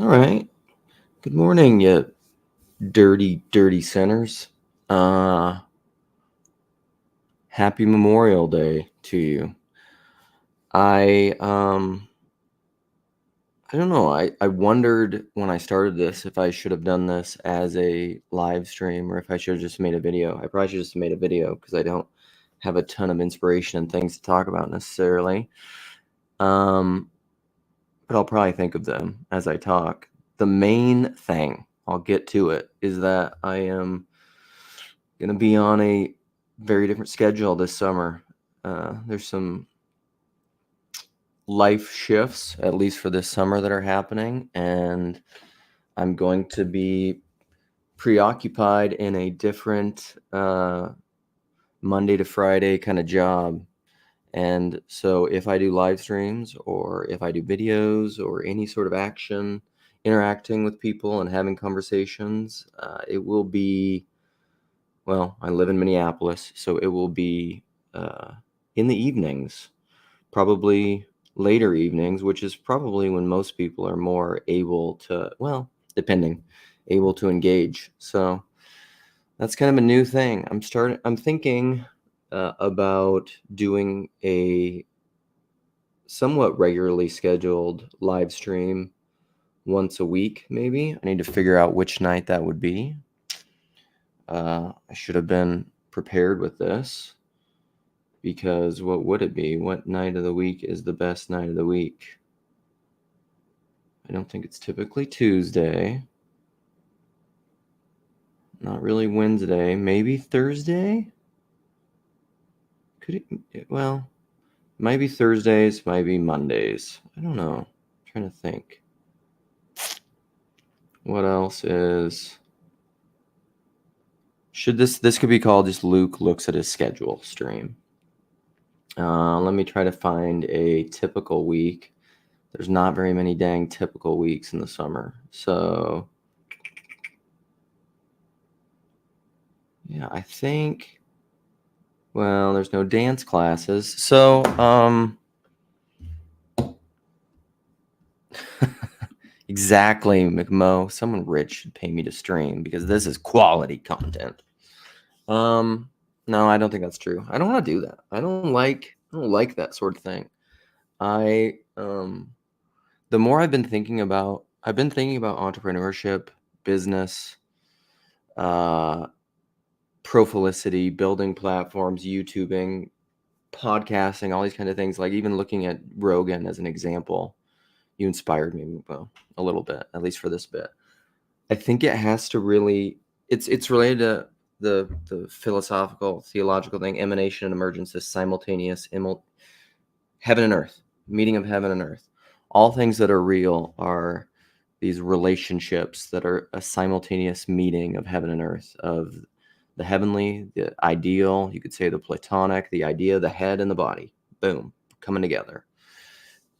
All right. Good morning, you dirty, dirty sinners. Uh, Happy Memorial Day to you. I um I don't know. I wondered when I started this if I should have done this as a live stream or if I should have just made a video. I probably should have just made a video because I don't have a ton of inspiration and things to talk about necessarily. Um, but I'll probably think of them as I talk. The main thing, I'll get to it, is that I am going to be on a very different schedule this summer. There's some life shifts, at least for this summer, that are happening, and I'm going to be preoccupied in a different Monday to Friday kind of job. And so if I do live streams or if I do videos or any sort of action, interacting with people and having conversations, it will be, well, I live in Minneapolis, so it will be in the evenings, probably later evenings, which is probably when most people are more able to, well, depending, able to engage. So that's kind of a new thing. I'm thinking about doing a somewhat regularly scheduled live stream once a week, maybe. I need to figure out which night that would be. I should have been prepared with this because what would it be? What night of the week is the best night of the week? I don't think it's typically Tuesday. Not really Wednesday. Maybe Thursday? Could it? Well, might be Thursdays, might be Mondays. I don't know. I'm trying to think. What else is... This could be called just Luke Looks at His Schedule stream. Let me try to find a typical week. There's not very many dang typical weeks in the summer. So, yeah, I think, well, there's no dance classes. So, exactly, McMo. Someone rich should pay me to stream because this is quality content. No, I don't think that's true. I don't want to do that. I don't like that sort of thing. The more I've been thinking about entrepreneurship, business, Profilicity, building platforms, YouTubing, podcasting, all these kind of things, like even looking at Rogan as an example. You inspired me, well, a little bit, at least for this bit. I think it has to really, it's related to the philosophical, theological thing, emanation and emergence, this simultaneous heaven and earth, meeting of heaven and earth. All things that are real are these relationships that are a simultaneous meeting of heaven and earth, of the heavenly, the ideal, you could say the platonic, the idea, the head and the body, boom, coming together.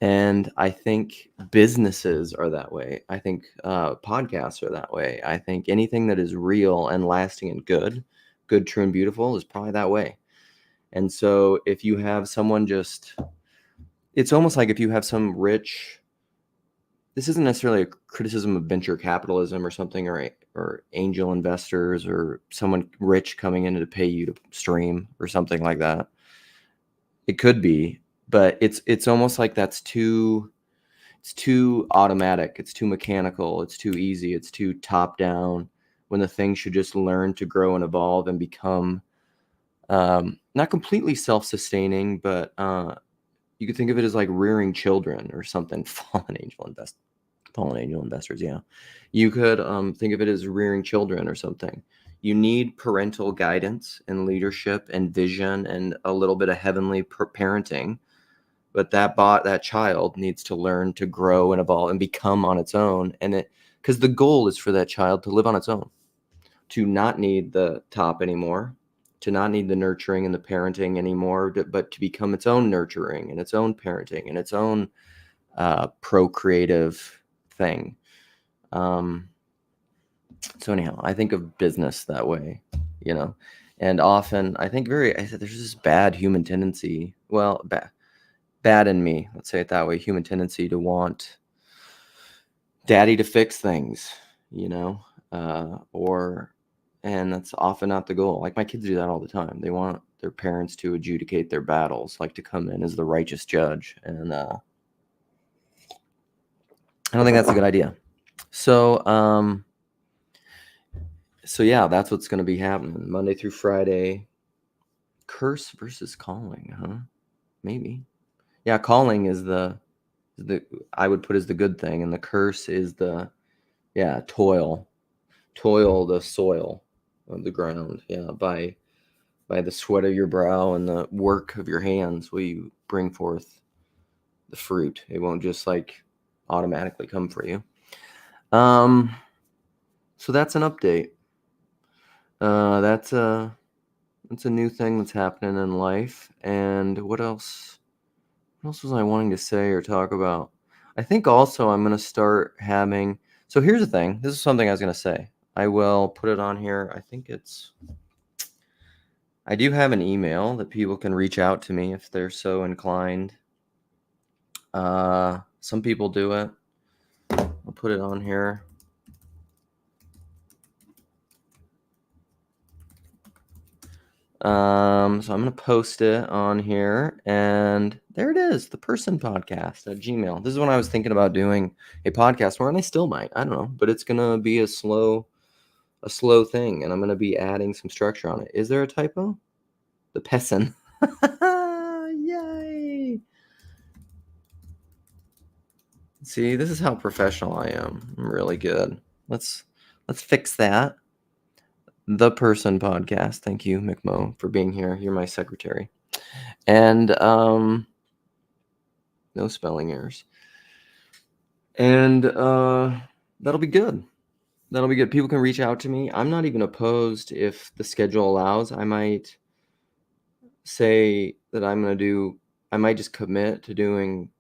And I think businesses are that way. I think podcasts are that way. I think anything that is real and lasting and good, true, and beautiful is probably that way. And so if you have someone it's almost like if you have some rich, this isn't necessarily a criticism of venture capitalism or something, or angel investors or someone rich coming in to pay you to stream or something like that. It could be, but it's almost like it's too automatic, it's too mechanical, it's too easy, it's too top down, when the thing should just learn to grow and evolve and become not completely self-sustaining, but you could think of it as like rearing children or something. Fallen angel investors, yeah. You could think of it as rearing children or something. You need parental guidance and leadership and vision and a little bit of heavenly parenting, but that child needs to learn to grow and evolve and become on its own. And because the goal is for that child to live on its own, to not need the top anymore, to not need the nurturing and the parenting anymore, but to become its own nurturing and its own parenting and its own procreative thing. So anyhow, I think of business that way, and often I think there's this bad human tendency, bad in me, let's say it that way, human tendency to want daddy to fix things, and that's often not the goal. Like my kids do that all the time. They want their parents to adjudicate their battles, like to come in as the righteous judge. And I don't think that's a good idea. So yeah, that's what's going to be happening Monday through Friday. Curse versus calling, huh? Maybe. Yeah, calling is the I would put as the good thing, and the curse is the toil the soil of the ground. Yeah, by the sweat of your brow and the work of your hands will you bring forth the fruit. It won't just like automatically come for you. So that's an update. That's a new thing that's happening in life. And what else was I wanting to say or talk about? I think also I'm going to start having. So here's the thing. This is something I was going to say. I will put it on here. I do have an email that people can reach out to me if they're so inclined. Some people do it. I'll put it on here. So I'm going to post it on here, and there it is, the Person Podcast at Gmail. This is when I was thinking about doing a podcast more, and I still might. I don't know, but it's going to be a slow thing, and I'm going to be adding some structure on it. Is there a typo? The Pessin. Yay! See, this is how professional I am. I'm really good. Let's fix that. The Person Podcast. Thank you, McMo, for being here. You're my secretary. And no spelling errors. And that'll be good. That'll be good. People can reach out to me. I'm not even opposed if the schedule allows. I might say that I might just commit to doing,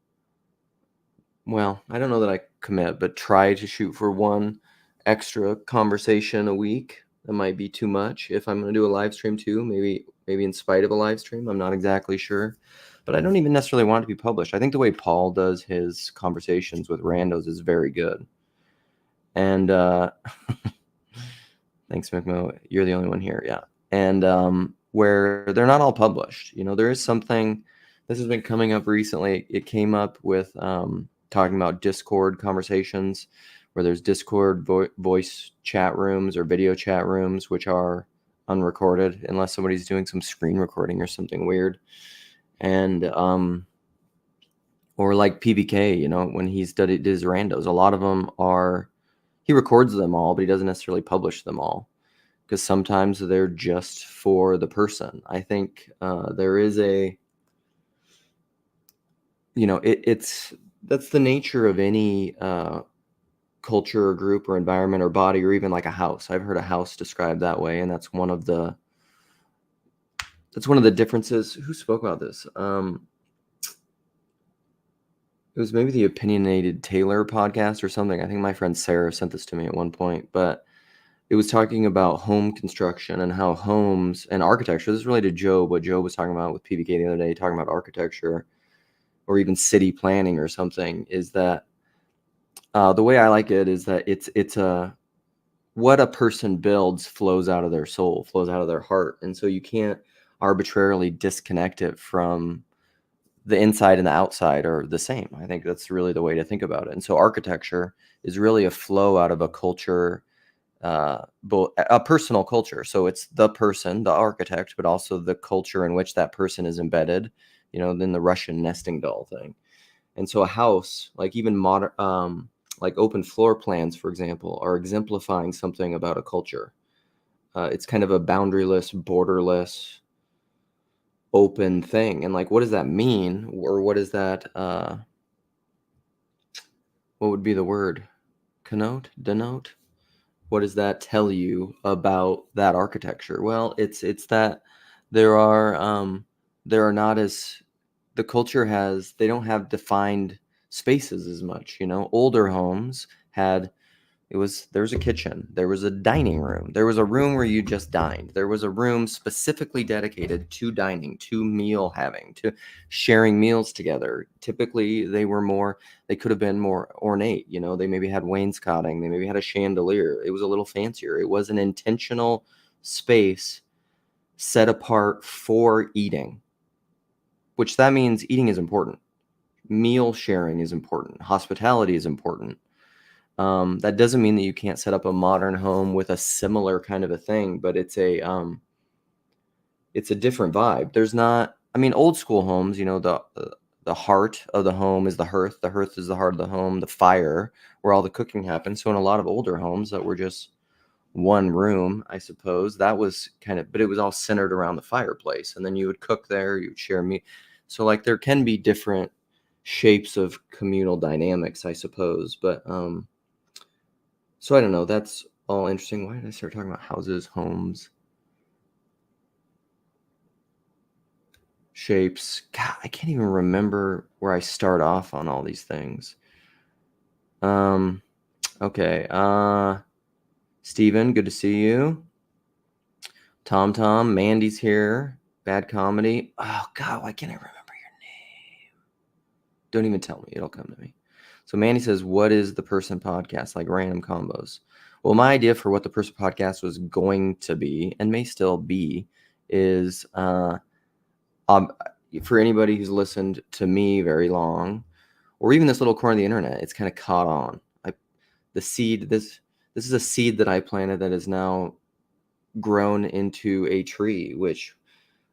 well, I don't know that I commit, but try to shoot for one extra conversation a week. That might be too much if I'm going to do a live stream too, maybe in spite of a live stream. I'm not exactly sure, but I don't even necessarily want it to be published. I think the way Paul does his conversations with randos is very good. And thanks, McMo. You're the only one here. Yeah. And where they're not all published, there is something, this has been coming up recently. It came up with talking about Discord conversations, where there's Discord voice chat rooms or video chat rooms, which are unrecorded unless somebody's doing some screen recording or something weird. And or like PBK, when he's did his randos, a lot of them he records them all, but he doesn't necessarily publish them all, because sometimes they're just for the person. I think there is that's the nature of any culture or group or environment or body, or even like a house. I've heard a house described that way, and that's one of the differences. Who spoke about this? It was maybe the Opinionated Taylor podcast or something. I think my friend Sarah sent this to me at one point, but it was talking about home construction and how homes and architecture. This is related to Joe, what Joe was talking about with PBK the other day, talking about architecture or even city planning or something, is that the way I like it is that it's what a person builds flows out of their soul, flows out of their heart. And so you can't arbitrarily disconnect it from the inside, and the outside are the same. I think that's really the way to think about it. And so architecture is really a flow out of a culture, both a personal culture. So it's the person, the architect, but also the culture in which that person is embedded, then the Russian nesting doll thing. And so a house, like even modern, like open floor plans, for example, are exemplifying something about a culture. It's kind of a boundaryless, borderless, open thing. And like, what does that mean? Or what is that? What would be the word? Denote? What does that tell you about that architecture? Well, it's that there are not as, the culture they don't have defined spaces as much. Older homes had There was a kitchen, there was a dining room, there was a room where you just dined, there was a room specifically dedicated to dining, to meal having, to sharing meals together. Typically they could have been more ornate, they maybe had wainscoting, they maybe had a chandelier. It was a little fancier. It was an intentional space set apart for eating, which that means eating is important. Meal sharing is important. Hospitality is important. That doesn't mean that you can't set up a modern home with a similar kind of a thing, but it's a different vibe. Old school homes, the heart of the home is the hearth. The hearth is the heart of the home, the fire where all the cooking happens. So in a lot of older homes that were just one room, I suppose, that was but it was all centered around the fireplace. And then you would cook there, you would share meat. So like there can be different shapes of communal dynamics, I suppose. But so I don't know. That's all interesting. Why did I start talking about houses, homes, shapes? God, I can't even remember where I start off on all these things. Okay. Steven, good to see you. Tom, Mandy's here. Bad comedy. Oh God, why can't I remember your name? Don't even tell me. It'll come to me. So Mandy says, what is the Person Podcast? Like random combos. Well, my idea for what the Person Podcast was going to be, and may still be, is for anybody who's listened to me very long, or even this little corner of the internet, it's kind of caught on. This is a seed that I planted that is now grown into a tree, which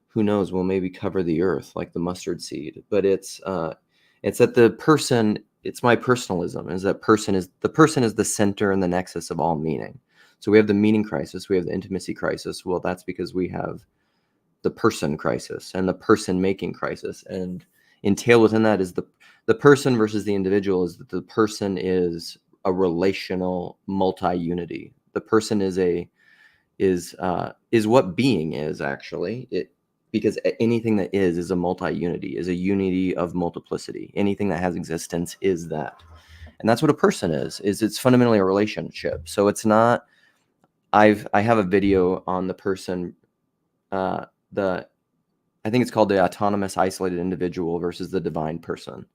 who knows will maybe cover the earth like the mustard seed. But it's that the person, it's my personalism, is that the person is the center and the nexus of all meaning. So we have the meaning crisis, we have the intimacy crisis. Well, that's because we have the person crisis and the person making crisis. And entailed within that is the person versus the individual, is that the person is a relational multi-unity. The person is what being is, actually. Because anything that is a multi-unity, is a unity of multiplicity. Anything that has existence is that. And that's what a person is it's fundamentally a relationship. So it's not, I have a video on the person, I think it's called the autonomous isolated individual versus the divine person.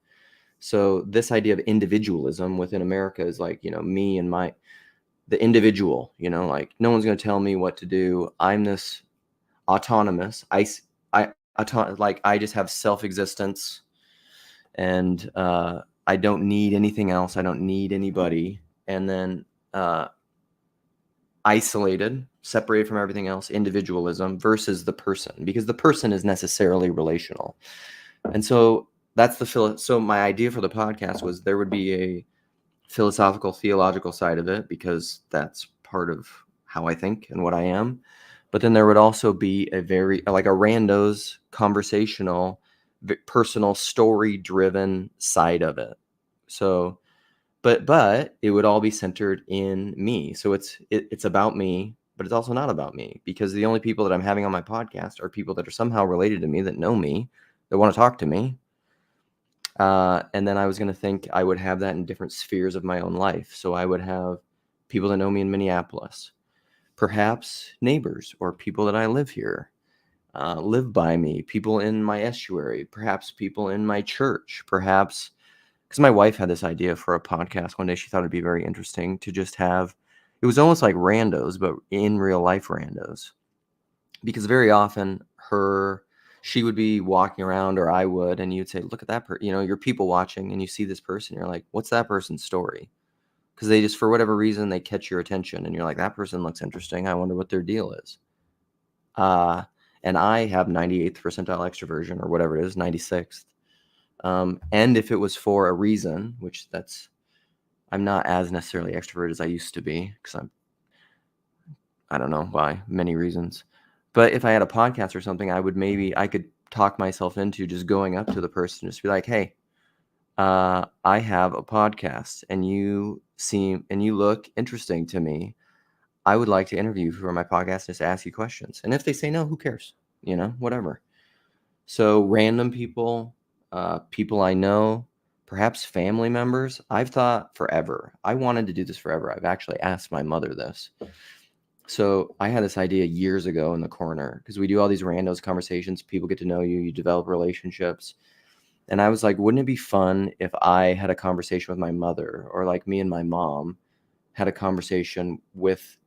So this idea of individualism within America is like, me and the individual, like no one's going to tell me what to do. I'm this autonomous. I just have self-existence, and I don't need anything else. I don't need anybody. And then isolated, separated from everything else, individualism versus the person, because the person is necessarily relational. And so that's so my idea for the podcast was there would be a philosophical, theological side of it, because that's part of how I think and what I am. But then there would also be a very, like a randos, conversational, personal, story-driven side of it. So, but it would all be centered in me. So it's about me, but it's also not about me, because the only people that I'm having on my podcast are people that are somehow related to me, that know me, that want to talk to me. And then I was going to think I would have that in different spheres of my own life. So I would have people that know me in Minneapolis, perhaps neighbors or people that I live here, live by me, people in my estuary, perhaps people in my church, perhaps, because my wife had this idea for a podcast one day. She thought it'd be very interesting to just have, it was almost like randos, but in real life randos, because very often she would be walking around, or I would, and you'd say, look at that person, you're people watching and you see this person, you're like, what's that person's story? Because they just, for whatever reason, they catch your attention and you're like, that person looks interesting. I wonder what their deal is. And I have 98th percentile extroversion, or whatever it is, 96th. And if it was for a reason, which I'm not as necessarily extroverted as I used to be, because I don't know why, many reasons. But if I had a podcast or something, I could talk myself into just going up to the person, just be like, hey, I have a podcast and you look interesting to me. I would like to interview you for my podcast, just ask you questions. And if they say no, who cares? Whatever. So random people, people I know, perhaps family members. I've thought forever. I wanted to do this forever. I've actually asked my mother this. So I had this idea years ago in the corner because we do all these randos conversations. People get to know you, you develop relationships. And I was like, wouldn't it be fun if I had a conversation with my mother, or like me and my mom had a conversation with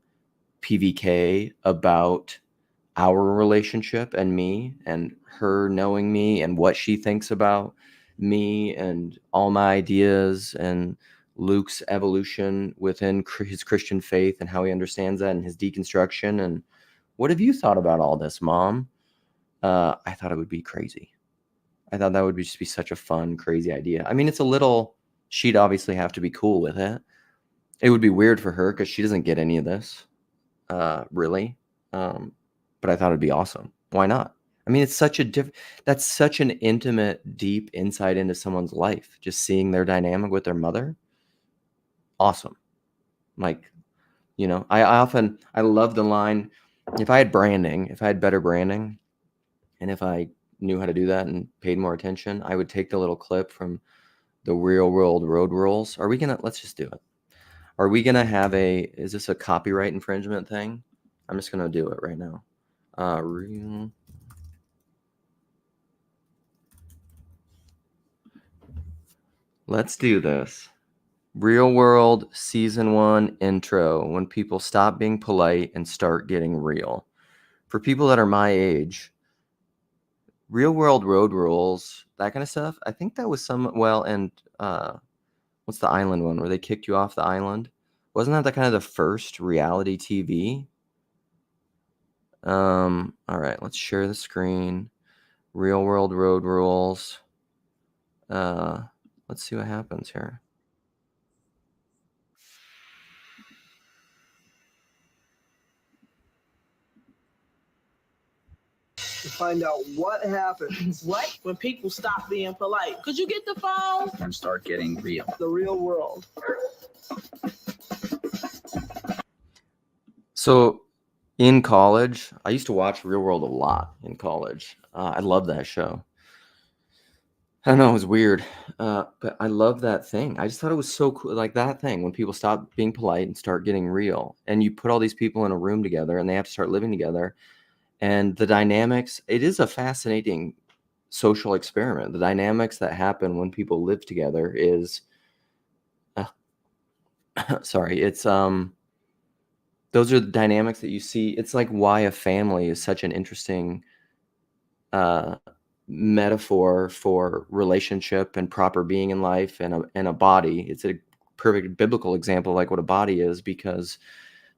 PVK about our relationship and me, and her knowing me and what she thinks about me and all my ideas, and Luke's evolution within his Christian faith and how he understands that and his deconstruction. And what have you thought about all this, Mom? I thought it would be crazy. I thought that would just be such a fun, crazy idea. I mean, it's a little, she'd obviously have to be cool with it. It would be weird for her because she doesn't get any of this, really. But I thought it'd be awesome. Why not? I mean, it's such a that's such an intimate, deep insight into someone's life. Just seeing their dynamic with their mother. Awesome. Like, I love the line, if I had better branding, and if I knew how to do that and paid more attention, I would take the little clip from the Real World Road Rules. Let's just do it. Are we going to have is this a copyright infringement thing? I'm just going to do it right now. Let's do this. Real World Season 1 intro, when people stop being polite and start getting real. For people that are my age, Real World Road Rules, that kind of stuff, I think that was and what's the island one where they kicked you off the island? Wasn't that kind of the first reality TV? All right, let's share the screen. Real World Road Rules. Let's see what happens here. To find out what happens. What? When people stop being polite. Could you get the phone? And start getting real. The real world. So in college, I used to watch Real World a lot in college. I love that show. I don't know, it was weird, but I love that thing. I just thought it was so cool, like that thing when people stop being polite and start getting real, and you put all these people in a room together, and they have to start living together, and the dynamics. It is a fascinating social experiment. The dynamics that happen when people live together is, sorry, it's those are the dynamics that you see. It's like why a family is such an interesting metaphor for relationship and proper being in life and a body. It's a perfect biblical example of like what a body is, because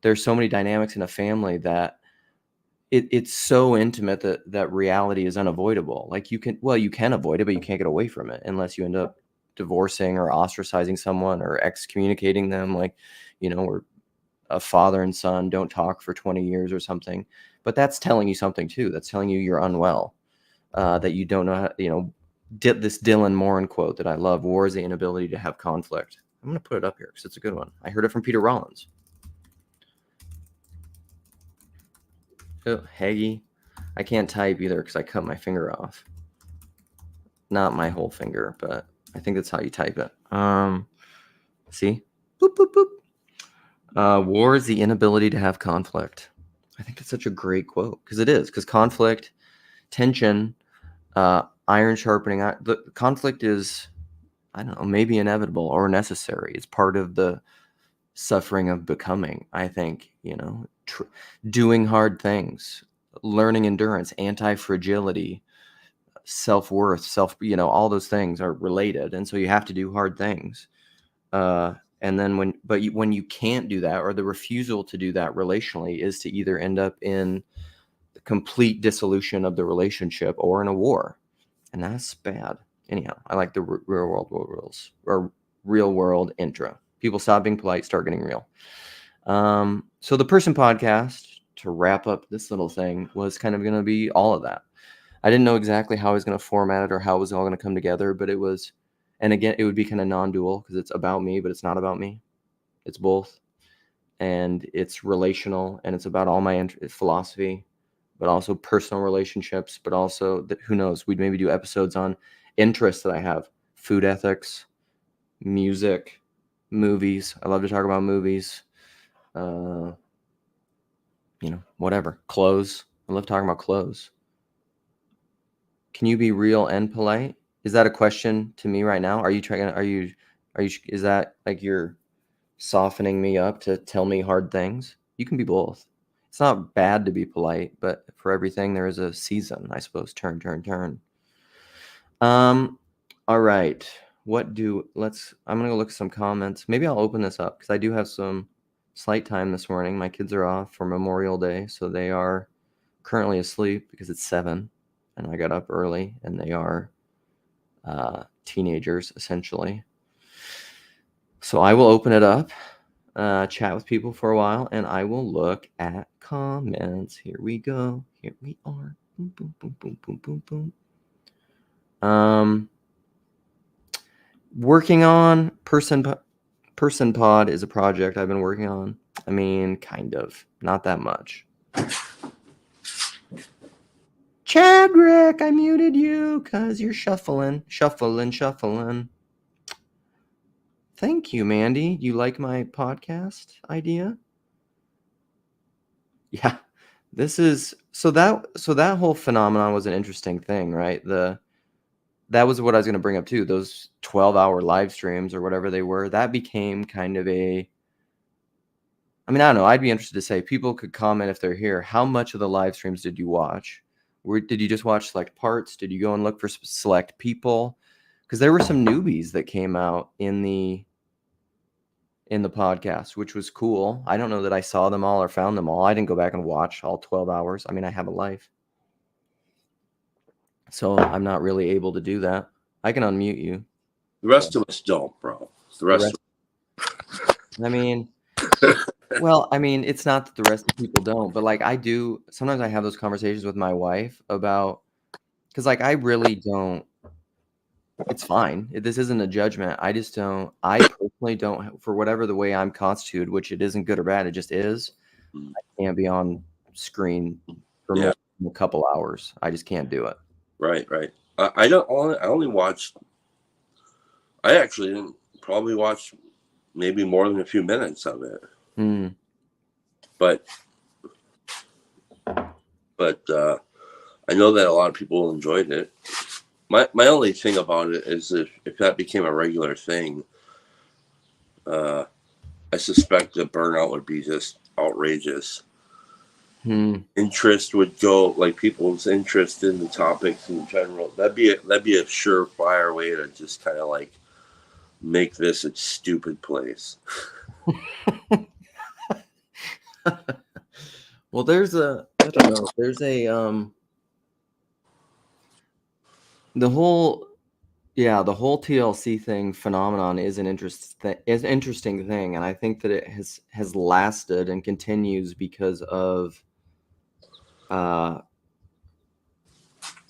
there's so many dynamics in a family that it's so intimate that reality is unavoidable. Like you can avoid it, but you can't get away from it unless you end up divorcing or ostracizing someone or excommunicating them. Like, or a father and son don't talk for 20 years or something. But that's telling you something too. That's telling you you're unwell. That you don't know how, this Dylan Moran quote that I love: war is the inability to have conflict. I'm going to put it up here because it's a good one. I heard it from Peter Rollins. Oh, Hagee. I can't type either because I cut my finger off. Not my whole finger, but I think that's how you type it. See? Boop, boop, boop. War is the inability to have conflict. I think it's such a great quote because it is. Because conflict, tension, iron sharpening. The conflict is, I don't know, maybe inevitable or necessary. It's part of the suffering of becoming, I think, doing hard things, learning endurance, anti-fragility, self-worth, all those things are related. And so you have to do hard things. And then when you can't do that, or the refusal to do that relationally, is to either end up in the complete dissolution of the relationship or in a war. And that's bad. Anyhow, I like the real world rules, or real world intro. People stop being polite, start getting real. So the Person Podcast, to wrap up this little thing, was kind of going to be all of that. I didn't know exactly how I was going to format it or how it was all going to come together, but it was, and again, it would be kind of non-dual because it's about me, but it's not about me. It's both. And it's relational, and it's about all my philosophy, but also personal relationships, but also who knows, we'd maybe do episodes on interests that I have: food ethics, music, movies. I love to talk about movies. Whatever. Clothes. I love talking about clothes. Can you be real and polite? Is that a question to me right now? Is that like you're softening me up to tell me hard things? You can be both. It's not bad to be polite, but for everything there is a season, I suppose. Turn. All right. I'm gonna go look at some comments. Maybe I'll open this up because I do have some slight time this morning. My kids are off for Memorial Day, so they are currently asleep because it's 7 and I got up early, and they are teenagers essentially. So I will open it up, chat with people for a while, and I will look at comments. Here we go. Here we are. Boom, boom, boom, boom, boom, boom, boom. Working on Person Pod is a project I've been working on. I mean, kind of. Not that much. Chadrick, I muted you because you're shuffling. Thank you, Mandy. You like my podcast idea? Yeah. That whole phenomenon was an interesting thing, right? That was what I was going to bring up too. Those 12-hour live streams or whatever they were, that became kind of I don't know. I'd be interested to say, people could comment if they're here. How much of the live streams did you watch? Did you just watch select parts? Did you go and look for select people? Because there were some newbies that came out in the podcast, which was cool. I don't know that I saw them all or found them all. I didn't go back and watch all 12 hours. I mean, I have a life. So I'm not really able to do that. I can unmute you. The rest of us don't, bro. I mean, it's not that the rest of people don't, but like I do. Sometimes I have those conversations with my wife about, because like I really don't. It's fine. This isn't a judgment. I personally don't, for whatever the way I'm constituted, which it isn't good or bad, it just is. I can't be on screen for more than a couple hours. I just can't do it. Right. I actually didn't probably watch maybe more than a few minutes of it. But I know that a lot of people enjoyed it. My only thing about it is if that became a regular thing, I suspect the burnout would be just outrageous. Interest would go, like people's interest in the topics in general. That'd be a surefire way to just kind of like make this a stupid place. Well, there's the whole TLC thing phenomenon is an interesting thing, and I think that it has lasted and continues because of I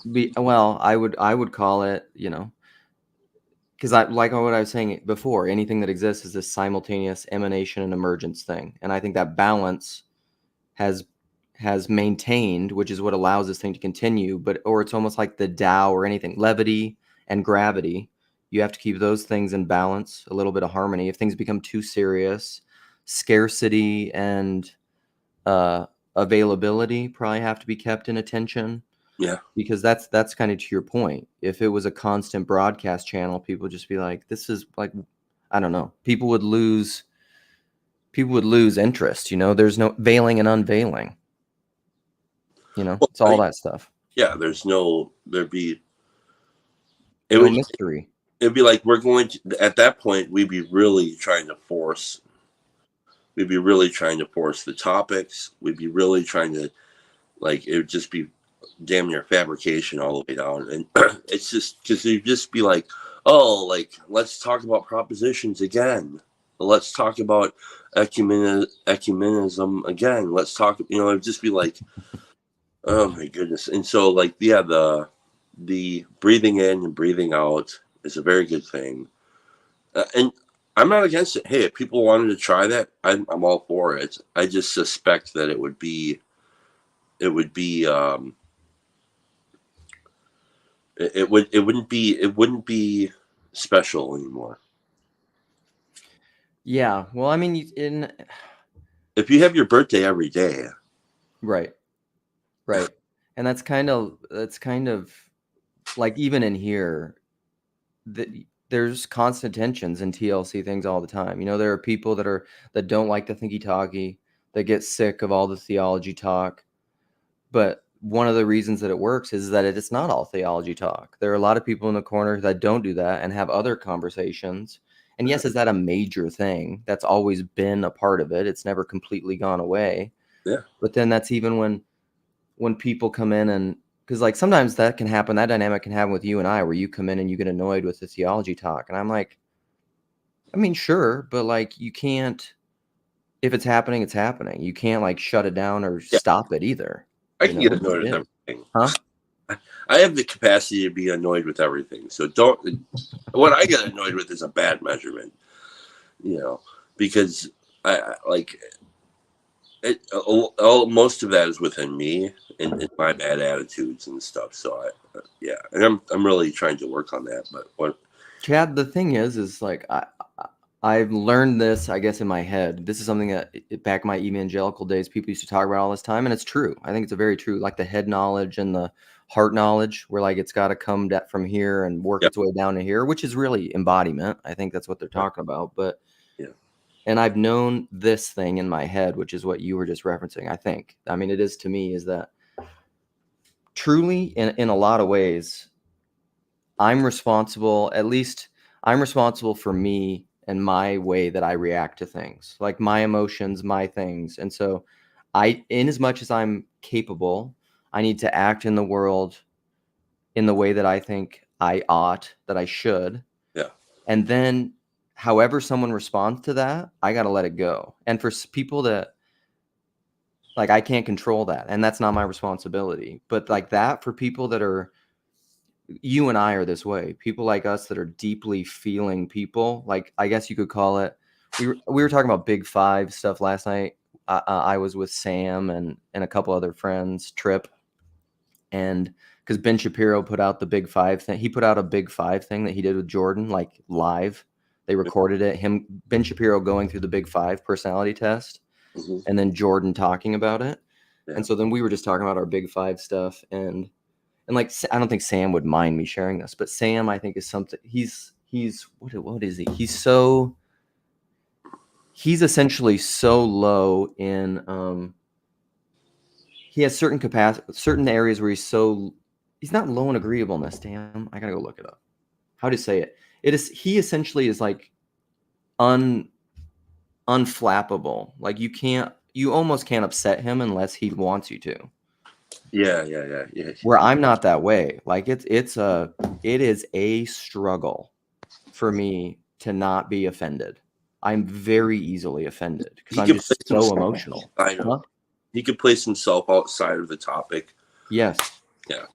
would call it, because like what I was saying before, anything that exists is this simultaneous emanation and emergence thing, and I think that balance has maintained, which is what allows this thing to continue. Or it's almost like the Tao or anything, levity and gravity. You have to keep those things in balance, a little bit of harmony. If things become too serious, scarcity and availability probably have to be kept in attention. Yeah, because that's kind of to your point. If it was a constant broadcast channel, people would just be like, this is like, I don't know. People would lose interest. There's no veiling and unveiling. It's all that stuff. Yeah, there'd be mystery. It'd be like we're going to, at that point, we'd be really trying to force the topics. We'd be really trying to, like, it would just be damn near fabrication all the way down. And it's just because you'd just be like, oh, like, let's talk about propositions again. Let's talk about ecumenism again. Let's talk, it'd just be like, oh my goodness. And so, like, yeah, the breathing in and breathing out is a very good thing. And I'm not against it. Hey, if people wanted to try that, I'm all for it. I just suspect that it wouldn't be special anymore. Yeah. Well, I mean, If you have your birthday every day, right. Right. And that's kind of like, even in here, there's constant tensions in TLC things all the time. There are people that don't like the thinky talky, that get sick of all the theology talk. But one of the reasons that it works is that it's not all theology talk. There are a lot of people in the corner that don't do that and have other conversations. And yes, is that a major thing? That's always been a part of it. It's never completely gone away. Yeah. But then that's even when people come in, and because like sometimes that can happen, that dynamic can happen with you and I, where you come in and you get annoyed with the theology talk. And I'm like, I mean, sure, but like you can't, if it's happening, it's happening. You can't like shut it down or stop it either. I can get annoyed with everything. Huh? I have the capacity to be annoyed with everything. So what I get annoyed with is a bad measurement, because I like it. Most of that is within me and my bad attitudes and stuff. So and I'm really trying to work on that. But what, Chad, the thing is like I've learned this, I guess, in my head. This is something that back in my evangelical days, people used to talk about all this time, and it's true. I think it's a very true, like the head knowledge and the heart knowledge, where like it's got to come from here and work its way down to here, which is really embodiment. I think that's what they're talking about. But and I've known this thing in my head, which is what you were just referencing. I mean, it is to me, is that truly in a lot of ways, I'm responsible. At least I'm responsible for me and my way that I react to things, like my emotions, my things. And so in as much as I'm capable, I need to act in the world in the way that I think I ought, that I should. Yeah. And then however someone responds to that, I got to let it go. And for people that, like, I can't control that, and that's not my responsibility. But like that, for people that are, you and I are this way, people like us that are deeply feeling people, like I guess you could call it, we were talking about Big Five stuff last night. I was with Sam and a couple other friends, Trip, and because Ben Shapiro put out the Big Five thing, he put out a Big Five thing that he did with Jordan, like live. They recorded it, Ben Shapiro going through the Big Five personality test, and then Jordan talking about it. And so then we were just talking about our Big Five stuff, and like, I don't think Sam would mind me sharing this, but Sam, I think, is something, he's what is he? He's essentially so low in, he has certain areas where he's not low in agreeableness. Damn, I gotta go look it up. How to say it? He essentially is like unflappable. Like you almost can't upset him unless he wants you to. Yeah. Where I'm not that way. Like it is a struggle for me to not be offended. I'm very easily offended because I'm just so emotional. I know. Huh? He could place himself outside of the topic. Yes. Yeah.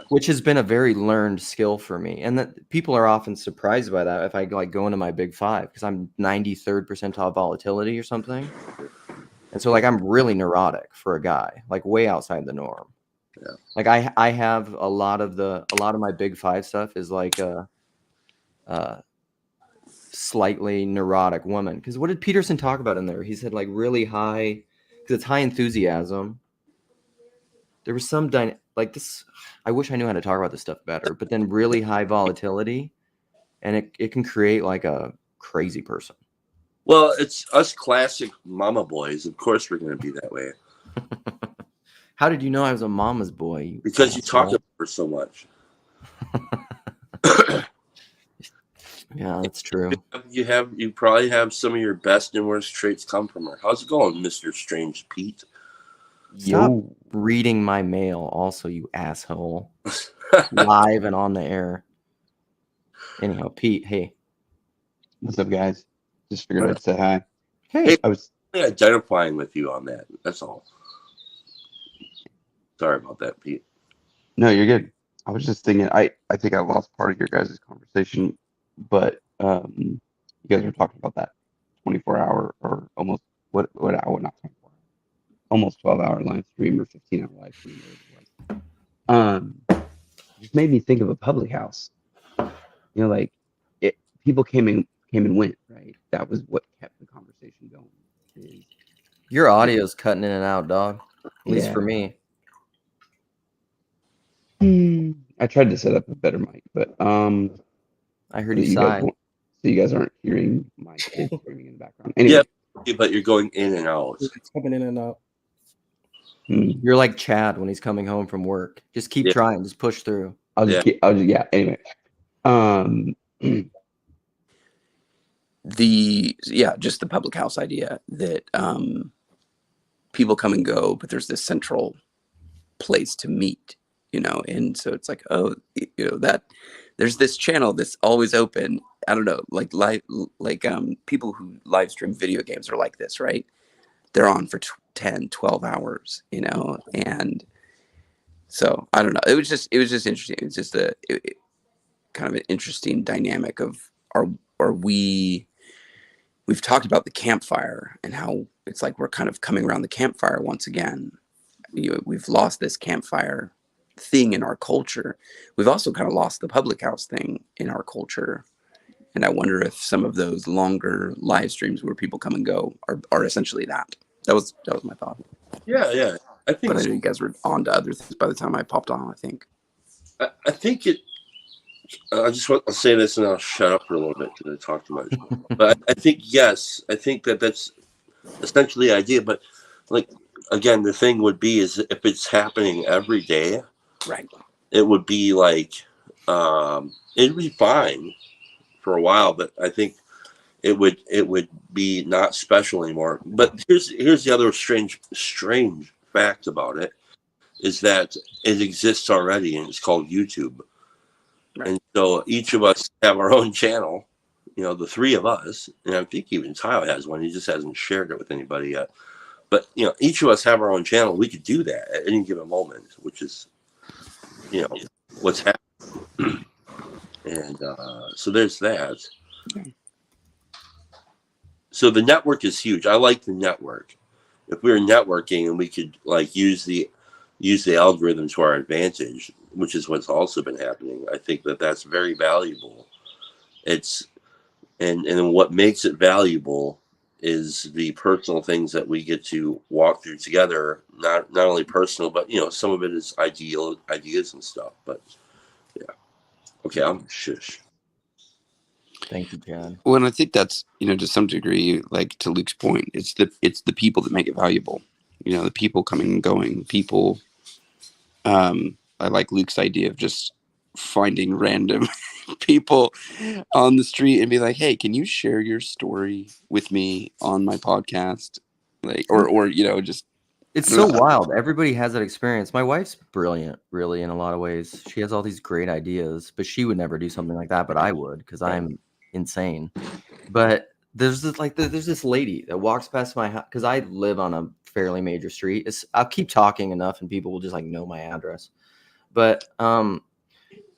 Which has been a very learned skill for me, and that people are often surprised by that if I like go into my Big Five, because I'm 93rd percentile volatility or something. And so like I'm really neurotic for a guy, like way outside the norm. Yeah. Like I have a lot of my Big Five stuff is like a slightly neurotic woman. Because what did Peterson talk about in there? He said like really high, because it's high enthusiasm. There was some like this. I wish I knew how to talk about this stuff better. But then really high volatility, and it can create like a crazy person. Well, it's us classic mama boys. Of course, we're going to be that way. How did you know I was a mama's boy? Because you talk about her so much. Yeah, that's true. You probably have some of your best and worst traits come from her. How's it going, Mr. Strange Pete? Stop reading my mail, also, you asshole. Live and on the air. Anyhow, Pete, hey. What's up, guys? Just figured I'd say hi. Hey, I was identifying with you on that. That's all. Sorry about that, Pete. No, you're good. I was just thinking, I think I lost part of your guys' conversation, but you guys were talking about that 24-hour or almost what hour, not 24, almost 12-hour live stream or 15-hour live stream. Just made me think of a public house. Like people came and went, right? That was what kept the I'm going is Your audio's cutting in and out, dog. At least for Yeah. me. I tried to set up a better mic, but I heard so you you guys sigh. won't, so you guys aren't hearing my kids screaming in the background. Yeah, Anyway, but you're going in and out. It's coming in and out. You're like Chad when he's coming home from work. Just keep Yeah. trying. Just push through. yeah. Anyway, just the public house idea that people come and go, but there's this central place to meet, and so it's like, that there's this channel that's always open. I don't know, like people who live stream video games are like this, right? They're on for 10, 12 hours, and so I don't know. It was just interesting. It's just kind of an interesting dynamic of we've talked about the campfire and how it's like we're kind of coming around the campfire once again. We've lost this campfire thing in our culture. We've also kind of lost the public house thing in our culture. And I wonder if some of those longer live streams where people come and go are essentially that. That was my thought. Yeah. I think. But I know you guys were on to other things by the time I popped on, I think. I think it. I'll say this and I'll shut up for a little bit because I talk too much. But I think yes. I think that's essentially the idea. But like again, the thing would be is if it's happening every day, right? It would be like it'd be fine for a while, but I think it would be not special anymore. But here's the other strange fact about it is that it exists already and it's called YouTube. Right. And so each of us have our own channel, the three of us, and I think even Tyler has one. He just hasn't shared it with anybody yet. But each of us have our own channel. We could do that at any given moment, which is what's happening. And so there's that. So the network is huge. I like the network. If we were networking and we could use the algorithm to our advantage, which is what's also been happening, I think that's very valuable. It's and what makes it valuable is the personal things that we get to walk through together. Not only personal, but some of it is ideas and stuff. But yeah, okay, I'm shush. Thank you, Chad. Well, and I think that's to some degree, like to Luke's point, it's the people that make it valuable. The people coming and going. People. I like Luke's idea of just finding random people on the street and be like, "Hey, can you share your story with me on my podcast?" Or just. It's so wild. Everybody has that experience. My wife's brilliant, really, in a lot of ways. She has all these great ideas, but she would never do something like that. But I would, because I'm insane. But there's this lady that walks past my house because I live on a fairly major street. I'll keep talking enough, and people will just know my address. But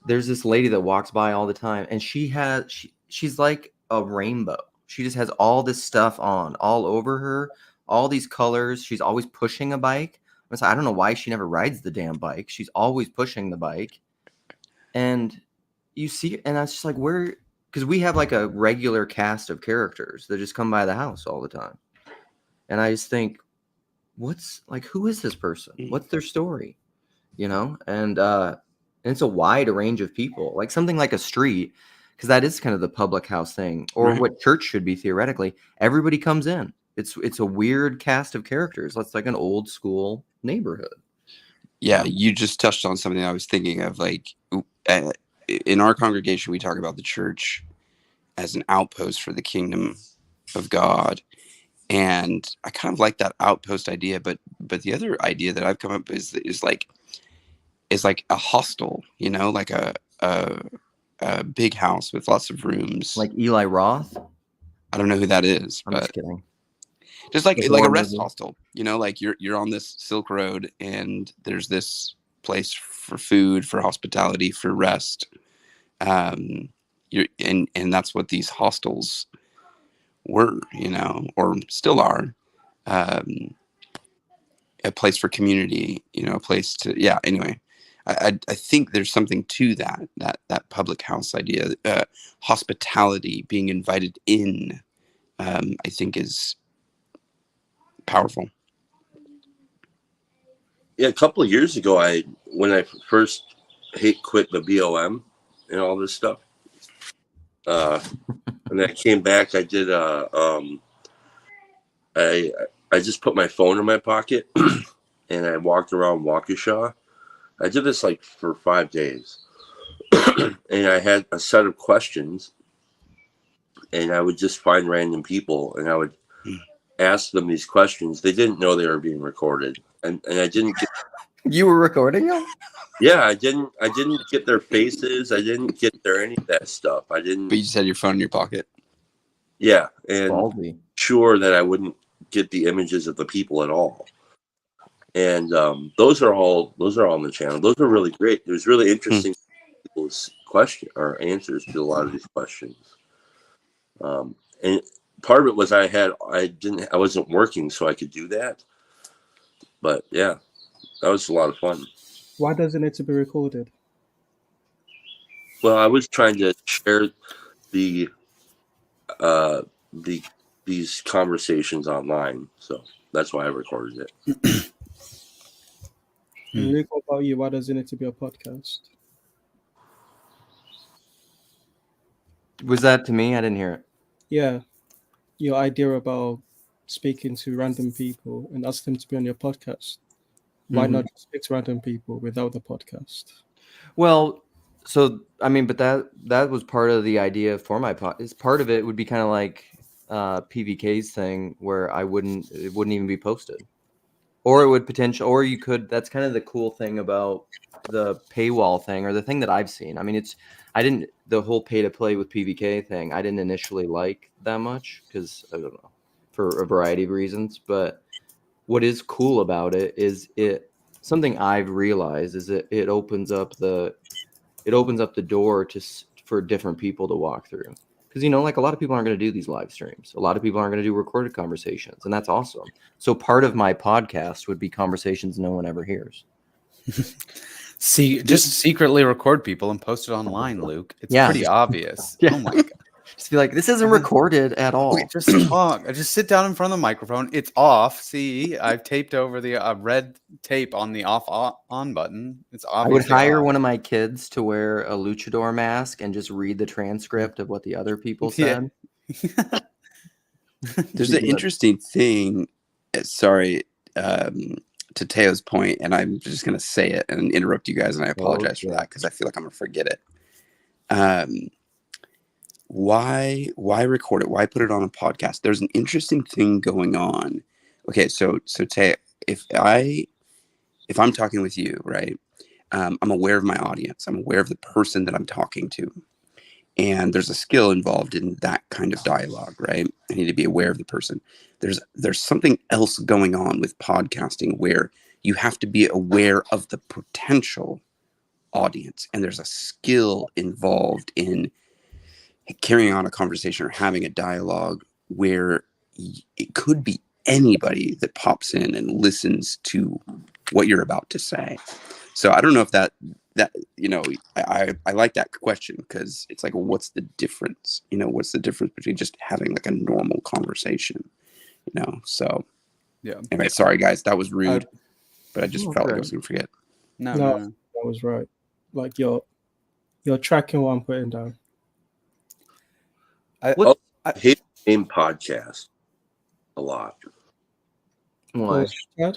there's this lady that walks by all the time, and she's like a rainbow. She just has all this stuff on all over her. All these colors. She's always pushing a bike. I don't know why she never rides the damn bike. She's always pushing the bike. And you see, and I was just like, because we have like a regular cast of characters that just come by the house all the time. And I just think, who is this person? What's their story? And it's a wide range of people, like something like a street, because that is kind of the public house thing, or right. What church should be theoretically. Everybody comes in. It's a weird cast of characters. It's like an old school neighborhood. Yeah, you just touched on something I was thinking of. Like in our congregation, we talk about the church as an outpost for the kingdom of God, and I kind of like that outpost idea. But the other idea that I've come up with is like a hostel. Like a big house with lots of rooms. Like Eli Roth. I don't know who that is. I'm just kidding. Just like a rest hostel, like you're on this Silk Road and there's this place for food, for hospitality, for rest. And that's what these hostels were, or still are. A place for community, a place to, anyway. I think there's something to that public house idea. Hospitality, being invited in, I think is powerful. Yeah, a couple of years ago, when I first quit the BOM and all this stuff, and I came back, I did I just put my phone in my pocket and I walked around Waukesha. I did this like for 5 days, and I had a set of questions, and I would just find random people and I would ask them these questions. They didn't know they were being recorded, and I didn't get. You were recording them? Yeah, I didn't get their faces. I didn't get their any of that stuff. I didn't. But you just had your phone in your pocket. Yeah, and Ballsy. sure that I wouldn't get the images of the people at all. And those are all on the channel. Those are really great. It was really interesting people's question or answers to a lot of these questions. And part of it was I wasn't working, so I could do that. But yeah, that was a lot of fun. Why does it need to be recorded? Well, I was trying to share these conversations online, so that's why I recorded it. Luke, what about you? Why does it need to be a podcast? Was that to me? I didn't hear it. Yeah, your idea about speaking to random people and ask them to be on your podcast. Why not just speak to random people without the podcast? Well, so I mean, but that was part of the idea for my podcast. Part of it would be kind of like PVK's thing, where it wouldn't even be posted, or it would or you could. That's kind of the cool thing about the paywall thing, or the thing that I've seen. I mean, the whole pay to play with PVK thing, I didn't initially like that much because I don't know, for a variety of reasons. But what is cool about it is something I've realized is that it opens up the door for different people to walk through. Because, like a lot of people aren't going to do these live streams. A lot of people aren't going to do recorded conversations, and that's awesome. So part of my podcast would be conversations no one ever hears. See, just secretly record people and post it online, Luke. It's pretty obvious. Yeah. Oh my god. Just be like, this isn't recorded at all. Wait, just talk. Just sit down in front of the microphone. It's off. See, I've taped over the red tape on the on button. It's I obvious. would hire one of my kids to wear a luchador mask and just read the transcript of what the other people said. There's an interesting thing. Sorry, to Teo's point, and I'm just going to say it and interrupt you guys, and I apologize for that because I feel like I'm going to forget it. Why record it? Why put it on a podcast? There's an interesting thing going on. Okay, so Teo, if I'm talking with you, right? I'm aware of my audience. I'm aware of the person that I'm talking to. And there's a skill involved in that kind of dialogue, right? I need to be aware of the person. There's something else going on with podcasting where you have to be aware of the potential audience. And there's a skill involved in carrying on a conversation or having a dialogue where it could be anybody that pops in and listens to what you're about to say. So I don't know if that I like that question because it's like, well, what's the difference? What's the difference between just having like a normal conversation? So Yeah. Anyway, sorry guys, that was rude, but I just felt like I was gonna forget. No, that was right. Like you're tracking what I'm putting down. I hate the name podcast a lot. Why? I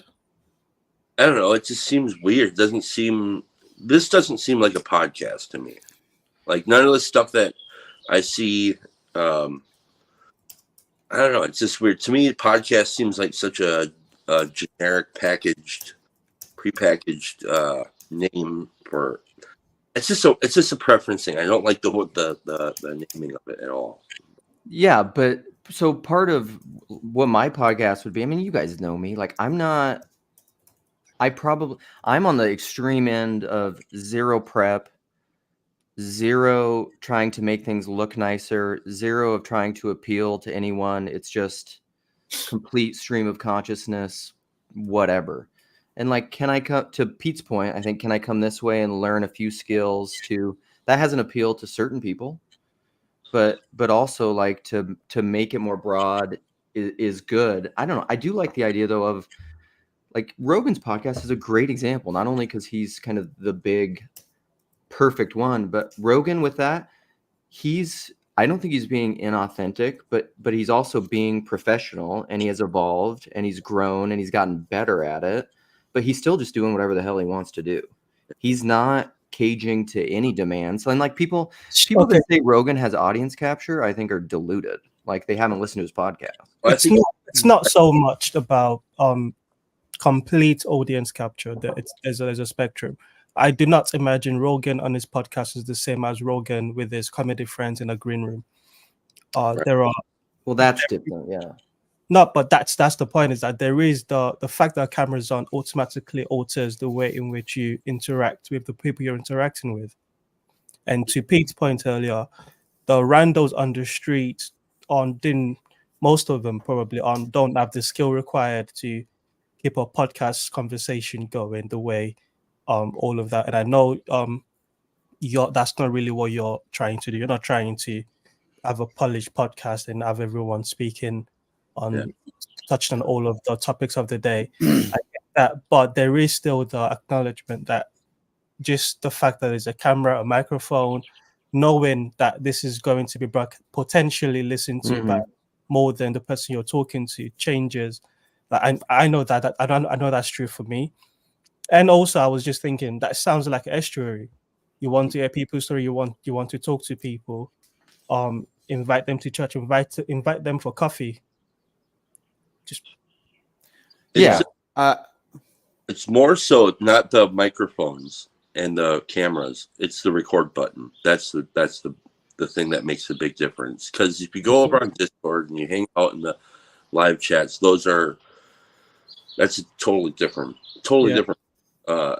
don't know. It just seems weird. This doesn't seem like a podcast to me. Like none of the stuff that I see. I don't know. It's just weird to me. Podcast seems like such a generic, prepackaged name for. It's just a preference thing. I don't like the naming of it at all. Yeah, but so part of what my podcast would be, I mean, you guys know me. Like I'm on the extreme end of zero prep, zero trying to make things look nicer, zero of trying to appeal to anyone. It's just complete stream of consciousness, whatever. And like, can I come to Pete's point? I think, can I come this way and learn a few skills that has an appeal to certain people, but also like to make it more broad is good. I don't know. I do like the idea though of like Rogan's podcast is a great example, not only because he's kind of the big perfect one, but Rogan with that, I don't think he's being inauthentic, but he's also being professional, and he has evolved and he's grown and he's gotten better at it, but he's still just doing whatever the hell he wants to do. He's not caging to any demands. And like people Okay. that say Rogan has audience capture, I think are deluded. Like they haven't listened to his podcast. I It's think not. It's not so much about complete audience capture. There's a spectrum. I do not imagine Rogan on his podcast is the same as Rogan with his comedy friends in a green room. There are Well, that's different. Yeah. not, but that's the point, is that there is the fact that cameras on automatically alters the way in which you interact with the people you're interacting with. And to Pete's point earlier, the randos on the street most of them probably don't have the skill required to keep a podcast conversation going the way all of that. And I know that's not really what you're trying to do. You're not trying to have a polished podcast and have everyone speaking on touched on all of the topics of the day. I get that, but there is still the acknowledgement that just the fact that there's a camera, a microphone, knowing that this is going to be potentially listened to by more than the person you're talking to changes. Like I know that I know that's true for me. And also, I was just thinking that sounds like an estuary. You want to hear people's story. You want to talk to people. Invite them to church. Invite them for coffee. Just Yeah. it's more so not the microphones and the cameras. It's the record button. That's the thing that makes a big difference. Because if you go over on Discord and you hang out in the live chats, that's a totally different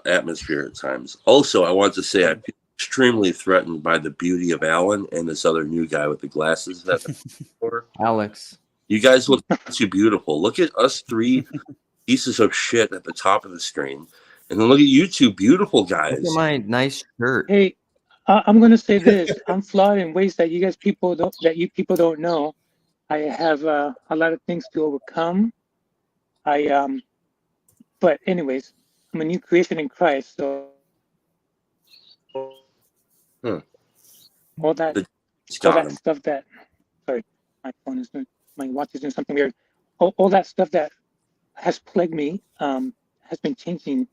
atmosphere at times. Also, I want to say I feel extremely threatened by the beauty of Alan and this other new guy with the glasses. Alex, you guys look too beautiful. Look at us three pieces of shit at the top of the screen, and then look at you two beautiful guys. look at my nice shirt. Hey, I'm gonna say this: I'm flawed in ways that you people don't know. I have a lot of things to overcome. But anyways, I'm a new creation in Christ. So all that stuff that, sorry, my watch is doing something weird. All that stuff that has plagued me has been changing,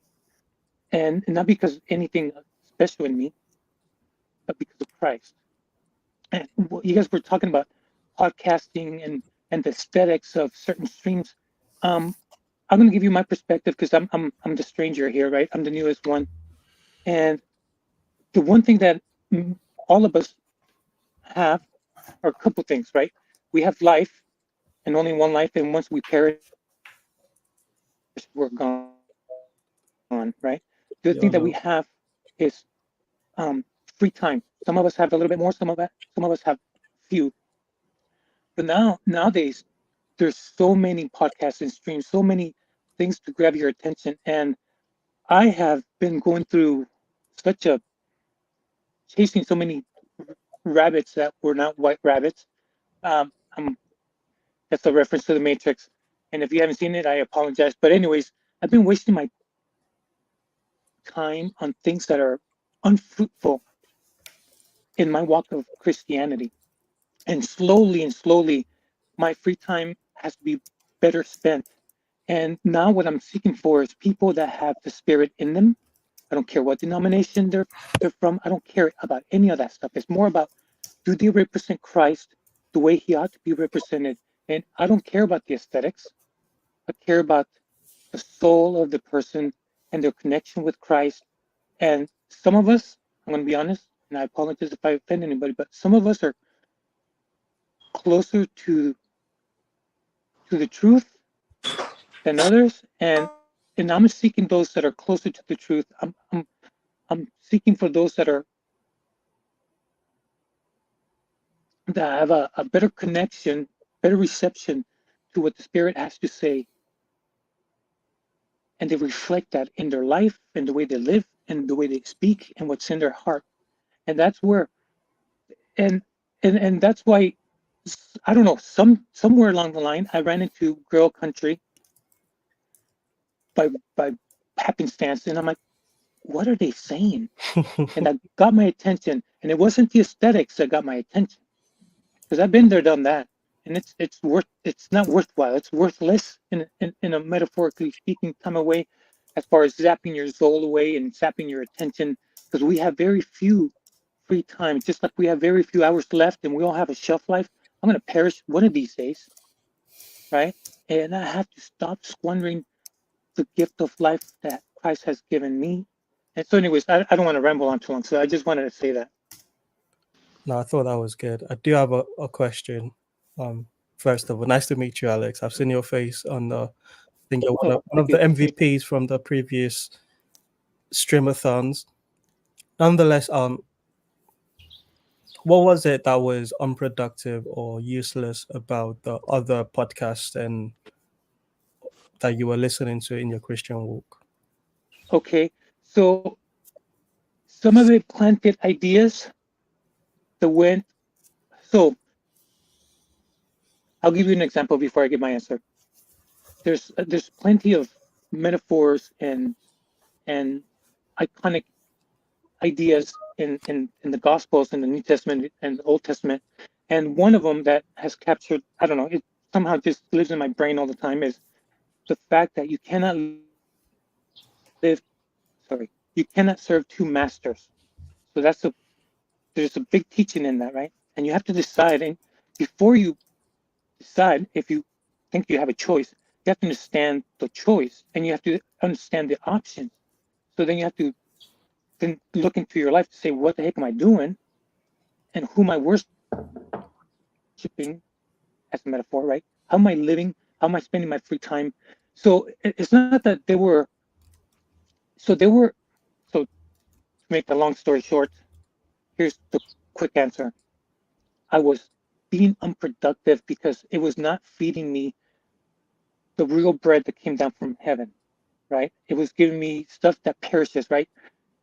and not because anything special in me, but because of Christ. And you guys were talking about podcasting and the aesthetics of certain streams. I'm going to give you my perspective because I'm the stranger here, right? I'm the newest one, and the one thing that all of us have are a couple things, right? We have life, and only one life, and once we perish, we're gone, right? The thing that we have is free time. Some of us have a little bit more, some of us have few. But nowadays, there's so many podcasts and streams, so many things to grab your attention. And I have been going through chasing so many rabbits that were not white rabbits. That's a reference to the Matrix. And if you haven't seen it, I apologize. But anyways, I've been wasting my time on things that are unfruitful in my walk of Christianity. And slowly, my free time has to be better spent. And now what I'm seeking for is people that have the Spirit in them. I don't care what denomination they're from. I don't care about any of that stuff. It's more about, do they represent Christ the way he ought to be represented? And I don't care about the aesthetics. I care about the soul of the person and their connection with Christ. And some of us, I'm going to be honest, and I apologize if I offend anybody, but some of us are closer to the truth than others, and I'm seeking those that are closer to the truth. I'm seeking for those that have a better connection, better reception to what the Spirit has to say, and they reflect that in their life and the way they live and the way they speak and what's in their heart. And that's where, and that's why I don't know, somewhere along the line, I ran into Grail Country by happenstance, and I'm like, what are they saying? And that got my attention. And it wasn't the aesthetics that got my attention, because I've been there, done that, and it's not worthwhile. It's worthless in a metaphorically speaking time away, as far as zapping your soul away and zapping your attention, because we have very few free time, just like we have very few hours left, and we all have a shelf life. I'm gonna perish one of these days, right? And I have to stop squandering the gift of life that Christ has given me. And so, anyways, I don't want to ramble on too long, so I just wanted to say that. No, I thought that was good. I do have a question. First of all, nice to meet you, Alex. I've seen your face on the. I think you're one of the MVPs from the previous streamathons. Nonetheless, what was it that was unproductive or useless about the other podcasts and that you were listening to in your Christian walk? Okay, so some of it planted ideas that went. So I'll give you an example before I give my answer. There's plenty of metaphors and iconic ideas in the Gospels, in the New Testament and the Old Testament, and one of them that has captured, I don't know, it somehow just lives in my brain all the time, is the fact that you cannot serve two masters. So there's a big teaching in that, right? And you have to decide, and before you decide if you think you have a choice, you have to understand the choice, and you have to understand the options. So then you have to then look into your life to say, what the heck am I doing? And who am I worshiping, as a metaphor, right? How am I living? How am I spending my free time? So it's not that so to make the long story short, here's the quick answer. I was being unproductive because it was not feeding me the real bread that came down from heaven, right? It was giving me stuff that perishes, right?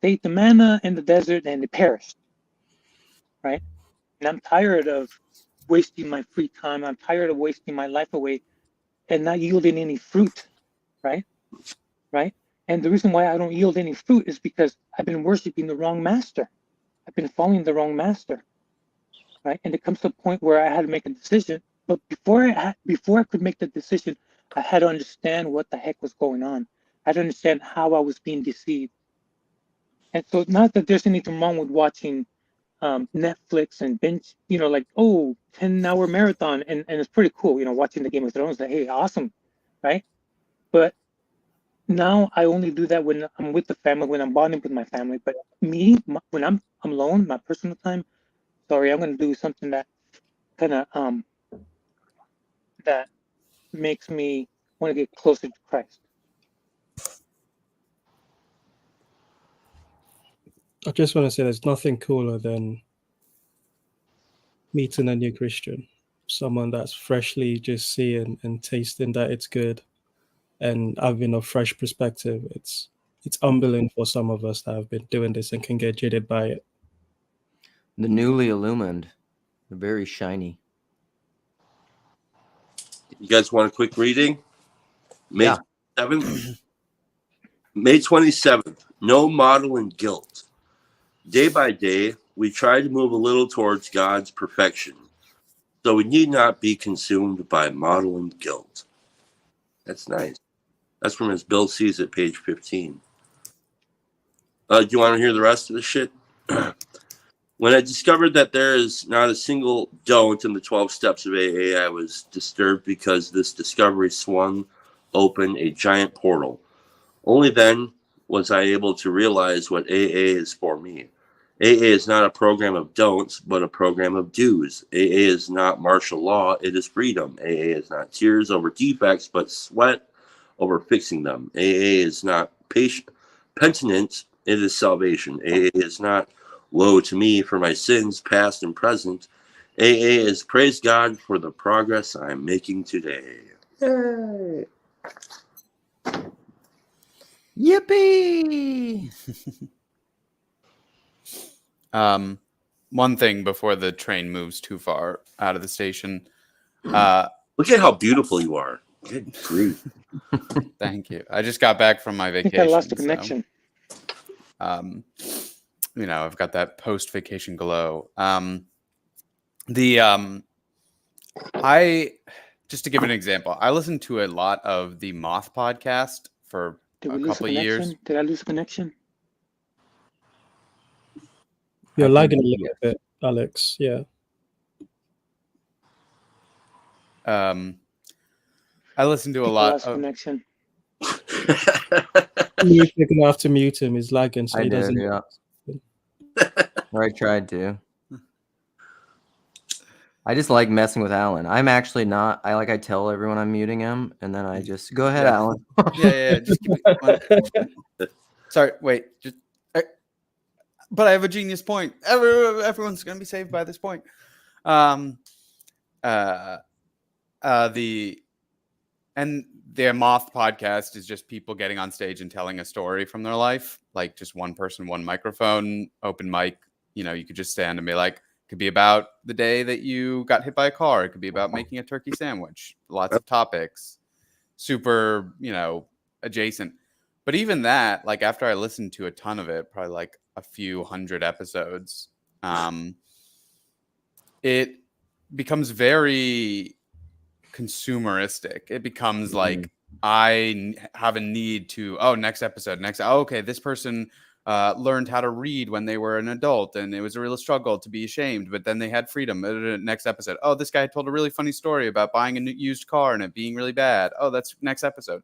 They ate the manna in the desert and it perished, right? And I'm tired of wasting my free time. I'm tired of wasting my life away and not yielding any fruit, right? Right? And the reason why I don't yield any fruit is because I've been worshiping the wrong master. I've been following the wrong master, right? And it comes to a point where I had to make a decision. But before I could make the decision, I had to understand what the heck was going on. I had to understand how I was being deceived. And so, not that there's anything wrong with watching Netflix and binge, like, 10-hour marathon, and it's pretty cool, watching the Game of Thrones. That, hey, awesome, right? But now I only do that when I'm with the family, when I'm bonding with my family. But when I'm alone, my personal time, sorry, I'm going to do something that kind of that makes me want to get closer to Christ. I just want to say there's nothing cooler than meeting a new Christian, someone that's freshly just seeing and tasting that it's good and having a fresh perspective. It's humbling for some of us that have been doing this and can get jaded by it. The newly illumined, they're very shiny. You guys want a quick reading? May 7th. May 27th. No modeling guilt. Day by day, we try to move a little towards God's perfection, so we need not be consumed by modeling guilt. That's nice. That's from his Bill Sees It, page 15. Do you want to hear the rest of the shit? When I discovered that there is not a single don't in the 12 steps of AA, I was disturbed because this discovery swung open a giant portal. Only then was I able to realize what AA is for me. AA is not a program of don'ts, but a program of do's. AA is not martial law, it is freedom. AA is not tears over defects, but sweat over fixing them. AA is not penitence, it is salvation. AA is not woe to me for my sins, past and present. AA is praise God for the progress I'm making today. Yay! Yippee! one thing before the train moves too far out of the station. Look at how beautiful you are. Good grief. Thank you. I just got back from my I think vacation. I lost the so, connection. I've got that post-vacation glow. I just to give an example, I listened to a lot of the Moth podcast for Did a we lose the couple of years. connection? Did I lose the connection? You're I think lagging a little yes. bit, Alex. Yeah. I listened to a I lot lost of. connection. You're gonna have to mute him. He's lagging, so I he did, doesn't. yeah. Or I tried to. I just like messing with Alan. I'm actually not. I tell everyone I'm muting him, and then I just go ahead, Yeah. Alan. Yeah. Just give me one. Sorry, wait. But I have a genius point. Everyone's gonna be saved by this point. The Moth podcast is just people getting on stage and telling a story from their life, like just one person, one microphone, open mic. You could just stand and be like, it could be about the day that you got hit by a car. It could be about making a turkey sandwich. Lots of topics, super, adjacent. But even that, like after I listened to a ton of it, probably like a few hundred episodes, it becomes very consumeristic. It becomes like I have a need to next episode, okay, this person learned how to read when they were an adult and it was a real struggle to be ashamed, but then they had freedom. Next episode, this guy told a really funny story about buying a used car and it being really bad. That's next episode.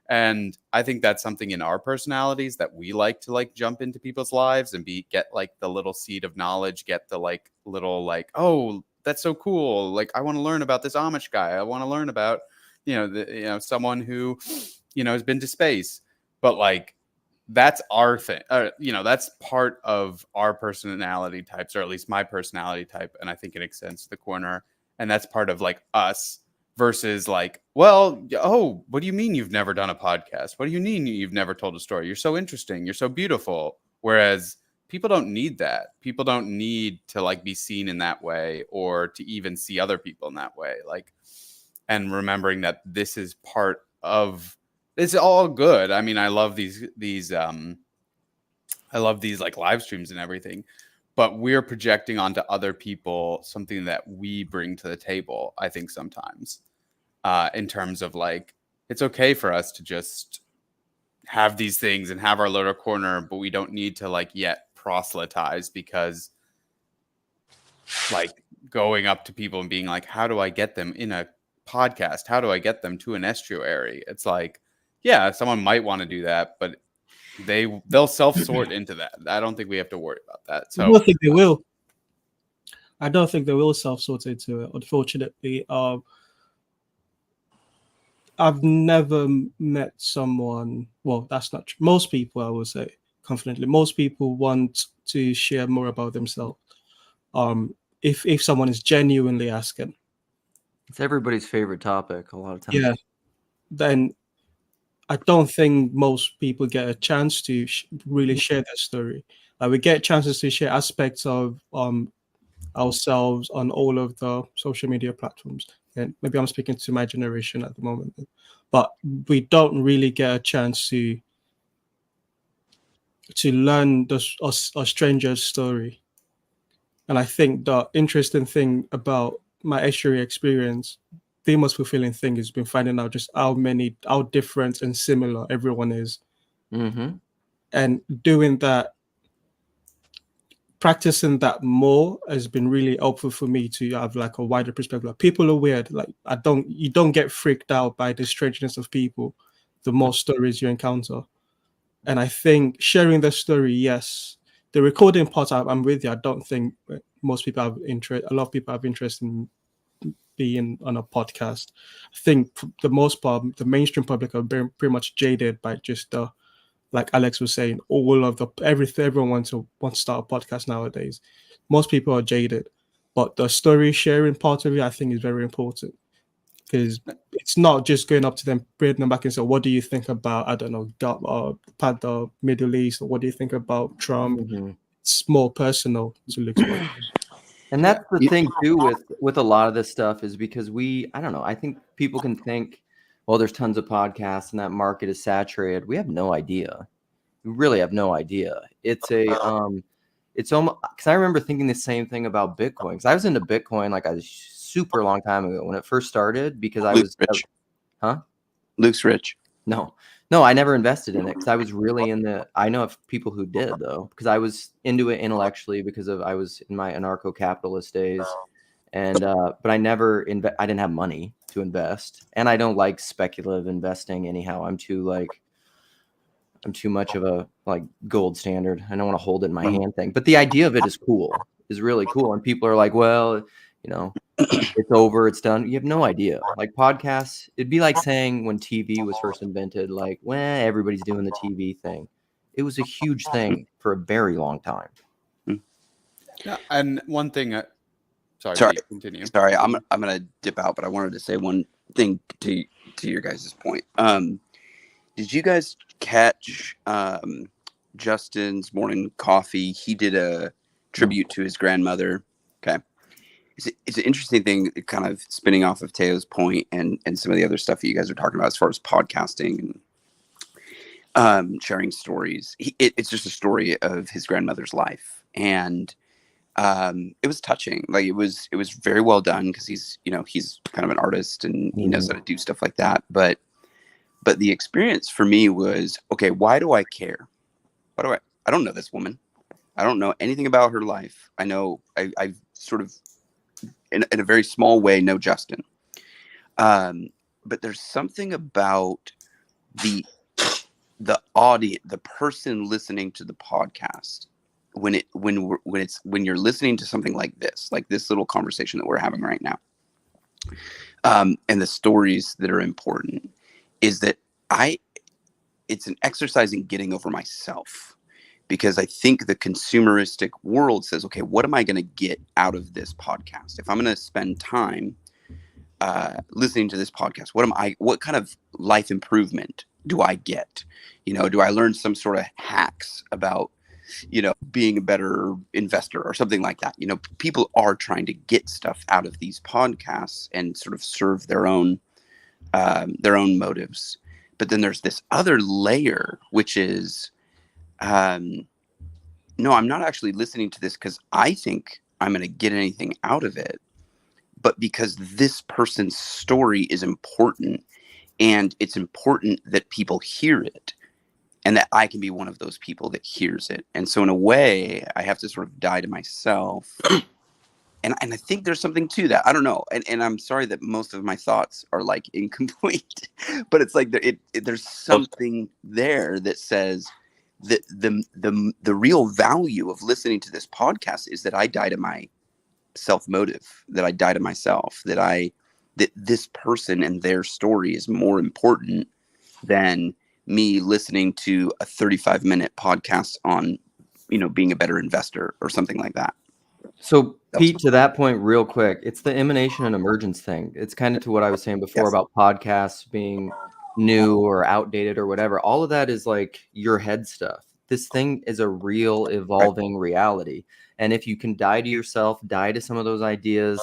And I think that's something in our personalities that we like to jump into people's lives and get like the little seed of knowledge, get the little that's so cool. Like, I want to learn about this Amish guy. I want to learn about, someone who, has been to space. But that's our thing. That's part of our personality types, or at least my personality type. And I think it extends to the corner. And that's part of us versus what do you mean you've never done a podcast? What do you mean you've never told a story? You're so interesting. You're so beautiful. Whereas people don't need that. People don't need to be seen in that way or to even see other people in that way. And remembering that this is part of, it's all good. I mean, I love these live streams and everything, but we're projecting onto other people something that we bring to the table. I think sometimes, in terms of it's okay for us to just have these things and have our little corner, but we don't need to yet proselytize, because going up to people and being how do I get them in a podcast? How do I get them to an estuary? It's someone might want to do that, but they'll self-sort into that. I don't think we have to worry about that. So I don't think they will. I don't think they will self-sort into it, unfortunately. I've never met someone, well, that's not true. Most people, I would say confidently, most people want to share more about themselves. If someone is genuinely asking. It's everybody's favorite topic a lot of times. Yeah. Then I don't think most people get a chance to really share their story. We get chances to share aspects of ourselves on all of the social media platforms. And maybe I'm speaking to my generation at the moment, but we don't really get a chance to learn a stranger's story. And I think the interesting thing about my estuary experience, the most fulfilling thing has been finding out just how different and similar everyone is. Mm-hmm. And doing that, practicing that more has been really helpful for me to have a wider perspective. People are weird. You don't get freaked out by the strangeness of people the more stories you encounter. And I think sharing the story, yes, the recording part, I'm with you. I don't think most people have interest. A lot of people have interest in being on a podcast. I think for the most part, the mainstream public are pretty much jaded by just like Alex was saying, all of everyone wants to start a podcast nowadays. Most people are jaded, but the story sharing part of it, I think, is very important, because it's not just going up to them, bringing them back and say, "What do you think about, I don't know, the Middle East, or what do you think about Trump?" Mm-hmm. it's more personal to Luke's point. And that's the thing too with a lot of this stuff is because I don't know, I think people can think, well, there's tons of podcasts and that market is saturated. We have no idea. We really have no idea. It's almost, because I remember thinking the same thing about Bitcoin. Because I was into Bitcoin like a super long time ago when it first started, because Luke's rich. Luke's rich. No, I never invested in it because I was really I know of people who did though, because I was into it intellectually because I was in my anarcho-capitalist days, and but I never I didn't have money to invest, and I don't like speculative investing anyhow. I'm too much of a like gold standard. I don't want to hold it in my hand thing. But the idea of it is really cool, and people are like, well, it's over, it's done. You have no idea. Like podcasts, it'd be like saying when TV was first invented, like, well, everybody's doing the TV thing. It was a huge thing for a very long time. Yeah, and one thing, Sorry, Pete, continue. Sorry, I'm gonna dip out, but I wanted to say one thing to your guys' point. Did you guys catch Justin's morning coffee? He did a tribute to his grandmother. Okay. It's an interesting thing, kind of spinning off of Teo's point and some of the other stuff that you guys are talking about as far as podcasting and sharing stories. It's just a story of his grandmother's life, and it was touching. Like it was very well done because he's kind of an artist and he knows how to do stuff like that. But the experience for me was, okay, why do I care? I don't know this woman. I don't know anything about her life. I know I've sort of in a very small way know Justin. But there's something about the audience, the person listening to the podcast, when you're listening to something like this little conversation that we're having right now, and the stories that are important, is that it's an exercise in getting over myself. Because I think the consumeristic world says, okay, what am I going to get out of this podcast? If I'm going to spend time listening to this podcast, what kind of life improvement do I get? Do I learn some sort of hacks about, being a better investor or something like that? People are trying to get stuff out of these podcasts and sort of serve their own motives. But then there's this other layer, which is, no, I'm not actually listening to this because I think I'm going to get anything out of it, but because this person's story is important, and it's important that people hear it, and that I can be one of those people that hears it. And so in a way, I have to sort of die to myself. And I think there's something to that. I don't know. And I'm sorry that most of my thoughts are like incomplete, but it's like there's something there that says, that the real value of listening to this podcast is that I die to my self motive, that I die to myself, that this person and their story is more important than me listening to a 35-minute podcast on, being a better investor or something like that. So Pete, to that point real quick, it's the emanation and emergence thing. It's kind of to what I was saying before about podcasts being new or outdated or whatever. All of that is like your head stuff. This thing is a real evolving reality. And if you can die to yourself, die to some of those ideas,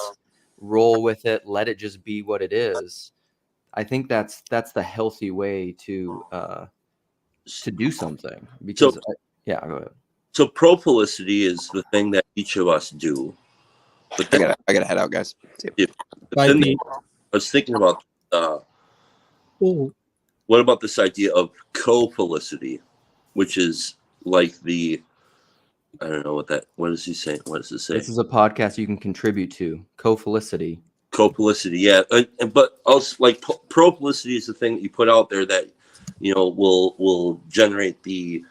roll with it, let it just be what it is. I think that's the healthy way to do something. Because go ahead. So propolicity is the thing that each of us do. But then, I gotta head out, guys. I was thinking about what about this idea of co-felicity, which is like I don't know what does he say? What does it say? This is a podcast you can contribute to. Co-felicity. Co-felicity, yeah. But also like pro-felicity is the thing that you put out there that, will generate the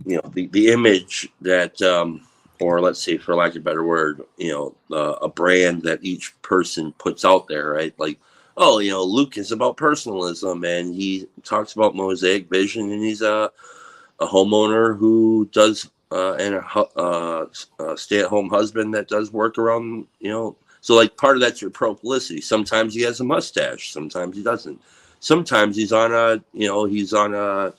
image that, or let's say, for lack of a better word, a brand that each person puts out there, right? Like, oh, Luke is about personalism, and he talks about Mosaic Vision, and he's a homeowner who does and a stay-at-home husband that does work around, So like part of that's your pro-publicity. Sometimes he has a mustache, sometimes he doesn't. Sometimes he's on a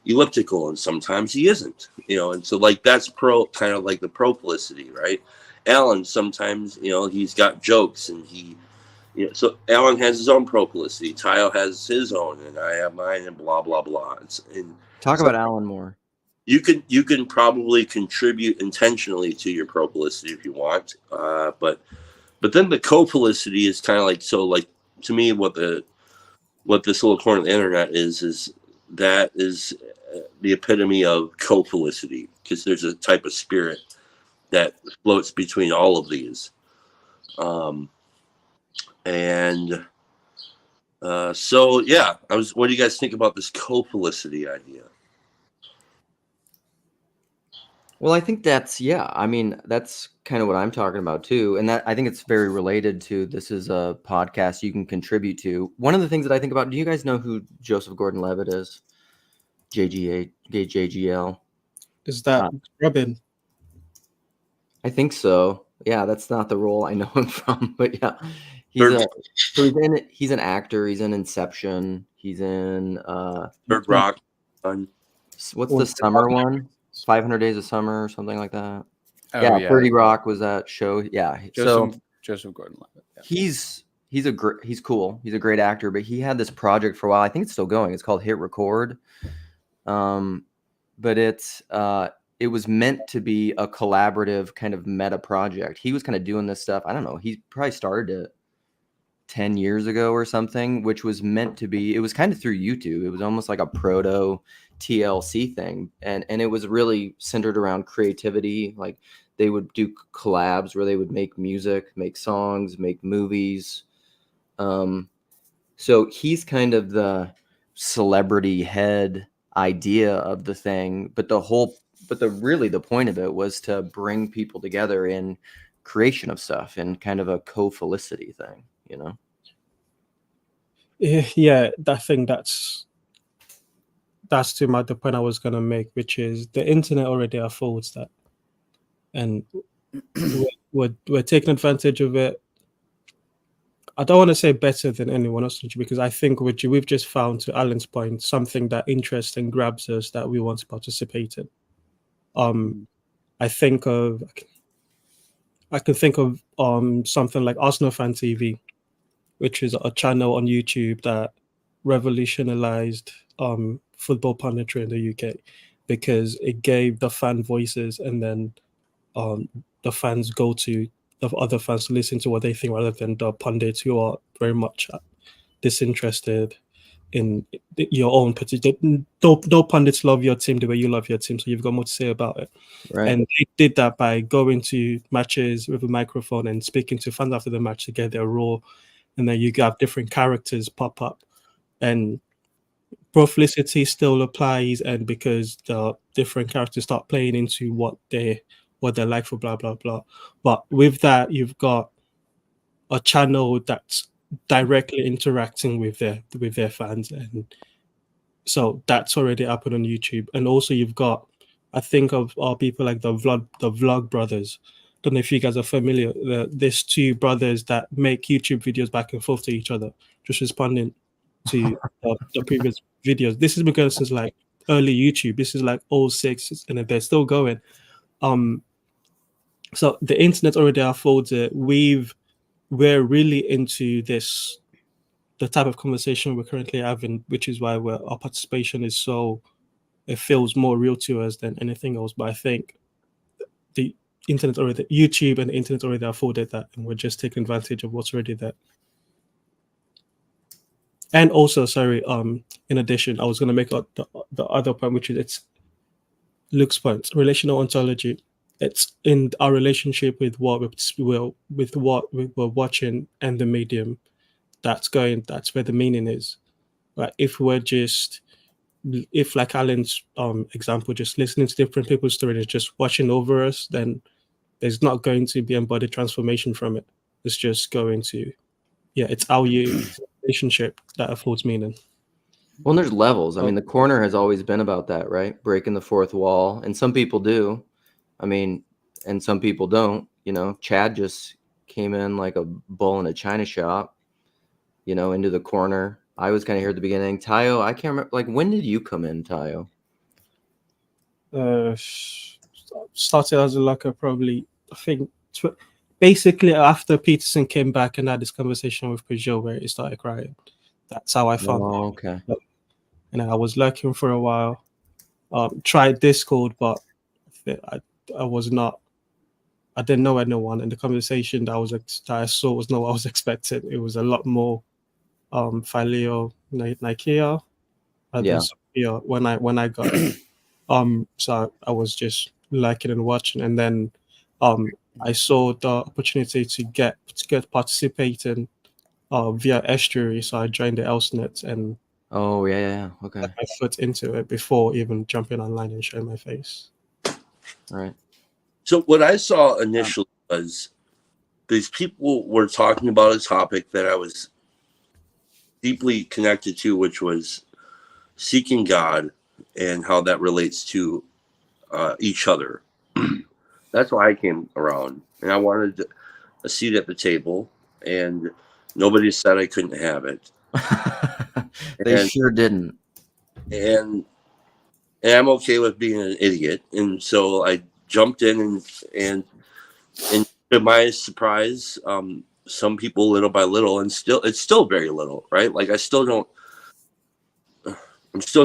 elliptical and sometimes he isn't, and so like that's kind of like the propolicity, right? Alan, sometimes, he's got jokes and so Alan has his own propolicity, Tayo has his own, and I have mine, and blah, blah, blah. Talk about Alan more. You can probably contribute intentionally to your propolicity if you want, but then the copolicity is kind of like, so like, to me, what this little corner of the internet is that is the epitome of copolicity, because there's a type of spirit that floats between all of these. So yeah, what do you guys think about this copolicity idea? Well, I think that's kind of what I'm talking about too. And that I think it's very related to, this is a podcast you can contribute to. One of the things that I think about, do you guys know who Joseph Gordon-Levitt is? JGL. Is that Robin? I think so. Yeah, that's not the role I know him from, but yeah. He's an actor. He's in Inception. He's in Third Rock. What's the summer one? 500 Days of Summer or something like that. Oh, yeah, 30 Rock was that show. Yeah. Joseph Gordon-Levitt. Yeah. He's cool. He's a great actor, but he had this project for a while. I think it's still going. It's called Hit Record. But it was meant to be a collaborative kind of meta project. He was kind of doing this stuff. I don't know. He probably started it 10 years ago or something, which was meant to be, it was kind of through YouTube. It was almost like a proto TLC thing. And it was really centered around creativity. Like they would do collabs where they would make music, make songs, make movies. So he's kind of the celebrity head idea of the thing, but the point of it was to bring people together in creation of stuff and kind of a co-felicity thing, Yeah, I think that's to the point I was going to make, which is the internet already affords that, and we're taking advantage of it. I don't want to say better than anyone else, because I think we've just found, to Alan's point, something that interests and grabs us that we want to participate in. I can think of something like Arsenal Fan TV, which is a channel on YouTube that revolutionized football punditry in the UK, because it gave the fan voices, and then the fans go to the other fans to listen to what they think, rather than the pundits who are very much disinterested in your own particular. No pundits love your team the way you love your team, so you've got more to say about it. Right. And they did that by going to matches with a microphone and speaking to fans after the match to get their raw, and then you have different characters pop up, and propheticity still applies, and because the different characters start playing into what they're like for blah blah blah. But with that, you've got a channel that's directly interacting with their fans, and so that's already happened on YouTube. And also you've got, I think of people like the Vlog Brothers. Don't know if you guys are familiar. There's two brothers that make YouTube videos back and forth to each other, just responding to the previous videos. This has been going since like early YouTube. This is like 06, and they're still going. So the internet already affords it. We're really into this, the type of conversation we're currently having, which is why our participation is it feels more real to us than anything else. But I think the internet already, YouTube and the internet already afforded that, and we're just taking advantage of what's already there. And also, in addition, I was going to make the other point, which is it's Luke's point, relational ontology. It's in our relationship with what we're watching and the medium. That's where the meaning is. Like if like Alan's example, just listening to different people's stories is just watching over us, then there's not going to be embodied transformation from it. It's just going to, it's our relationship that affords meaning. Well, there's levels. I mean, the corner has always been about that, right? Breaking the fourth wall. And some people do. I mean, and some people don't. Chad just came in like a bull in a china shop, into the corner. I was kind of here at the beginning. Tayo, I can't remember. Like, when did you come in, Tayo? Started as like a probably, I think, basically after Peterson came back and had this conversation with Peugeot where he started crying. That's how I found Oh, out. okay. And I was lurking for a while. Tried Discord, but I was not. I didn't know anyone, and the conversation that I saw was not what I was expecting. It was a lot more Fileo Nikea Yeah. when I got it. So I was just liking and watching, and then I saw the opportunity to get participating via Estuary, so I joined the Elsnet and Oh, yeah. Okay. got my foot into it before even jumping online and showing my face. All right. So what I saw initially was these people were talking about a topic that I was deeply connected to, which was seeking God and how that relates to each other. That's why I came around, and I wanted a seat at the table, and nobody said I couldn't have it. They sure didn't. And I'm okay with being an idiot, and so I jumped in, and to my surprise, some people little by little, and it's still very little, right? Like I'm still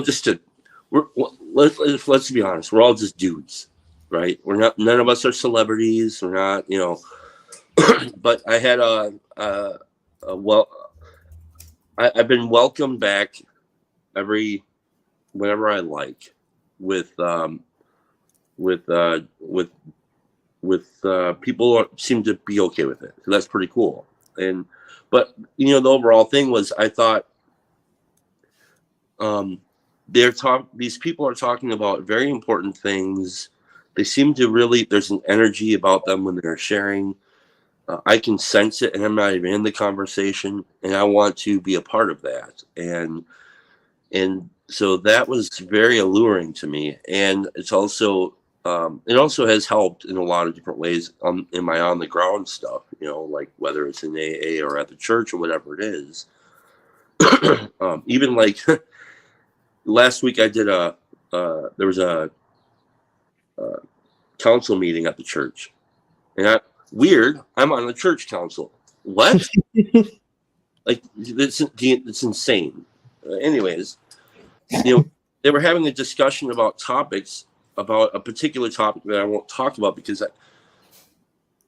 just let's be honest, we're all just dudes, right? None of us are celebrities. We're not, but I had I've been welcomed back whenever I like with people who seem to be okay with it. So that's pretty cool. But the overall thing was, I thought these people are talking about very important things. They seem to really, there's an energy about them when they're sharing. I can sense it, and I'm not even in the conversation, and I want to be a part of that. And so that was very alluring to me. And it's also, it also has helped in a lot of different ways in my on the ground stuff, like whether it's in AA or at the church or whatever it is. Even like last week I did there was a council meeting at the church, and I'm on the church council. What? Like it's insane. Anyways, they were having a discussion about a particular topic that I won't talk about because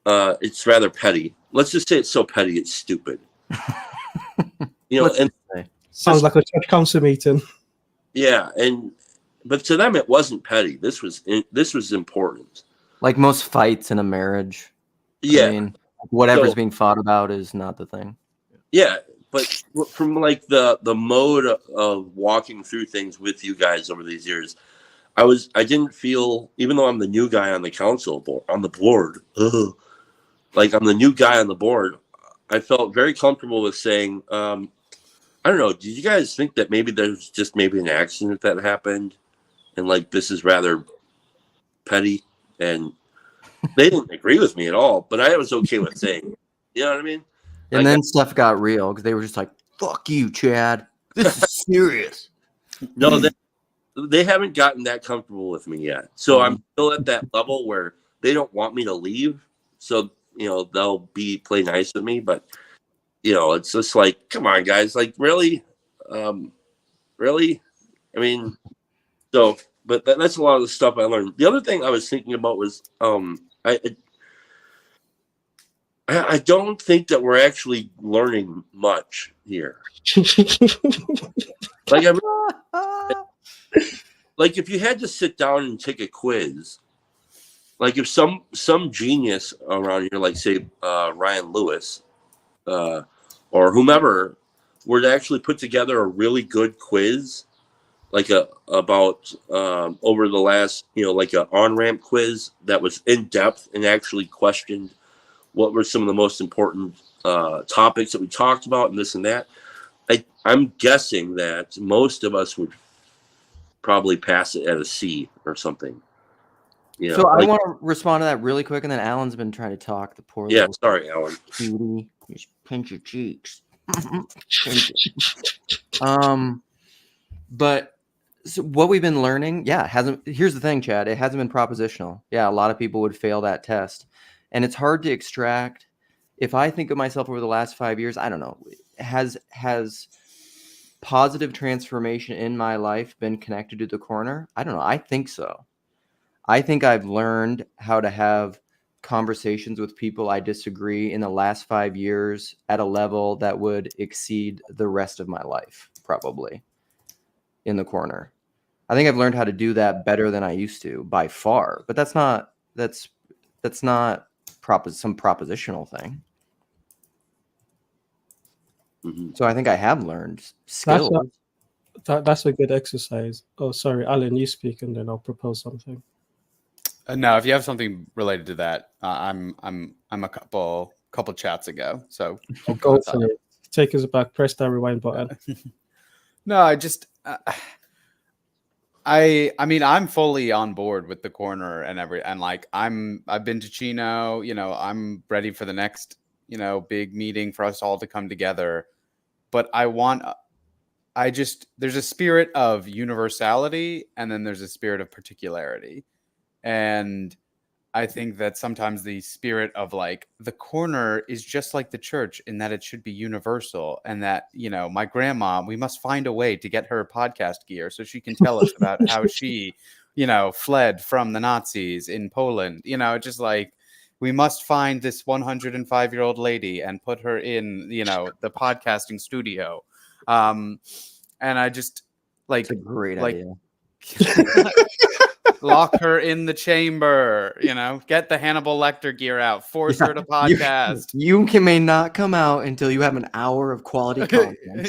it's rather petty. Let's just say it's so petty it's stupid. Sounds like a church council meeting. Yeah, but to them it wasn't petty. This was important. Like most fights in a marriage. Yeah. I mean, whatever's being fought about is not the thing. Yeah, but from like the mode of walking through things with you guys over these years, I didn't feel, even though I'm the new guy on the board, like I'm the new guy on the board, I felt very comfortable with saying, I don't know, did you guys think that maybe there's just maybe an accident that happened, and like this is rather petty? And they didn't agree with me at all, but I was okay with saying it. You know what I mean? And then stuff got real because they were just like, "Fuck you, Chad. This is serious." No, they haven't gotten that comfortable with me yet. So I'm still at that level where they don't want me to leave. So they'll play nice with me, but it's just like, come on, guys, like really, really. I mean, so, but that's a lot of the stuff I learned. The other thing I was thinking about was, I don't think that we're actually learning much here. Like if you had to sit down and take a quiz, like if some genius around here, like say Ryan Lewis, or whomever, were to actually put together a really good quiz, like about over the last, like an on-ramp quiz that was in depth and actually questioned what were some of the most important topics that we talked about and this and that, I'm guessing that most of us would probably pass it at a C or something. So I want to respond to that really quick, and then Alan's been trying to talk. The poor little sorry, Alan. cutie. Just pinch your cheeks. But So what we've been learning, yeah, hasn't. Here's the thing, Chad. It hasn't been propositional. Yeah, a lot of people would fail that test, and it's hard to extract. If I think of myself over the last 5 years, I don't know. Has positive transformation in my life been connected to the corner? I don't know. I think so. I think I've learned how to have conversations with people I disagree in the last 5 years at a level that would exceed the rest of my life, probably, in the corner. I think I've learned how to do that better than I used to by far, but that's not some propositional thing. Mhm. So I think I have learned skills. That's a good exercise. Oh, sorry, Alan, you speak, and then I'll propose something. No, if you have something related to that, I'm a couple chats ago. So Go for it. Take us back. Press that rewind button. No, I just I mean I'm fully on board with the corner and like I've been to Chino, I'm ready for the next, big meeting for us all to come together. But there's a spirit of universality and then there's a spirit of particularity. And I think that sometimes the spirit of like the corner is just like the church in that it should be universal and that, my grandma, we must find a way to get her podcast gear so she can tell us about how she, fled from the Nazis in Poland, just like we must find this 105-year-old lady and put her in, the podcasting studio. And I just like, It's a great idea. Lock her in the chamber, get the Hannibal Lecter gear out, force her to podcast. You may not come out until you have an hour of quality content.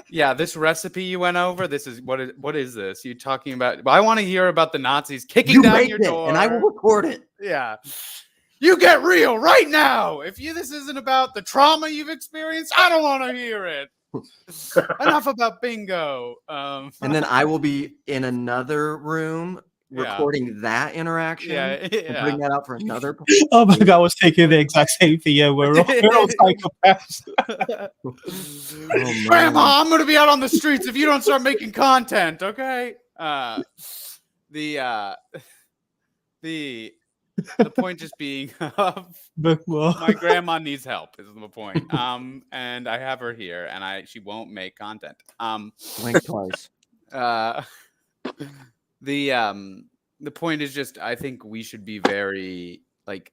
Yeah, this recipe you went over, what is this? You talking about? I want to hear about the Nazis kicking down your door. And I will record it. Yeah. You get real right now. If this isn't about the trauma you've experienced, I don't want to hear it. Enough about bingo. And then I will be in another room recording that interaction. And putting that out for another. Oh my God, I was taking the exact same thing. Yeah, we're all psychopaths. Grandma, I'm going to be out on the streets if you don't start making content, okay? The point just being my grandma needs help is the point. And I have her here and she won't make content. Blink twice. The point is just I think we should be very like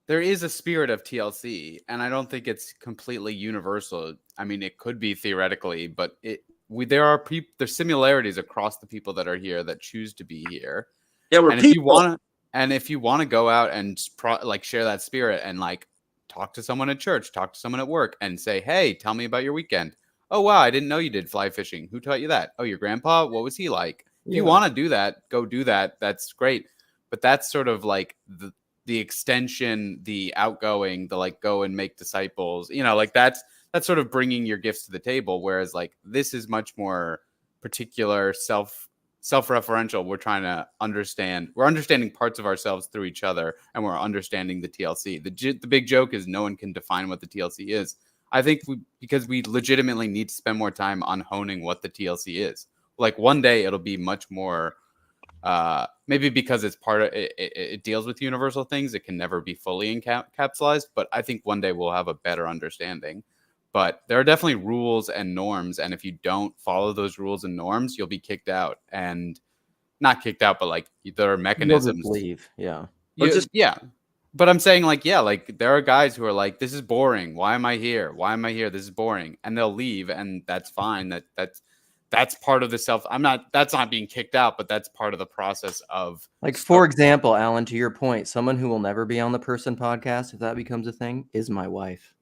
there is a spirit of TLC and I don't think it's completely universal. I mean, it could be theoretically, but there's similarities across the people that are here that choose to be here. Yeah, and if you want to go out and share that spirit and like talk to someone at church, talk to someone at work and say, hey, tell me about your weekend. Oh, wow, I didn't know you did fly fishing. Who taught you that? Oh, your grandpa? What was he like? If you want to do that, go do that. That's great. But that's sort of like the extension, the outgoing, the like go and make disciples, like that's sort of bringing your gifts to the table. Whereas like this is much more particular self-referential. We're trying to we're understanding parts of ourselves through each other and we're understanding the TLC. The big joke is no one can define what the TLC is. I think because we legitimately need to spend more time on honing what the TLC is. Like one day it'll be much more, maybe because it's it deals with universal things. It can never be fully encapsulated, but I think one day we'll have a better understanding. But there are definitely rules and norms. And if you don't follow those rules and norms, you'll be kicked out and not kicked out, but like there are mechanisms. You'll just leave. Yeah. But I'm saying like there are guys who are like, this is boring. Why am I here? Why am I here? This is boring. And they'll leave and that's fine. That's part of the that's not being kicked out, but that's part of the process of like, for example, Alan, to your point, someone who will never be on the Person podcast, if that becomes a thing, is my wife.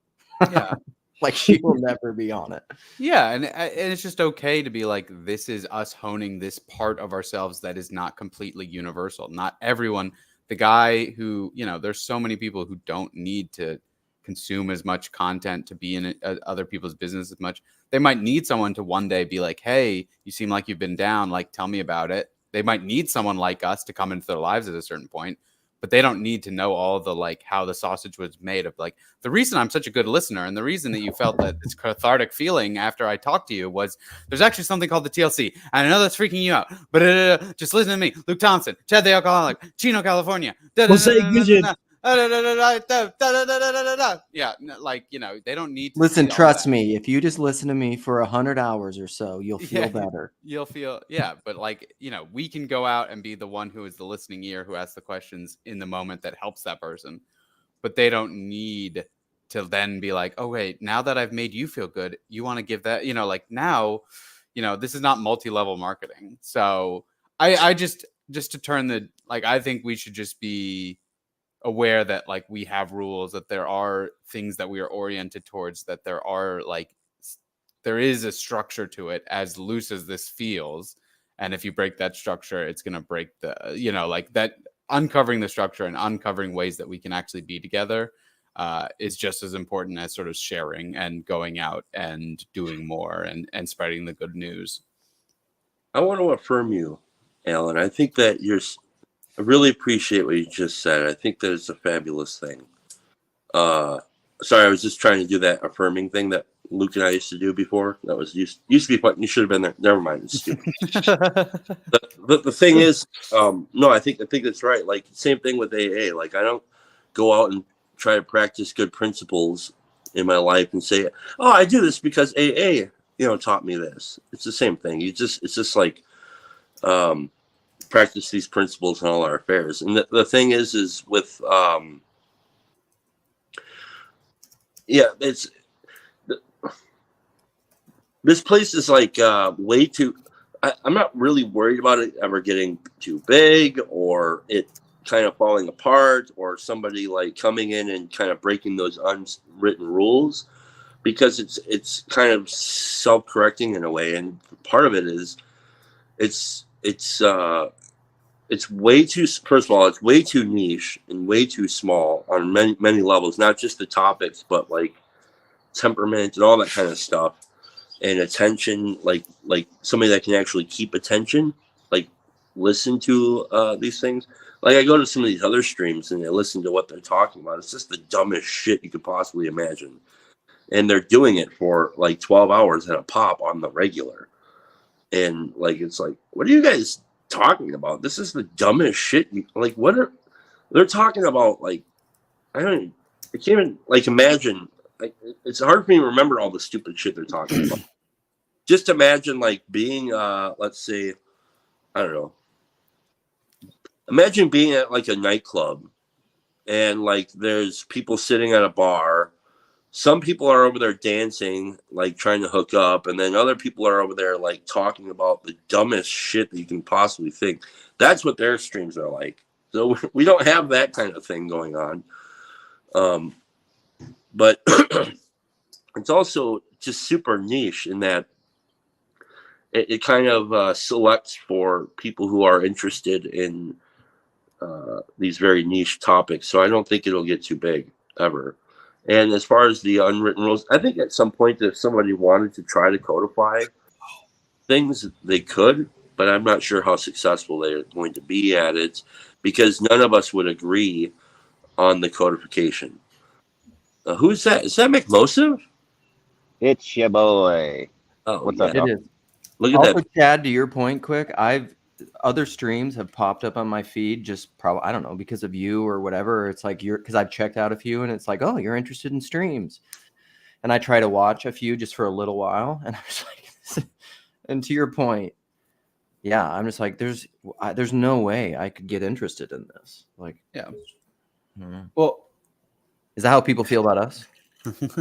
Yeah. Like she will never be on it. Yeah. And it's just okay to be like, this is us honing this part of ourselves that is not completely universal. Not everyone, the guy who, there's so many people who don't need to consume as much content to be in other people's business as much. They might need someone to one day be like, hey, you seem like you've been down. Like, tell me about it. They might need someone like us to come into their lives at a certain point. but they don't need to know all the like how the sausage was made. Of like, the reason I'm such a good listener and the reason that you felt that this cathartic feeling after I talked to you was there's actually something called the TLC, and I know that's freaking you out, but just listen to me. Luke Thompson, Chad the Alcoholic, Chino, California. Jose Gidget. Yeah, like, you know, they don't need to Listen, see all trust that. me, if you just listen to me for 100 hours or so, you'll feel Yeah. better. You'll feel, yeah, but like, you know, we can go out and be the one who is the listening ear, who asks the questions in the moment that helps that person, but they don't need to then be like, oh wait, now that I've made you feel good, you want to give that, you know, like now, you know, this is not multi-level marketing. So I just to turn the, like, I think we should just be aware that like we have rules, that there are things that we are oriented towards, that there are like there is a structure to it, as loose as this feels. And if you break that structure, it's going to break the, you know, like that. Uncovering the structure and uncovering ways that we can actually be together is just as important as sort of sharing and going out and doing more and spreading the good news. I want to affirm you, Alan. I think that I really appreciate what you just said. I think that it's a fabulous thing. Sorry, I was just trying to do that affirming thing that Luke and I used to do before. That was used to be fun. You should have been there. Never mind. It's stupid. the thing is, no, I think that's right. Like, same thing with AA. Like, I don't go out and try to practice good principles in my life and say, oh, I do this because AA, you know, taught me this. It's the same thing. It's just like, practice these principles in all our affairs. And the thing is with, this place is like way too, I'm not really worried about it ever getting too big or it kind of falling apart or somebody like coming in and kind of breaking those unwritten rules, because it's kind of self-correcting in a way. And part of it is it's way too, first of all, it's way too niche and way too small on many levels, not just the topics, but like temperament and all that kind of stuff, and attention, like somebody that can actually keep attention, like listen to these things. Like, I go to some of these other streams and I listen to what they're talking about. It's just the dumbest shit you could possibly imagine. And they're doing it for like 12 hours at a pop on the regular. And like, it's like, what are you guys talking about? This is the dumbest shit. Like, what are they're talking about? Like, I can't even like imagine. Like, it's hard for me to remember all the stupid shit they're talking about. Just imagine like being let's say, I don't know, imagine being at like a nightclub and like there's people sitting at a bar. Some people are over there dancing, like trying to hook up, and then other people are over there like talking about the dumbest shit that you can possibly think. That's what their streams are like. So we don't have that kind of thing going on. But it's also just super niche in that it kind of selects for people who are interested in these very niche topics. So I don't think it'll get too big ever. And as far as the unwritten rules, I think at some point if somebody wanted to try to codify things, they could, but I'm not sure how successful they're going to be at it, because none of us would agree on the codification. Who's that? Is that McMosive? It's your boy. Oh, What's yeah. up, It dog? is. Look at Also, that. Chad, to your point, quick, other streams have popped up on my feed just probably, I don't know, because of you or whatever. It's like because I've checked out a few and it's like, oh, you're interested in streams. And I try to watch a few just for a little while. And I was like, and to your point, yeah, I'm just like, there's no way I could get interested in this. Like, Yeah. mhm. Well, Is that how people feel about us?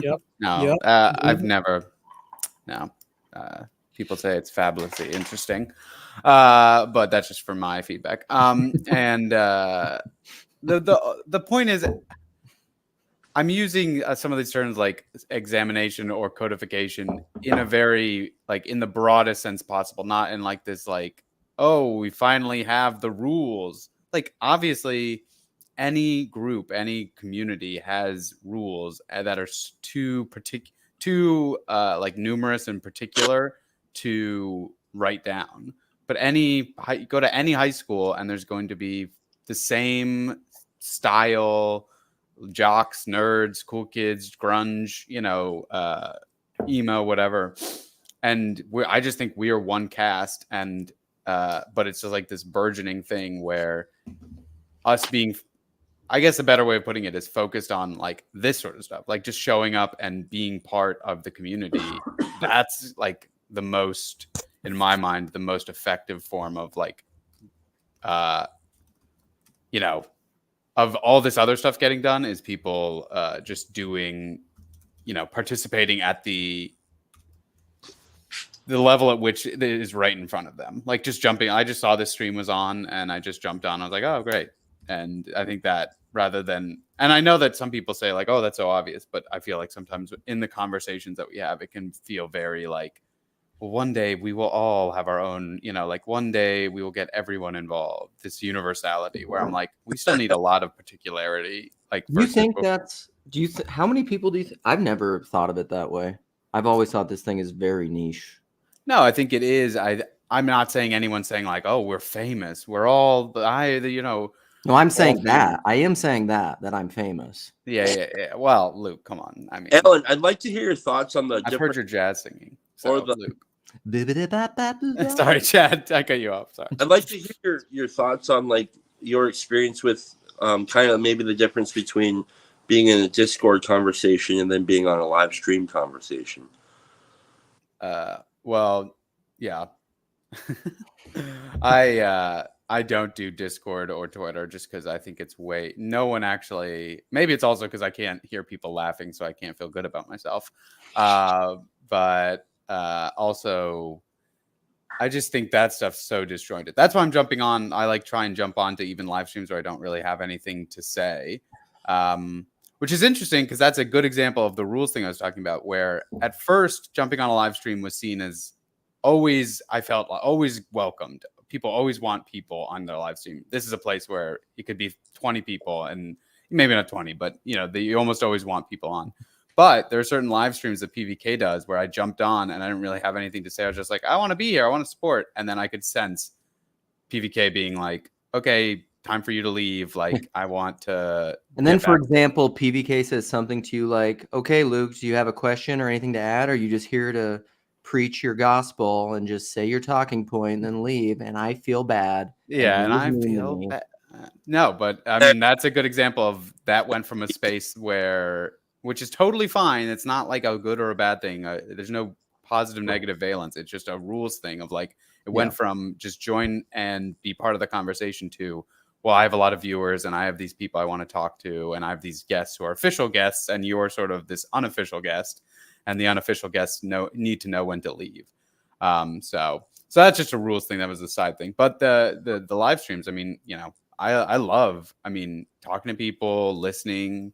Yep. No, Yep. I've never. No, people say it's fabulously interesting, but that's just for my feedback. And the point is, I'm using some of these terms like examination or codification in a very like in the broadest sense possible, not in like this like, oh, we finally have the rules. Like, obviously, any group, any community has rules that are too like numerous and particular to write down. But go to any high school and there's going to be the same style, jocks, nerds, cool kids, grunge, emo, whatever. And I just think we are one cast, and but it's just like this burgeoning thing where us being, I guess a better way of putting it is focused on like this sort of stuff, like just showing up and being part of the community. That's like the most, in my mind, the most effective form of like, of all this other stuff getting done is people just doing, participating at the level at which it is right in front of them. Like just jumping. I just saw this stream was on and I just jumped on. I was like, oh, great. And I think that rather than, and I know that some people say like, oh, that's so obvious, but I feel like sometimes in the conversations that we have, it can feel very like, well, one day we will all have our own, like one day we will get everyone involved. This universality where I'm like, we still need a lot of particularity. Like, You think that's, how many people do you I've never thought of it that way. I've always thought this thing is very niche. No, I think it is. I'm not saying anyone's saying like, oh, we're famous. We're all, No, I'm saying that. I am saying that I'm famous. Yeah. Well, Luke, come on. I mean, Alan, I'd like to hear your thoughts on the I've heard your jazz singing. So, Luke. Sorry, Chad. I cut you off. Sorry. I'd like to hear your thoughts on like your experience with kind of maybe the difference between being in a Discord conversation and then being on a live stream conversation. Well, yeah. I don't do Discord or Twitter just because I think it's no one actually, maybe it's also because I can't hear people laughing, so I can't feel good about myself. But also, I just think that stuff's so disjointed. That's why I'm jumping on. I like try and jump on to even live streams where I don't really have anything to say. Which is interesting because that's a good example of the rules thing I was talking about, where at first jumping on a live stream was seen as always, I felt always welcomed. People always want people on their live stream. This is a place where it could be 20 people and maybe not 20, but you almost always want people on. But there are certain live streams that PVK does where I jumped on and I didn't really have anything to say. I was just like, I want to be here. I want to support. And then I could sense PVK being like, okay, time for you to leave. Like, I want to. And then, for example, PVK says something to you like, okay, Luke, do you have a question or anything to add? Or are you just here to preach your gospel and just say your talking point and then leave? And I feel bad. Yeah, and I feel bad. No, but I mean, that's a good example of that went from a space which is totally fine. It's not like a good or a bad thing. There's no positive, negative valence. It's just a rules thing of like, it went from just join and be part of the conversation to, well, I have a lot of viewers and I have these people I want to talk to. And I have these guests who are official guests and you're sort of this unofficial guest. And the unofficial guests need to know when to leave. So that's just a rules thing. That was a side thing. But the live streams, I mean, I love, talking to people, listening,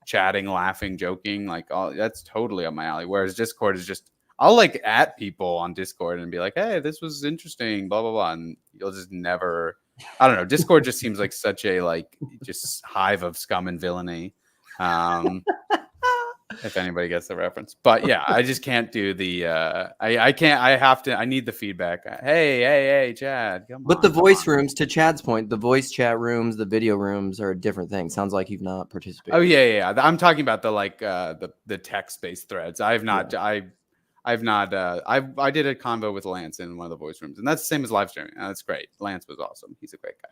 chatting, laughing, joking, like that's totally up my alley. Whereas Discord is just, I'll like at people on Discord and be like, hey, this was interesting, blah, blah, blah. And you'll just never, I don't know. Discord just seems like such a just hive of scum and villainy. If anybody gets the reference, but yeah, I just can't do the, I need the feedback. Hey, Chad. Come but the voice rooms, to Chad's point, the voice chat rooms, the video rooms are a different thing. Sounds like you've not participated. Oh yeah. I'm talking about the text-based threads. I did a convo with Lance in one of the voice rooms, and that's the same as live streaming. That's great. Lance was awesome. He's a great guy.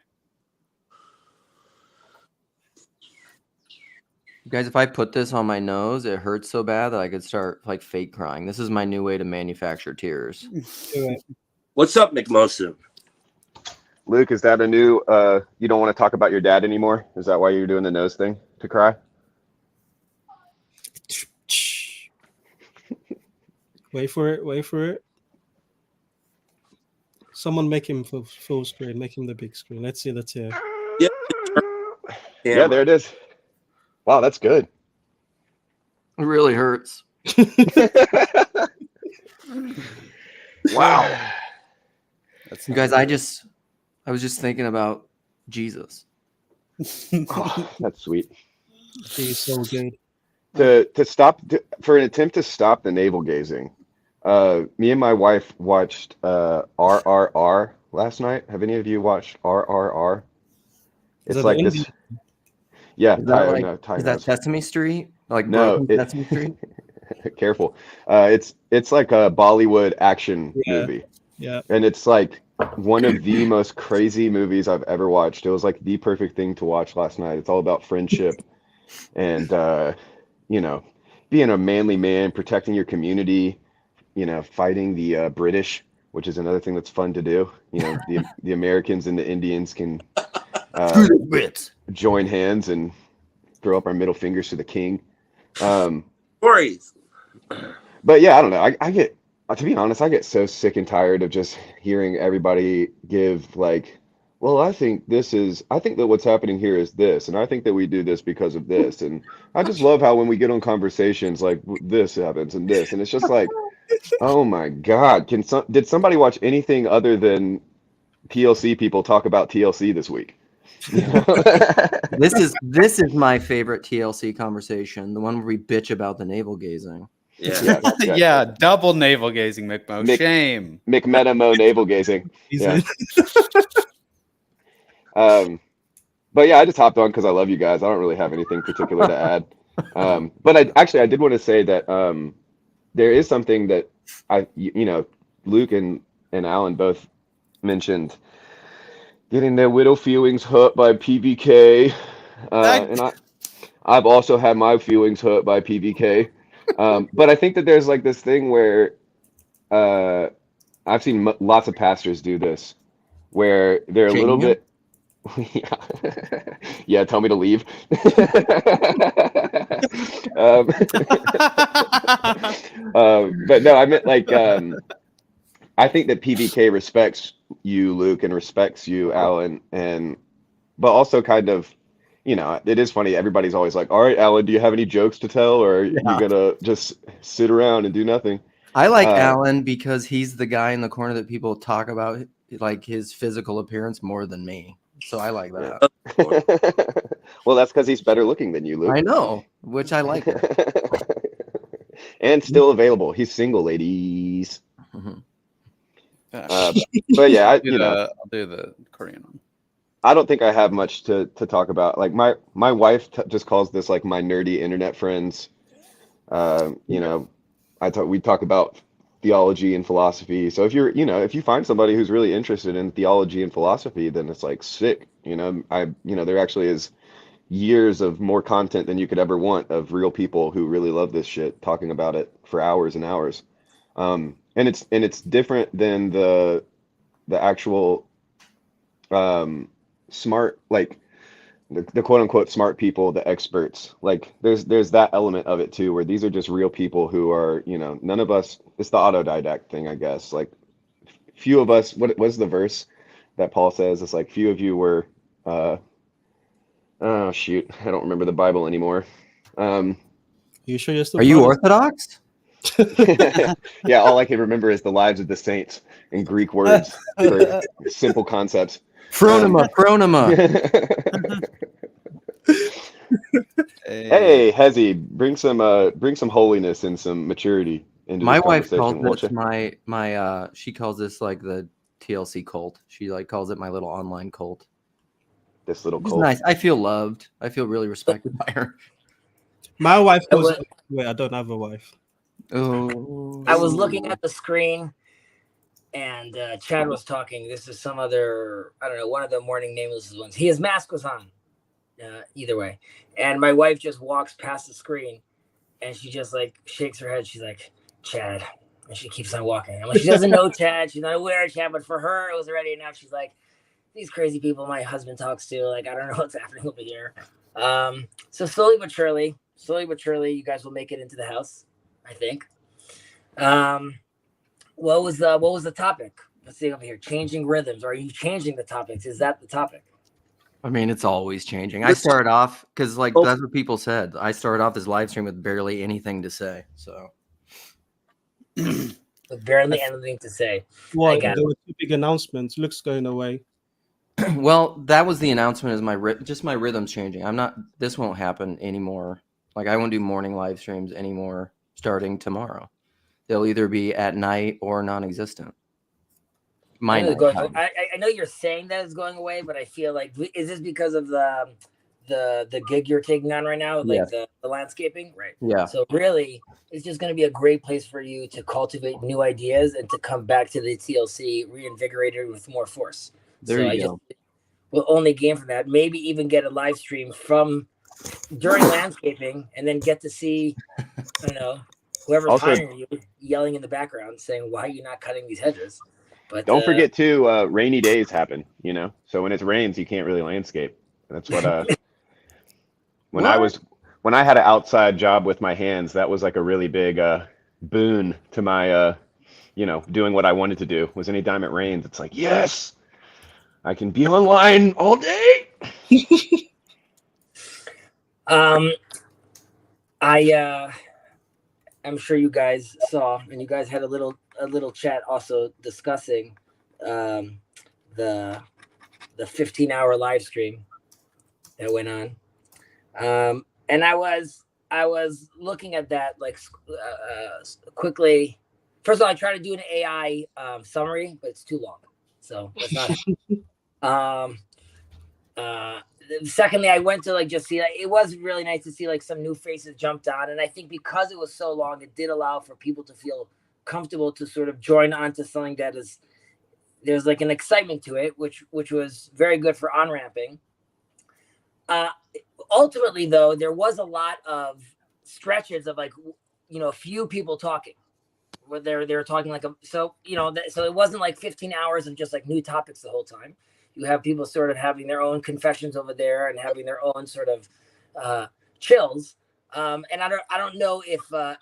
Guys, if I put this on my nose, it hurts so bad that I could start like fake crying. This is my new way to manufacture tears. What's up, McMosive? Luke, is that a new, you don't want to talk about your dad anymore? Is that why you're doing the nose thing, to cry? Wait for it. Someone make him full screen. Make him the big screen. Let's see. Yeah, there it is. Wow, that's good. It really hurts. Wow. You guys, I was just thinking about Jesus. Oh, that's sweet. He's so good. For an attempt to stop the navel gazing, me and my wife watched RRR last night. Have any of you watched RRR? It's like this. Yeah, Is that like no, Ty is that knows. Sesame Street? Like No, Broken Sesame Street? careful. It's like a Bollywood action Yeah. movie, Yeah. and it's like one of the most crazy movies I've ever watched. It was like the perfect thing to watch last night. It's all about friendship and you know, being a manly man, protecting your community, fighting the British, which is another thing that's fun to do. The Americans and the Indians can Screw the Brits. join hands and throw up our middle fingers to the king. Stories. But yeah, I don't know. I get, to be honest, I get so sick and tired of just hearing everybody give like, well, I think that what's happening here is this, and I think that we do this because of this. And I just love how when we get on conversations like this happens and this, and it's just like, oh my God, did somebody watch anything other than TLC people talk about TLC this week? This is my favorite TLC conversation, the one where we bitch about the navel gazing. Yeah. Yeah, double navel gazing, McMo. Shame. McMetamo navel gazing. Easy. Yeah. But yeah, I just hopped on because I love you guys. I don't really have anything particular to add. But I did want to say that there is something that Luke and Alan both mentioned, getting their widow feelings hurt by PBK, and I've also had my feelings hurt by PBK. But I think that there's like this thing where I've seen lots of pastors do this, where they're a little bit. Yeah, tell me to leave. But no, I meant like I think that PBK respects you, Luke, and respects you, Alan, but also kind of, it is funny. Everybody's always like, all right, Alan, do you have any jokes to tell, or are you gonna just sit around and do nothing? I like Alan because he's the guy in the corner that people talk about, like his physical appearance more than me. So I like that. Well, that's because he's better looking than you, Luke. I know, which I like. And still available. He's single, ladies. Mhm. But yeah, I'll do the Korean one. I don't think I have much to talk about. Like my wife just calls this like my nerdy internet friends. We talk about theology and philosophy. So if you find somebody who's really interested in theology and philosophy, then it's like sick. There actually is years of more content than you could ever want of real people who really love this shit talking about it for hours and hours. And it's different than the actual smart, like the quote unquote smart people, the experts. Like there's that element of it too, where these are just real people who are, none of us, it's the autodidact thing, I guess. Like few of us, what was the verse that Paul says? It's like few of you were oh shoot, I don't remember the Bible anymore. You sure you're still? Are you Orthodox? Yeah, all I can remember is the lives of the saints and Greek words for simple concepts. Phronema. Hey, Hezi, bring some holiness and some maturity into My this wife conversation, calls won't this you? she calls this like the TLC cult. She like calls it my little online cult. This little It's cult. nice. I feel loved. I feel really respected by her. My wife was. Wait, I don't have a wife. Oh. I was looking at the screen, and Chad was talking. This is some other, I don't know, one of the morning nameless ones. His mask was on. Either way, and my wife just walks past the screen, and she just like shakes her head. She's like, Chad, and she keeps on walking. I'm like, she doesn't know Chad. She's not aware of Chad, but for her, it was already enough. She's like, these crazy people my husband talks to. Like, I don't know what's happening over here. So slowly but surely, you guys will make it into the house, I think. What was the topic? Let's see over here. Changing rhythms. Are you changing the topics? Is that the topic? I mean, it's always changing. I started off because that's what people said. I started off this live stream with barely anything to say. So With barely anything to say. What? There were two big announcements. Luke's going away. Well, that was the announcement. Is my rhythm's changing. This won't happen anymore. Like I won't do morning live streams anymore starting tomorrow. They'll either be at night or non-existent. I know you're saying that it's going away, but I feel like, is this because of the the gig you're taking on right now, like Yes. the landscaping, right? Yeah. So really, it's just going to be a great place for you to cultivate new ideas and to come back to the TLC reinvigorated with more force. There so you I go. just will only gain from that. Maybe even get a live stream from during landscaping, and then get to see, I don't know, whoever's Also- hiring you yelling in the background saying, "Why are you not cutting these hedges?" But Don't forget too, rainy days happen, you know. So when it rains, you can't really landscape. That's what when I had an outside job with my hands, that was like a really big boon to my you know, doing what I wanted to do. Was anytime it rains, it's like, yes, I can be online all day. I'm sure you guys saw, and you guys had a little chat also discussing the 15-hour live stream that went on, and I was looking at that like quickly. First of all, I tried to do an AI summary, but it's too long, so that's not. Secondly, I went to like just see, like, it was really nice to see like some new faces jumped on, and I think because it was so long, it did allow for people to feel comfortable to sort of join onto something that is, there's like an excitement to it, which was very good for on-ramping. Ultimately, though, there was a lot of stretches of like, you know, a few people talking, where they were talking like so it wasn't like 15 hours of just like new topics the whole time. You have people sort of having their own confessions over there and having their own sort of chills. And I don't know if I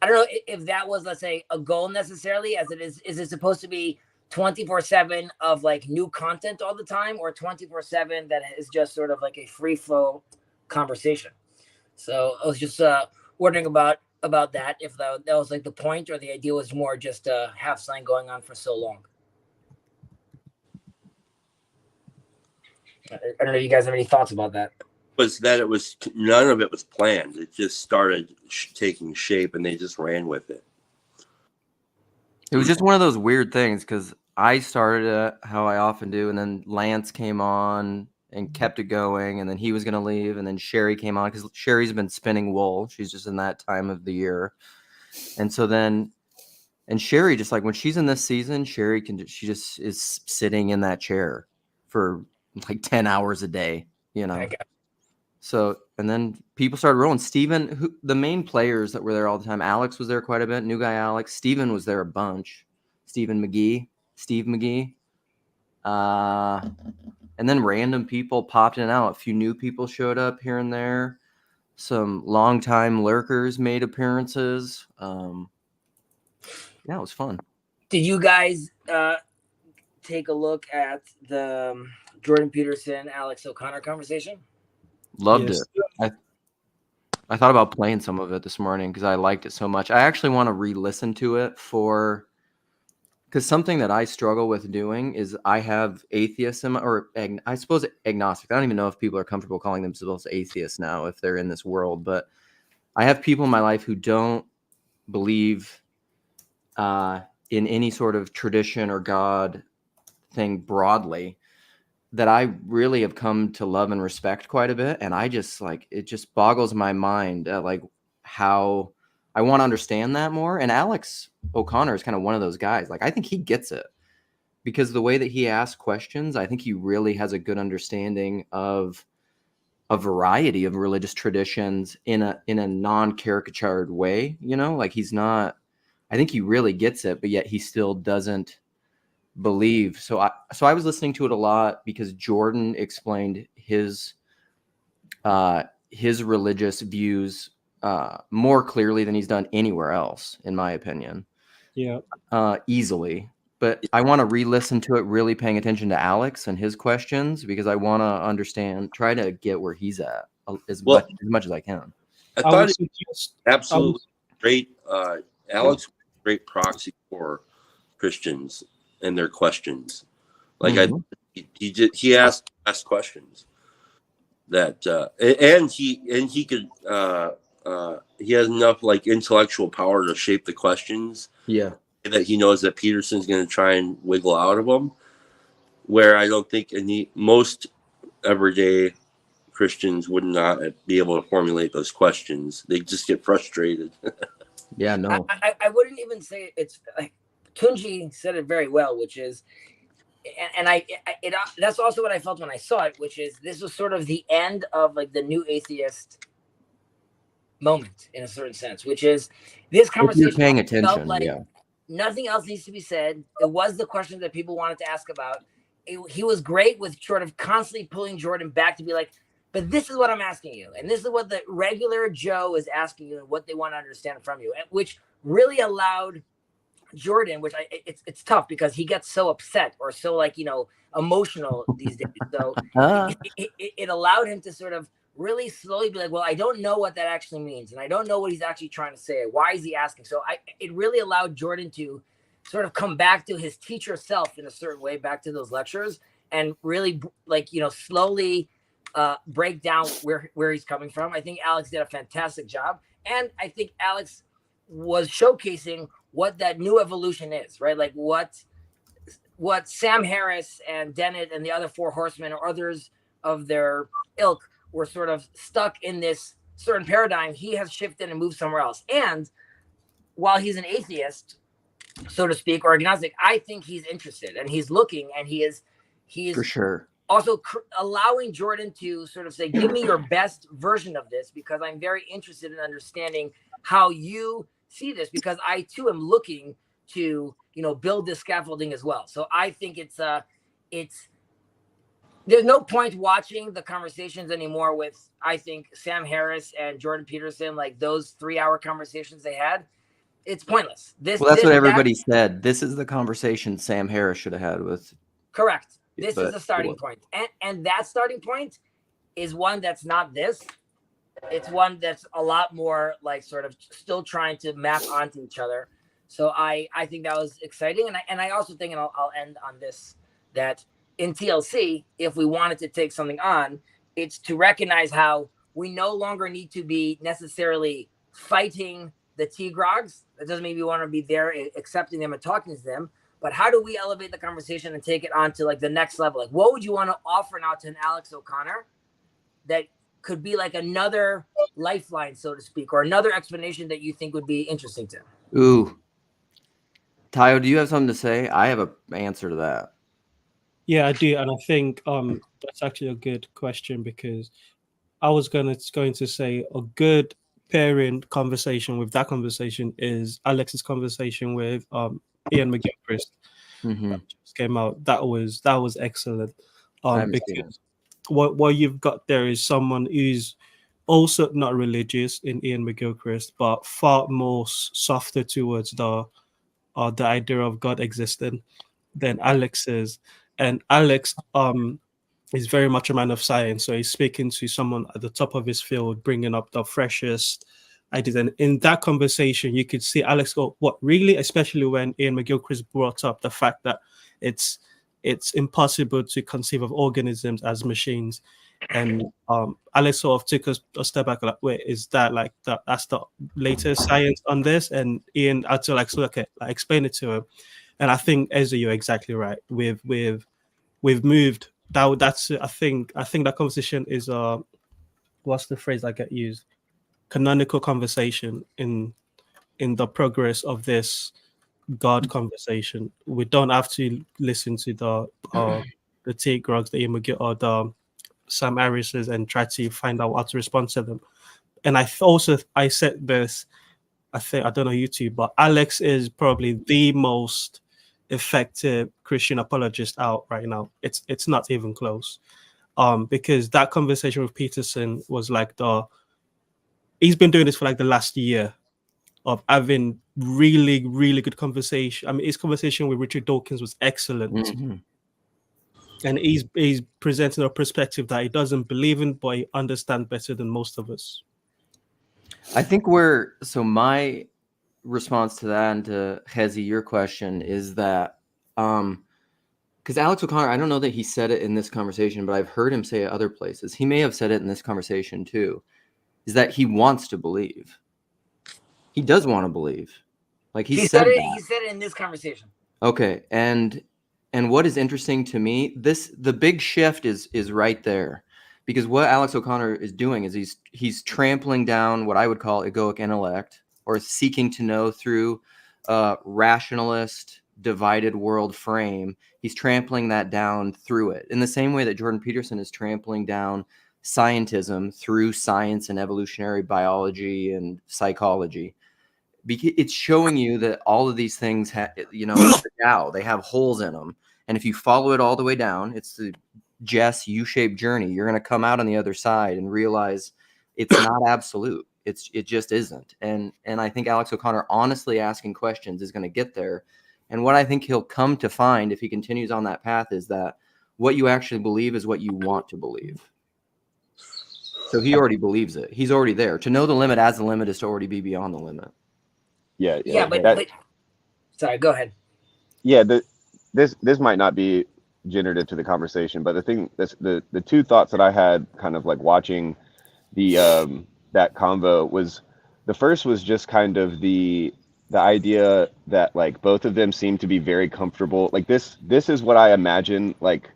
don't know if that was, let's say, a goal necessarily, as it is it supposed to be 24/7 of like new content all the time, or 24/7 that is just sort of like a free flow conversation? So I was just wondering about that, if that was like the point, or the idea was more just to have something going on for so long. I don't know if you guys have any thoughts about that. Was that it was none of it was planned. It just started taking shape, and they just ran with it. It was just one of those weird things because I started it how I often do, and then Lance came on and kept it going, and then he was going to leave, and then Sherry came on because Sherry's been spinning wool. She's just in that time of the year. And so then, and Sherry, just like when she's in this season, she just is sitting in that chair for like 10 hours a day, you know? So, and then people started rolling. Steven, the main players that were there all the time, Alex was there quite a bit, new guy Alex. Steven was there a bunch. Steve McGee. And then random people popped in and out. A few new people showed up here and there. Some longtime lurkers made appearances. Yeah, it was fun. Did you guys take a look at the Jordan Peterson, Alex O'Connor conversation? Loved it. I thought about playing some of it this morning because I liked it so much. I actually want to re-listen to it because something that I struggle with doing is I have atheism, I suppose agnostic. I don't even know if people are comfortable calling themselves atheists now if they're in this world, but I have people in my life who don't believe in any sort of tradition or God thing broadly, that I really have come to love and respect quite a bit. And I just like, it just boggles my mind at like how I want to understand that more. And Alex O'Connor is kind of one of those guys. Like, I think he gets it because the way that he asks questions, I think he really has a good understanding of a variety of religious traditions in a non-caricatured way, you know, like I think he really gets it, but yet he still doesn't believe. So I was listening to it a lot because Jordan explained his religious views more clearly than he's done anywhere else, in my opinion. Yeah. Easily. But I want to re-listen to it, really paying attention to Alex and his questions because I want to understand, try to get where he's at as much as I can. I thought it was absolutely great. Alex was a great proxy for Christians and their questions. Like he asked questions that and he could he has enough like intellectual power to shape the questions. Yeah. That he knows that Peterson's going to try and wiggle out of them, where I don't think most everyday Christians would not be able to formulate those questions. They just get frustrated. Yeah, no. I wouldn't even say it's like Tunji said it very well, which is, and that's also what I felt when I saw it, which is this was sort of the end of like the new atheist moment in a certain sense, which is this If conversation you're paying felt attention, like yeah. nothing else needs to be said. It was the question that people wanted to ask about. He was great with sort of constantly pulling Jordan back to be like, but this is what I'm asking you. And this is what the regular Joe is asking you and what they want to understand from you, which really allowed Jordan, which it's tough because he gets so upset or so like, emotional these days. So it allowed him to sort of really slowly be like, well, I don't know what that actually means. And I don't know what he's actually trying to say. Why is he asking? So it really allowed Jordan to sort of come back to his teacher self in a certain way, back to those lectures, and really like, slowly break down where he's coming from. I think Alex did a fantastic job. And I think Alex was showcasing what that new evolution is, right? Like what Sam Harris and Dennett and the other four horsemen or others of their ilk were sort of stuck in this certain paradigm. He has shifted and moved somewhere else. And while he's an atheist, so to speak, or agnostic, I think he's interested and he's looking, and he is For sure. also allowing Jordan to sort of say, give me your best version of this, because I'm very interested in understanding how you see this, because I too am looking to, build this scaffolding as well. So I think there's no point watching the conversations anymore with, I think, Sam Harris and Jordan Peterson, like those 3-hour conversations they had. It's pointless. That's what everybody said. This is the conversation Sam Harris should have had with. Correct. This is the starting point. And that starting point is one that's not this. It's one that's a lot more like sort of still trying to map onto each other. So I think that was exciting. And I also think, and I'll end on this, that in TLC, if we wanted to take something on, it's to recognize how we no longer need to be necessarily fighting the T-Grogs. That doesn't mean we want to be there accepting them and talking to them. But how do we elevate the conversation and take it on to like the next level? Like, what would you want to offer now to an Alex O'Connor that could be like another lifeline, so to speak, or another explanation that you think would be interesting to him? Ooh. Tayo, do you have something to say? I have an answer to that. Yeah, I do, and I think that's actually a good question, because I was going to say a good pairing conversation with that conversation is Alex's conversation with Ian McGilchrist. That just came out. That was excellent. Because what you've got there is someone who's also not religious in Ian McGilchrist, but far more softer towards the idea of God existing than Alex is. And Alex is very much a man of science, so he's speaking to someone at the top of his field, bringing up the freshest ideas. And in that conversation, you could see Alex go, "What, really?" Especially when Ian McGilchrist brought up the fact that it's impossible to conceive of organisms as machines. And Alex sort of took a step back, like, wait, is that like that's the latest science on this? And Ian had to explain it to him. And I think, Ezra, you're exactly right. We've moved. That's I think that conversation is what's the phrase that get used? Canonical conversation in the progress of this God conversation. We don't have to listen to the T-Grogs, the Ian McGill, or the Sam Harris's and try to find out how to respond to them. And I said this, I don't know you two, but Alex is probably the most effective Christian apologist out right now. It's not even close. Because that conversation with Peterson was like he's been doing this for like the last year of having really, really good conversation. I mean, his conversation with Richard Dawkins was excellent. Mm-hmm. And he's presenting a perspective that he doesn't believe in, but he understands better than most of us. I think my response to that, and to Hezi, your question, is that because Alex O'Connor, I don't know that he said it in this conversation, but I've heard him say it other places. He may have said it in this conversation too, is that he wants to believe. He does want to believe. Like he said it. He said it in this conversation. Okay. And And what is interesting to me, the big shift is right there, because what Alex O'Connor is doing is he's trampling down what I would call egoic intellect, or seeking to know through rationalist divided world frame. He's trampling that down through it in the same way that Jordan Peterson is trampling down scientism through science and evolutionary biology and psychology. Because it's showing you that all of these things have, they have holes in them. And if you follow it all the way down, it's the Jess U-shaped journey. You're going to come out on the other side and realize it's not absolute. It just isn't. And I think Alex O'Connor honestly asking questions is going to get there. And what I think he'll come to find if he continues on that path is that what you actually believe is what you want to believe. So he already believes it. He's already there. To know the limit as the limit is to already be beyond the limit. Yeah, but sorry, go ahead. Yeah, this might not be generative to the conversation, but the thing that's the two thoughts that I had kind of like watching the that convo was, the first was just kind of the idea that like both of them seem to be very comfortable. Like this is what I imagine like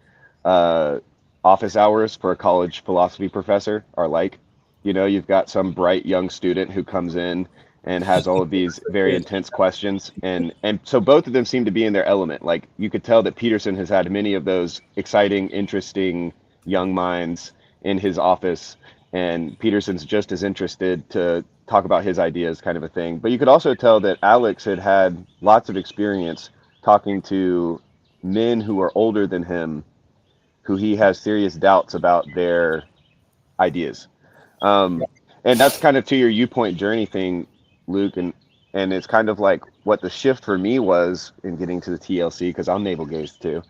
office hours for a college philosophy professor are like. You've got some bright young student who comes in and has all of these very intense questions. And so both of them seem to be in their element. Like you could tell that Peterson has had many of those exciting, interesting young minds in his office, and Peterson's just as interested to talk about his ideas, kind of a thing. But you could also tell that Alex had lots of experience talking to men who are older than him, who he has serious doubts about their ideas. And that's kind of to your U-point journey thing, Luke, and it's kind of like what the shift for me was in getting to the TLC, because I'm navel gazed too.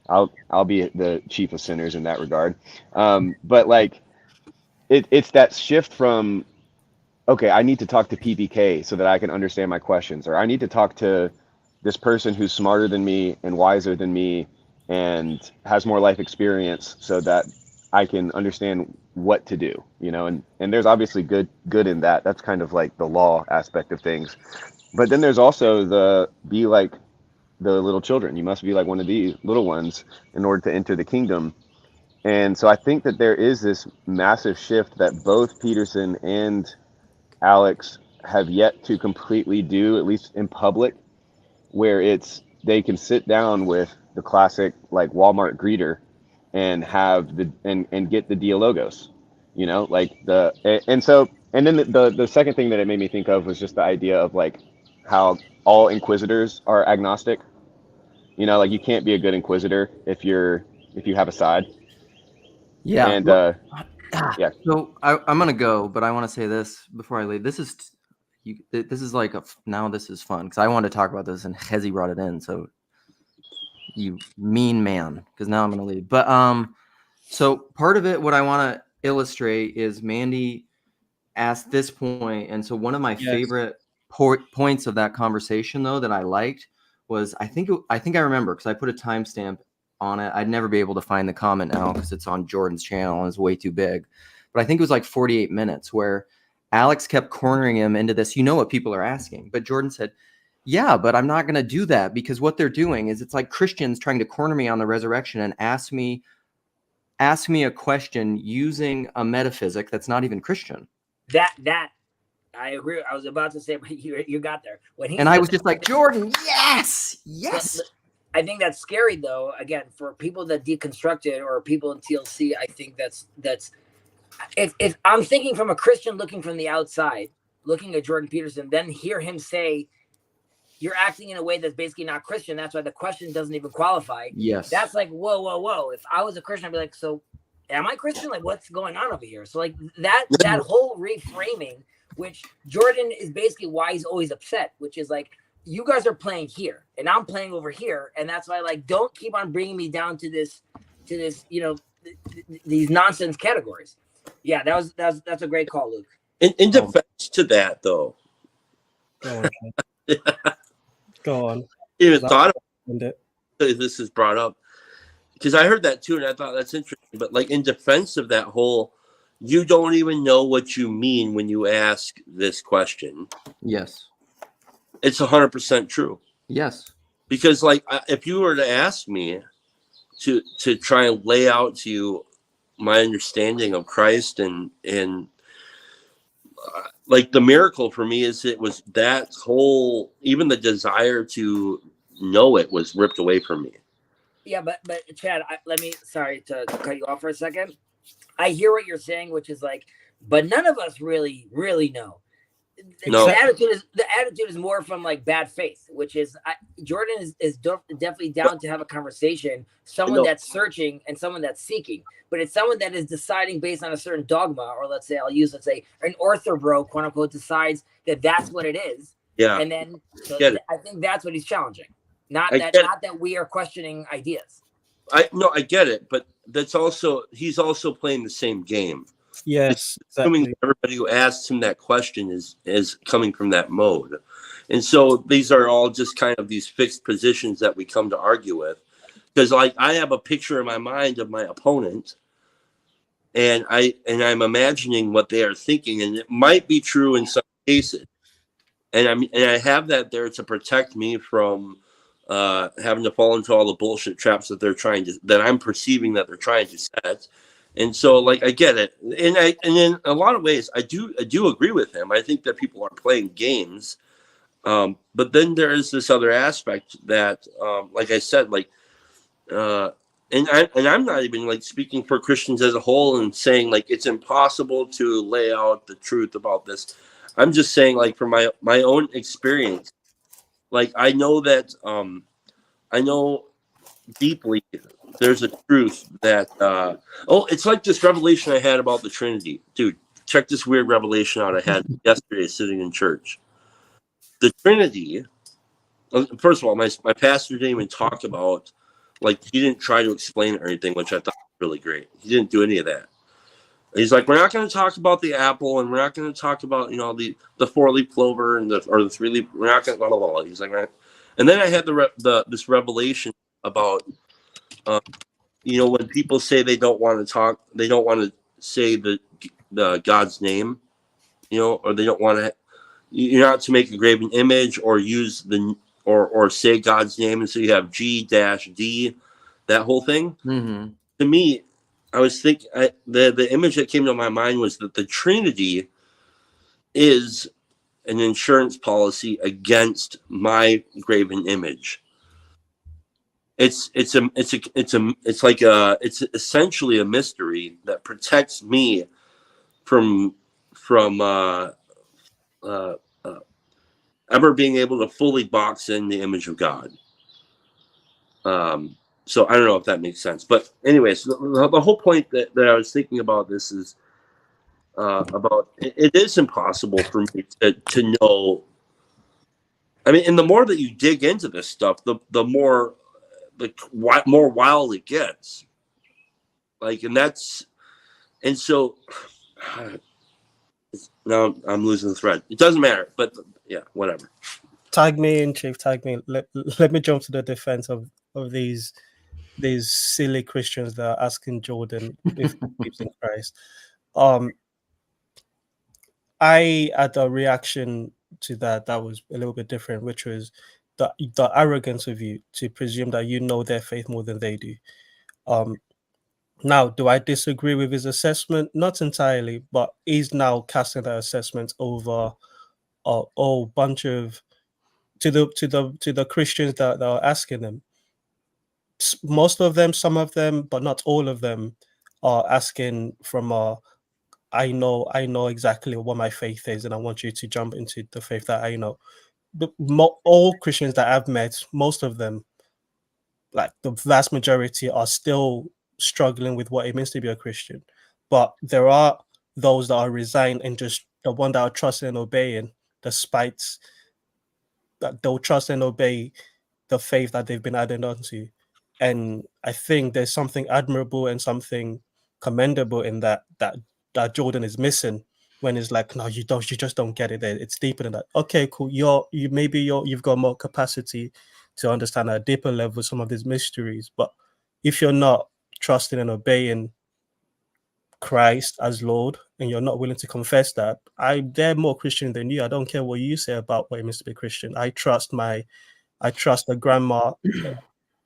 I'll be the chief of sinners in that regard. But like it's that shift from, okay, I need to talk to PPK so that I can understand my questions, or I need to talk to this person who's smarter than me and wiser than me and has more life experience so that I can understand what to do, and there's obviously good in that. That's kind of like the law aspect of things. But then there's also be like the little children. You must be like one of the little ones in order to enter the kingdom. And so I think that there is this massive shift that both Peterson and Alex have yet to completely do, at least in public, where they can sit down with the classic like Walmart greeter and have and get the dialogos, and then the second thing that it made me think of was just the idea of like how all inquisitors are agnostic. Like you can't be a good inquisitor if you have a side. Yeah. And yeah. So I'm gonna go, but I want to say this before I leave. This is like now this is fun because I wanted to talk about this and Hezi brought it in. So you mean man, because now I'm gonna leave. But so part of it, what I want to illustrate is Mandy asked this point, and so one of my favorite points of that conversation though that I liked was I think I remember because I put a timestamp on it. I'd never be able to find the comment now because it's on Jordan's channel and it's way too big. But I think it was like 48 minutes where Alex kept cornering him into this. What people are asking, but Jordan said, yeah, but I'm not going to do that because what they're doing is it's like Christians trying to corner me on the resurrection and ask me a question using a metaphysic that's not even Christian. That I agree. I was about to say, but you got there. I was just like, Jordan, yes. I think that's scary though. Again, for people that deconstruct it or people in TLC, I think that's if I'm thinking from a Christian looking from the outside, looking at Jordan Peterson, then hear him say, you're acting in a way that's basically not Christian. That's why the question doesn't even qualify. Yes. That's like, whoa. If I was a Christian, I'd be like, so am I Christian? Like, what's going on over here? So like that whole reframing, which Jordan is basically why he's always upset, which is like, you guys are playing here and I'm playing over here. And that's why like, don't keep on bringing me down to this, these nonsense categories. Yeah, that's a great call, Luke. In defense to that though. Go on. Even thought about it. This is brought up because I heard that too, and I thought that's interesting. But like in defense of that whole, you don't even know what you mean when you ask this question. Yes, it's 100% true. Yes, because like if you were to ask me to try and lay out to you my understanding of Christ and like the miracle for me is it was that whole, even the desire to know it was ripped away from me. Yeah, but Chad, sorry to cut you off for a second. I hear what you're saying, which is like, but none of us really know. No. The attitude is more from like bad faith, which is Jordan is definitely down to have a conversation. Someone that's searching and someone that's seeking, but it's someone that is deciding based on a certain dogma, or let's say an orthobro, quote unquote, decides that that's what it is. Yeah, and then I think that's what he's challenging. Not that we are questioning ideas. I get it, but he's also playing the same game. Yes, assuming everybody who asks him that question is coming from that mode, and so these are all just kind of these fixed positions that we come to argue with. Because like I have a picture in my mind of my opponent, and I'm imagining what they are thinking, and it might be true in some cases, and I have that there to protect me from having to fall into all the bullshit traps that I'm perceiving that they're trying to set. And so, like, I get it, and in a lot of ways, I do agree with him. I think that people are playing games, but then there is this other aspect that, like I said, like, and I'm not even like speaking for Christians as a whole and saying like it's impossible to lay out the truth about this. I'm just saying, like, from my own experience, like I know that I know deeply there's a truth that it's like this revelation I had about the Trinity. Dude, check this weird revelation out I had yesterday sitting in church. The Trinity, first of all, my pastor didn't even talk about, like, he didn't try to explain it or anything, which I thought was really great. He didn't do any of that. He's like, we're not going to talk about the apple, and we're not going to talk about, you know, the 4-leaf clover and the 3-leaf. We're not going to blah, blah, blah. He's like, right. And then I had this revelation about, you know, when people say they don't want to say the God's name, you know, or they don't want to, you're not to make a graven image or use or say God's name, and so you have G-D, that whole thing. Mm-hmm. To me, I was thinking the image that came to my mind was that the Trinity is an insurance policy against my graven image. It's essentially a mystery that protects me from ever being able to fully box in the image of God. So I don't know if that makes sense, but anyways, the whole point that I was thinking about this is about it is impossible for me to know. I mean, and the more that you dig into this stuff, the more wild it gets. Like, and so now I'm losing the thread. It doesn't matter, but yeah, whatever. Tag me in, Chief. Tag me. Let me jump to the defense of these silly Christians that are asking Jordan if he believes in Christ. I had a reaction to that was a little bit different, which was the arrogance of you to presume that you know their faith more than they do. Now, do I disagree with his assessment? Not entirely, but he's now casting that assessment over a whole bunch of to the Christians that are asking him. Most of them, some of them, but not all of them, are asking from I know exactly what my faith is, and I want you to jump into the faith that I know. All Christians that I've met, most of them, like the vast majority, are still struggling with what it means to be a Christian. But there are those that are resigned and just the one that are trusting and obeying, despite that they'll trust and obey the faith that they've been added onto. And I think there's something admirable and something commendable in that Jordan is missing when it's like, no, you just don't get it. It's deeper than that. Okay, cool. You've got more capacity to understand at a deeper level some of these mysteries. But if you're not trusting and obeying Christ as Lord, and you're not willing to confess that, they're more Christian than you. I don't care what you say about what it means to be Christian. I trust my I trust the grandma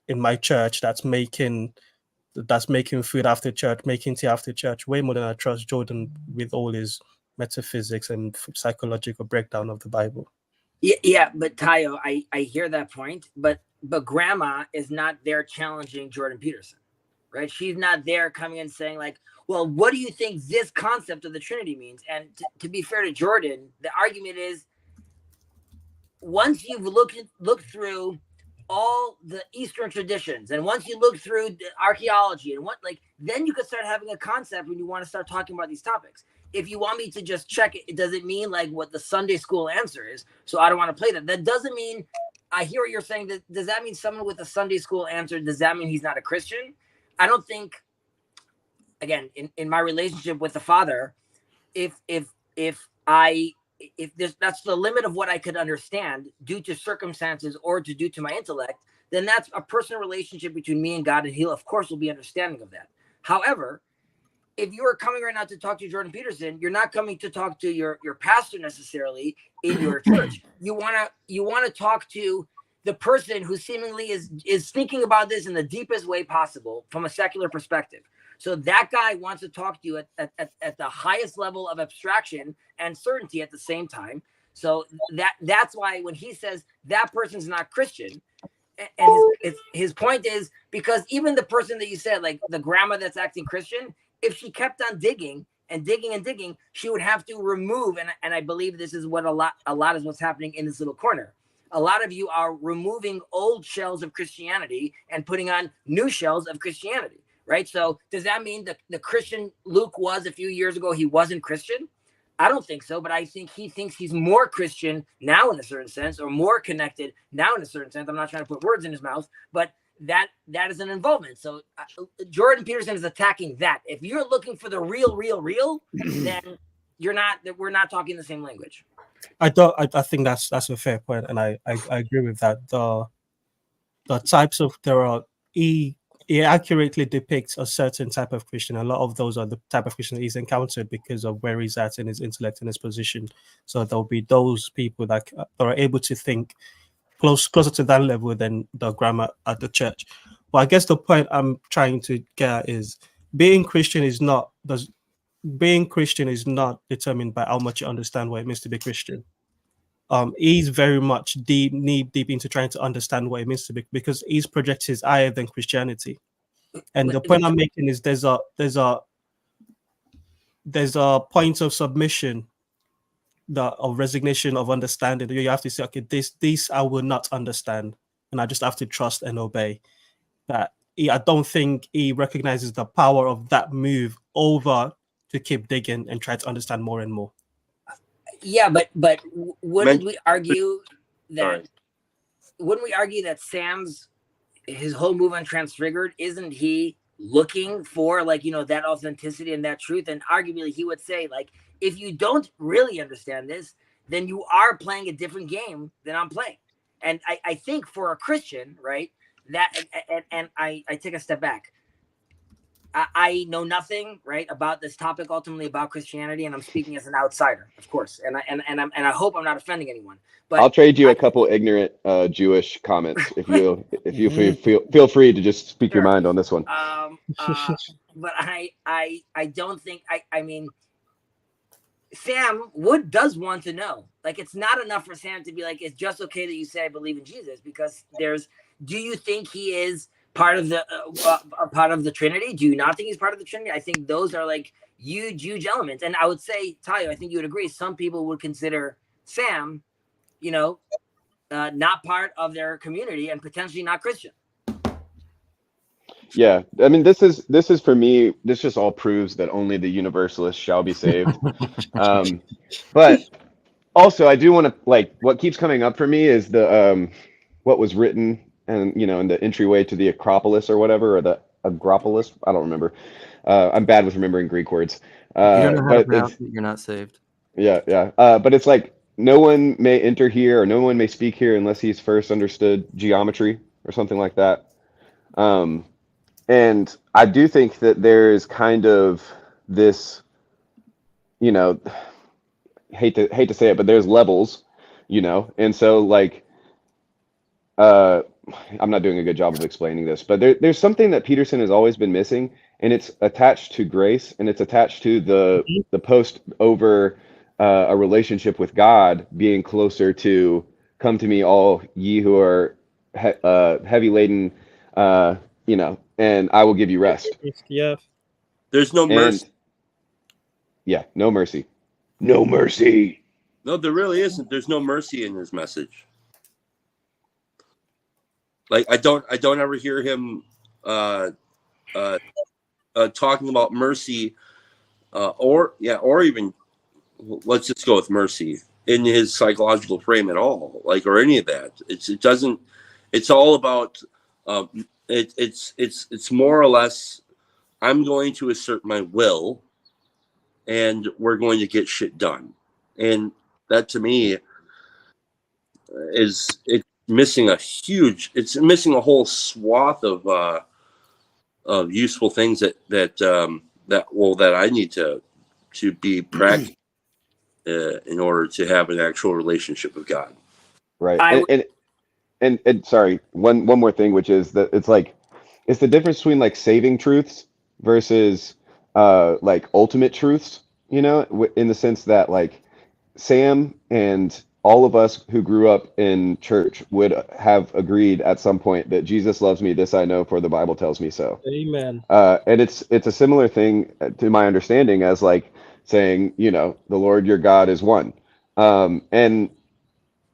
in my church that's making food after church, making tea after church, way more than I trust Jordan with all his metaphysics and psychological breakdown of the Bible. Yeah, but Tayo, I hear that point, but grandma is not there challenging Jordan Peterson, right? She's not there coming and saying like, well, what do you think this concept of the Trinity means? And to be fair to Jordan, the argument is once you've looked through all the Eastern traditions, and once you look through the archaeology and then you could start having a concept when you want to start talking about these topics. If you want me to just check it, does it mean like what the Sunday school answer is? So I don't want to play that. That doesn't mean, I hear what you're saying. Does that mean someone with a Sunday school answer, does that mean he's not a Christian? I don't think, again, in my relationship with the Father, if that's the limit of what I could understand due to circumstances or due to my intellect, then that's a personal relationship between me and God, and he'll, of course, will be understanding of that. However, if you are coming right now to talk to Jordan Peterson, you're not coming to talk to your pastor necessarily in your church. You wanna talk to the person who seemingly is thinking about this in the deepest way possible from a secular perspective. So that guy wants to talk to you at the highest level of abstraction and certainty at the same time. So that's why when he says that person's not Christian, and his point is because even the person that you said, like the grandma that's acting Christian, if she kept on digging and digging and digging, she would have to remove, and I believe this is what a lot is what's happening in this little corner. A lot of you are removing old shells of Christianity and putting on new shells of Christianity. Right. So does that mean the Christian Luke was a few years ago, he wasn't Christian? I don't think so. But I think he thinks he's more Christian now in a certain sense, or more connected now in a certain sense. I'm not trying to put words in his mouth, but that is an involvement. So Jordan Peterson is attacking that. If you're looking for the real, then we're not talking the same language. I think that's a fair point, and I agree with that. The types of it accurately depicts a certain type of Christian. A lot of those are the type of Christian he's encountered because of where he's at in his intellect and his position. So there'll be those people that are able to think closer to that level than the grammar at the church. But I guess the point I'm trying to get at is being Christian is not determined by how much you understand what it means to be Christian. He's very much deep into trying to understand what it means to be, because his project is higher than Christianity. And the point I'm making is there's a point of submission, of resignation, of understanding. You have to say, okay, this I will not understand, and I just have to trust and obey. That I don't think he recognizes the power of that move over to keep digging and try to understand more and more. Yeah, but wouldn't we argue that Sam's his whole move on Transfigured, isn't he looking for that authenticity and that truth? And arguably he would say, like, if you don't really understand this, then you are playing a different game than I'm playing. And I think for a Christian, right, that and I take a step back. I know nothing, right, about this topic, ultimately about Christianity, and I'm speaking as an outsider, of course, and I hope I'm not offending anyone. But I'll trade you a couple ignorant Jewish comments if you feel free to just speak your mind on this one. But I don't think I mean Sam does want to know. Like, it's not enough for Sam to be like, it's just okay that you say I believe in Jesus, because do you think he is part of the Trinity? Do you not think he's part of the Trinity? I think those are like huge elements. And I would say, Tayo, I think you would agree, some people would consider Sam, not part of their community and potentially not Christian. Yeah, I mean, this is for me, this just all proves that only the universalists shall be saved. But also I do want to, like, what keeps coming up for me is the what was written and in the entryway to the Acropolis or whatever, or the Agropolis, I don't remember. I'm bad with remembering Greek words. You're not saved. Yeah. But it's like, no one may enter here, or no one may speak here unless he's first understood geometry or something like that. And I do think that there is kind of this, hate to say it, but there's levels, and so, like, I'm not doing a good job of explaining this, but there's something that Peterson has always been missing, and it's attached to grace, and it's attached to the post over a relationship with God being closer to come to me, all ye who are heavy laden, and I will give you rest. Yeah. There's no mercy. And yeah, no mercy. No mercy. No, there really isn't. There's no mercy in his message. Like I don't ever hear him talking about mercy, or even let's just go with mercy in his psychological frame at all, like, or any of that. It doesn't. It's all about. It's more or less. I'm going to assert my will, and we're going to get shit done, and that to me is it's missing a whole swath of useful things that I need to be practiced in order to have an actual relationship with God. Right. And sorry, one more thing, which is that it's the difference between like saving truths versus like ultimate truths, in the sense that like Sam and all of us who grew up in church would have agreed at some point that Jesus loves me, this I know, for the Bible tells me so. Amen. And it's a similar thing to my understanding as like saying, the Lord your God is one. And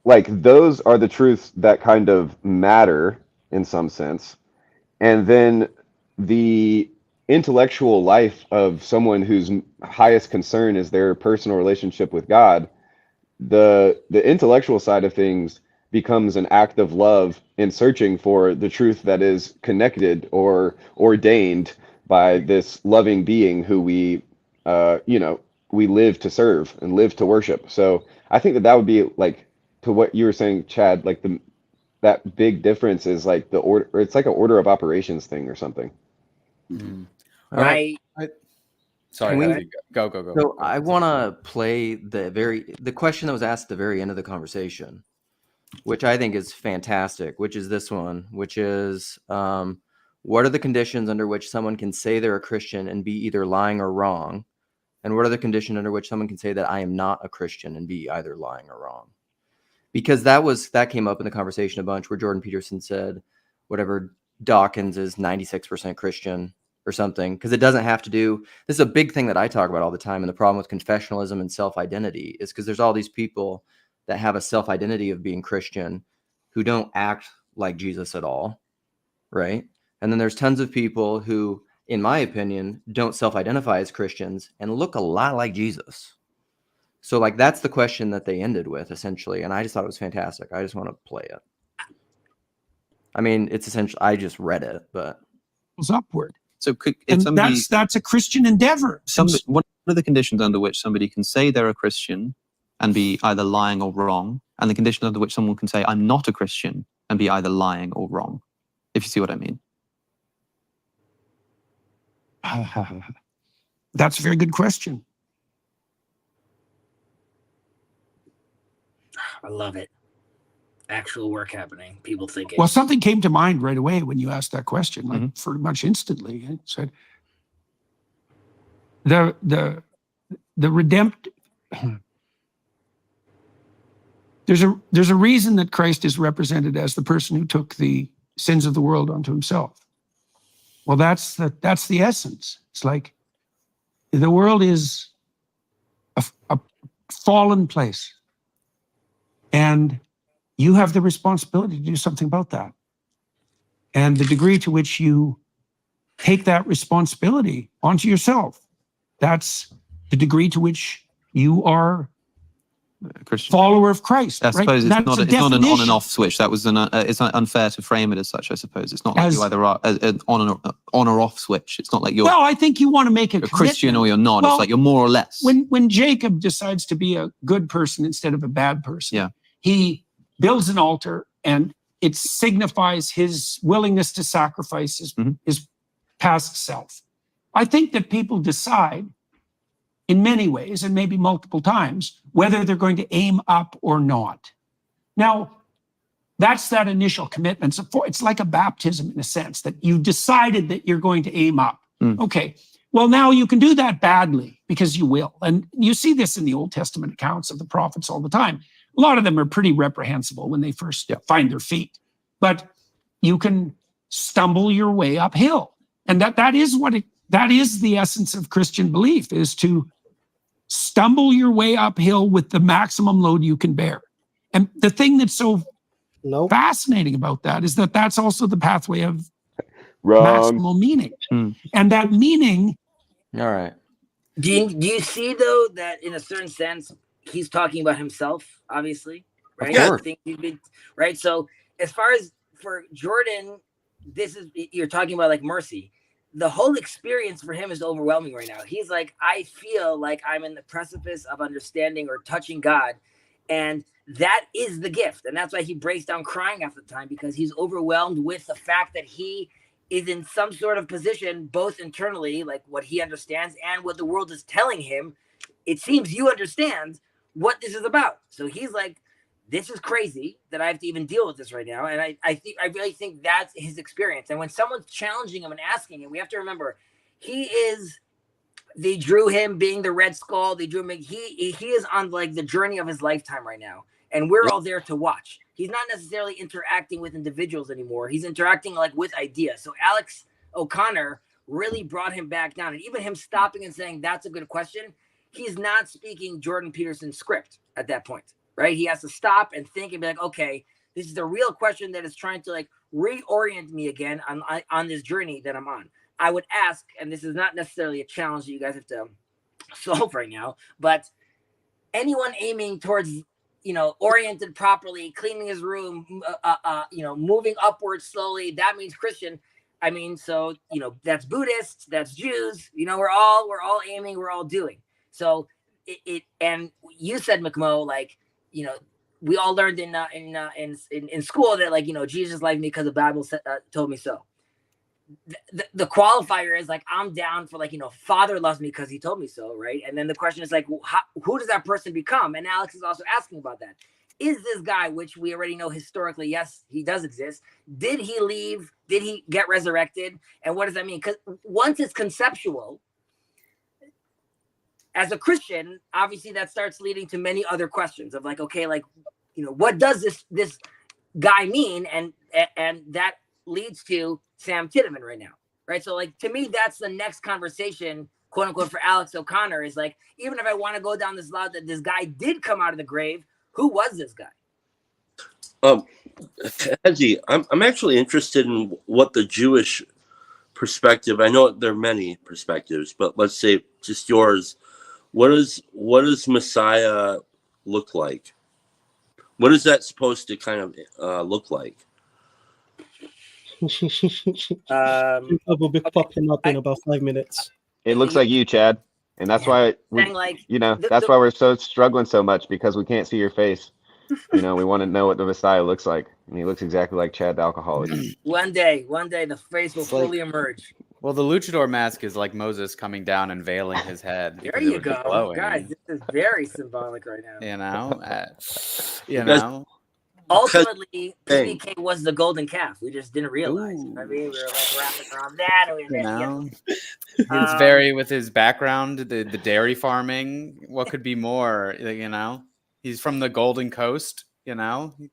like those are the truths that kind of matter in some sense. And then the intellectual life of someone whose highest concern is their personal relationship with God, the intellectual side of things becomes an act of love in searching for the truth that is connected or ordained by this loving being who we live to serve and live to worship. So I think that would be like, to what you were saying, Chad, like that big difference is like the order, or it's like an order of operations thing or something. Mm-hmm. Right. Sorry, go. So I want to play the question that was asked at the very end of the conversation, which I think is fantastic, which is this one, which is, what are the conditions under which someone can say they're a Christian and be either lying or wrong? And what are the conditions under which someone can say that I am not a Christian and be either lying or wrong? Because that came up in the conversation a bunch, where Jordan Peterson said, whatever, Dawkins is 96% Christian or something, because it doesn't have to do. This is a big thing that I talk about all the time. And the problem with confessionalism and self-identity is because there's all these people that have a self-identity of being Christian who don't act like Jesus at all. Right. And then there's tons of people who, in my opinion, don't self-identify as Christians and look a lot like Jesus. So like, that's the question that they ended with essentially. And I just thought it was fantastic. I just want to play it. I mean, it's essentially, I just read it, but it's upward. So that's a Christian endeavor. What are the conditions under which somebody can say they're a Christian and be either lying or wrong, and the conditions under which someone can say I'm not a Christian and be either lying or wrong? If you see what I mean. That's a very good question. I love it. Actual work happening. People thinking. Well, something came to mind right away when you asked that question, like pretty much instantly. It said the redemptive. There's a reason that Christ is represented as the person who took the sins of the world onto himself. Well, that's the essence. It's like the world is a fallen place, and you have the responsibility to do something about that. And the degree to which you take that responsibility onto yourself, that's the degree to which you are a Christian follower of Christ. I suppose it's not an on and off switch. That was it's unfair to frame it as such, I suppose. It's not like you either are an on or off switch. It's not like you're. Well, I think you want to make a Christian or you're not. Well, it's like you're more or less. When Jacob decides to be a good person instead of a bad person, he builds an altar, and it signifies his willingness to sacrifice his past self. I think that people decide in many ways, and maybe multiple times, whether they're going to aim up or not. Now, That's that initial commitment. So it's like a baptism in a sense that you've decided that you're going to aim up. Okay. Well, now you can do that badly because you will. And you see this in the Old Testament accounts of the prophets all the time. A lot of them are pretty reprehensible when they first find their feet. But you can stumble your way uphill. And that is the essence of Christian belief, is to stumble your way uphill with the maximum load you can bear. And the thing that's so fascinating about that is that that's also the pathway of maximal meaning. And that meaning. All right. Do you see though that in a certain sense he's talking about himself, obviously, right? Of course. Right. So as far as for Jordan, you're talking about like mercy. The whole experience for him is overwhelming right now. He's like, I feel like I'm in the precipice of understanding or touching God. And that is the gift. And that's why he breaks down crying after the time, because he's overwhelmed with the fact that he is in some sort of position, both internally, like what he understands and what the world is telling him. It seems you understand what this is about. So he's like, this is crazy that I have to even deal with this right now. And I really think that's his experience. And when someone's challenging him and asking him, we have to remember they drew him being the Red Skull. They drew him. He is on like the journey of his lifetime right now. And we're all there to watch. He's not necessarily interacting with individuals anymore. He's interacting like with ideas. So Alex O'Connor really brought him back down. And even him stopping and saying, that's a good question. He's not speaking Jordan Peterson's script at that point, right? He has to stop and think and be like, okay, this is the real question that is trying to like reorient me again on this journey that I'm on. I would ask, and this is not necessarily a challenge that you guys have to solve right now, but anyone aiming towards, oriented properly, cleaning his room, moving upwards slowly, that means Christian. I mean, so, that's Buddhists, that's Jews, we're all aiming, we're all doing. So and you said, McMo, like, we all learned in school that, like, Jesus liked me because the Bible told me so. The qualifier is like, I'm down for, like, Father loves me because he told me so, right? And then the question is like, who does that person become? And Alex is also asking about that. Is this guy, which we already know historically, yes, he does exist. Did he leave? Did he get resurrected? And what does that mean? Because once it's conceptual, as a Christian, obviously that starts leading to many other questions of like, okay, like, what does this guy mean? And that leads to Sam Titteman right now, right? So like, to me, that's the next conversation, quote unquote, for Alex O'Connor is like, even if I want to go down this route that this guy did come out of the grave, who was this guy? Hedgie, I'm actually interested in what the Jewish perspective, I know there are many perspectives, but let's say just yours. What does Messiah look like? What is that supposed to kind of look like? Will be popping up in about 5 minutes. It looks like you, Chad, and that's why that's why we're so struggling so much, because we can't see your face. We want to know what the Messiah looks like, and he looks exactly like Chad the alcoholic. One day, the face will fully emerge. Well, the luchador mask is like Moses coming down and veiling his head. There you go, guys. This is very symbolic right now. Ultimately, PBK was the golden calf. We just didn't realize. I mean, we were like wrapping around that. It's very with his background, the dairy farming. What could be more? He's from the Golden Coast.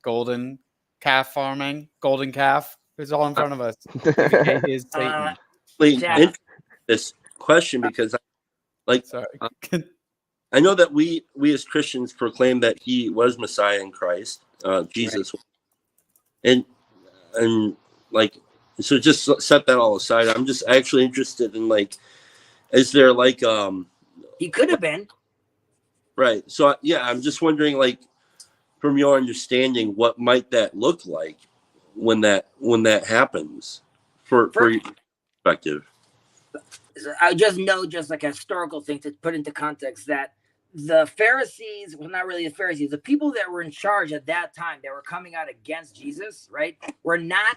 Golden calf farming, golden calf. It's all in front of us. PBK is Satan. This question, because I know that we as Christians proclaim that he was Messiah in Christ, Jesus, right. and like, so just set that all aside. I'm just actually interested in, like, is there like he could have been, right? So I'm just wondering, like, from your understanding, what might that look like when that happens for your perspective? I just know, just like a historical thing to put into context, that the Pharisees, well, not really the Pharisees, the people that were in charge at that time that were coming out against Jesus, right, were not,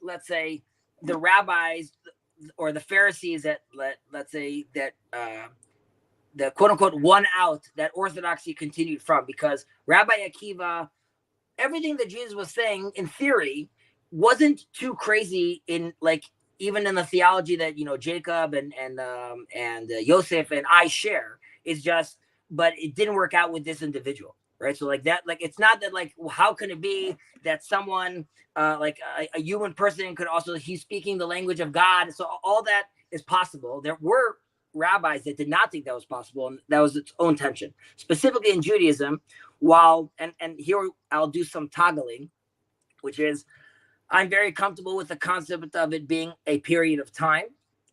let's say, the rabbis or the Pharisees that, let's say, that the quote unquote won out that orthodoxy continued from, because Rabbi Akiva everything that Jesus was saying in theory wasn't too crazy in like even in the theology that Jacob and Yosef and I share. It's just, but it didn't work out with this individual, right? So like that, like it's not that like how can it be that someone like a human person could also he's speaking the language of God? So all that is possible. There were rabbis that did not think that was possible, and that was its own tension, specifically in Judaism. While and here I'll do some toggling, which is I'm very comfortable with the concept of it being a period of time,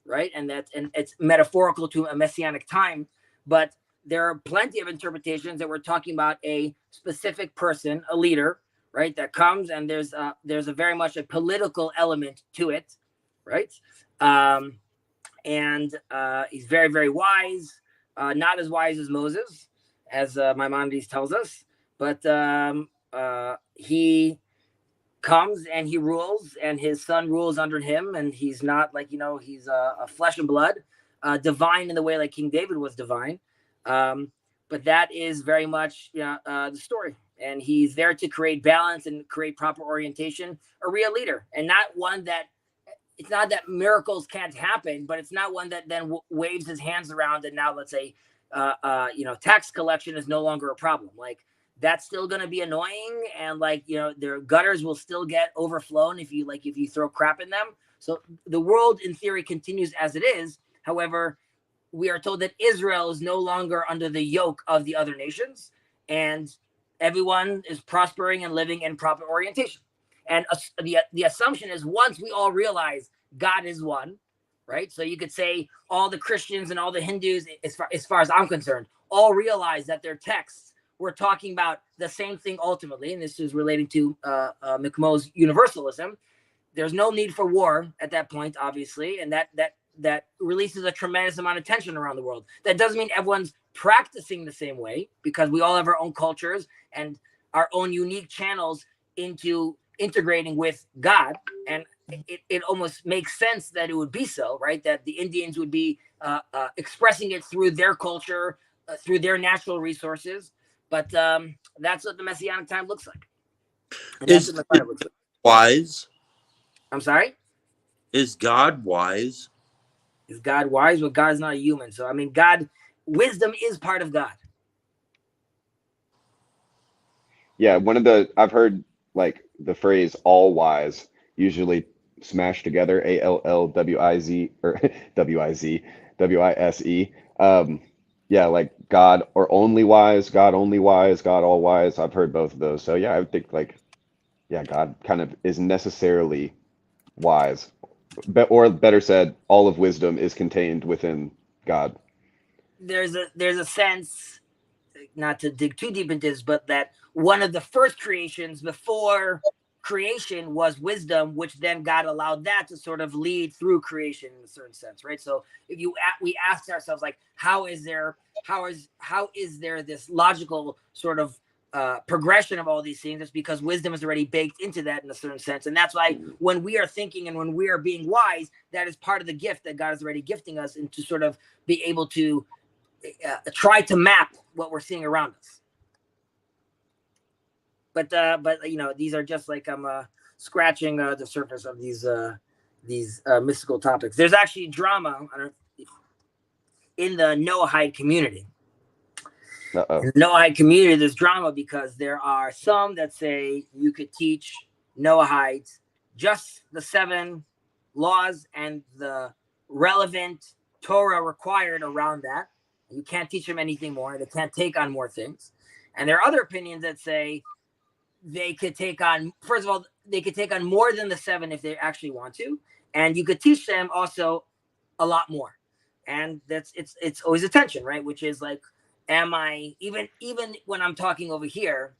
right? And it's metaphorical to a messianic time, but there are plenty of interpretations that we're talking about a specific person, a leader, right? That comes and there's a very much a political element to it, right? And he's very, very wise, not as wise as Moses, as Maimonides tells us, but he comes and he rules, and his son rules under him, and he's not like he's a flesh and blood, divine in the way like King David was divine, but that is very much the story, and he's there to create balance and create proper orientation, a real leader, and not one that it's not that miracles can't happen, but it's not one that then waves his hands around and now let's say tax collection is no longer a problem. Like that's still going to be annoying, and like their gutters will still get overflown if you throw crap in them. So the world in theory continues as it is. However, we are told that Israel is no longer under the yoke of the other nations, and everyone is prospering and living in proper orientation. And the assumption is once we all realize God is one, right? So you could say all the Christians and all the Hindus, as far as I'm concerned, all realize that their texts were talking about the same thing ultimately. And this is relating to McMoe's universalism. There's no need for war at that point, obviously. And that releases a tremendous amount of tension around the world. That doesn't mean everyone's practicing the same way, because we all have our own cultures and our own unique channels into integrating with God, and it almost makes sense that it would be so, right? That the Indians would be expressing it through their culture, through their natural resources. But that's what the Messianic time looks like. And Is God wise? I'm sorry? Is God wise? Is God wise? Well, God's not a human. So, I mean, wisdom is part of God. Yeah, I've heard like the phrase all wise usually smashed together, ALLWIZ or WIZE. Yeah, like God or only wise, God only wise, God all wise. I've heard both of those. So yeah, I would think like, yeah, God kind of is necessarily wise, or better said, all of wisdom is contained within God. There's a sense, not to dig too deep into this, but that one of the first creations before creation was wisdom, which then God allowed that to sort of lead through creation in a certain sense, right? So if we ask ourselves like, how is there this logical sort of progression of all these things? It's because wisdom is already baked into that in a certain sense, and that's why when we are thinking and when we are being wise, that is part of the gift that God is already gifting us, and to sort of be able to try to map what we're seeing around us. But these are just like I'm scratching the surface of these mystical topics. There's actually drama in the Noahide community. Uh-oh. In the Noahide community, there's drama because there are some that say you could teach Noahides just the 7 laws and the relevant Torah required around that. You can't teach them anything more. They can't take on more things. And there are other opinions that say they could take on, first of all, they could take on more than the 7 if they actually want to. And you could teach them also a lot more. And it's always a tension, right? Which is like, am I, even when I'm talking over here,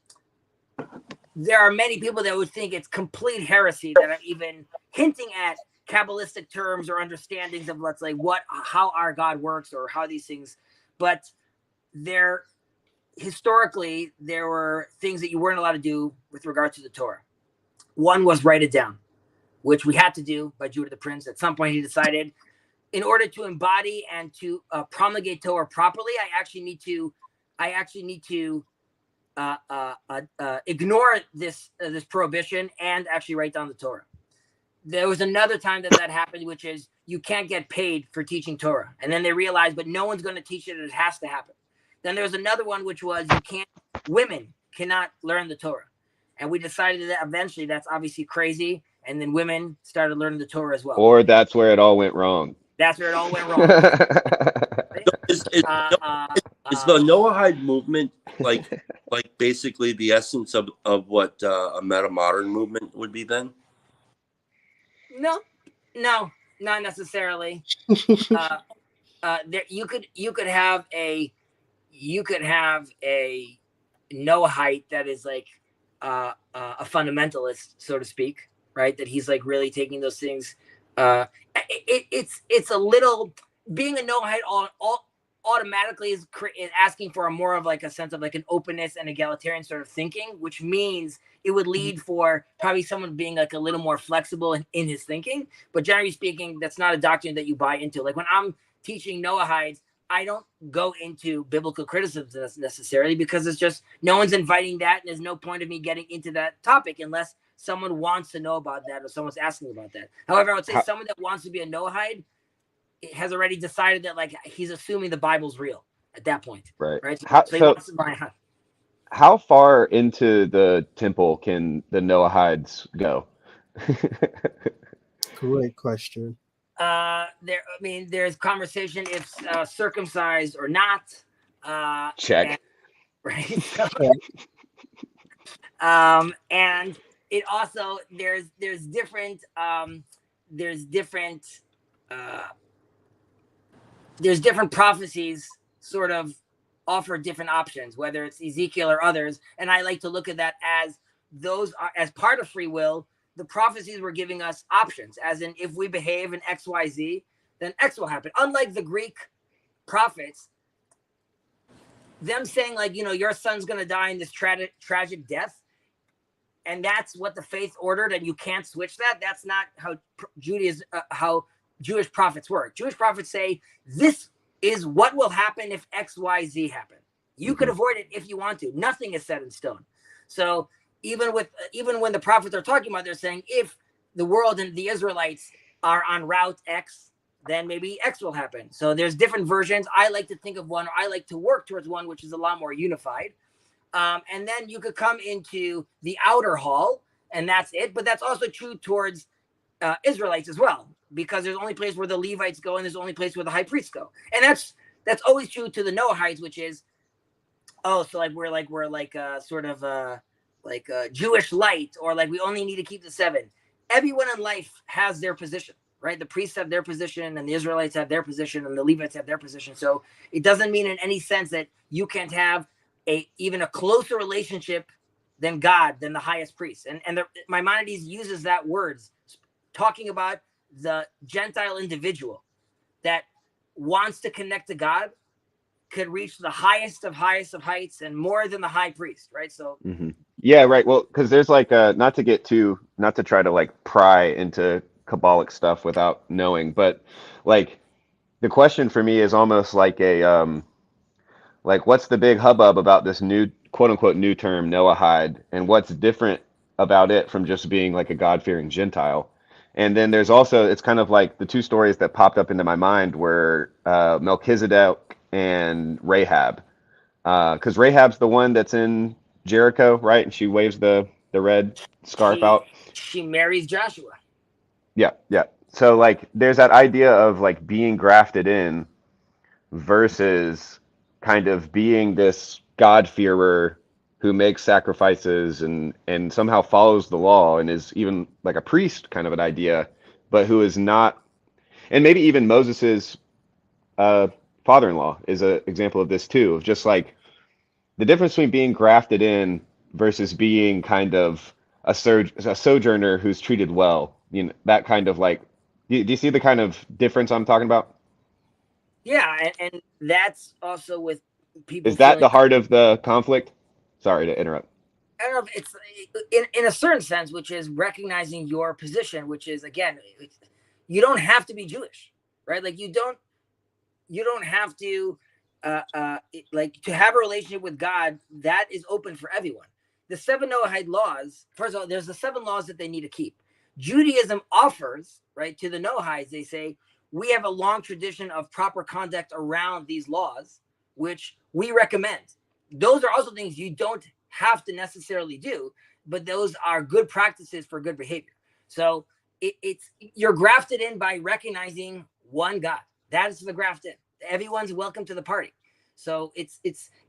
there are many people that would think it's complete heresy that I'm even hinting at Kabbalistic terms or understandings of, let's say, how our God works or how these things, but historically, there were things that you weren't allowed to do with regard to the Torah. One was write it down, which we had to do by Judah the Prince. At some point, he decided, in order to embody and to promulgate Torah properly, I actually need to ignore this prohibition and actually write down the Torah. There was another time that happened, which is you can't get paid for teaching Torah. And then they realized, but no one's going to teach it. It has to happen. Then there was another one, which was women cannot learn the Torah. And we decided that eventually that's obviously crazy. And then women started learning the Torah as well. Or that's where it all went wrong. That's where it all went wrong. Is the Noahide movement like basically the essence of what a meta modern movement would be then? No, not necessarily. There you could have a Noahide that is like a fundamentalist, so to speak, right? That he's like really taking those things. It's a little, being a Noahide all automatically is asking for a more of like a sense of like an openness and egalitarian sort of thinking, which means it would lead for probably someone being like a little more flexible in his thinking. But generally speaking, that's not a doctrine that you buy into. Like when I'm teaching Noahides, I don't go into biblical criticism necessarily, because it's just no one's inviting that, and there's no point of me getting into that topic unless someone wants to know about that or someone's asking about that. However, I would say someone that wants to be a Noahide has already decided that like he's assuming the Bible's real at that point. Right. How far into the temple can the Noahides go? Great question. There's conversation if circumcised or not. Check. And it also there's different prophecies sort of offer different options, whether it's Ezekiel or others. And I like to look at that as those are as part of free will. The prophecies were giving us options, as in if we behave in X, Y, Z, then X will happen. Unlike the Greek prophets, them saying like, your son's going to die in this tragic death, and that's what the faith ordered, and you can't switch that. That's not how how Jewish prophets work. Jewish prophets say this is what will happen if X, Y, Z happen. You could avoid it if you want to. Nothing is set in stone. So even when the prophets are talking about, they're saying if the world and the Israelites are on route X, then maybe X will happen. So there's different versions. I like to think of one, or I like to work towards one, which is a lot more unified. And then you could come into the outer hall, and that's it. But that's also true towards Israelites as well, because there's only place where the Levites go, and there's only place where the high priests go. And that's always true to the Noahides, which is, we're sort of a Jewish light, or like we only need to keep the 7. Everyone in life has their position, right? The priests have their position, and the Israelites have their position, and the Levites have their position. So it doesn't mean in any sense that you can't have even a closer relationship than God, than the highest priest. And Maimonides uses that words, talking about the Gentile individual that wants to connect to God could reach the highest of heights and more than the high priest, right? So Yeah, right. Well, because there's like not to try to like pry into Kabbalic stuff without knowing, but like the question for me is almost like a like what's the big hubbub about this new quote unquote new term Noahide, and what's different about it from just being like a God-fearing Gentile? And then there's also, it's kind of like the two stories that popped up into my mind were Melchizedek and Rahab, because Rahab's the one that's in Jericho, right? And she waves the red scarf out. She marries Joshua. Yeah. So like there's that idea of like being grafted in versus kind of being this God-fearer who makes sacrifices and somehow follows the law and is even like a priest kind of an idea, but who is not. And maybe even Moses's father-in-law is an example of this too, of just like the difference between being grafted in versus being kind of a sojourner who's treated well. That kind of like, do you see the kind of difference I'm talking about? Yeah, and that's also with people. Is that the heart of the conflict? Sorry to interrupt. I don't know if it's in a certain sense, which is recognizing your position, which is, again, you don't have to be Jewish, right? Like you don't have to like to have a relationship with God, that is open for everyone. The 7 Noahide laws, first of all, there's the 7 laws that they need to keep. Judaism offers, right, to the Noahides, they say, we have a long tradition of proper conduct around these laws, which we recommend. Those are also things you don't have to necessarily do, but those are good practices for good behavior. So it's you're grafted in by recognizing one God. That is the graft in. Everyone's welcome to the party. So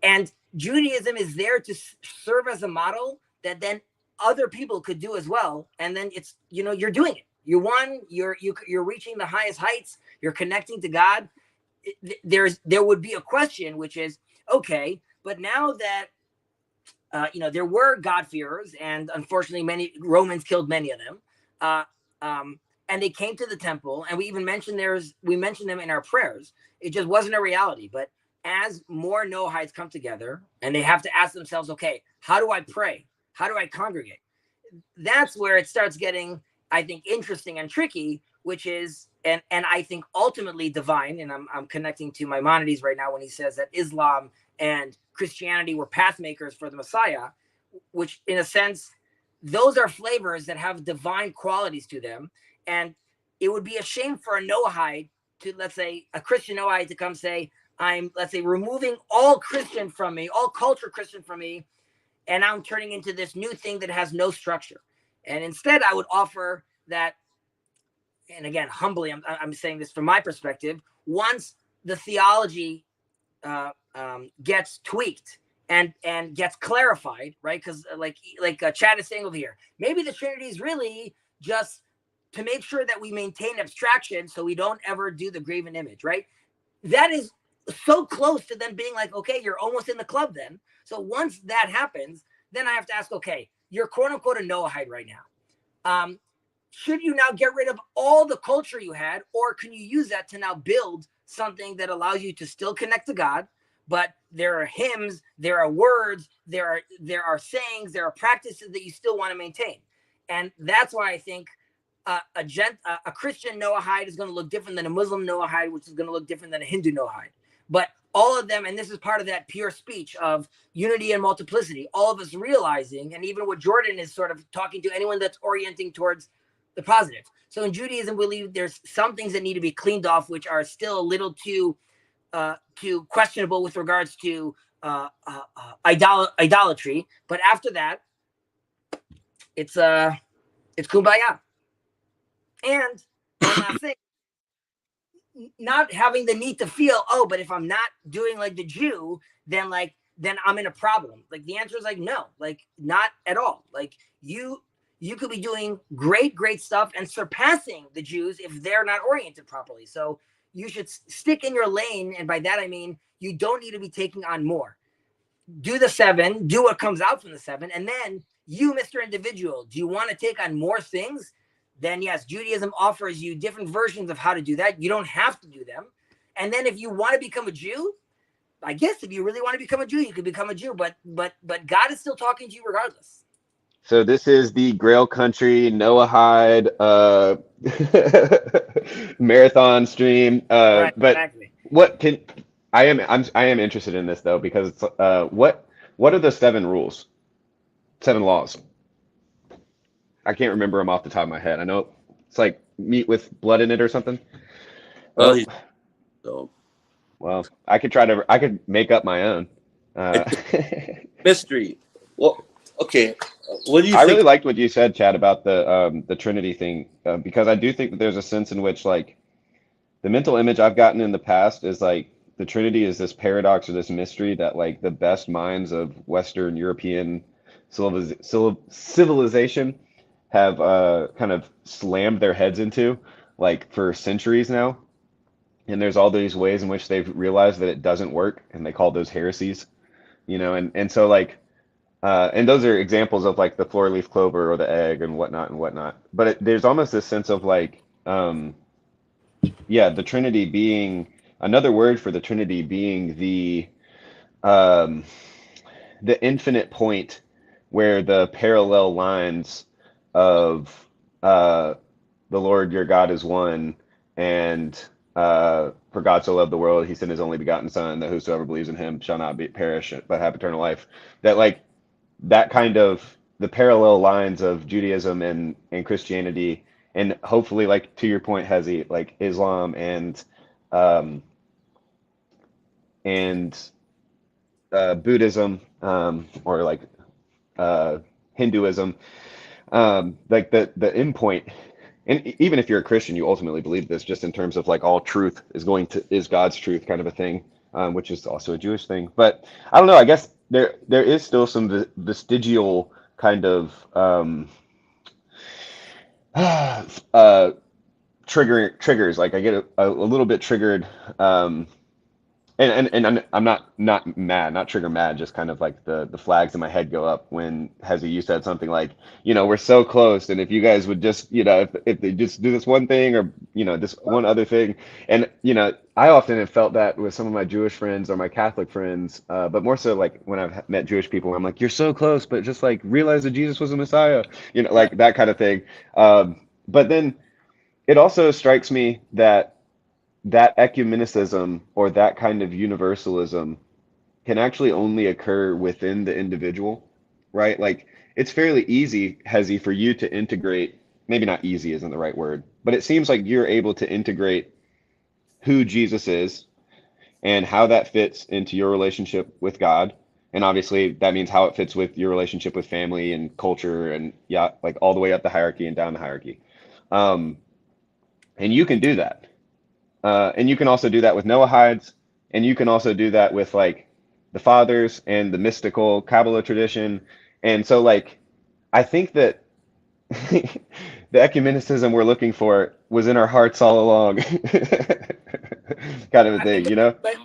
and Judaism is there to serve as a model that then other people could do as well. And then it's, you're doing it. You're reaching the highest heights. You're connecting to God. There would be a question, which is, okay, but now that there were God-fearers, and unfortunately many Romans killed many of them, and they came to the temple, and we mentioned them in our prayers. It just wasn't a reality. But as more Noahides come together and they have to ask themselves, okay, how do I pray? How do I congregate? That's where it starts getting, I think, interesting and tricky, which is, and I think ultimately divine, and I'm connecting to Maimonides right now when he says that Islam and Christianity were path makers for the Messiah, which in a sense, those are flavors that have divine qualities to them. And it would be a shame for a Noahide to, let's say, a Christian Noahide to come say, I'm, let's say, removing all Christian from me, all culture Christian from me, and I'm turning into this new thing that has no structure. And instead, I would offer that, and again, humbly, I'm saying this from my perspective, once the theology gets tweaked and gets clarified, right? Because like Chad is saying over here, maybe the Trinity is really just to make sure that we maintain abstraction so we don't ever do the graven image, right? That is so close to them being like, okay, you're almost in the club then. So once that happens, then I have to ask, okay, you're quote unquote a Noahide right now. Should you now get rid of all the culture you had, or can you use that to now build something that allows you to still connect to God, but there are hymns, there are words, there are sayings, there are practices that you still want to maintain? And that's why I think a Christian Noahide is going to look different than a Muslim Noahide, which is going to look different than a Hindu Noahide. But all of them, and this is part of that pure speech of unity and multiplicity, all of us realizing, and even what Jordan is sort of talking to anyone that's orienting towards the positive. So in Judaism, we believe there's some things that need to be cleaned off, which are still a little too questionable with regards to idolatry. But after that, it's kumbaya. And one last thing, not having the need to feel, oh, but if I'm not doing like the Jew, then I'm in a problem. Like the answer is like, no, like not at all. Like you could be doing great stuff and surpassing the Jews if they're not oriented properly. So you should stick in your lane. And by that, I mean, you don't need to be taking on more. Do the 7, do what comes out from the 7. And then you, Mr. Individual, do you want to take on more things? Then yes, Judaism offers you different versions of how to do that. You don't have to do them. And then if you want to become a Jew, I guess if you really want to become a Jew, you could become a Jew, but God is still talking to you regardless. So this is the Grail Country Noahide marathon stream. Right, but exactly. I am interested in this though, because it's, what are the 7 rules? 7 laws. I can't remember them off the top of my head. I know it's like meat with blood in it or something. Well, Well, I could make up my own. Mystery. Well, okay. What do you I think? really liked what you said, Chad, about the Trinity thing, because I do think that there's a sense in which, like, the mental image I've gotten in the past is like the Trinity is this paradox or this mystery that like the best minds of Western European civilization have kind of slammed their heads into like for centuries now. And there's all these ways in which they've realized that it doesn't work, and they call those heresies, and so like and those are examples of like the four-leaf clover or the egg and whatnot. But there's almost this sense of like the Trinity being, another word for the Trinity being the infinite point where the parallel lines of the Lord your God is one, and for God so loved the world, he sent his only begotten son, that whosoever believes in him shall not be perish, but have eternal life. That like that kind of the parallel lines of Judaism and Christianity, and hopefully, like to your point, Hezi, like Islam and Buddhism, or like Hinduism, like the end point. And even if you're a Christian, you ultimately believe this, just in terms of like all truth is God's truth, kind of a thing, which is also a Jewish thing. But I don't know. I guess there is still some vestigial kind of triggers. Like I get a little bit triggered, and I'm not mad, not trigger mad, just kind of like the flags in my head go up when Hezi, you said something like, we're so close, and if you guys would just, if they just do this one thing, or this one other thing. And I often have felt that with some of my Jewish friends or my Catholic friends, but more so like when I've met Jewish people, I'm like, you're so close, but just like realize that Jesus was a Messiah, like that kind of thing. But then it also strikes me that ecumenicism, or that kind of universalism, can actually only occur within the individual, right? Like it's fairly easy, Hezi, for you to integrate, maybe not easy isn't the right word, but it seems like you're able to integrate who Jesus is and how that fits into your relationship with God. And obviously that means how it fits with your relationship with family and culture, and like all the way up the hierarchy and down the hierarchy. And you can do that. And you can also do that with Noahides, and you can also do that with like the fathers and the mystical Kabbalah tradition. And so like, I think that the ecumenicism we're looking for was in our hearts all along, kind of a thing,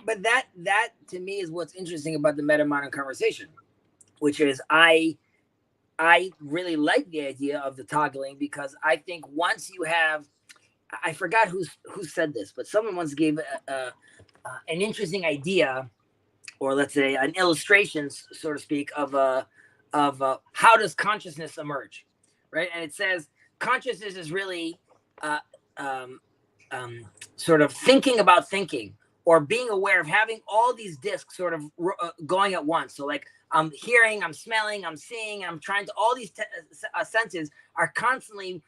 But that to me is what's interesting about the meta modern conversation, which is I really like the idea of the toggling, because I think once you have, I forgot who said this, but someone once gave an interesting idea, or let's say an illustration, so to speak, of how does consciousness emerge, right? And it says consciousness is really sort of thinking about thinking, or being aware of having all these discs sort of going at once. So like I'm hearing, I'm smelling, I'm seeing, I'm trying to, all these senses are constantly,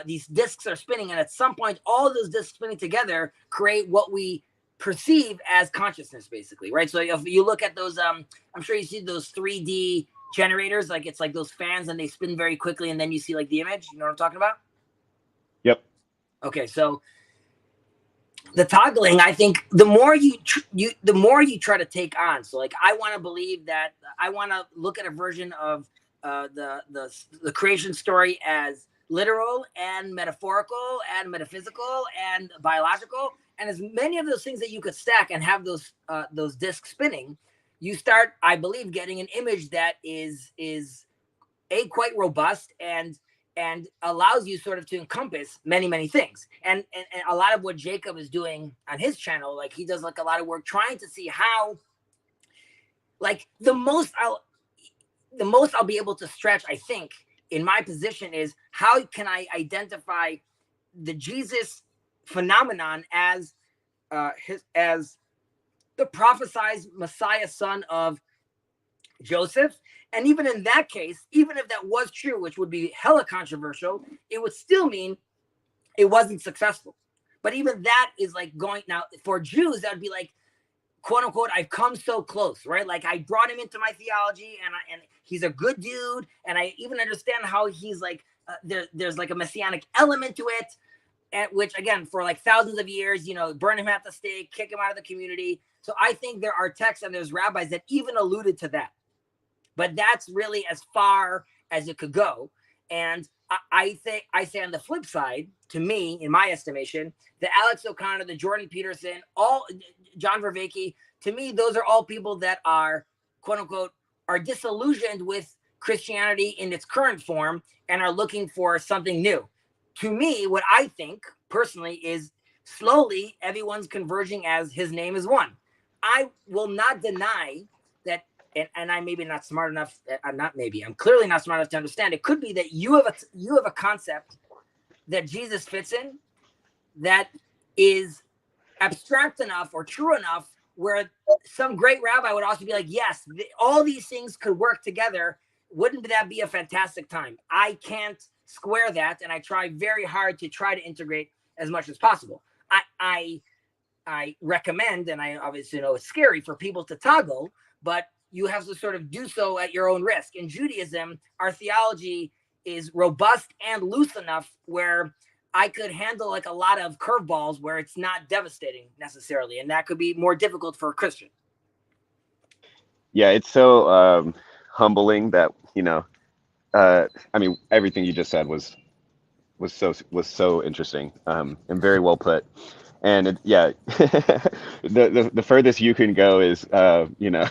these discs are spinning, and at some point all those discs spinning together create what we perceive as consciousness, basically, right? So if you look at those, I'm sure you see those 3D generators, like it's like those fans, and they spin very quickly, and then you see like the image. You know what I'm talking about? Yep. Okay, so the toggling, I think the more you try to take on. So like I want to believe that, I want to look at a version of the creation story as literal and metaphorical and metaphysical and biological, and as many of those things that you could stack and have those discs spinning, you start, I believe, getting an image that is quite robust and allows you sort of to encompass many things. And a lot of what Jacob is doing on his channel, like he does like a lot of work trying to see how, like the most I'll be able to stretch, I think, in my position is how can I identify the Jesus phenomenon as the prophesied Messiah, son of Joseph. And even in that case, even if that was true, which would be hella controversial, it would still mean it wasn't successful. But even that is like going, now for Jews, that would be like, quote unquote, I've come so close, right? Like I brought him into my theology, and he's a good dude. And I even understand how he's like, there's like a messianic element to it, at which again, for like thousands of years, burn him at the stake, kick him out of the community. So I think there are texts and there's rabbis that even alluded to that, but that's really as far as it could go. And I say on the flip side, to me, in my estimation, the Alex O'Connor, the Jordan Peterson, all John Vervaeke, to me, those are all people that are, quote unquote, are disillusioned with Christianity in its current form and are looking for something new. To me, what I think personally is slowly everyone's converging as his name is one. I will not deny that, and I maybe not smart enough. I'm clearly not smart enough to understand. It could be that you have a concept that Jesus fits in that is abstract enough or true enough where some great rabbi would also be like, yes, all these things could work together. Wouldn't that be a fantastic time? I can't square that, and I try very hard to try to integrate as much as possible. I recommend, and I obviously know it's scary for people to toggle, but you have to sort of do so at your own risk. In Judaism, our theology is robust and loose enough where I could handle like a lot of curveballs where it's not devastating necessarily, and that could be more difficult for a Christian. Yeah, it's so humbling that, you know, I mean, everything you just said was so interesting, and very well put. And the furthest you can go is, you know,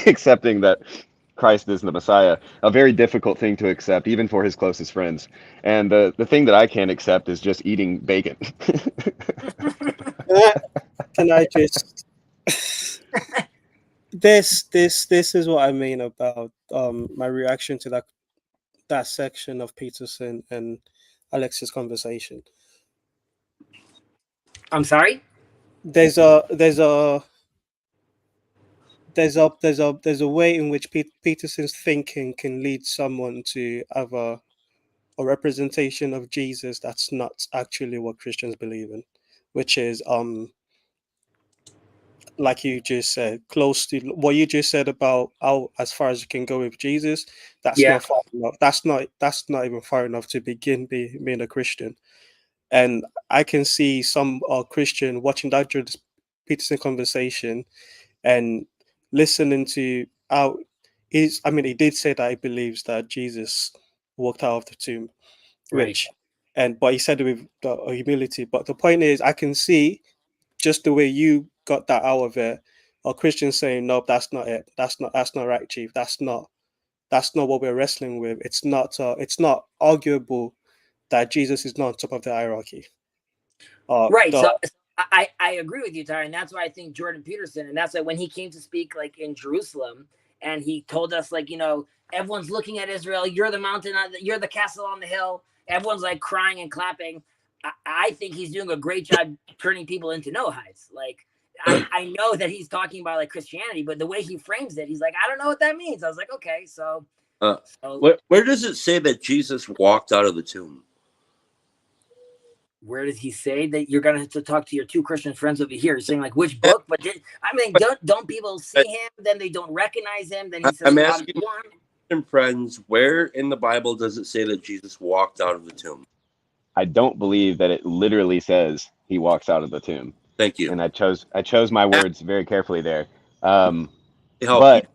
accepting that Christ is the Messiah, a very difficult thing to accept, even for his closest friends. And the thing that I can't accept is just eating bacon. Can I just this is what I mean about my reaction to that section of Peterson and Alex's conversation. I'm sorry? There's a way in which Peterson's thinking can lead someone to have a representation of Jesus that's not actually what Christians believe in, which is like you just said, close to what you just said about how as far as you can go with Jesus. That's not far enough. That's not even far enough to begin being a Christian. And I can see some Christian watching that Jordan Peterson conversation and listening to how he did say that he believes that Jesus walked out of the tomb, but he said it with humility. But the point is, I can see just the way you got that out of it, a Christian saying, "No, that's not it. That's not right, Chief. That's not what we're wrestling with. It's not arguable that Jesus is not on top of the hierarchy." So I agree with you, Tyler, and that's why I think Jordan Peterson, and that's why when he came to speak like in Jerusalem, and he told us like, you know, everyone's looking at Israel. You're the mountain, you're the castle on the hill. Everyone's like crying and clapping. I think he's doing a great job turning people into Noahides. Like I know that he's talking about like Christianity, but the way he frames it, he's like, I don't know what that means. I was like, okay, so where does it say that Jesus walked out of the tomb? Where does he say that you're gonna have to talk to your two Christian friends over here? You're saying like which book? But don't people see him? Then they don't recognize him. Then he says, I'm asking friends, where in the Bible does it say that Jesus walked out of the tomb? I don't believe that it literally says he walks out of the tomb. Thank you. And I chose my words very carefully there. Help but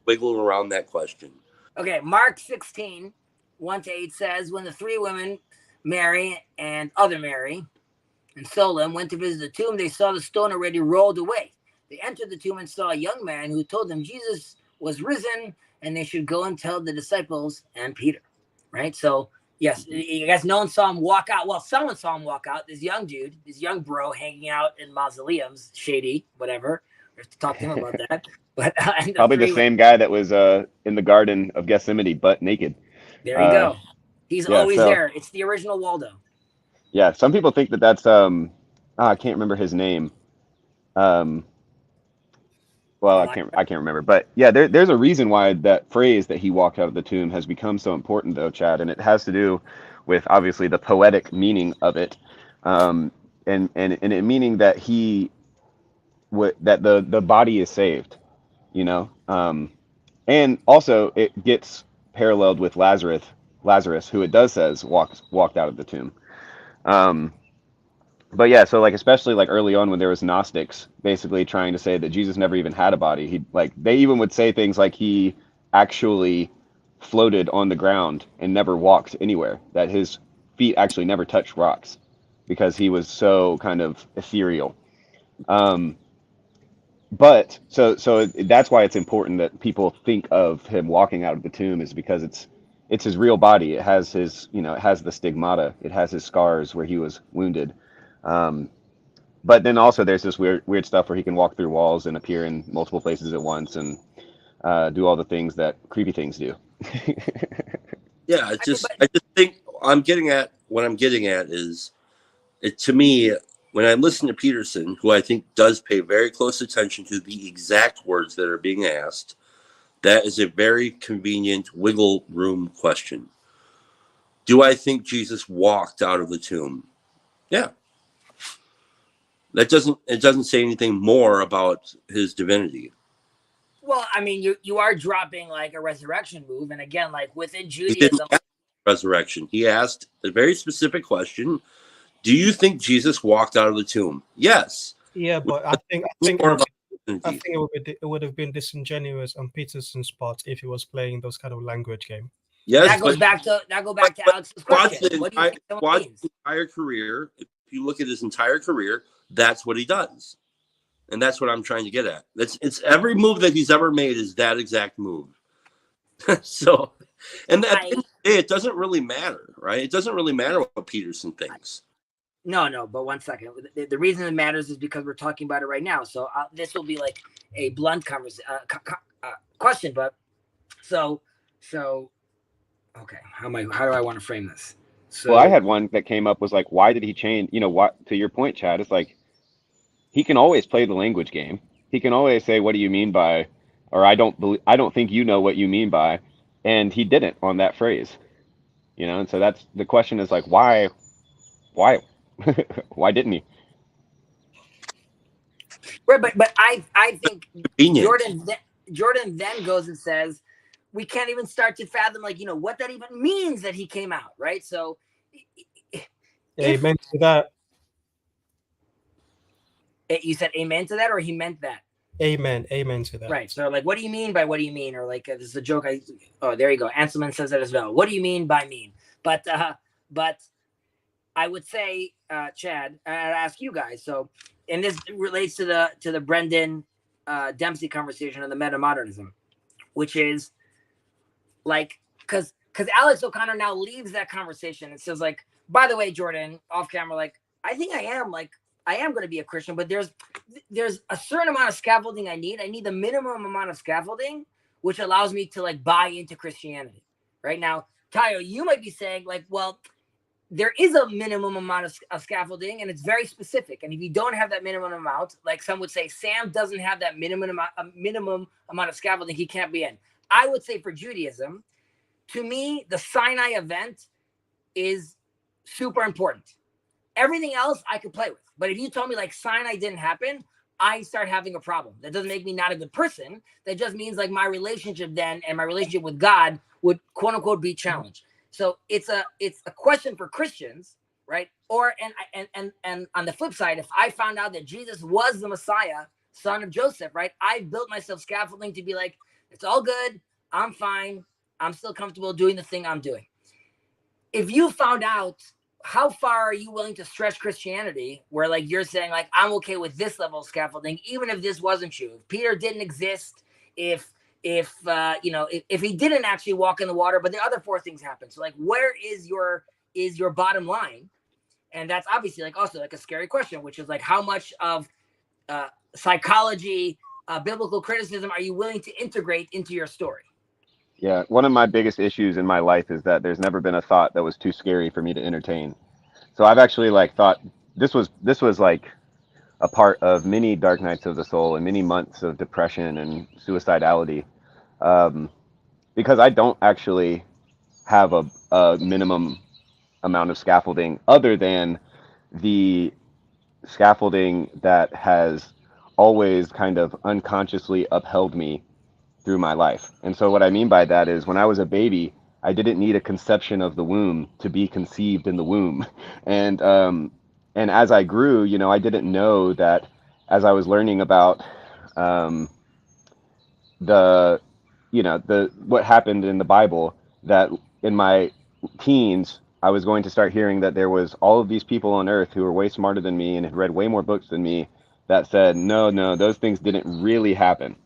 wiggle around that question. Okay, Mark 16, 1-8 says, when the three women, Mary and other Mary and Solomon, went to visit the tomb, they saw the stone already rolled away. They entered the tomb and saw a young man who told them Jesus was risen and they should go and tell the disciples and Peter. Right? So, yes, you guys, no one saw him walk out. Well, someone saw him walk out. This young dude, this young bro hanging out in mausoleums, shady, whatever. We have to talk to him about that. But probably the same guy that was in the Garden of Gethsemane, butt naked. There you go. He's always there. It's the original Waldo. Yeah, some people think that that's I can't remember his name. Well, I can't remember, but yeah, there's a reason why that phrase that he walked out of the tomb has become so important, though, Chad, and it has to do with obviously the poetic meaning of it, and it meaning that that the body is saved, you know, and also it gets paralleled with Lazarus, who it does says walked out of the tomb. But yeah, so like especially like early on when there was Gnostics basically trying to say that Jesus never even had a body. They even would say things like he actually floated on the ground and never walked anywhere, that his feet actually never touched rocks because he was so kind of ethereal. But so that's why it's important that people think of him walking out of the tomb, is because it's his real body. It has his, you know, it has the stigmata. It has his scars where he was wounded. But then also there's this weird stuff where he can walk through walls and appear in multiple places at once and do all the things that creepy things do. Yeah, I just think what I'm getting at is to me, when I listen to Peterson, who I think does pay very close attention to the exact words that are being asked, that is a very convenient wiggle room question. Do I think Jesus walked out of the tomb? Yeah. It doesn't say anything more about his divinity. Well, I mean, you are dropping like a resurrection move, and again, like within He didn't Judaism, ask resurrection. He asked a very specific question. Do you think Jesus walked out of the tomb? Yes. Yeah, but I think More about I think it would have been disingenuous on Peterson's part if he was playing those kind of language game. yes, that goes but back to Alex's watch question. What do you think someone watch means? his entire career. If you look at his entire career, that's what he does. And that's what I'm trying to get at. It's every move that he's ever made is that exact move. So, and at the end of the day, it doesn't really matter, right? It doesn't really matter what Peterson thinks. No, but 1 second. The reason it matters is because we're talking about it right now. So this will be like a blunt question, but so okay. How do I want to frame this? So, Well, I had one that came up was like, why did he change? You know, what, to your point, Chad, it's like, he can always play the language game. He can always say, what do you mean by, or I don't think you know what you mean by. And he didn't on that phrase, you know? And so that's the question is like, why, why didn't he? right, but I think Convenient. Jordan then goes and says, we can't even start to fathom, like, you know, what that even means that he came out, right? So, Amen to that. You said amen to that, or he meant that? Amen to that. Right. So, like, what do you mean by what do you mean? Or like, this is a joke. Oh, there you go. Anselman says that as well. What do you mean by mean? But I would say, Chad, and I'd ask you guys. So, and this relates to the Brendan Dempsey conversation on the metamodernism, which is like, because Alex O'Connor now leaves that conversation and says, like, by the way, Jordan, off camera, like, I think I am going to be a Christian, but there's a certain amount of scaffolding I need. I need the minimum amount of scaffolding, which allows me to like buy into Christianity. Right now, Tayo, you might be saying like, well, there is a minimum amount of scaffolding, and it's very specific. And if you don't have that minimum amount, like some would say, Sam doesn't have that minimum amount of scaffolding, he can't be in. I would say for Judaism, to me, the Sinai event is super important. Everything else I could play with. But if you told me like Sinai didn't happen, I start having a problem. That doesn't make me not a good person. That just means like my relationship then and my relationship with God would quote unquote be challenged. So it's a question for Christians, right? Or and on the flip side, if I found out that Jesus was the Messiah, son of Joseph, right? I built myself scaffolding to be like, it's all good. I'm fine. I'm still comfortable doing the thing I'm doing. If you found out, how far are you willing to stretch Christianity where like you're saying like, I'm okay with this level of scaffolding, even if this wasn't true? If Peter didn't exist, if he didn't actually walk in the water, but the other four things happen. So like, where is your bottom line? And that's obviously like also like a scary question, which is like, how much of psychology, biblical criticism are you willing to integrate into your story? Yeah, one of my biggest issues in my life is that there's never been a thought that was too scary for me to entertain. So I've actually like thought this was like a part of many dark nights of the soul and many months of depression and suicidality, because I don't actually have a minimum amount of scaffolding other than the scaffolding that has always kind of unconsciously upheld me through my life. And so what I mean by that is when I was a baby, I didn't need a conception of the womb to be conceived in the womb. And as I grew, you know, I didn't know that as I was learning about what happened in the Bible, that in my teens, I was going to start hearing that there was all of these people on earth who were way smarter than me and had read way more books than me that said, no, those things didn't really happen.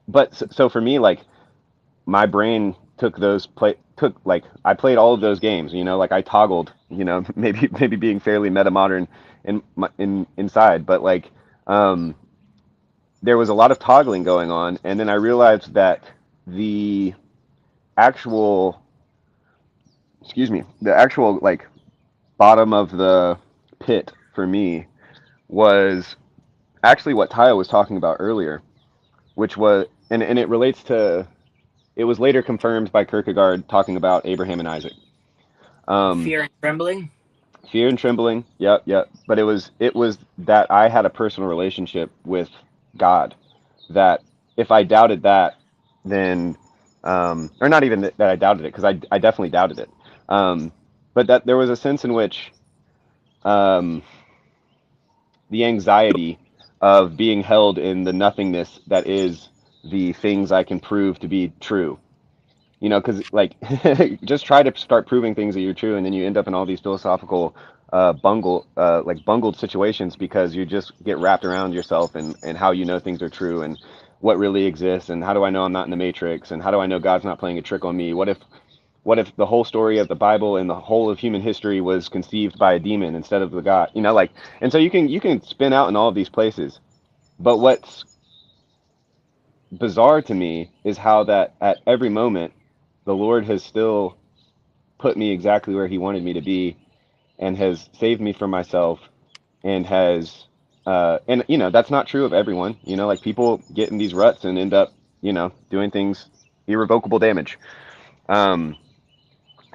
But so for me, like my brain I played all of those games, you know, like I toggled, you know, maybe being fairly meta-modern inside, but like there was a lot of toggling going on. And then I realized that the actual like bottom of the pit for me was actually what Taya was talking about earlier, which was, and it relates to, it was later confirmed by Kierkegaard talking about Abraham and Isaac. Fear and trembling. Fear and trembling. Yep. But it was that I had a personal relationship with God, that if I doubted that, then, or not even that I doubted it, because I definitely doubted it. But that there was a sense in which the anxiety of being held in the nothingness that is the things I can prove to be true. You know, because like just try to start proving things that you're true, and then you end up in all these philosophical bungled situations, because you just get wrapped around yourself and how you know things are true, and what really exists, and how do I know I'm not in the Matrix, and how do I know God's not playing a trick on me? What if the whole story of the Bible and the whole of human history was conceived by a demon instead of the God? You know, like, and so you can spin out in all of these places. But what's bizarre to me is how that at every moment the Lord has still put me exactly where he wanted me to be, and has saved me from myself, and has and you know, that's not true of everyone. You know, like, people get in these ruts and end up, you know, doing things, irrevocable damage. And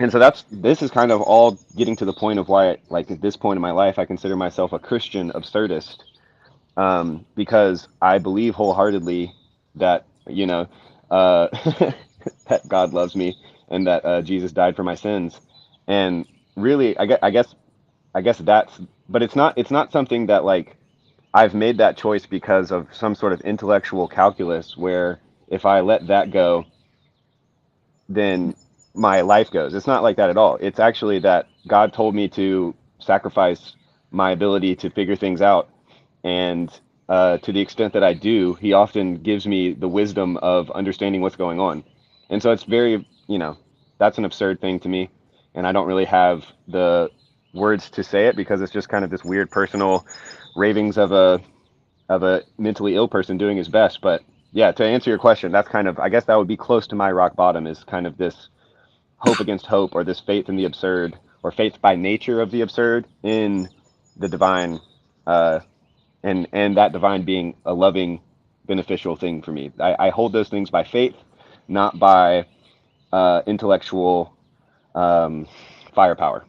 so this is kind of all getting to the point of why, like, at this point in my life, I consider myself a Christian absurdist, because I believe wholeheartedly that, you know, that God loves me, and that Jesus died for my sins. And really, I guess that's, but it's not something that, like, I've made that choice because of some sort of intellectual calculus where if I let that go, then my life goes. It's not like that at all. It's actually that God told me to sacrifice my ability to figure things out, and to the extent that I do, he often gives me the wisdom of understanding what's going on. And so it's very, you know, that's an absurd thing to me, and I don't really have the words to say it, because it's just kind of this weird personal ravings of a mentally ill person doing his best. But yeah, to answer your question, that's kind of, I guess that would be close to my rock bottom, is kind of this hope against hope, or this faith in the absurd, or faith by nature of the absurd in the divine, and that divine being a loving, beneficial thing for me. I hold those things by faith, not by intellectual firepower.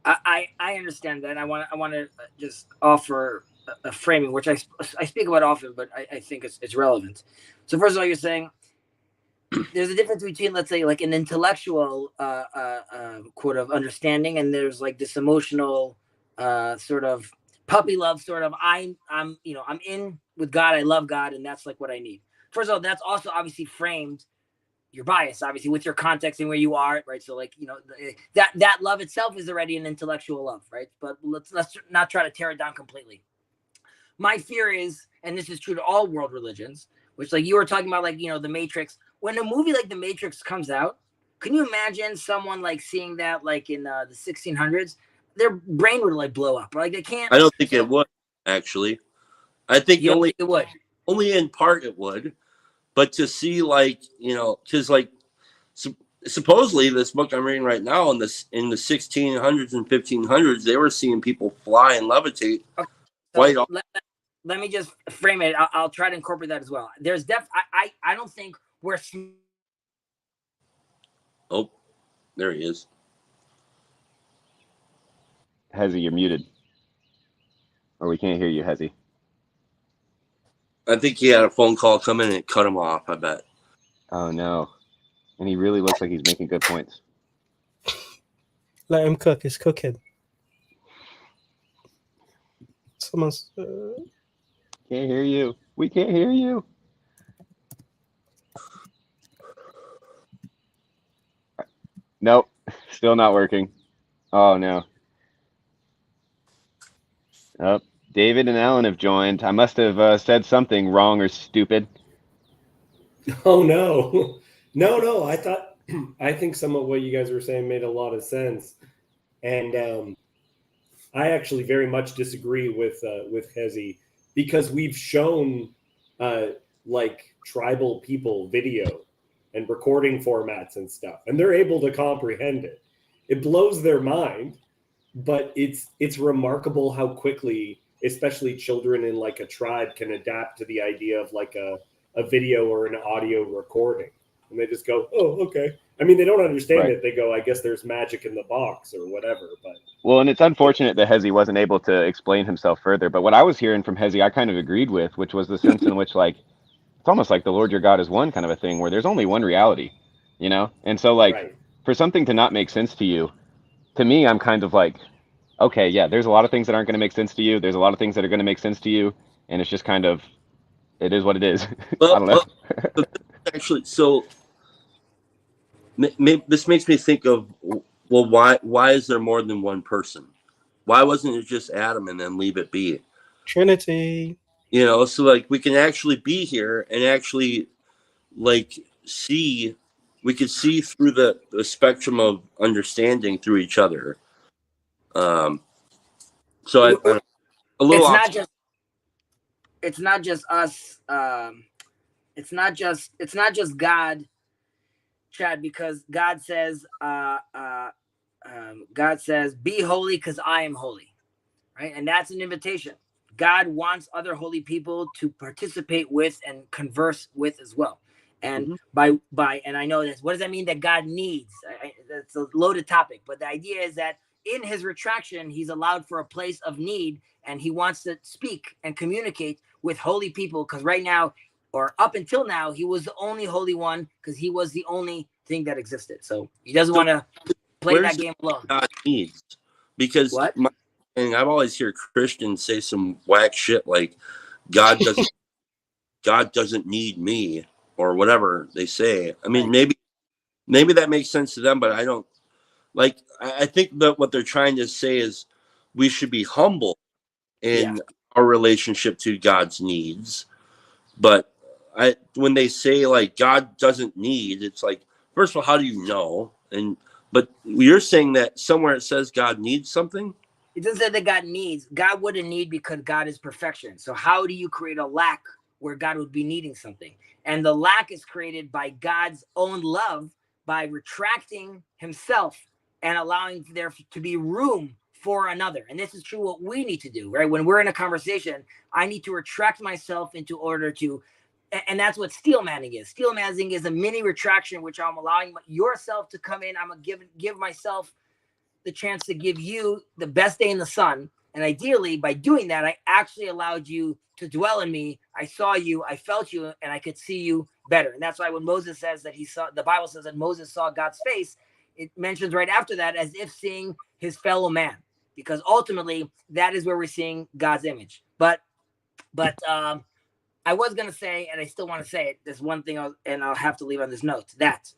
I understand that. I want to just offer a framing, which I speak about often, but I think it's relevant. So first of all, you're saying there's a difference between, let's say, like an intellectual quote of understanding, and there's like this emotional sort of puppy love, sort of I'm in with God, I love God, and that's like what I need. First of all, that's also obviously framed your bias, obviously, with your context and where you are, right? So, like, you know, that love itself is already an intellectual love, right? But let's not try to tear it down completely. My fear is, and this is true to all world religions, which, like you were talking about, like, you know, The Matrix. When a movie like The Matrix comes out, can you imagine someone like seeing that, like in the 1600s? Their brain would like blow up. Like, they can't. I don't think it would, actually. I think it would. Only in part it would. But to see, like, you know, because, like, supposedly this book I'm reading right now, in the 1600s and 1500s, they were seeing people fly and levitate. Okay. So let me just frame it. I'll try to incorporate that as well. There's I don't think we're. Oh, there he is. Hezzy, you're muted. Or we can't hear you, Hezzy. I think he had a phone call come in and it cut him off, I bet. Oh, no. And he really looks like he's making good points. Let him cook. He's cooking. Someone's... Can't hear you. We can't hear you. Nope. Still not working. Oh, no. Oh, David and Alan have joined. I must have said something wrong or stupid. Oh, no. No. I think some of what you guys were saying made a lot of sense. And I actually very much disagree with Hezzy, because we've shown like tribal people video and recording formats and stuff, and they're able to comprehend it. It blows their mind, but it's remarkable how quickly, especially children in like a tribe, can adapt to the idea of like a video or an audio recording, and they just go, oh, okay. I mean, they don't understand Right. it. They go, I guess there's magic in the box or whatever. But Well, and it's unfortunate that Hezi wasn't able to explain himself further. But what I was hearing from Hezi, I kind of agreed with, which was the sense in which, like, it's almost like the Lord your God is one kind of a thing, where there's only one reality, you know? And so, like, right. for something to not make sense to you, to me, I'm kind of like, okay, yeah, there's a lot of things that aren't going to make sense to you. There's a lot of things that are going to make sense to you. And it's just kind of, it is what it is. I don't know. Actually, so this makes me think of, well, why is there more than one person? Why wasn't it just Adam and then leave it be? Trinity. You know, so like we can actually be here and actually like see, we could see through the spectrum of understanding through each other. So a little it's not just us. It's not just God, Chad, because God says, be holy because I am holy, right? And that's an invitation. God wants other holy people to participate with and converse with as well. And by and I know this, what does that mean that God needs? That's a loaded topic, but the idea is that in his retraction, he's allowed for a place of need, and he wants to speak and communicate with holy people, because right now, or up until now, he was the only holy one because he was the only thing that existed. So he doesn't want to play that game alone. God needs, because and I've always heard Christians say some whack shit like God doesn't need me or whatever they say. I mean, maybe that makes sense to them, but I don't. Like, I think that what they're trying to say is we should be humble in our relationship to God's needs. But when they say like God doesn't need, it's like, first of all, how do you know? But you're saying that somewhere it says God needs something? It doesn't say that God needs. God wouldn't need because God is perfection. So how do you create a lack where God would be needing something? And the lack is created by God's own love, by retracting himself and allowing there to be room for another. And this is true what we need to do, right? When we're in a conversation, I need to retract myself into order to, and that's what steel manning is. Steel manning is a mini retraction, which I'm allowing yourself to come in. I'm going to give myself the chance to give you the best day in the sun. And ideally, by doing that, I actually allowed you to dwell in me. I saw you, I felt you, and I could see you better. And that's why when Moses says that the Bible says that Moses saw God's face, it mentions right after that as if seeing his fellow man, because ultimately that is where we're seeing God's image. But I was going to say, and I still want to say it, there's one thing I'll have to leave on this note, that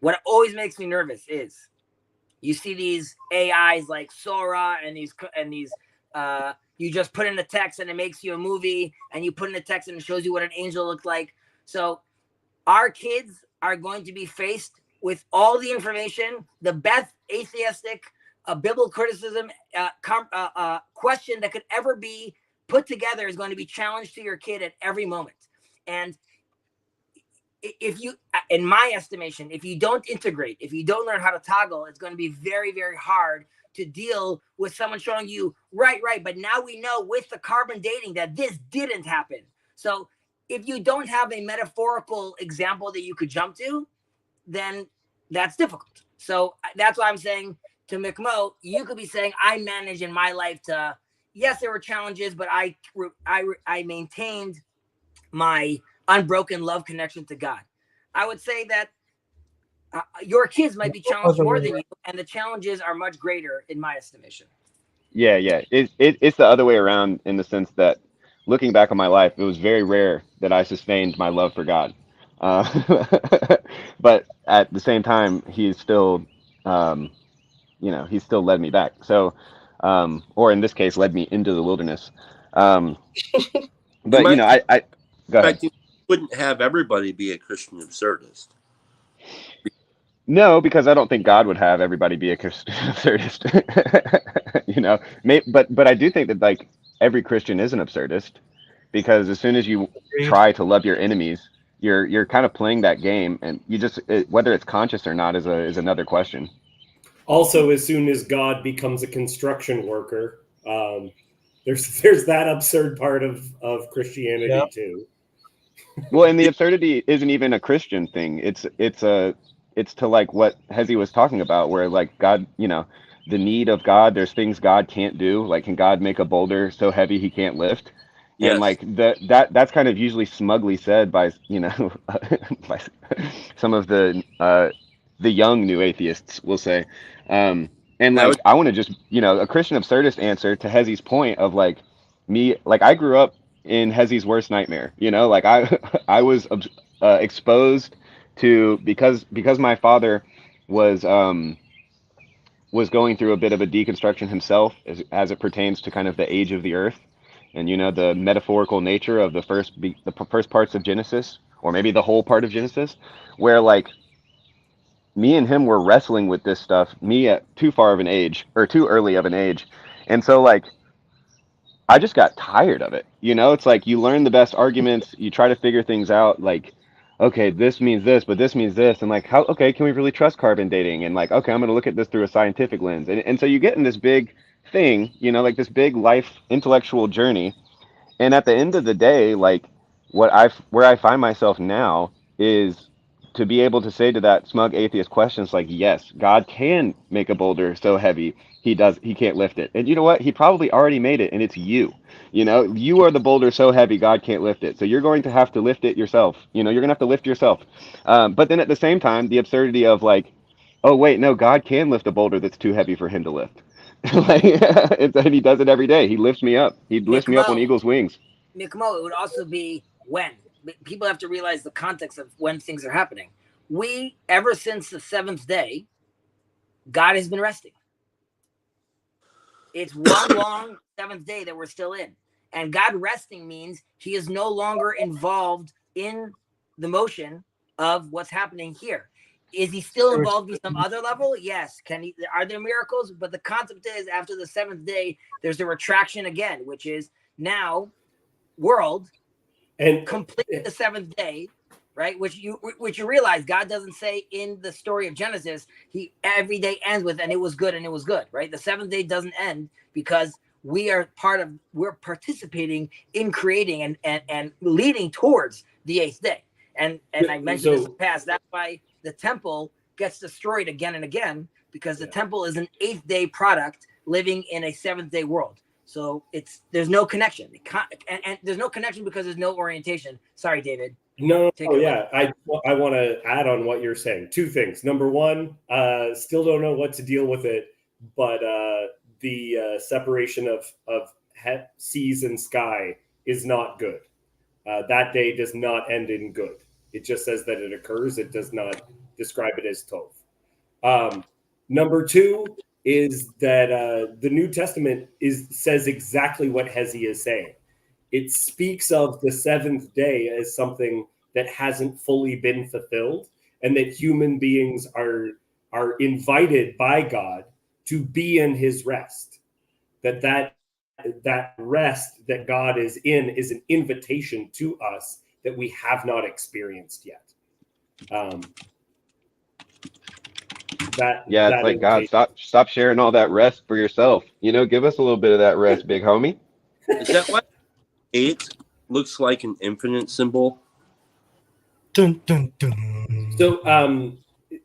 what always makes me nervous is you see these AIs like Sora and these you just put in a text and it makes you a movie, and you put in a text and it shows you what an angel looked like. So our kids are going to be faced with all the information, the best atheistic, biblical criticism, question that could ever be put together is going to be challenged to your kid at every moment. And if you, in my estimation, if you don't integrate, if you don't learn how to toggle, it's going to be very, very hard to deal with someone showing you, right, but now we know with the carbon dating that this didn't happen. So if you don't have a metaphorical example that you could jump to, then that's difficult. So that's why I'm saying to McMo, you could be saying, I managed in my life to, yes, there were challenges, but I maintained my unbroken love connection to God. I would say that your kids might be challenged more than you, and the challenges are much greater in my estimation. Yeah. It's the other way around, in the sense that looking back on my life, it was very rare that I sustained my love for God. But at the same time, he's still, he still led me back. So, or in this case, led me into the wilderness. But I go ahead. You wouldn't have everybody be a Christian absurdist. No, because I don't think God would have everybody be a Christian absurdist. But I do think that like every Christian is an absurdist, because as soon as you try to love your enemies, you're kind of playing that game, and you just whether it's conscious or not is another question. Also, as soon as God becomes a construction worker, there's that absurd part of Christianity Yeah. too. Well, and the absurdity isn't even a Christian thing. It's to like what Hezi was talking about, where like God, you know, the need of God. There's things God can't do. Like, can God make a boulder so heavy he can't lift? And Yes. like that's kind of usually smugly said by, you know, by some of the young new atheists, will say. And That like, would, I want to just, you know, a Christian absurdist answer to Hezi's point of like me, like I grew up in Hezi's worst nightmare, you know, like I was exposed to, because my father was going through a bit of a deconstruction himself as it pertains to kind of the age of the earth, and you know, the metaphorical nature of the first parts of Genesis, or maybe the whole part of Genesis, where like me and him were wrestling with this stuff, me at too early of an age. And so like I just got tired of it. You know, it's like you learn the best arguments, you try to figure things out, like, okay, this means this, but this means this, and like, how, okay, can we really trust carbon dating? And like, okay, I'm gonna look at this through a scientific lens. And so you get in this big thing, you know, like this big life intellectual journey. And at the end of the day, like where I find myself now is to be able to say to that smug atheist questions like, yes, God can make a boulder so heavy he can't lift it. And you know what? He probably already made it, and it's you. You know, you are the boulder so heavy God can't lift it. So you're going to have to lift it yourself. You know, you're gonna have to lift yourself. But then at the same time, the absurdity of like, oh wait, no, God can lift a boulder that's too heavy for him to lift. Like, and he does it every day. He lifts me up. He lifts me up on eagle's wings. Mikmo, it would also be when. People have to realize the context of when things are happening. We, ever since the seventh day, God has been resting. It's one long seventh day that we're still in. And God resting means he is no longer involved in the motion of what's happening here. Is he still involved in some other level? Yes. Are there miracles? But the concept is, after the seventh day, there's a retraction again, which is now world and complete the seventh day, right? Which you realize God doesn't say in the story of Genesis, every day ends with, and it was good, and it was good, right? The seventh day doesn't end because we're participating in creating and leading towards the eighth day. And I mentioned this in the past, that's why the temple gets destroyed again and again, because the temple is an eighth day product living in a seventh day world. So there's no connection, and there's no connection because there's no orientation. Sorry, David. No, yeah, I want to add on what you're saying. Two things. Number one, still don't know what to deal with it, but the separation of seas and sky is not good. That day does not end in good. It just says that it occurs. It does not describe it as tov. Number two is that the New Testament says exactly what Hezi is saying. It speaks of the seventh day as something that hasn't fully been fulfilled, and that human beings are invited by God to be in his rest. That rest that God is in is an invitation to us that we have not experienced yet. It's like, God, stop sharing all that rest for yourself. You know, give us a little bit of that rest, big homie. Is that why 8 looks like an infinite symbol? Dun, dun, dun. So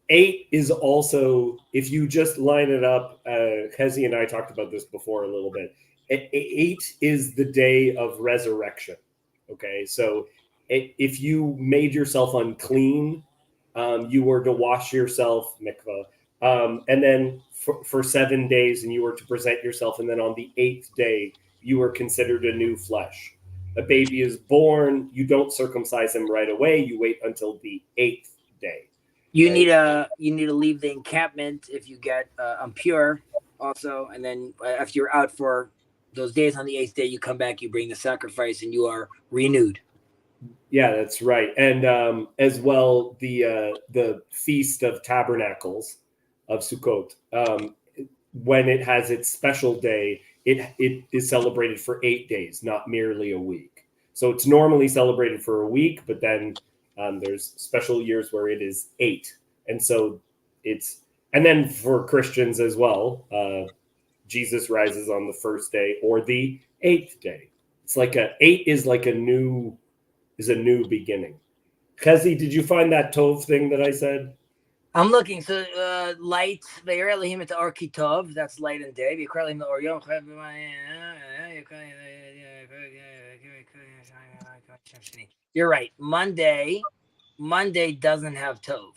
8 is also, if you just line it up, Hezi and I talked about this before a little bit. 8 is the day of resurrection. Okay, so if you made yourself unclean, you were to wash yourself, mikvah, and then for 7 days, and you were to present yourself, and then on the 8th day, you were considered a new flesh. A baby is born, you don't circumcise him right away, you wait until the 8th day. You need to leave the encampment if you get impure also, and then after you're out for those days on the 8th day, you come back, you bring the sacrifice, and you are renewed. Yeah, that's right. And as well, the Feast of Tabernacles of Sukkot, when it has its special day, it is celebrated for 8 days, not merely a week. So it's normally celebrated for a week, but then there's special years where it is 8. And so it's And then for Christians as well, Jesus rises on the first day or the 8th day. It's like 8 is like a new beginning. Chezi, did you find that Tov thing that I said? I'm looking. So light, Ve'erelihim et Or Kitov, that's light and day. Ve'Krelihim Or Yom. You're right. Monday doesn't have Tov.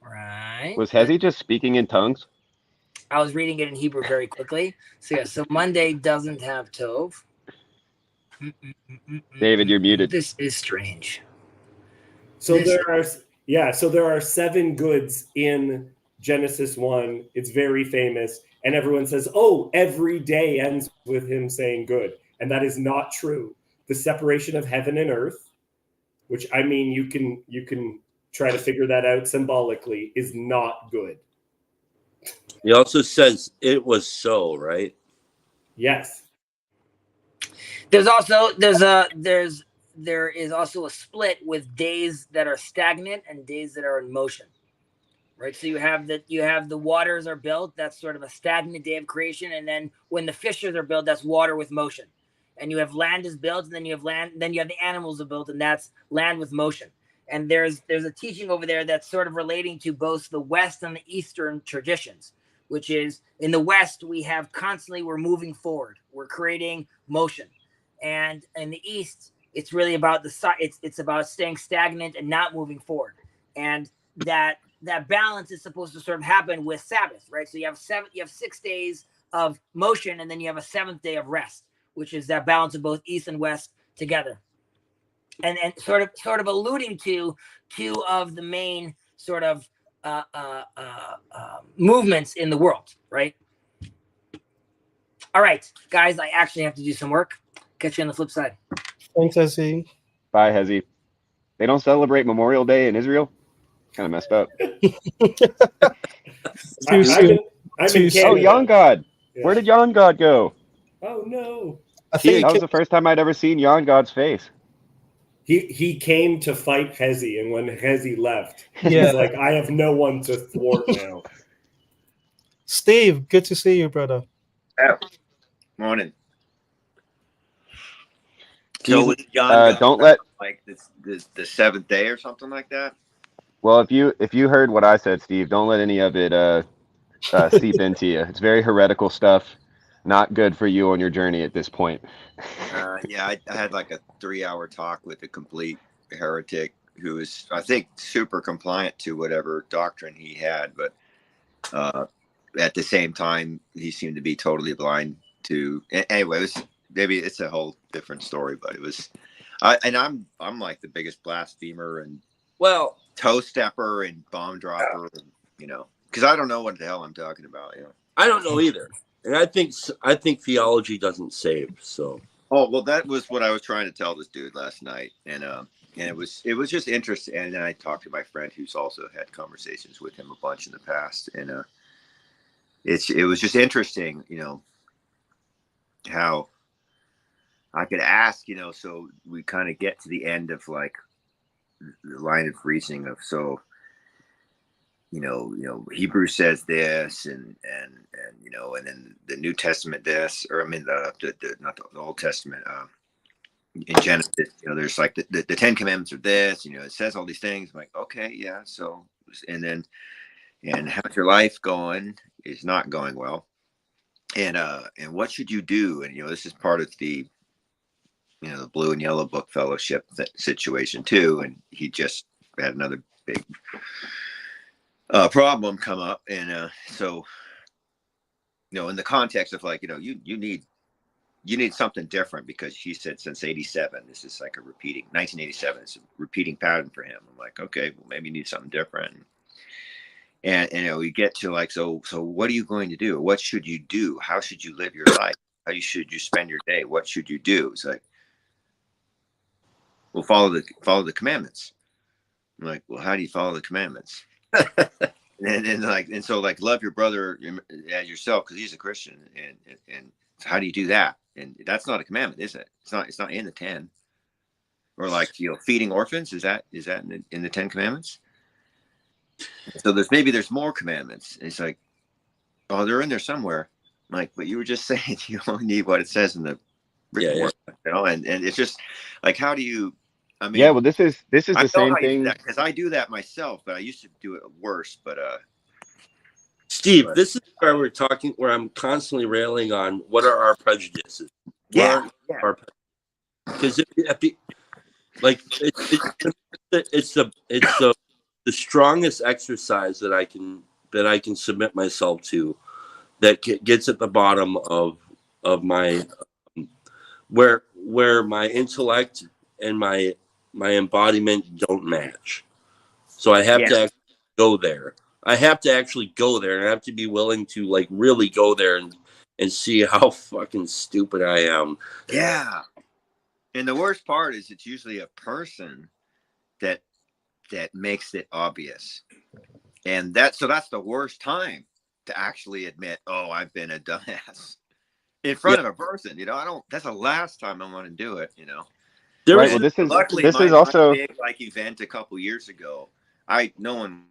Right. Was Hezi just speaking in tongues? I was reading it in Hebrew very quickly. So yeah, so Monday doesn't have Tov. David, you're muted. This is strange. So there are 7 goods in Genesis 1. It's very famous. And everyone says, oh, every day ends with him saying good. And that is not true. The separation of heaven and earth, which I mean, you can try to figure that out symbolically, is not good. He also says it was so, right? Yes. There is also a split with days that are stagnant and days that are in motion. Right? So you have the waters are built, that's sort of a stagnant day of creation, and then when the fishes are built, that's water with motion. And you have land is built, and then you have the animals are built, and that's land with motion. And there's a teaching over there that's sort of relating to both the West and the Eastern traditions, which is in the West, we're moving forward. We're creating motion. And in the East, it's really about it's about staying stagnant and not moving forward. And that balance is supposed to sort of happen with Sabbath, right? So you have 6 days of motion, and then you have a 7th day of rest, which is that balance of both East and West together. And sort of alluding to 2 of the main sort of movements in the world, right? All right, guys, I actually have to do some work. Catch you on the flip side. Thanks, Hezi. Bye, Hezi. They don't celebrate Memorial Day in Israel? Kind of messed up. Too soon. Oh, Yon God. Yeah. Where did Yon God go? Oh, no. That was the first time I'd ever seen Yon God's face. He came to fight Hezi, and when Hezi left, Yeah. he's like, I have no one to thwart now. Steve, good to see you, brother. Yeah. Morning. So with John God, don't let like the 7th day or something like that. Well, if you heard what I said, Steve, don't let any of it seep into you. It's very heretical stuff. Not good for you on your journey at this point. Yeah, I had like a 3-hour talk with a complete heretic who was, I think, super compliant to whatever doctrine he had, but at the same time, he seemed to be totally blind to. Anyway, maybe it's a whole different story, but it was. I'm like the biggest blasphemer and toe stepper and bomb dropper, and, because I don't know what the hell I'm talking about. I don't know either. And I think theology doesn't save. So. Oh, well, that was what I was trying to tell this dude last night, and it was just interesting. And then I talked to my friend who's also had conversations with him a bunch in the past, and it was just interesting, how I could ask, so we kind of get to the end of like the line of reasoning of Hebrews says this, and then the New Testament this, or I mean not the Old Testament. In Genesis, there's like the 10 Commandments are this, it says all these things. I'm like, okay, yeah. So, and how's your life going? It's not going well. And what should you do? And this is part of the the Blue and Yellow Book Fellowship situation too. And he just had another big problem come up, and so in the context of like you need something different, because he said since 87 this is like 1987 it's a repeating pattern for him. I'm like, okay, well, maybe you need something different. And we get to like, so what are you going to do? What should you do? How should you live your life? How should you spend your day? What should you do? It's like, well, follow the commandments. I'm like, well, how do you follow the commandments? and so love your brother as yourself, because he's a Christian, and how do you do that? And that's not a commandment, is it? It's not in the 10. Or like feeding orphans, is that in the 10 Commandments? So there's more commandments. It's like, oh, they're in there somewhere. I'm like, but you were just saying you only need what it says in the written word, you know, and it's just like, how do you? I mean, yeah, well, this is I the know same how you do thing. that, because I do that myself, but I used to do it worse. But Steve, this is where we're talking, where I'm constantly railing on what are our prejudices. Because like it's the strongest exercise that I can submit myself to, that gets at the bottom of my where my intellect and my embodiment don't match. So I have to actually go there. I have to actually go there, and I have to be willing to like really go there and see how fucking stupid I am. Yeah. And the worst part is it's usually a person that makes it obvious. And that's the worst time to actually admit, oh, I've been a dumbass in front of a person. You know, that's the last time I want to do it, you know. Right. Well, this is also my big like event a couple years ago. No one.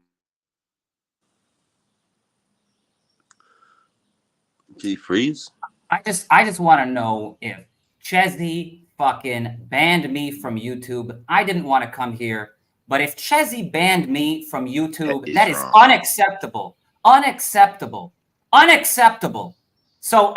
Did he freeze? I just want to know if Chesney fucking banned me from YouTube. I didn't want to come here, but if Chesney banned me from YouTube, that is unacceptable. Unacceptable. Unacceptable. So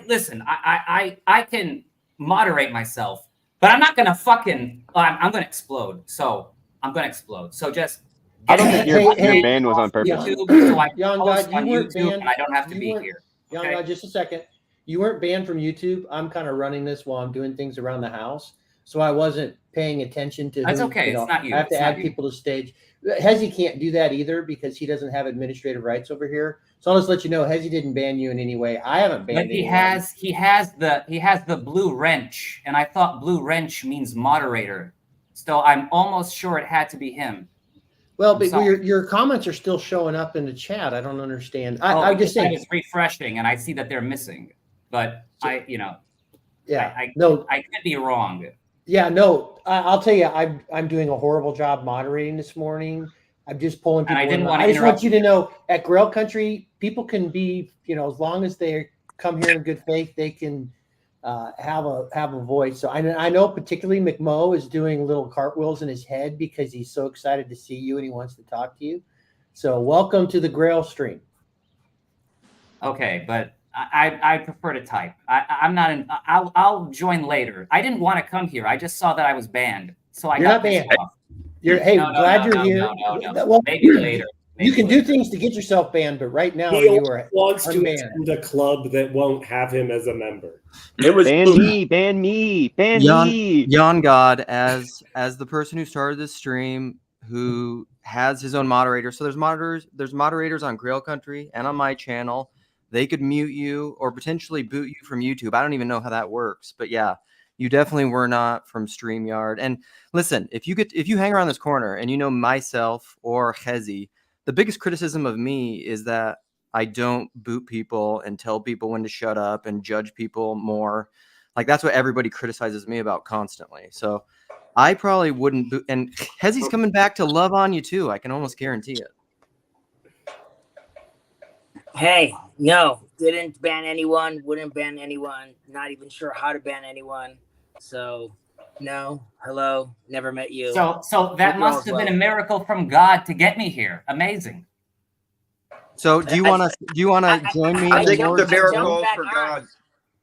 listen, I can moderate myself, but I'm not gonna fucking. I'm gonna explode. So I'm gonna explode. So just. I don't think your ban was on purpose. YouTube, so I Young post God, on you weren't YouTube, banned. and I don't have to You be weren't- here. Young Okay? God, just a second. You weren't banned from YouTube. I'm kind of running this while I'm doing things around the house, so I wasn't paying attention to. That's who, okay. you know, It's not you. I have to It's not add you. people to stage. Hezi can't do that either because he doesn't have administrative rights over here. So I'll just let you know, Hezi didn't ban you in any way. I haven't banned. But he anyone. has the blue wrench, and I thought blue wrench means moderator. So I'm almost sure it had to be him. Well, I'm but sorry. your comments are still showing up in the chat. I don't understand. Oh, I'm just I saying. was refreshing, and I see that they're missing. But I could be wrong. Yeah, no, I'll tell you, I'm doing a horrible job moderating this morning. I'm just pulling people. And I didn't in. want to I just want interrupt you to know, at Grail Country, people can be, you know, as long as they come here in good faith, they can have a voice. So I know particularly McMo is doing little cartwheels in his head because he's so excited to see you and he wants to talk to you. So welcome to the Grail stream. Okay, but I prefer to type. I'm not in. I'll join later. I didn't want to come here. I just saw that I was banned, so I You're got not banned. pissed off. Glad you're here. No. Well, Maybe later. You can do things to get yourself banned, but right now He you are wants to unbanned. attend a club that won't have him as a member. ban me. Yon God, as the person who started this stream, who has his own moderator. So there's moderators on Grail Country and on my channel. They could mute you or potentially boot you from YouTube. I don't even know how that works, but yeah, you definitely were not from StreamYard. And listen, if you hang around this corner and you know myself or Hezi, the biggest criticism of me is that I don't boot people and tell people when to shut up and judge people more. Like that's what everybody criticizes me about constantly. So I probably wouldn't boot. And Hezi's coming back to love on you too. I can almost guarantee it. Hey, no, didn't ban anyone, wouldn't ban anyone, not even sure how to ban anyone. So, no, hello, never met you. So that Hope you're must all have been a well. miracle from God to get me here. Amazing. So do you want to join me? I in think the it's a Lord's miracle Prayer? for God.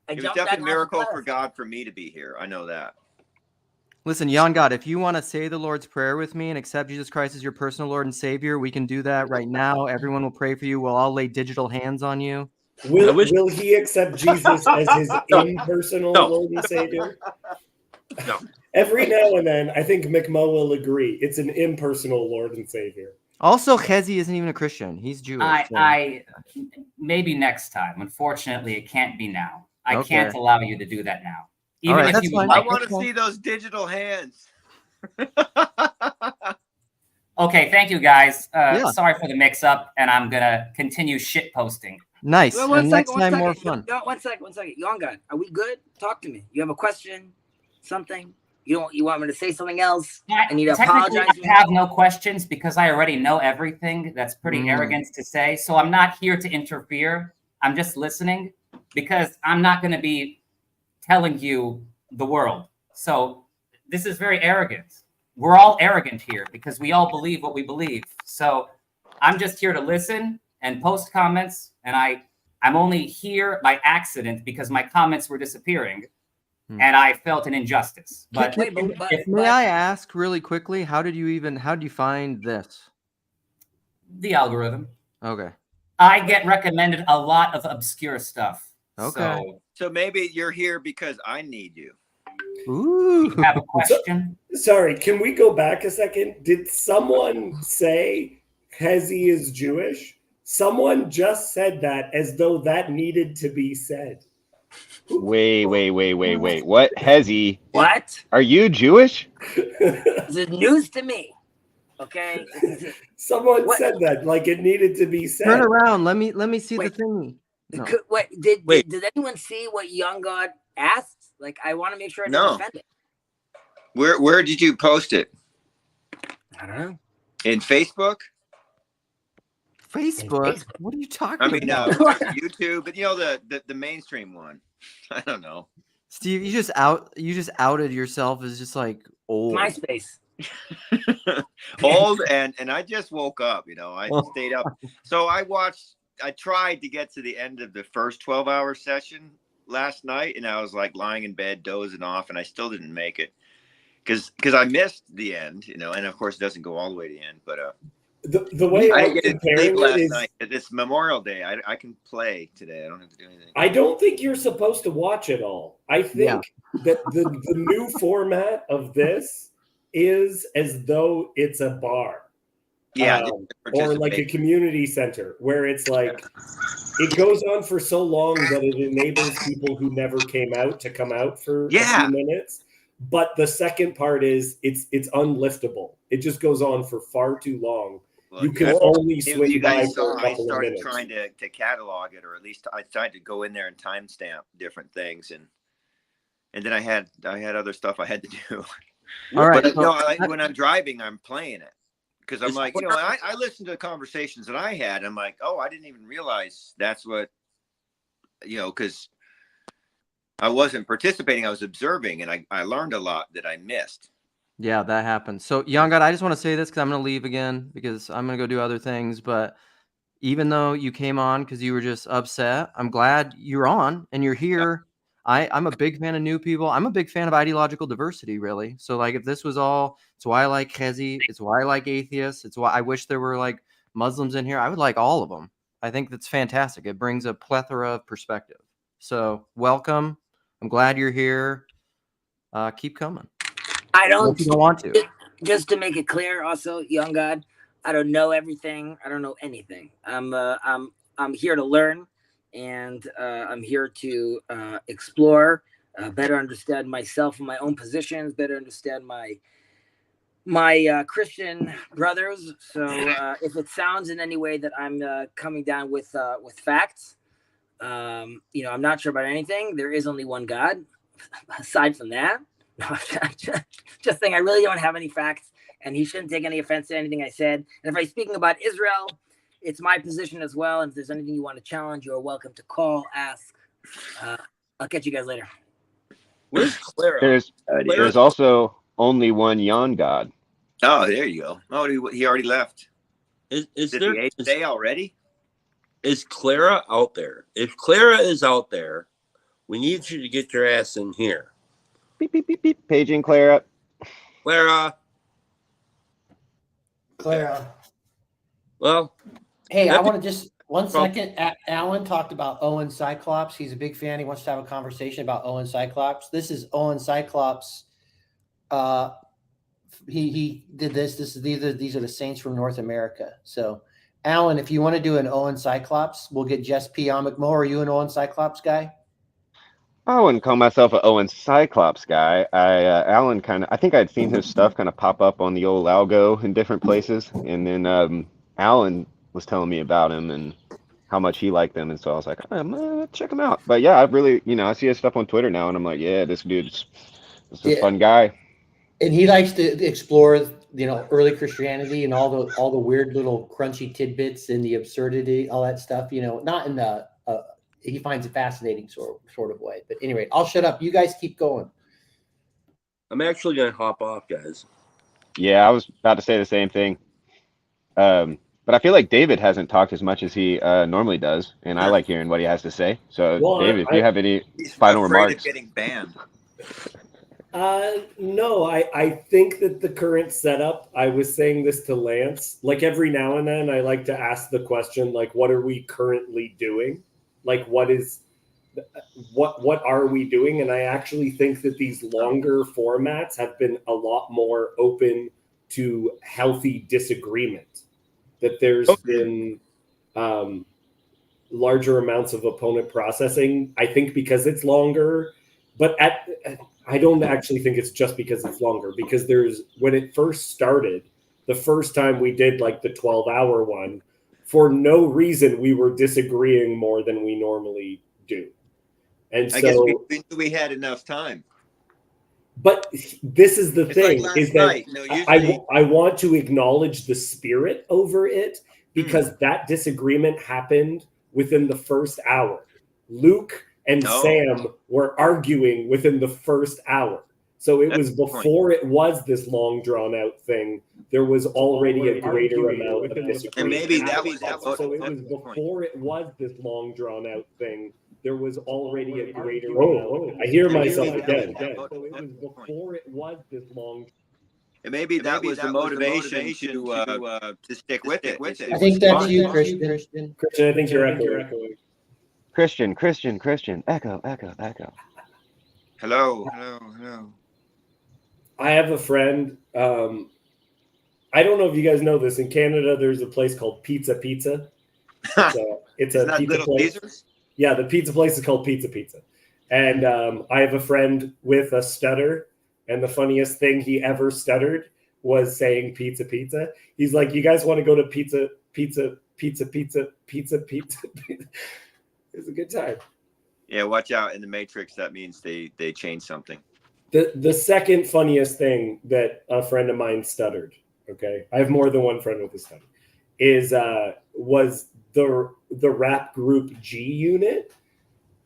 It was jumped definitely back a on miracle the for God for me to be here. I know that. Listen, Yon God, if you want to say the Lord's Prayer with me and accept Jesus Christ as your personal Lord and Savior, we can do that right now. Everyone will pray for you. We'll all lay digital hands on you. Will he accept Jesus as his impersonal No. Lord and Savior? No. Every now and then, I think McMo will agree. It's an impersonal Lord and Savior. Also, Hezi isn't even a Christian. He's Jewish. so- I maybe next time. Unfortunately, it can't be now. I Okay. can't allow you to do that now. All Even right, if that's you fine. would I like. want to see those digital hands. Okay, thank you guys. Yeah. Sorry for the mix-up, and I'm gonna continue shit posting. Nice. Well, And next time, more fun. One second. Yon God, are we good? Talk to me. You have a question? Something? You want me to say something else? I I need to technically apologize. I have no questions because I already know everything. That's pretty arrogant to say. So I'm not here to interfere. I'm just listening because I'm not going to be telling you the world. So this is very arrogant. We're all arrogant here because we all believe what we believe. So I'm just here to listen and post comments. And I'm only here by accident because my comments were disappearing. And I felt an injustice. But May I ask really quickly, how did you find this? The algorithm. Okay. I get recommended a lot of obscure stuff. Okay. So maybe you're here because I need you. Ooh. You have a question? Sorry, can we go back a second? Did someone say Hezi is Jewish? Someone just said that as though that needed to be said. Wait. What? Hezi? What? Are you Jewish? This is news to me. Okay. Someone said that like it needed to be said. Turn around. Let me see the thingy. No. Did anyone see what Young God asked? Like, I want to make sure I don't offend it. Where did you post it? I don't know. In Facebook? Facebook? What are you talking about? YouTube, but the mainstream one. I don't know. Steve, you just outed yourself as just like old. MySpace. Old and I just woke up, I stayed up. So I tried to get to the end of the first 12-hour session last night, and I was like lying in bed dozing off, and I still didn't make it because I missed the end, and of course it doesn't go all the way to the end, but the way I I'm get comparing last it is night. It's Memorial Day. I can play today. I don't have to do anything. I don't think you're supposed to watch it all. I think that the new format of this is as though it's a bar. Or like a community center where it's like it goes on for so long that it enables people who never came out to come out for a few minutes. But the second part is it's unliftable. It just goes on for far too long. You can only swing you by guys for saw, a I couple of started minutes. trying to catalog it, or at least I tried to go in there and timestamp different things, and then I had other stuff I had to do. All right. But when I'm driving, I'm playing it because I'm like, I listened to the conversations that I had. I'm like, oh, I didn't even realize that's what, because I wasn't participating. I was observing, and I learned a lot that I missed. Yeah, that happens. So, Young God, I just want to say this because I'm going to leave again because I'm going to go do other things. But even though you came on because you were just upset, I'm glad you're on and you're here. I'm a big fan of new people. I'm a big fan of ideological diversity, really. So, like, if this was all, it's why I like Hezi. It's why I like atheists. It's why I wish there were, like, Muslims in here. I would like all of them. I think that's fantastic. It brings a plethora of perspective. So, welcome. I'm glad you're here. Keep coming. I don't want to. Just to make it clear, also, Young God, I don't know everything. I don't know anything. I'm here to learn, and I'm here to explore, better understand myself and my own positions, better understand my Christian brothers. So if it sounds in any way that I'm coming down with facts, I'm not sure about anything. There is only one God. Aside from that. No, just saying I really don't have any facts, and he shouldn't take any offense to anything I said. And if I'm speaking about Israel, it's my position as well. And if there's anything you want to challenge, you're welcome to call, ask. I'll catch you guys later. Where's Clara? There's also only one Yon God. Oh, there you go. Oh, he already left. Is it there the 8th day already? Is Clara out there? If Clara is out there, we need you to get your ass in here. Beep, beep, beep, beep. Paging Clara. Clara. Well. Hey, I want to just 1 second. Alan talked about Owen Cyclops. He's a big fan. He wants to have a conversation about Owen Cyclops. This is Owen Cyclops. He did this. These are the Saints from North America. So, Alan, if you want to do an Owen Cyclops, we'll get Jess P. on McMo. Are you an Owen Cyclops guy? I wouldn't call myself an Owen Cyclops guy. Alan I think I'd seen his stuff kind of pop up on the old Algo in different places. And then Alan was telling me about him and how much he liked them. And so I was like, I'm gonna check him out. But yeah, I really, I see his stuff on Twitter now and I'm like, yeah, this dude's a fun guy. And he likes to explore, early Christianity and all the weird little crunchy tidbits and the absurdity, all that stuff. Not in the he finds it fascinating sort of way. But anyway, I'll shut up. You guys keep going. I'm actually gonna hop off, guys. Yeah, I was about to say the same thing. But I feel like David hasn't talked as much as he normally does, and I like hearing what he has to say. So, Well, David, if you have any He's final afraid remarks. of getting banned. No, I think that the current setup, I was saying this to Lance, like every now and then I like to ask the question, like, what are we currently doing? Like, what are we doing? And I actually think that these longer formats have been a lot more open to healthy disagreement, that there's been larger amounts of opponent processing, I think, because it's longer. But I don't actually think it's just because it's longer, because when it first started, the first time we did like the 12-hour one, for no reason we were disagreeing more than we normally do. And I guess so we knew we had enough time. but this is the It's thing, like is last that night, usually- I want to acknowledge the spirit over it, because that disagreement happened within the first hour. Luke and Sam were arguing within the first hour. So it was before it was this long drawn out thing. There was already a greater amount of disagreement. And maybe that was So it was before it was this long drawn out thing. There was already a greater amount. I hear myself again. So it was before it was this long. And maybe that was the motivation to stick with it. I think that's you, Christian. Christian, I think you're echoing. Christian, echo. Hello. I have a friend. I don't know if you guys know this. In Canada, there's a place called Pizza. It's a Isn't that pizza Little place. Caesars? Yeah, the pizza place is called Pizza. And I have a friend with a stutter, and the funniest thing he ever stuttered was saying pizza. He's like, "You guys want to go to pizza? It's a good time." Yeah, watch out. In the Matrix, that means they changed something. The second funniest thing that a friend of mine stuttered, okay, I have more than one friend with a stutter, was the rap group G Unit.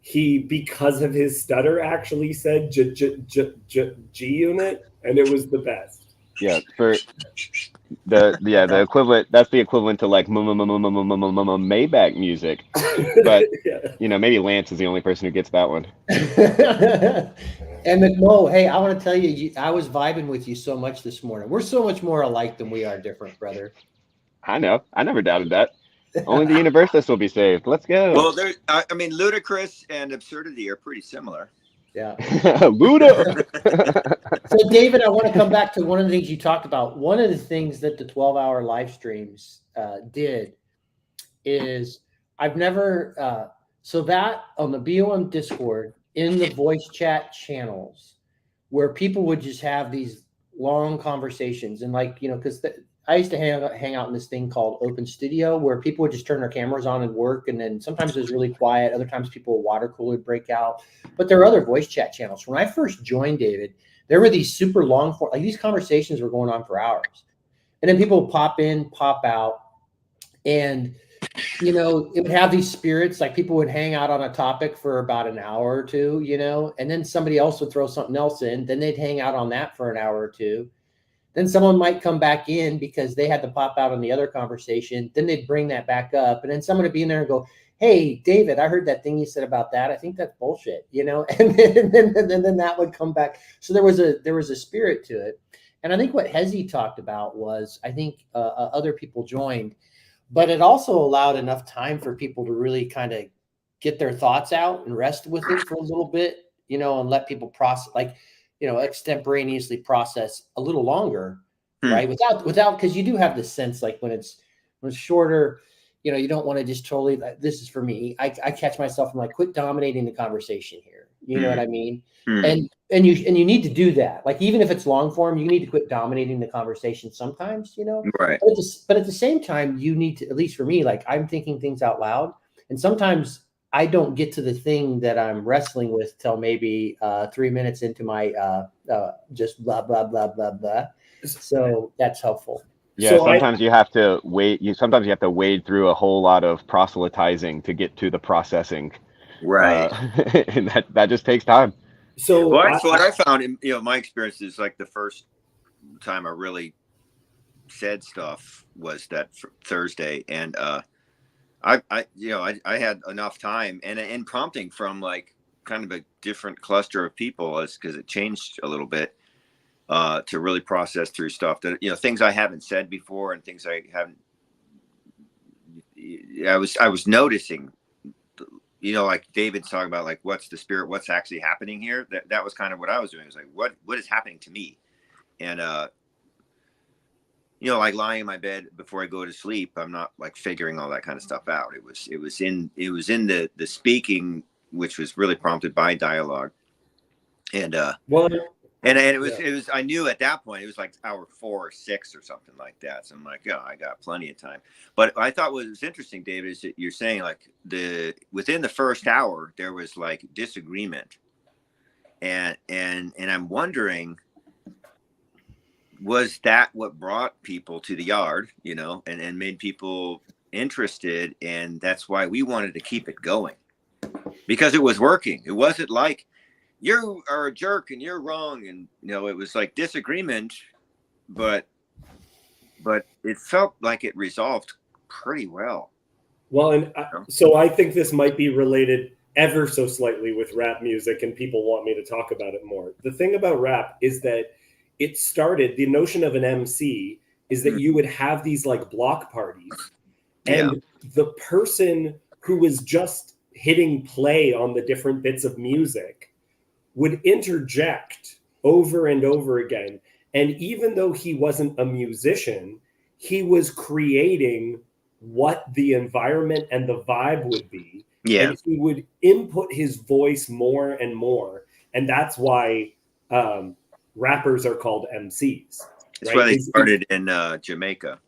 He, because of his stutter, actually said G Unit, and it was the best. Yeah, for the equivalent. That's the equivalent to like Maybach music. But maybe Lance is the only person who gets that one. And McMo, hey, I want to tell you, I was vibing with you so much this morning. We're so much more alike than we are different, brother. I know. I never doubted that. Only the universalist will be saved. Let's go. Well, I mean, ludicrous and absurdity are pretty similar. Yeah. Luda. So, David, I want to come back to one of the things you talked about. One of the things that the 12-hour live streams did is I've never so that on the BOM Discord, in the voice chat channels, where people would just have these long conversations, and because I used to hang out in this thing called Open Studio, where people would just turn their cameras on and work, and then sometimes it was really quiet, other times people water cooler would break out. But there are other voice chat channels. When I first joined, David, there were these super long form, like these conversations were going on for hours, and then people would pop in, pop out, and it would have these spirits, like people would hang out on a topic for about an hour or two, and then somebody else would throw something else in. Then they'd hang out on that for an hour or two. Then someone might come back in because they had to pop out on the other conversation. Then they'd bring that back up. And then someone would be in there and go, "Hey, David, I heard that thing you said about that. I think that's bullshit," and then that would come back. So there was a spirit to it. And I think what Hezi talked about was, I think other people joined, but it also allowed enough time for people to really kind of get their thoughts out and rest with it for a little bit, and let people process, extemporaneously process a little longer, right? Without, because you do have this sense, like when it's shorter, you don't want to just totally, this is for me. I catch myself, I'm like, quit dominating the conversation here. You know what I mean? And you need to do that. Like, even if it's long form, you need to quit dominating the conversation sometimes, Right. But at the same time, you need to, at least for me, like, I'm thinking things out loud. And sometimes I don't get to the thing that I'm wrestling with till maybe 3 minutes into my just blah blah blah blah blah. So that's helpful. Yeah, sometimes you have to wait. Sometimes you have to wade through a whole lot of proselytizing to get to the processing. Right. And that just takes time. So what I found in my experience is like the first time I really said stuff was that Thursday, and I had enough time and prompting from like kind of a different cluster of people, because it changed a little bit, to really process through stuff that things I haven't said before and things I haven't. I was noticing, like David's talking about, like what's the spirit, what's actually happening here. That was kind of what I was doing. It was like what is happening to me, and like lying in my bed before I go to sleep, I'm not like figuring all that kind of stuff out. It was in the speaking, which was really prompted by dialogue, and it was I knew at that point it was like hour 4 or 6 or something like that. So I'm like, oh, I got plenty of time. But I thought what was interesting, David, is that you're saying like within the first hour there was like disagreement, and I'm wondering, was that what brought people to the yard, and made people interested? And that's why we wanted to keep it going, because it was working. It wasn't like you are a jerk and you're wrong. And, it was like disagreement, but it felt like it resolved pretty well. Well, and so I think this might be related ever so slightly with rap music, and people want me to talk about it more. The thing about rap is that it started, the notion of an MC is that you would have these like block parties, and the person who was just hitting play on the different bits of music would interject over and over again. And even though he wasn't a musician, he was creating what the environment and the vibe would be. Yeah. And he would input his voice more and more. And that's why rappers are called MCs. That's why they started in Jamaica.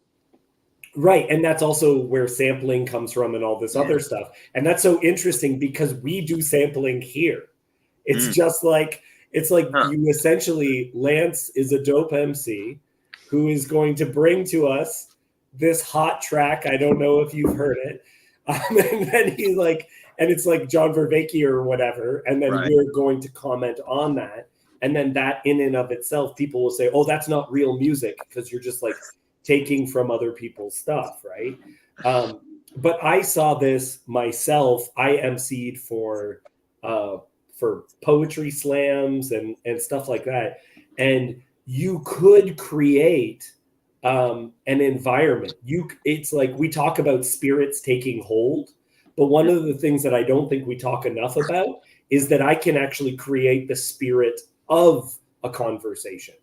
Right. And that's also where sampling comes from and all this other stuff. And that's so interesting because we do sampling here. It's just like, you essentially, Lance is a dope MC who is going to bring to us this hot track. I don't know if you've heard it. And then he's like, and it's like John Vervaeke or whatever. And then we're going to comment on that. And then that in and of itself, people will say, oh, that's not real music, because you're just like taking from other people's stuff, right? But I saw this myself. I emceed for poetry slams and stuff like that. And you could create an environment. It's like we talk about spirits taking hold, but one of the things that I don't think we talk enough about is that I can actually create the spirit of a conversation.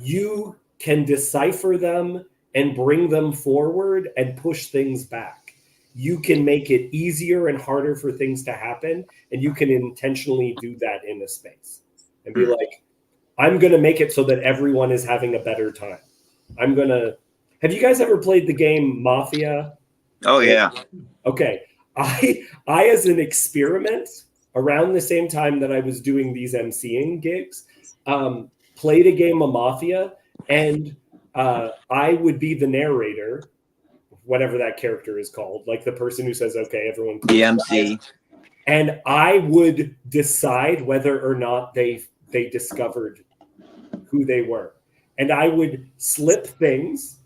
You can decipher them and bring them forward and push things back. You can make it easier and harder for things to happen, and you can intentionally do that in a space and be like, I'm going to make it so that everyone is having a better time. Have you guys ever played the game Mafia? Oh yeah. Okay. I as an experiment, around the same time that I was doing these MCing gigs, played a game of Mafia, and I would be the narrator, whatever that character is called, like the person who says, okay, everyone. The MC. And I would decide whether or not they discovered who they were. And I would slip things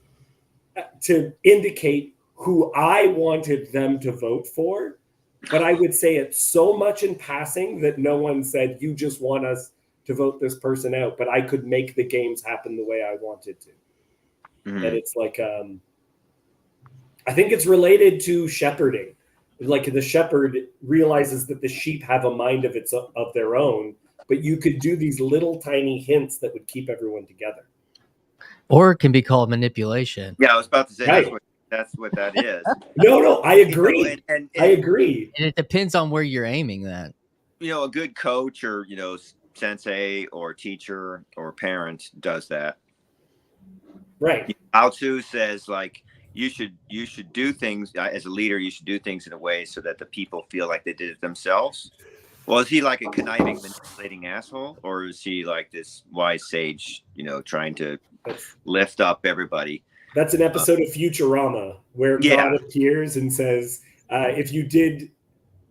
to indicate who I wanted them to vote for. But I would say it so much in passing that no one said, you just want us to vote this person out. But I could make the games happen the way I wanted to. And it's like, I think it's related to shepherding. Like the shepherd realizes that the sheep have a mind of their own, but you could do these little tiny hints that would keep everyone together. Or it can be called manipulation. Yeah, I was about to say Right. that's what that is. No, I agree. And I agree. And it depends on where you're aiming that. A good coach or sensei or teacher or parent does that. Right. Lao Tzu says, like, you should do things as a leader. You should do things in a way so that the people feel like they did it themselves. Well, is he like a conniving, manipulating asshole, or is he like this wise sage, trying to lift up everybody? That's an episode of Futurama where God appears and says, if you did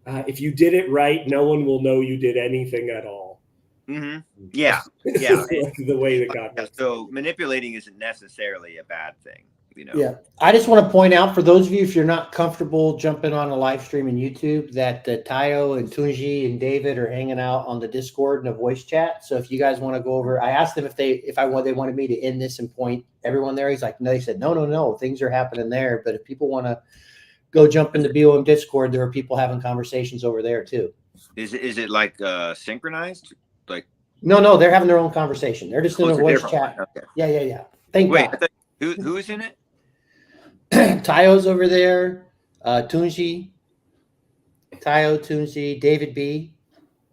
it right, no one will know you did anything at all. Mm-hmm. Yeah. Like the way that God does. So manipulating isn't necessarily a bad thing. Yeah, I just want to point out for those of you, if you're not comfortable jumping on a live stream in YouTube, that Tayo and Tunji and David are hanging out on the Discord in a voice chat. So if you guys want to go over, I asked them if they wanted me to end this and point everyone there. He's like, no. They said no, things are happening there. But if people want to go jump in the BOM Discord, there are people having conversations over there too. Is it like synchronized? Like no, they're having their own conversation. They're just in a voice chat. Okay. Yeah. Thank God. Who is in it? Tayo's over there, Tunji, David B.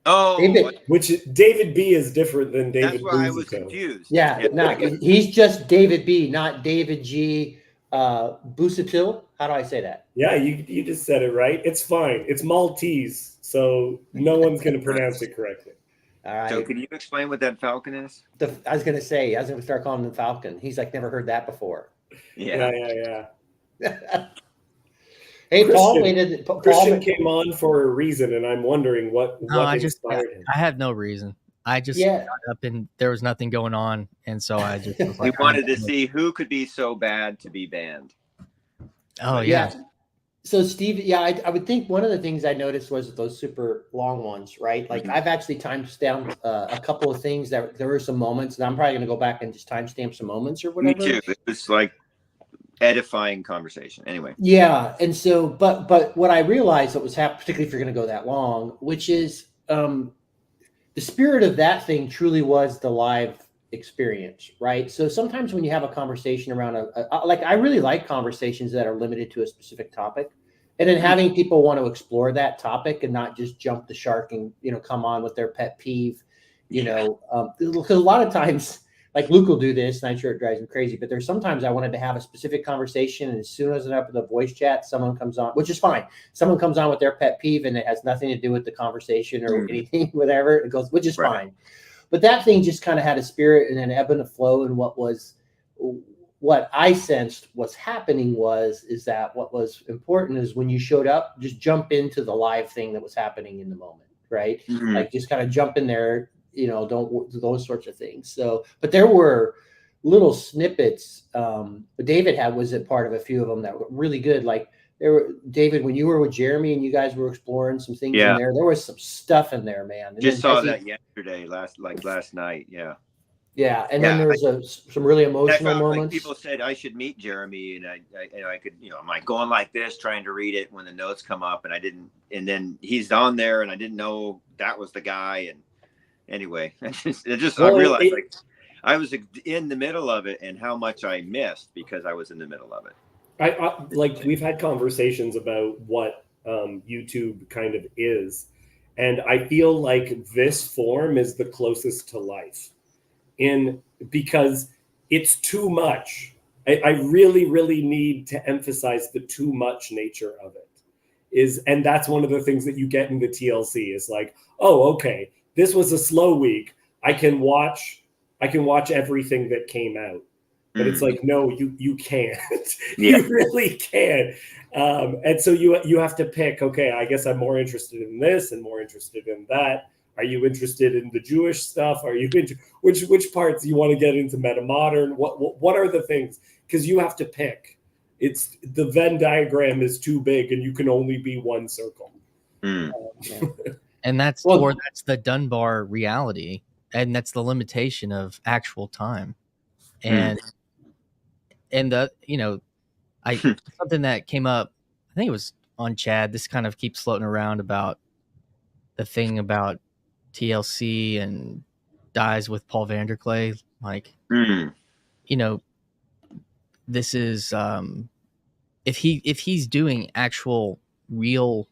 Oh, which David B is different than David. That's why I was confused. Yeah, no, he's just David B, not David G. Busatil. How do I say that? Yeah, you just said it right. It's fine. It's Maltese, so no one's going to pronounce it correctly. All right. So can you explain what that Falcon is? I was going to start calling him the Falcon. He's like, never heard that before. Yeah. Hey, Paul, Christian came on for a reason, and I'm wondering what inspired him. I had no reason. I just got up and there was nothing going on, and so I just was we wanted to see who could be so bad to be banned. Oh yeah. So Steve, I would think one of the things I noticed was those super long ones, right? Like I've actually timestamped a couple of things that there were some moments, and I'm probably going to go back and just timestamp some moments or whatever. Me too. It was like edifying conversation. Anyway. Yeah, and so, but what I realized that was happening, particularly if you're going to go that long, which is the spirit of that thing truly was the live experience, right? So sometimes when you have a conversation around like I really like conversations that are limited to a specific topic, and then having people want to explore that topic and not just jump the shark and come on with their pet peeve, because a lot of times, like Luke will do this, and I'm sure it drives him crazy, but there's sometimes I wanted to have a specific conversation, and as soon as I open the voice chat, someone comes on, which is fine. Someone comes on with their pet peeve, and it has nothing to do with the conversation or anything, whatever. It goes, which is fine. But that thing just kind of had a spirit and an ebb and a flow. And what I sensed was happening is that what was important is when you showed up, just jump into the live thing that was happening in the moment, right? Mm-hmm. Like just kind of jump in there, don't those sorts of things. So, but there were little snippets. David was a part of a few of them that were really good. Like David, when you were with Jeremy and you guys were exploring some things in there was some stuff in there, man. And just saw that yesterday, last night. Yeah. Yeah. And then there was some really emotional moments. Like people said I should meet Jeremy, and I could, I'm like going like this, trying to read it when the notes come up, and I didn't, and then he's on there and I didn't know that was the guy. And anyway, I realized like I was in the middle of it and how much I missed because I was in the middle of it. Like we've had conversations about what YouTube kind of is, and I feel like this form is the closest to life because it's too much. I really, really need to emphasize the too much nature of it and that's one of the things that you get in the TLC is like, oh, okay, this was a slow week. I can watch everything that came out. But it's like, no, you can't. You really can't. And so you have to pick, okay, I guess I'm more interested in this and more interested in that. Are you interested in the Jewish stuff? Are you which parts you want to get into meta modern? What are the things? Because you have to pick. It's the Venn diagram is too big and you can only be one circle. And that's the Dunbar reality. And that's the limitation of actual time. And something that came up, I think it was on Chad. This kind of keeps floating around about the thing about TLC and dies with Paul Vanderklay. Like, this is if he's doing actual real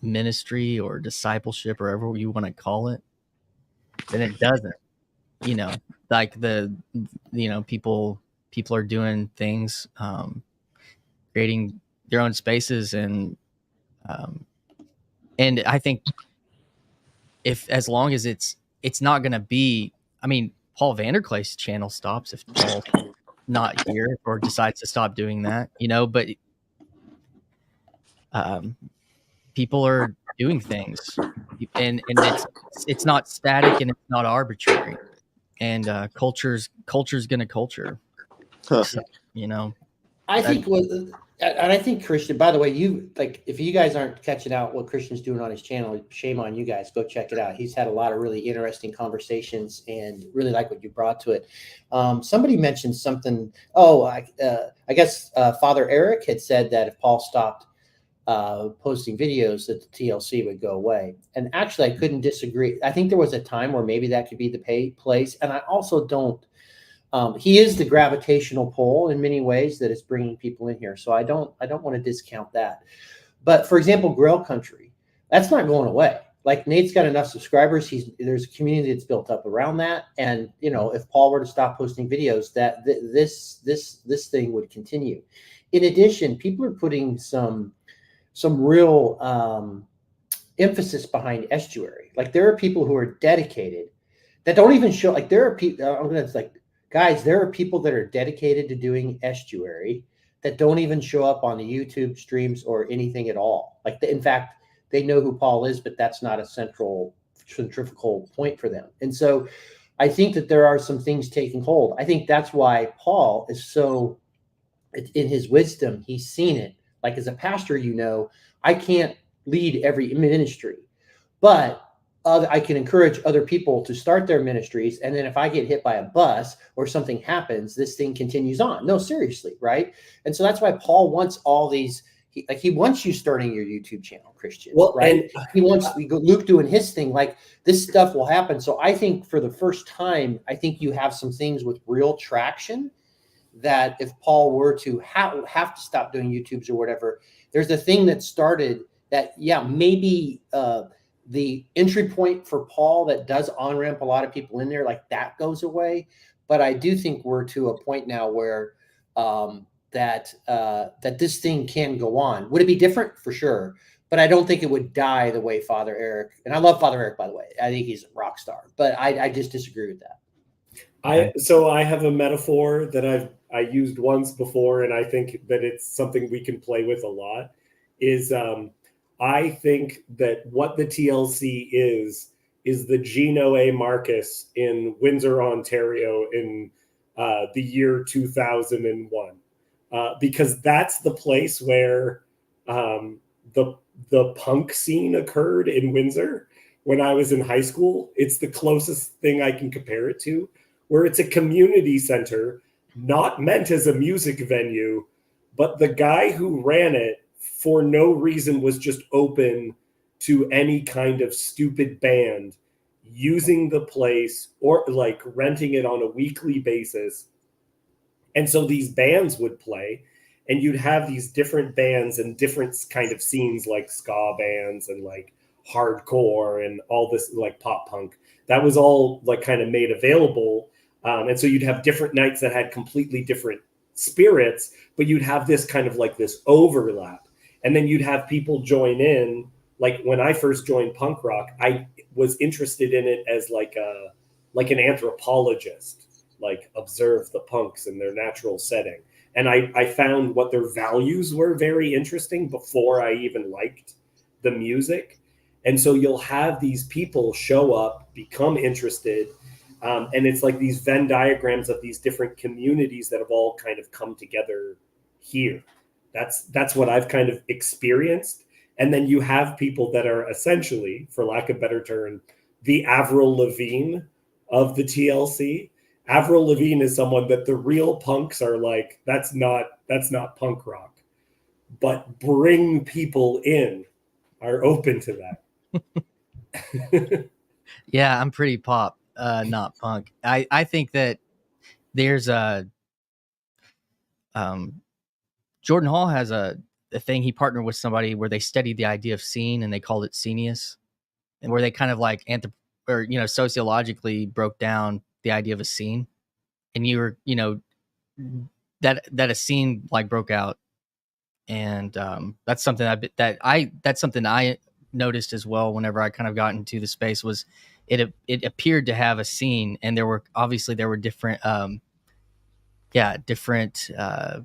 ministry or discipleship or whatever you want to call it, then it doesn't. Like people people are doing things, creating their own spaces, and I think as long as it's not going to be, I mean, Paul Vanderklay's channel stops if Paul's not here or decides to stop doing that, but people are doing things, and it's not static and it's not arbitrary, and culture's gonna culture. Huh. So, I think and I think Christian, by the way, if you guys aren't catching out what Christian's doing on his channel, shame on you guys. Go check it out. He's had a lot of really interesting conversations and really like what you brought to it. Somebody mentioned something. I guess Father Eric had said that if Paul stopped posting videos, that the TLC would go away. And actually, I couldn't disagree. I think there was a time where maybe that could be the place. And I also don't. He is the gravitational pull in many ways that is bringing people in here. So I don't want to discount that. But for example, Grail Country, that's not going away. Like Nate's got enough subscribers. There's a community that's built up around that. And if Paul were to stop posting videos, that this thing would continue. In addition, people are putting some real emphasis behind estuary. Like there are people who are dedicated that don't even show. Like there are people. Guys, there are people that are dedicated to doing estuary that don't even show up on the YouTube streams or anything at all. In fact, they know who Paul is, but that's not a centrifugal point for them. And so I think that there are some things taking hold. I think that's why Paul is so, in his wisdom, he's seen it. Like as a pastor, I can't lead every ministry, but I can encourage other people to start their ministries. And then if I get hit by a bus or something happens, this thing continues on. No, seriously. Right. And so that's why Paul wants all these, he wants you starting your YouTube channel, Christian. Well, right. And he wants Luke doing his thing. Like this stuff will happen. So I think for the first time, I think you have some things with real traction that if Paul were to have to stop doing YouTubes or whatever, there's a thing that started that, maybe, the entry point for Paul that does on-ramp a lot of people in there, like that goes away. But I do think we're to a point now where that this thing can go on. Would it be different? For sure. But I don't think it would die the way Father Eric, and I love Father Eric, by the way. I think he's a rock star, but I just disagree with that. So I have a metaphor that I used once before, and I think that it's something we can play with a lot, is I think that what the TLC is the Gino A. Marcus in Windsor, Ontario in the year 2001. Because that's the place where the punk scene occurred in Windsor when I was in high school. It's the closest thing I can compare it to, where it's a community center, not meant as a music venue, but the guy who ran it for no reason was just open to any kind of stupid band using the place or like renting it on a weekly basis. And so these bands would play, and you'd have these different bands and different kind of scenes like ska bands and like hardcore and all this like pop punk. That was all like kind of made available. And so you'd have different nights that had completely different spirits, but you'd have this kind of like this overlap. And then you'd have people join in. Like when I first joined punk rock, I was interested in it as like an anthropologist, like observe the punks in their natural setting. And I found what their values were very interesting before I even liked the music. And so you'll have these people show up, become interested. And it's like these Venn diagrams of these different communities that have all kind of come together here. That's what I've kind of experienced. And then you have people that are essentially, for lack of a better term, the Avril Lavigne of the TLC. Avril Lavigne is someone that the real punks are like, that's not punk rock. But bring people in are open to that. Yeah, I'm pretty pop, not punk. I think that there's a Jordan Hall has a thing. He partnered with somebody where they studied the idea of scene, and they called it Scenius, and where they kind of like sociologically broke down the idea of a scene. And you were, that a scene like broke out, and that's something that's something I noticed as well whenever I kind of got into the space. Was it appeared to have a scene, and there were different different a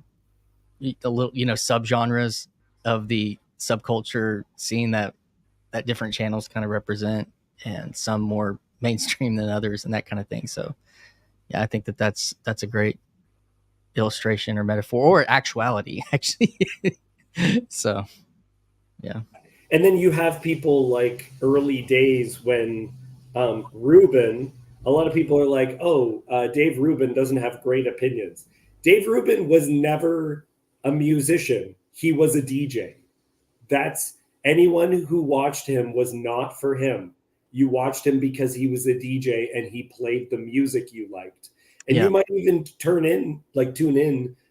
little, subgenres of the subculture scene that different channels kind of represent, and some more mainstream than others and that kind of thing. So yeah, I think that's a great illustration or metaphor or actuality actually. So yeah. And then you have people like early days when Rubin, a lot of people are like, oh, Dave Rubin doesn't have great opinions. Dave Rubin was never a musician. He was a DJ. That's anyone who watched him was not for him. You watched him because he was a DJ and he played the music you liked. And you might even tune in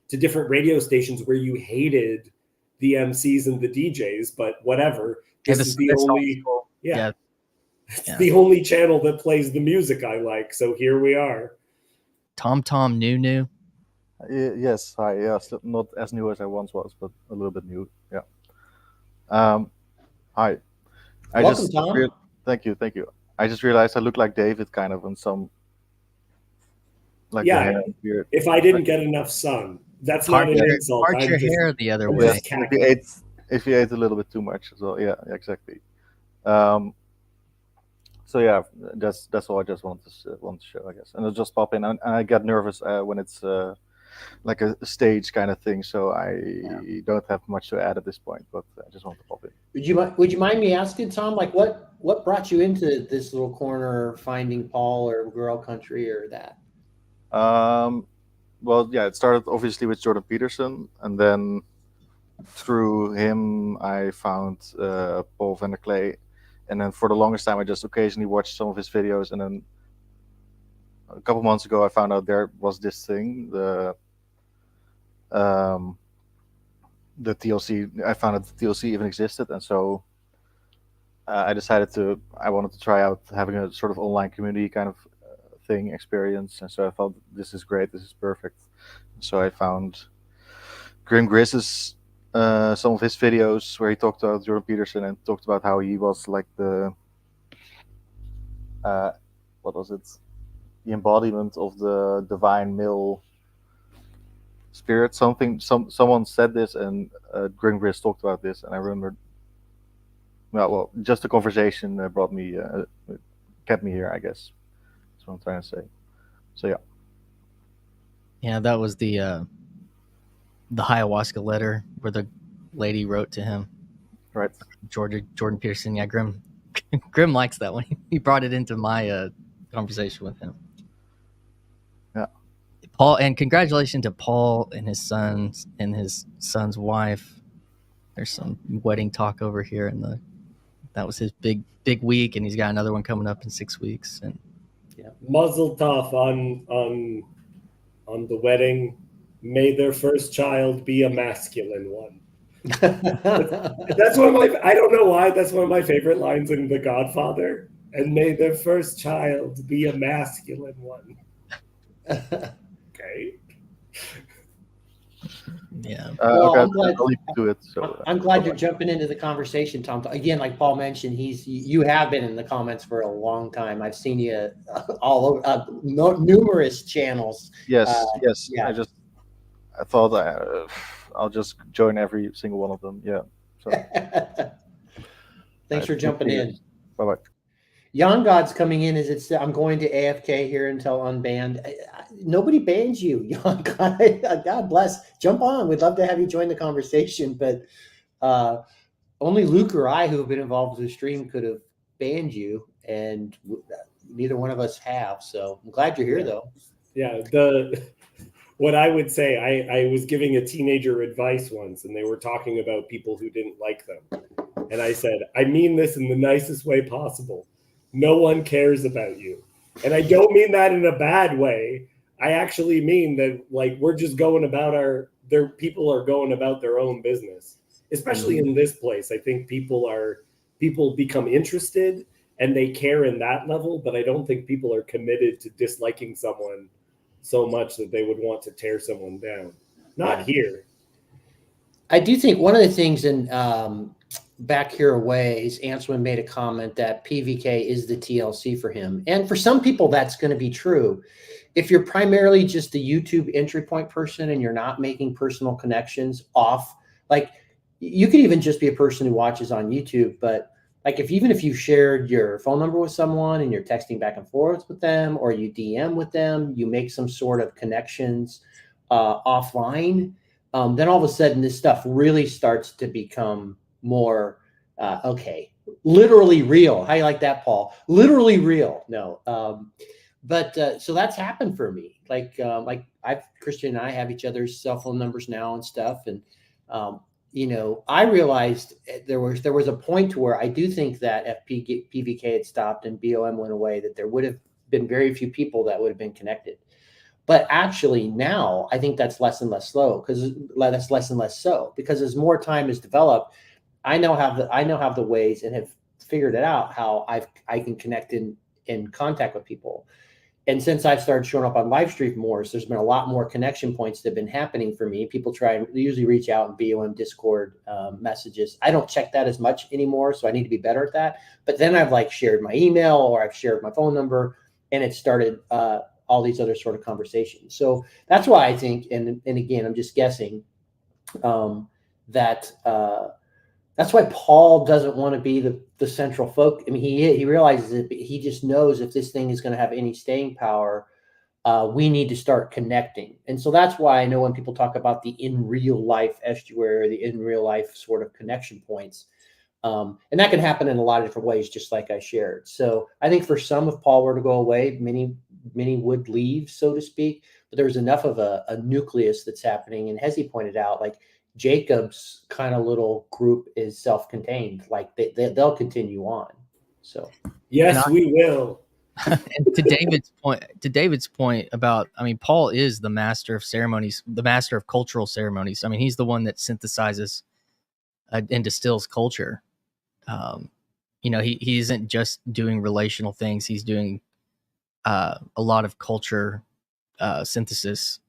to different radio stations where you hated the MCs and the DJs, but whatever. This is the only the only channel that plays the music I like. So here we are. Tom New. Yes, hi. Yeah, still not as new as I once was, but a little bit new. Yeah. Hi. Welcome, Tom. Thank you. I just realized I look like David kind of on some. Like the hair and beard. If I didn't get enough sun, that's not an insult. Part your hair the other way. If you ate a little bit too much as well. Yeah, exactly. So yeah, that's all I just want to show, I guess. And I'll just pop in, and I get nervous when it's like a stage kind of thing. So I don't have much to add at this point, but I just want to pop in. Would you mind me asking, Tom, like what brought you into this little corner, finding Paul or Girl Country or that? Well, yeah, it started obviously with Jordan Peterson, and then through him I found Paul van der Klee, and then for the longest time I just occasionally watched some of his videos, and then a couple months ago I found out there was this thing, the TLC. I found out the TLC even existed, and so I decided I wanted to try out having a sort of online community kind of thing experience, and so I thought this is great, this is perfect. So I found Grim Griss's some of his videos where he talked about Jordan Peterson and talked about how he was like the what was it, the embodiment of the divine male spirit, someone said this, and Grim Griss talked about this, and I remember well just the conversation brought me kept me here, I guess. What I'm trying to say. So yeah, that was the ayahuasca letter where the lady wrote to him, right? Jordan Peterson. Yeah, Grim likes that one. He brought it into my conversation with him. Yeah, Paul, and congratulations to Paul and his sons and his son's wife. There's some wedding talk over here, and that was his big week, and he's got another one coming up in 6 weeks. And Mazel tov on the wedding. May their first child be a masculine one. That's one of my. I don't know why. That's one of my favorite lines in The Godfather. And may their first child be a masculine one. Okay. Yeah. Well, okay, I'm glad you're jumping into the conversation, Tom. Again, like Paul mentioned, you have been in the comments for a long time. I've seen you all over numerous channels. Yes. Yeah. I thought I'll just join every single one of them. Yeah. So thanks for jumping in. Bye bye. Yon God's coming in as it's. I'm going to AFK here until unbanned. Nobody bans you, Yon God. God bless. Jump on. We'd love to have you join the conversation, but only Luke or I, who have been involved with the stream, could have banned you, and neither one of us have. So I'm glad you're here, though. Yeah. What I would say, I was giving a teenager advice once, and they were talking about people who didn't like them, and I said, I mean this in the nicest way possible. No one cares about you. And I don't mean that in a bad way. I actually mean that, like, we're just going about people are going about their own business, especially in this place. I think people become interested and they care in that level, but I don't think people are committed to disliking someone so much that they would want to tear someone down. Not here. I do think one of the things in Back Here a Ways, Answin made a comment that PVK is the TLC for him. And for some people, that's going to be true. If you're primarily just the YouTube entry point person and you're not making personal connections off, like you could even just be a person who watches on YouTube, but like even if you shared your phone number with someone and you're texting back and forth with them, or you DM with them, you make some sort of connections offline, then all of a sudden this stuff really starts to become more okay, literally real. How you like that, Paul? Literally real. No, but so that's happened for me. Like Christian and I have each other's cell phone numbers now and stuff, and I realized there was a point to where I do think that if PVK had stopped and BOM went away, that there would have been very few people that would have been connected. But actually now I think that's less and less so because as more time is developed, I now have the ways and have figured it out how I can connect in contact with people. And since I've started showing up on live stream more, so there's been a lot more connection points that have been happening for me. People usually reach out in BOM Discord messages. I don't check that as much anymore, so I need to be better at that. But then I've shared my email or I've shared my phone number, and it started all these other sort of conversations. So that's why I think, and again, I'm just guessing, that that's why Paul doesn't want to be the central focus. I mean, he realizes it, but he just knows if this thing is going to have any staying power, we need to start connecting. And so that's why I know when people talk about the in real life estuary or the in real life sort of connection points, and that can happen in a lot of different ways, just like I shared. So I think for some, if Paul were to go away, many would leave, so to speak, but there's enough of a nucleus that's happening. And as he pointed out, like Jacob's kind of little group is self-contained, like they'll continue on. So yes, we will. And to David's point about, I mean, Paul is the master of ceremonies, the master of cultural ceremonies. I mean, he's the one that synthesizes and distills culture. He isn't just doing relational things. He's doing a lot of culture synthesis,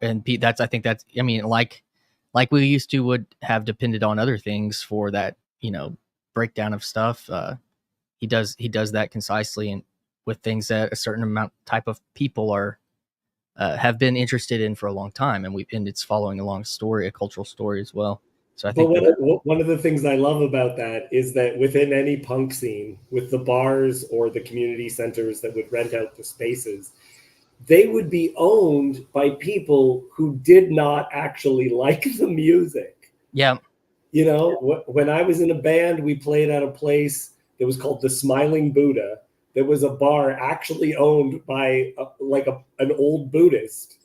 and I think that's like we used to would have depended on other things for that, breakdown of stuff. He does that concisely and with things that a certain type of people are have been interested in for a long time, and it's following a long story, a cultural story as well. So I think one of the things I love about that is that within any punk scene, with the bars or the community centers that would rent out the spaces, they would be owned by people who did not actually like the music. Yeah. When I was in a band, we played at a place that was called the Smiling Buddha. There was a bar actually owned by an old Buddhist.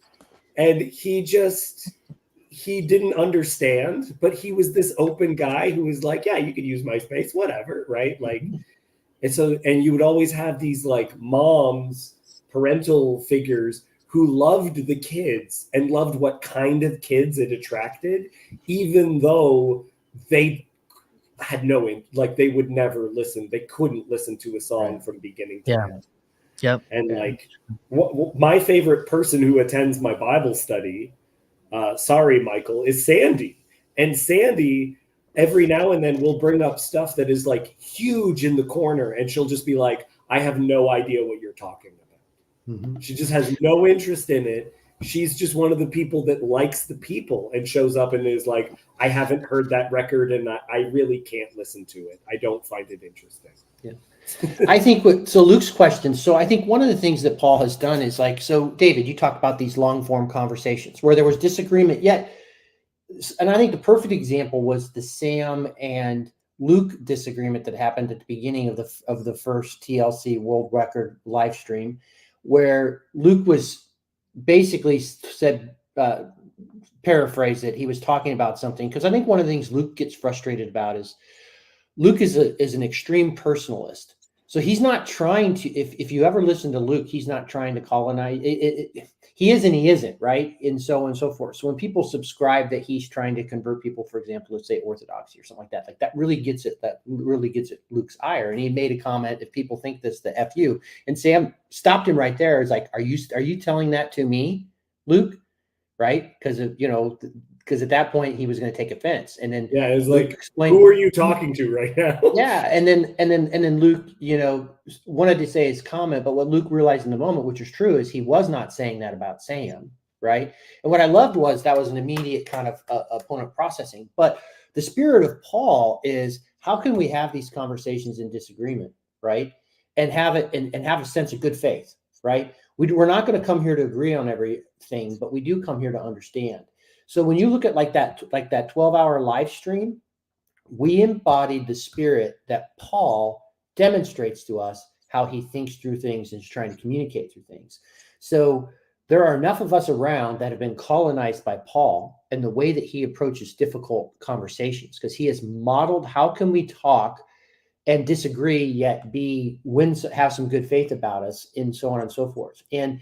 And he didn't understand, but he was this open guy who was like, yeah, you could use my space, whatever, right? And you would always have these moms, parental figures who loved the kids and loved what kind of kids it attracted, even though they had they would never listen. They couldn't listen to a song from beginning to end. Yep. And my favorite person who attends my Bible study, sorry, Michael, is Sandy. And Sandy, every now and then, will bring up stuff that is huge in the corner, and she'll just be like, I have no idea what you're talking about. Mm-hmm. She just has no interest in it. She's just one of the people that likes the people and shows up and is like, I haven't heard that record and I really can't listen to it. I don't find it interesting. Yeah. I think Luke's question. So I think one of the things that Paul has done is so David, you talked about these long form conversations where there was disagreement yet. And I think the perfect example was the Sam and Luke disagreement that happened at the beginning of the first TLC World Record live stream, where Luke was basically said, paraphrase it, he was talking about something. Because I think one of the things Luke gets frustrated about is Luke is an extreme personalist. So he's not trying to, if you ever listen to Luke, he's not trying to colonize. He is and he isn't, right? And so on and so forth. So when people subscribe that he's trying to convert people, for example, let's say orthodoxy or something like that really gets it. That really gets it Luke's ire. And he made a comment, if people think this, the F you. And Sam stopped him right there. It's like, are you telling that to me, Luke? Right? Because because at that point he was going to take offense, and then it was Luke like, explained, who are you talking to right now? yeah, and then Luke, wanted to say his comment, but what Luke realized in the moment, which is true, is he was not saying that about Sam, right? And what I loved was that was an immediate kind of opponent processing. But the spirit of Paul is, how can we have these conversations in disagreement, right? And have it and have a sense of good faith, right? We're not going to come here to agree on everything, but we do come here to understand. So when you look at like that 12-hour live stream, we embodied the spirit that Paul demonstrates to us, how he thinks through things and is trying to communicate through things. So there are enough of us around that have been colonized by Paul and the way that he approaches difficult conversations, because he has modeled how can we talk and disagree yet have some good faith about us, and so on and so forth. And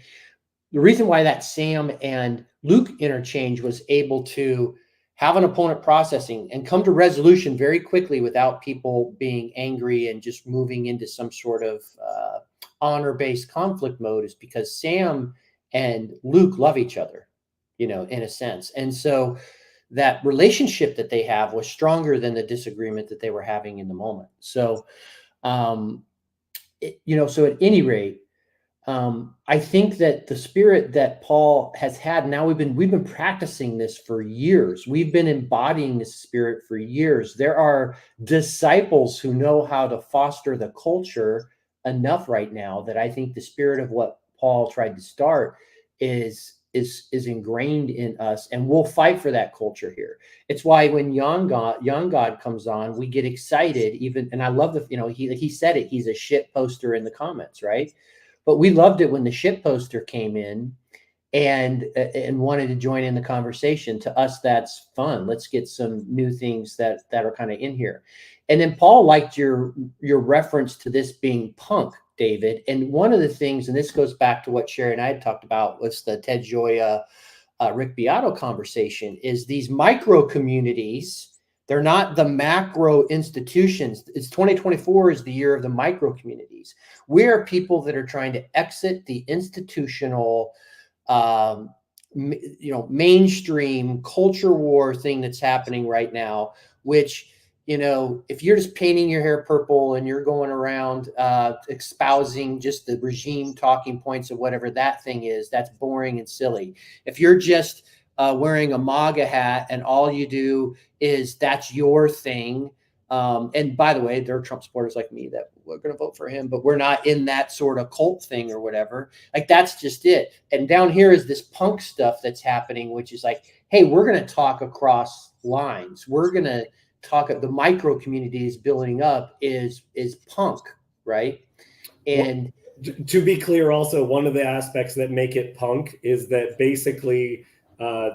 the reason why that Sam and Luke interchange was able to have an opponent processing and come to resolution very quickly without people being angry and just moving into some sort of honor-based conflict mode is because Sam and Luke love each other, in a sense. And so that relationship that they have was stronger than the disagreement that they were having in the moment. So, so at any rate, I think that the spirit that Paul has had, now we've been practicing this for years. We've been embodying this spirit for years. There are disciples who know how to foster the culture enough right now that I think the spirit of what Paul tried to start is ingrained in us, and we'll fight for that culture here. It's why when Young God comes on, we get excited. And I love he said it. He's a shit poster in the comments, right? But we loved it when the shit poster came in and wanted to join in the conversation. To us, that's fun. Let's get some new things that are kind of in here. And then Paul liked your reference to this being punk, David. And one of the things, and this goes back to what Sherry and I had talked about, was the Ted Gioia, Rick Beato conversation, is these micro communities. They're not the macro institutions. It's 2024 is the year of the micro communities. We are people that are trying to exit the institutional, mainstream culture war thing that's happening right now, which, if you're just painting your hair purple and you're going around espousing just the regime talking points of whatever that thing is, that's boring and silly. If you're just wearing a MAGA hat and all you do is that's your thing. And by the way, there are Trump supporters like me that we're going to vote for him, but we're not in that sort of cult thing or whatever. Like, that's just it. And down here is this punk stuff that's happening, which is like, hey, we're going to talk across lines. We're going to talk, the micro community is building up is punk, right? And to be clear, also, one of the aspects that make it punk is that basically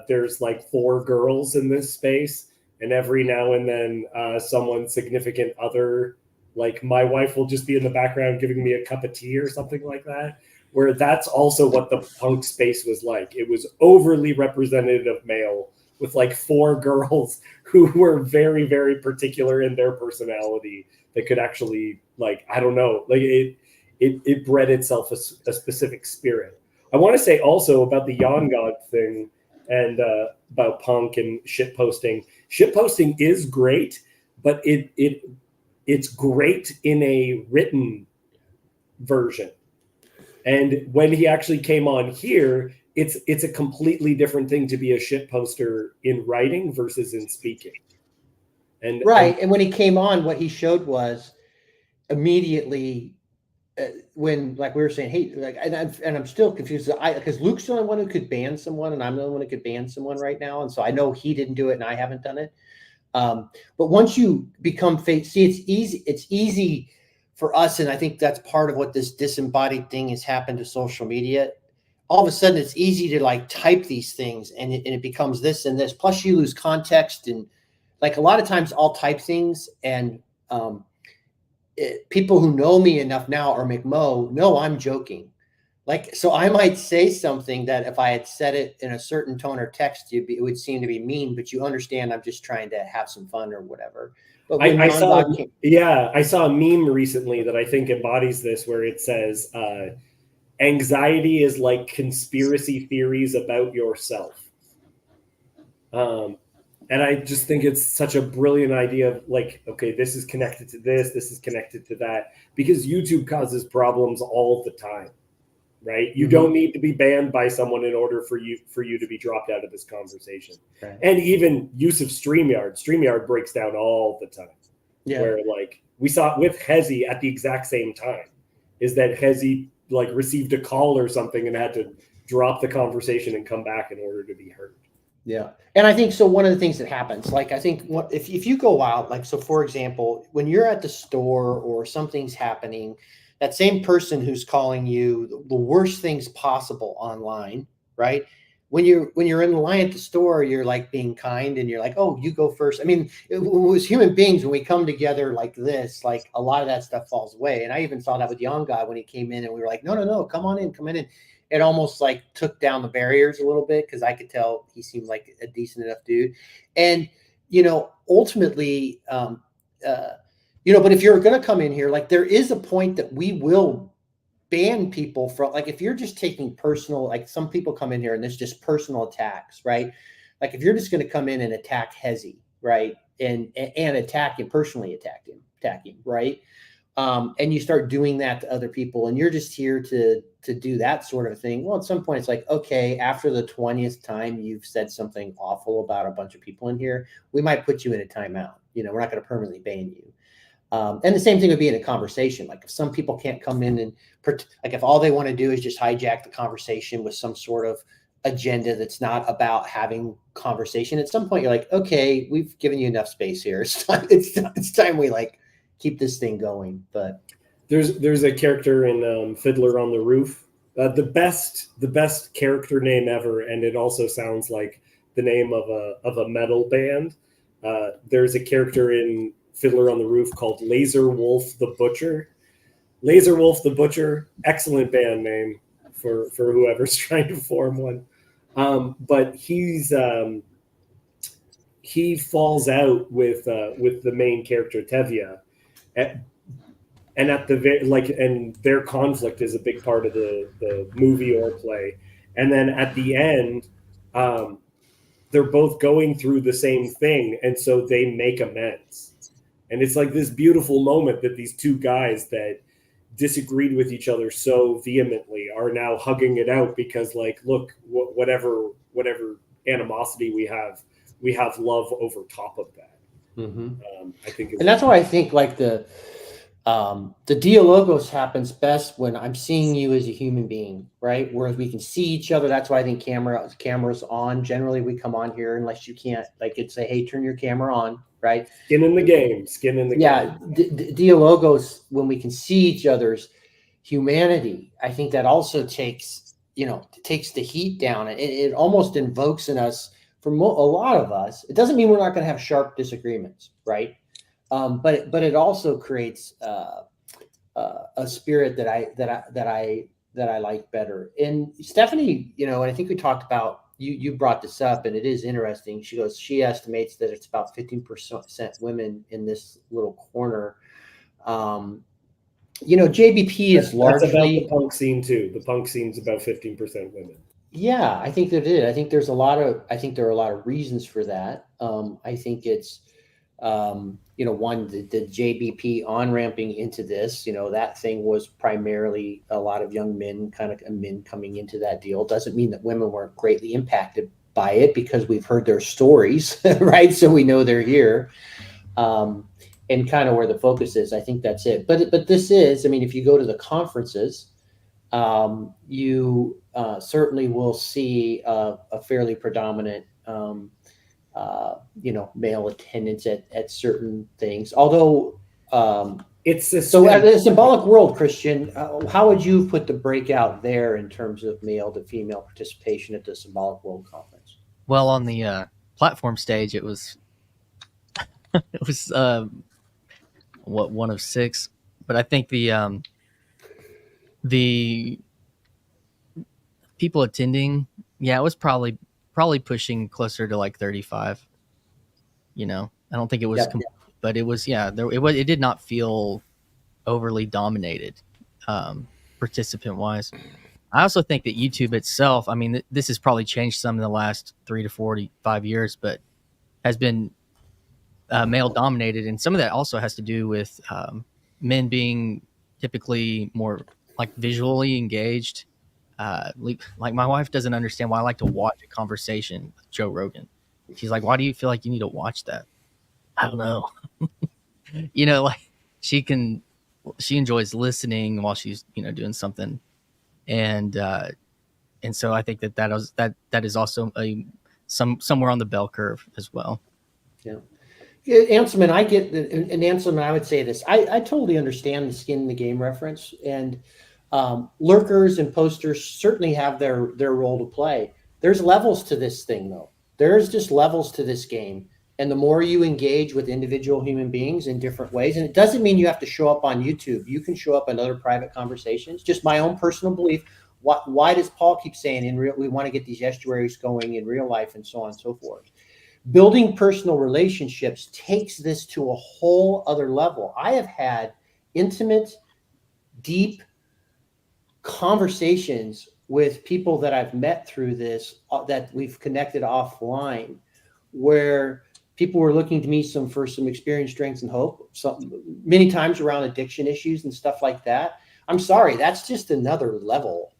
there's like 4 girls in this space. And every now and then someone's significant other, like my wife, will just be in the background giving me a cup of tea or something like that, where that's also what the punk space was like. It was overly representative of male, with like 4 girls who were very, very particular in their personality that could actually, like, I don't know, like it bred itself a specific spirit. I want to say also about the Yon God thing and about punk and shit posting. Shit posting is great, but it's great in a written version. And when he actually came on here, it's a completely different thing to be a shit poster in writing versus in speaking. And and when he came on, what he showed was immediately when, like we were saying, hey, like, and I'm still confused because Luke's the only one who could ban someone, and I'm the only one who could ban someone right now, and so I know he didn't do it, and I haven't done it. But once you become it's easy. It's easy for us, and I think that's part of what this disembodied thing has happened to social media. All of a sudden, it's easy to like type these things, and it becomes this and this. Plus, you lose context, and like a lot of times, I'll type things, and people who know me enough now or McMo know I'm joking. Like, so I might say something that if I had said it in a certain tone or text, it would seem to be mean, but you understand I'm just trying to have some fun or whatever. But when I saw non-doc I saw a meme recently that I think embodies this, where it says anxiety is like conspiracy theories about yourself. And I just think it's such a brilliant idea of like, okay, this is connected to this is connected to that, because YouTube causes problems all the time, right? You don't need to be banned by someone in order for you to be dropped out of this conversation. Right. And even use of StreamYard breaks down all the time. Yeah. Where like we saw it with Hezi at the exact same time, is that Hezi like received a call or something and had to drop the conversation and come back in order to be heard. Yeah. And I think so. One of the things that happens, like, I think if you go out, like, so for example, when you're at the store or something's happening, that same person who's calling you the worst things possible online, right? When you're in the line at the store, you're like being kind and you're like, oh, you go first. I mean, it was human beings, when we come together like this, like a lot of that stuff falls away. And I even saw that with Young Guy when he came in and we were like, no, come on in, come in. It almost like took down the barriers a little bit, because I could tell he seemed like a decent enough dude. And, ultimately, but if you're going to come in here, like, there is a point that we will ban people from, like, if you're just taking personal, like, some people come in here and there's just personal attacks, right? Like, if you're just going to come in and attack Hezi, right? And attack him, personally attack him, right? And you start doing that to other people, and you're just here to do that sort of thing. Well, at some point it's like, okay, after the 20th time you've said something awful about a bunch of people in here, we might put you in a timeout. We're not going to permanently ban you. And the same thing would be in a conversation. Like, if some people can't come in and like, if all they want to do is just hijack the conversation with some sort of agenda that's not about having conversation, at some point you're like, okay, we've given you enough space here. It's time we like keep this thing going. But there's a character in Fiddler on the Roof, the best character name ever, and it also sounds like the name of a metal band. There's a character in Fiddler on the Roof called Laser Wolf the Butcher. Laser Wolf the Butcher, excellent band name for whoever's trying to form one. But he falls out with the main character Tevye. And at and their conflict is a big part of the movie or play. And then at the end, they're both going through the same thing, and so they make amends. And it's like this beautiful moment that these two guys that disagreed with each other so vehemently are now hugging it out, because, like, look, whatever animosity we have love over top of that. I think, and that's why I think like the dialogos happens best when I'm seeing you as a human being, right? Whereas we can see each other. That's why I think cameras on. Generally, we come on here unless you can't, like, it's say, hey, turn your camera on, right? Skin in the game. Yeah, dialogos, when we can see each other's humanity, I think that also takes the heat down. It almost invokes in us, for a lot of us, it doesn't mean we're not going to have sharp disagreements, right? But it also creates a spirit that I like better. And Stephanie, and I think we talked about, you brought this up, and it is interesting. She goes, she estimates that it's about 15% women in this little corner. JBP is largely, that's about the punk scene too. The punk scene's about 15% women. Yeah, I think that it is. I think there are a lot of reasons for that. I think it's, one, the JBP on-ramping into this, that thing was primarily a lot of young men, men coming into that deal. Doesn't mean that women weren't greatly impacted by it, because we've heard their stories, right? So we know they're here. And kind of where the focus is, I think that's it. But this is, if you go to the conferences, you certainly will see a fairly predominant, male attendance at certain things. Although it's a so at the Symbolic World, Christian, how would you put the breakout there in terms of male to female participation at the Symbolic World Conference? Well, on the platform stage, it was one of 6 But I think the people attending, yeah, it was probably pushing closer to like 35. You know, I don't think it was, but it was, yeah, it did not feel overly dominated, participant wise. I also think that YouTube itself, I mean, this has probably changed some in the last 3 to 45 years, but has been male dominated. And some of that also has to do with men being typically more like visually engaged. Like my wife doesn't understand why I like to watch a conversation with Joe Rogan. She's like, why do you feel like you need to watch that? I don't know. You know, like she enjoys listening while she's, you know, doing something. And so I think that is also somewhere on the bell curve as well. Yeah. Anselman, I get that, and Anselman, I would say this. I totally understand the skin in the game reference, and lurkers and posters certainly have their role to play. There's levels to this thing, though. There's just levels to this game. And the more you engage with individual human beings in different ways, and it doesn't mean you have to show up on YouTube. You can show up in other private conversations. Just my own personal belief. Why does Paul keep saying we want to get these estuaries going in real life and so on and so forth? Building personal relationships takes this to a whole other level. I have had intimate, deep conversations with people that I've met through this, that we've connected offline, where people were looking to me for some experience, strength, and hope. Many times around addiction issues and stuff like that. I'm sorry, that's just another level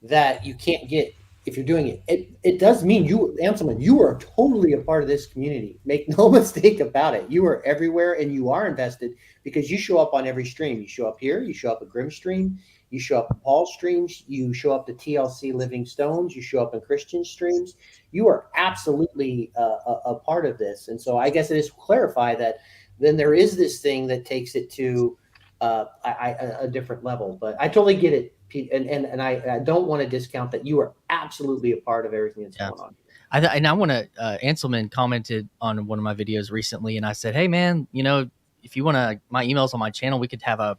that you can't get if you're doing it. It does mean you, Anselman, you are totally a part of this community. Make no mistake about it. You are everywhere and you are invested because you show up on every stream. You show up here, you show up at Grimm stream, you show up at Paul's streams, you show up to TLC Living Stones, you show up in Christian streams. You are absolutely a part of this. And so I guess it is to clarify that then there is this thing that takes it to a different level. But I totally get it, Pete, and I don't want to discount that you are absolutely a part of everything that's going on. I want to, Anselman commented on one of my videos recently, and I said, hey, man, you know, if you want to, my email's on my channel, we could have a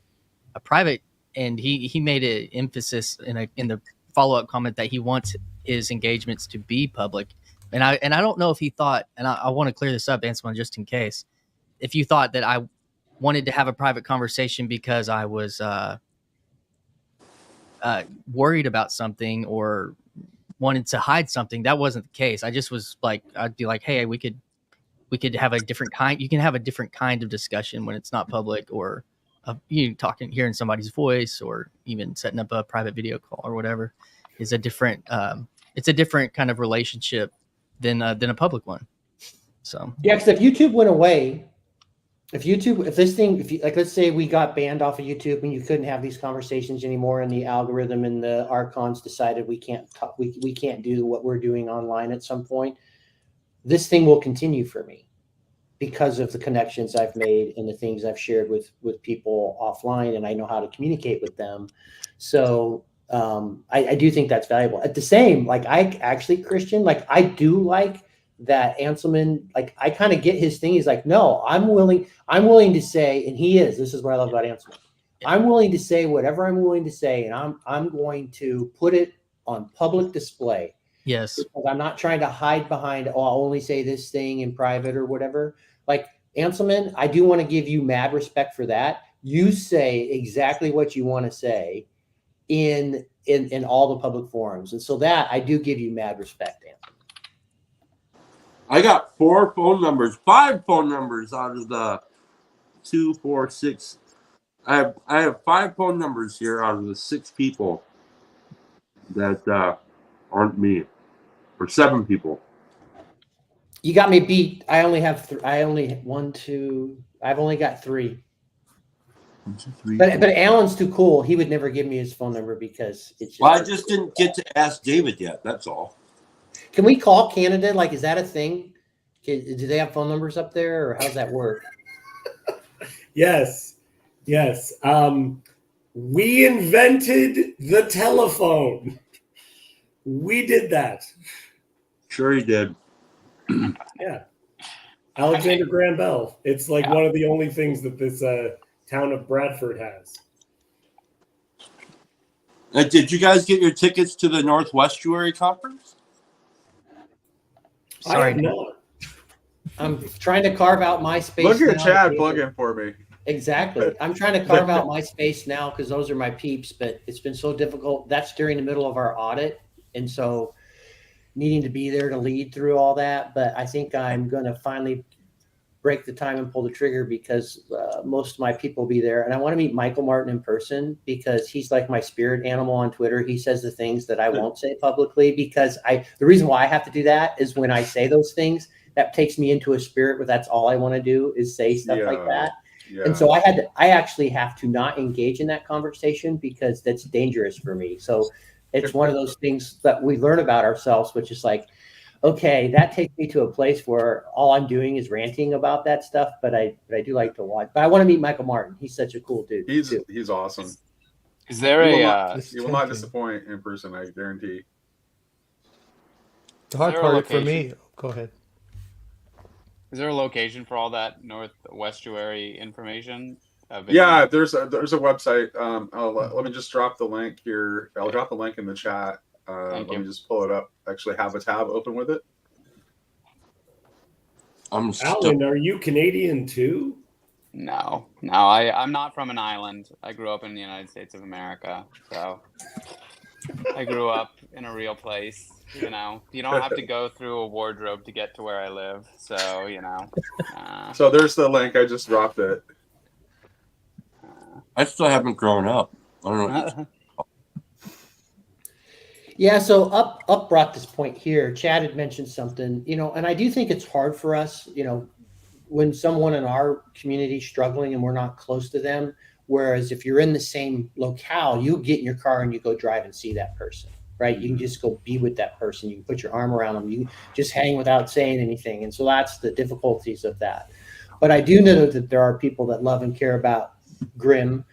private, and he made an emphasis in the follow-up comment that he wants his engagements to be public. And I don't know if he thought, and I want to clear this up, Anselman, just in case, if you thought that I wanted to have a private conversation because I was worried about something or wanted to hide something. That wasn't the case. I just was like, I'd be like, hey, we could have a different kind. You can have a different kind of discussion when it's not public, or you hearing somebody's voice, or even setting up a private video call or whatever is a different. It's a different kind of relationship than a public one. So yeah, because if YouTube went away, if let's say we got banned off of YouTube and you couldn't have these conversations anymore, and the algorithm and the archons decided we can't talk, we can't do what we're doing online at some point, this thing will continue for me because of the connections I've made and the things I've shared with people offline, and I know how to communicate with them. So I do think that's valuable. At the same, like I actually, Christian, like I do like that Anselman, like I kind of get his thing. He's like, no, I'm willing to say, and he is, this is what I love about Anselman. I'm willing to say whatever I'm willing to say, and I'm going to put it on public display. Yes. Because I'm not trying to hide behind, oh, I'll only say this thing in private or whatever. Like Anselman, I do want to give you mad respect for that. You say exactly what you want to say in all the public forums. And so that I do give you mad respect, Anselman. I got 5 phone numbers out of the 2, 4, 6. I have 5 phone numbers here out of the 6 people that aren't me, or 7 people. You got me beat. I've only got 3. 1, 2, 3. But Alan's too cool. He would never give me his phone number because it's just, Well, I just didn't get to ask David yet. That's all. Can we call Canada? Like, is that a thing? Do they have phone numbers up there, or how's that work? Yes. We invented the telephone. We did that. Sure you did. Yeah. Alexander Graham Bell. It's like one of the only things that this town of Bradford has. Did you guys get your tickets to the Northwestuary conference? I have not. I'm trying to carve out my space. Look at now. Chad plugging for me. Exactly. I'm trying to carve out my space now because those are my peeps, but it's been so difficult. That's during the middle of our audit. And so needing to be there to lead through all that. But I think I'm going to finally break the time and pull the trigger because most of my people will be there. And I want to meet Michael Martin in person because he's like my spirit animal on Twitter. He says the things that I won't say publicly because the reason why I have to do that is when I say those things, that takes me into a spirit where that's all I want to do is say stuff like that. Yeah. And so I actually have to not engage in that conversation because that's dangerous for me. So it's one of those things that we learn about ourselves, which is like, okay, that takes me to a place where all I'm doing is ranting about that stuff. But I do like to watch. But I want to meet Michael Martin. He's such a cool dude. He's awesome. Is there he will not disappoint in person, I guarantee. The hard Is there a part for location? me. Go ahead. Is there a location for all that Northwestuary information? Yeah, there's a website. Let me just drop the link here. I'll drop the link in the chat. Let me just pull it up. Actually, have a tab open with it. Alan, are you Canadian too? No, I'm not from an island. I grew up in the United States of America, so I grew up in a real place. You know, you don't have to go through a wardrobe to get to where I live. So, you know. So there's the link. I just dropped it. I still haven't grown up. I don't know. Yeah, so up brought this point here. Chad had mentioned something, and I do think it's hard for us, when someone in our community is struggling and we're not close to them. Whereas if you're in the same locale, you get in your car and you go drive and see that person, right? You can just go be with that person. You can put your arm around them. You just hang without saying anything. And so that's the difficulties of that. But I do know that there are people that love and care about Grim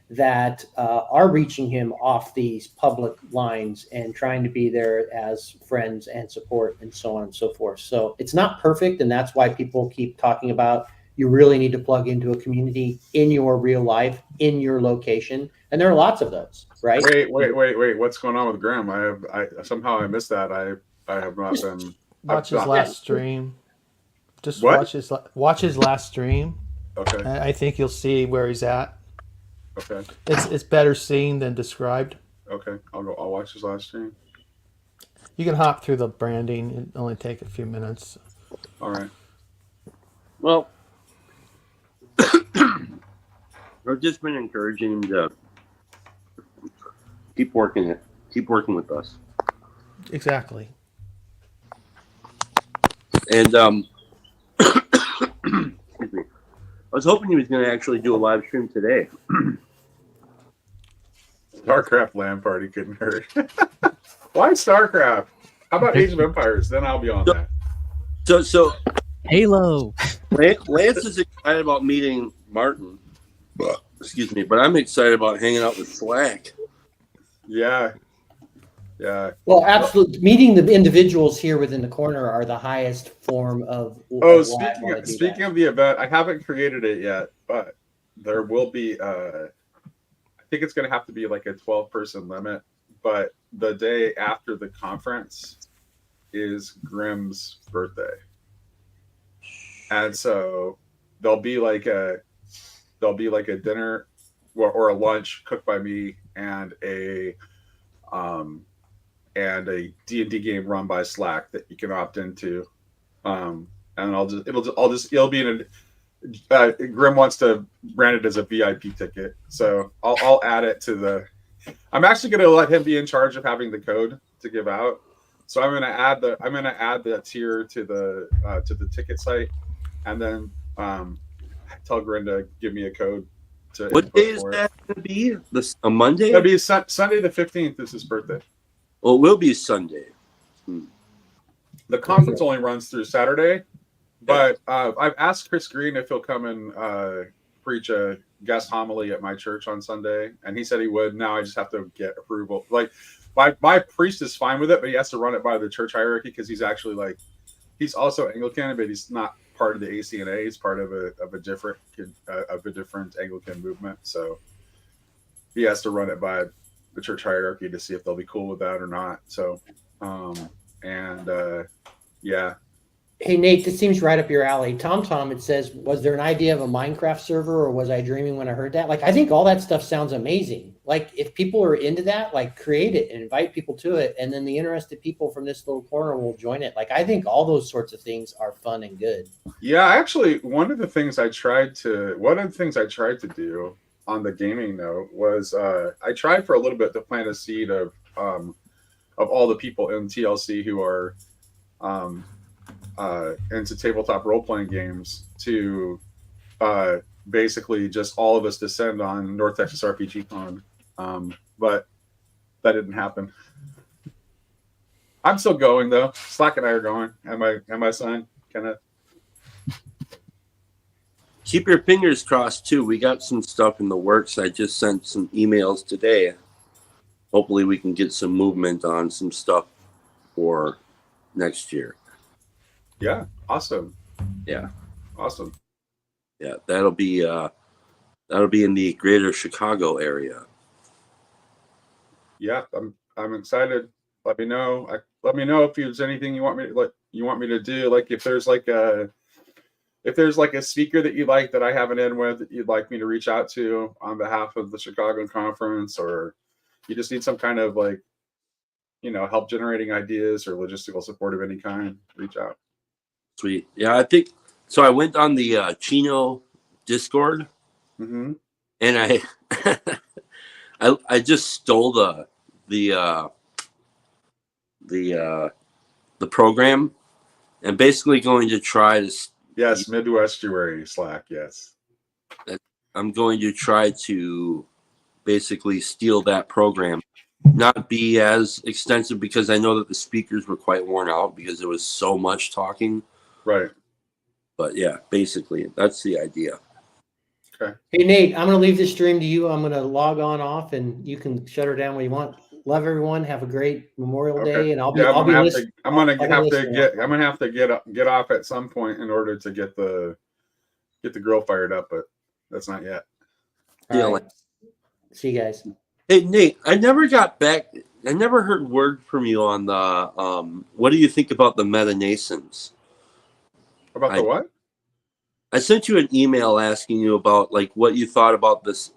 that are reaching him off these public lines and trying to be there as friends and support and so on and so forth. So it's not perfect. And that's why people keep talking about you really need to plug into a community in your real life, in your location. And there are lots of those, right? Wait. What's going on with Graham? I somehow I missed that. I have not been. Watch his last stream. Just What? watch his last stream. Okay. I think you'll see where he's at. Okay. It's better seen than described. Okay. I'll watch his last stream. You can hop through the branding. It only take a few minutes. All right. Well, I've just been encouraging him to keep working with us. Exactly. And excuse me. I was hoping he was going to actually do a live stream today. StarCraft LAN party couldn't hurt. Why StarCraft? How about Age of Empires? Then I'll be on that. So Halo. Lance is excited about meeting Martin. Excuse me, but I'm excited about hanging out with Slack. Yeah. Well, absolutely. Meeting the individuals here within the corner are the highest form of. Oh, speaking of the event, I haven't created it yet, but there will be. I think it's going to have to be like a 12-person limit. But the day after the conference is Grim's birthday, and so there'll be like a dinner or a lunch cooked by me and a D&D game run by Slack that you can opt into. And it'll be in a, Grim wants to brand it as a VIP ticket. So I'll add it to the, I'm actually going to let him be in charge of having the code to give out. So I'm going to add the tier to the ticket site and then tell Grim to give me a code. What day is that going to be? A Monday? That'll be Sunday the 15th is his birthday. Well, it will be Sunday. The conference only runs through Saturday, but I've asked Chris Green if he'll come and preach a guest homily at my church on Sunday, and he said he would. Now I just have to get approval. Like my priest is fine with it, but he has to run it by the church hierarchy because he's actually he's also Anglican, but he's not part of the ACNA. He's part of a different Anglican movement. So he has to run it by the church hierarchy to see if they'll be cool with that or not. So, yeah. Hey Nate, this seems right up your alley. Tom, it says, was there an idea of a Minecraft server, or was I dreaming when I heard that? Like, I think all that stuff sounds amazing. Like, if people are into that, like, create it and invite people to it, and then the interested people from this little corner will join it. Like, I think all those sorts of things are fun and good. Yeah, actually, one of the things I tried to do on the gaming note was I tried for a little bit to plant a seed of all the people in TLC who are into tabletop role-playing games to basically just all of us descend on North Texas RPG Con, but that didn't happen. I'm still going though. Slack and I are going, and my son kind of. Keep your fingers crossed too. We got some stuff in the works. I just sent some emails today. Hopefully we can get some movement on some stuff for next year. Yeah, awesome. Yeah, awesome. Yeah, that'll be in the greater Chicago area. Yeah, I'm excited. Let me know. Let me know if there's anything you want me to do. Like if there's like a speaker that you like that I haven't in with that you'd like me to reach out to on behalf of the Chicago conference, or you just need some kind of help generating ideas or logistical support of any kind, reach out. Sweet. Yeah, I think so. I went on the Chino Discord, mm-hmm. and I just stole the program, and basically going to try to. Yes, Midwestuary Slack. Yes, I'm going to try to basically steal that program, not be as extensive because I know that the speakers were quite worn out because there was so much talking. Right. But yeah, basically that's the idea. Okay. Hey Nate, I'm gonna leave this stream to you. I'm gonna log on off, and you can shut her down when you want. Love everyone. Have a great Memorial Day, and I'm gonna have to get off at some point in order to get the grill fired up, but that's not yet. Yeah. Right. See you guys. Hey Nate, I never got back. I never heard word from you on the. What do you think about the Metanasons? About the what? I sent you an email asking you about like what you thought about this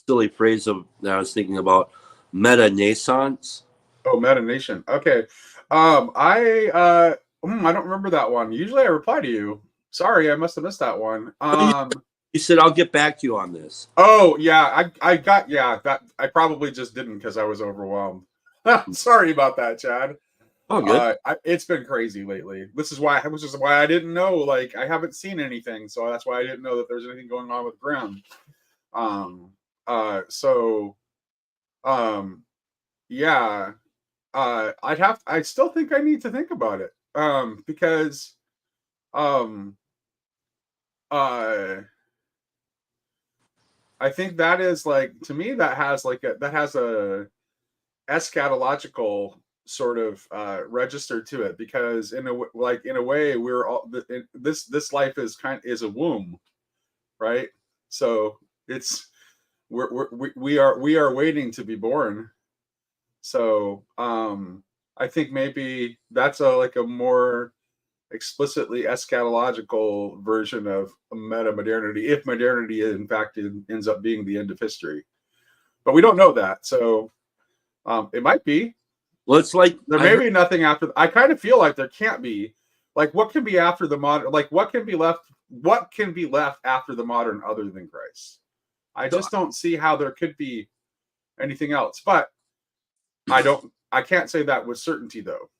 silly phrase that I was thinking about, Metanasons. Oh, Metanation. Okay. I don't remember that one. Usually I reply to you. Sorry, I must have missed that one. You said I'll get back to you on this. Oh yeah, I probably just didn't because I was overwhelmed. Sorry about that, Chad. Oh, good. It's been crazy lately. Which is why I didn't know. Like, I haven't seen anything, so that's why I didn't know that there's anything going on with Grim. Yeah. I still think I need to think about it. Because I think that is like, to me, that has a eschatological sort of register to it, because in a way we're all this life is a womb, right? So it's we are waiting to be born. So I think maybe that's a more explicitly eschatological version of meta-modernity, if modernity in fact ends up being the end of history. But we don't know that, so it might be. Well, it's like there may be nothing after. I kind of feel like there can't be. Like, what can be after the modern? Like, what can be left? What can be left after the modern other than Christ? I just don't see how there could be anything else. But I can't say that with certainty, though.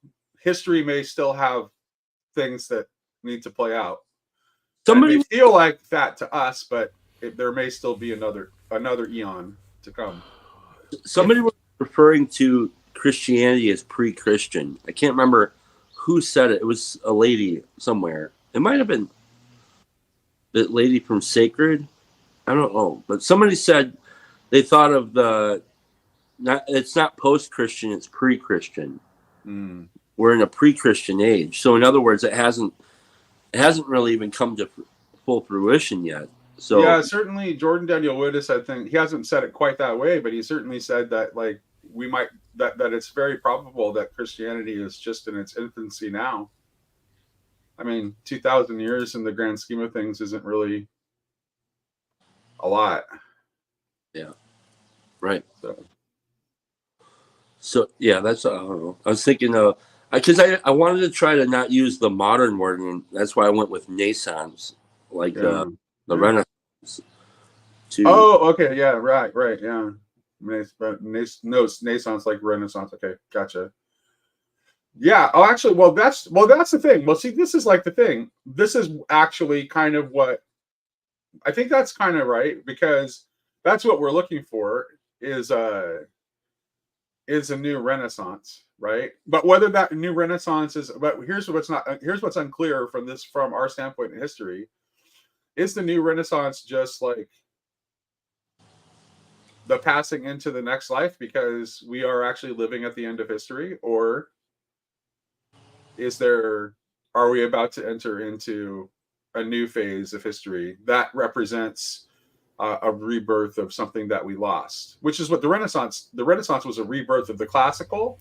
History may still have things that need to play out. Somebody may feel like that to us, but there may still be another eon to come. Somebody was referring to Christianity as pre-Christian. I can't remember who said it. It was a lady somewhere. It might have been the lady from Sacred. I don't know, but somebody said they thought of it's not post-Christian, it's pre-Christian. We're in a pre-Christian age. So in other words, it hasn't it hasn't really even come to full fruition yet. So yeah, certainly Jordan Daniel Woodis, I think he hasn't said it quite that way, but he certainly said that like we might that it's very probable that Christianity is just in its infancy now. I mean, 2,000 years in the grand scheme of things isn't really a lot. Yeah. Right. So So yeah, that's I don't know. I was thinking because I wanted to try to not use the modern word, and that's why I went with Naissance, like yeah. the Renaissance. Oh, okay, yeah, right, yeah. Naissance like Renaissance. Okay, gotcha. Yeah. Oh, actually, well, that's the thing. Well, see, this is like the thing. This is actually kind of what I think. That's kind of right, because that's what we're looking for is a new Renaissance, right? But whether that new Renaissance is, but here's what's unclear from our standpoint in history. Is the new Renaissance just like the passing into the next life because we are actually living at the end of history, or are we about to enter into a new phase of history that represents a rebirth of something that we lost, which is what the Renaissance was, a rebirth of the classical,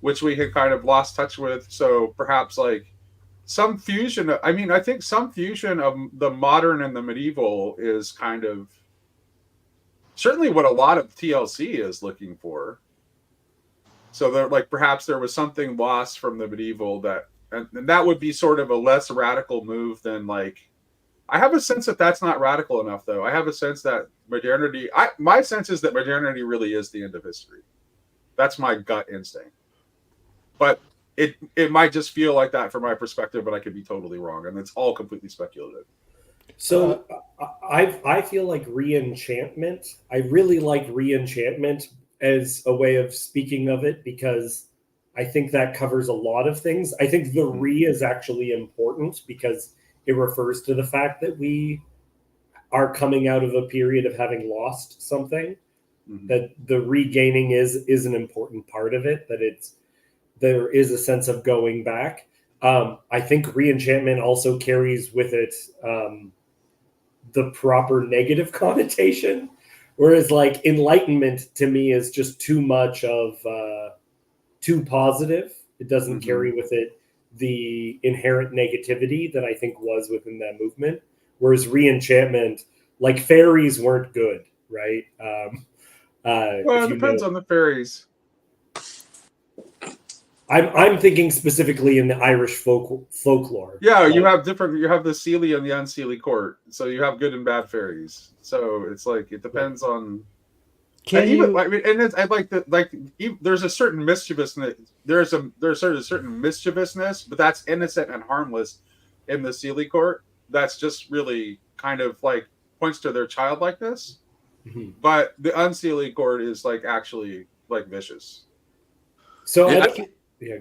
which we had kind of lost touch with. So perhaps like some fusion. I think some fusion of the modern and the medieval is kind of certainly what a lot of TLC is looking for. So there, like, perhaps there was something lost from the medieval and that would be sort of a less radical move than like. I have a sense that that's not radical enough, though. I have a sense that modernity. My sense is that modernity really is the end of history. That's my gut instinct. But it might just feel like that from my perspective, but I could be totally wrong, and it's all completely speculative. So I feel like re-enchantment. I really like re-enchantment as a way of speaking of it, because I think that covers a lot of things. I think the re is actually important because it refers to the fact that we are coming out of a period of having lost something. Mm-hmm. That the regaining is an important part of it. That there is a sense of going back. I think re-enchantment also carries with it the proper negative connotation, whereas like enlightenment to me is just too much of too positive. It doesn't carry with it the inherent negativity that I think was within that movement. Whereas re-enchantment, like fairies weren't good, right? Well, it depends on the fairies. I'm thinking specifically in the Irish folklore. Yeah, you have the Seelie and the Unseelie court. So you have good and bad fairies. So it's like it depends on. There's a certain mischievousness. There's a certain mischievousness, but that's innocent and harmless in the Seelie court. That's just really kind of like points to their childlikeness. Mm-hmm. But the Unseelie court is like actually like vicious. So I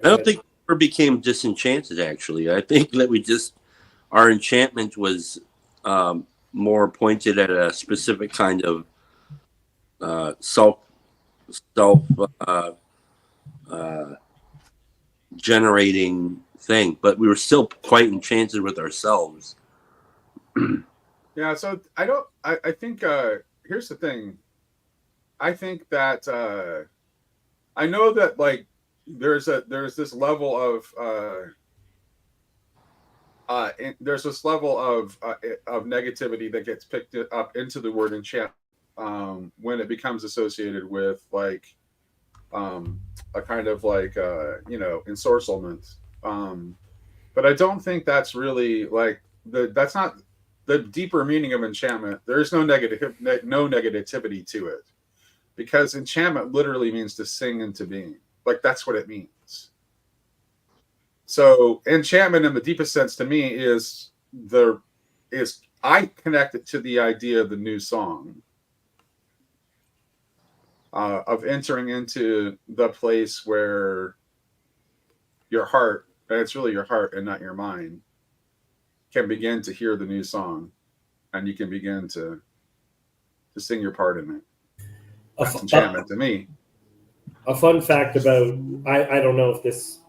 don't think we ever became disenchanted. Actually, I think that our enchantment was more pointed at a specific kind of self generating thing, but we were still quite enchanted with ourselves. Yeah, so I think here's the thing. I think that I know that like there's this level of negativity that gets picked up into the word enchant when it becomes associated with like a kind of like ensorcelment. But I don't think that's really like that's not the deeper meaning of enchantment. There's no negativity to it, because enchantment literally means to sing into being. Like that's what it means. So enchantment in the deepest sense to me is I connect it to the idea of the new song, of entering into the place where your heart, and it's really your heart and not your mind, can begin to hear the new song, and you can begin to sing your part in it. That's enchantment to me. A fun fact about I don't know if this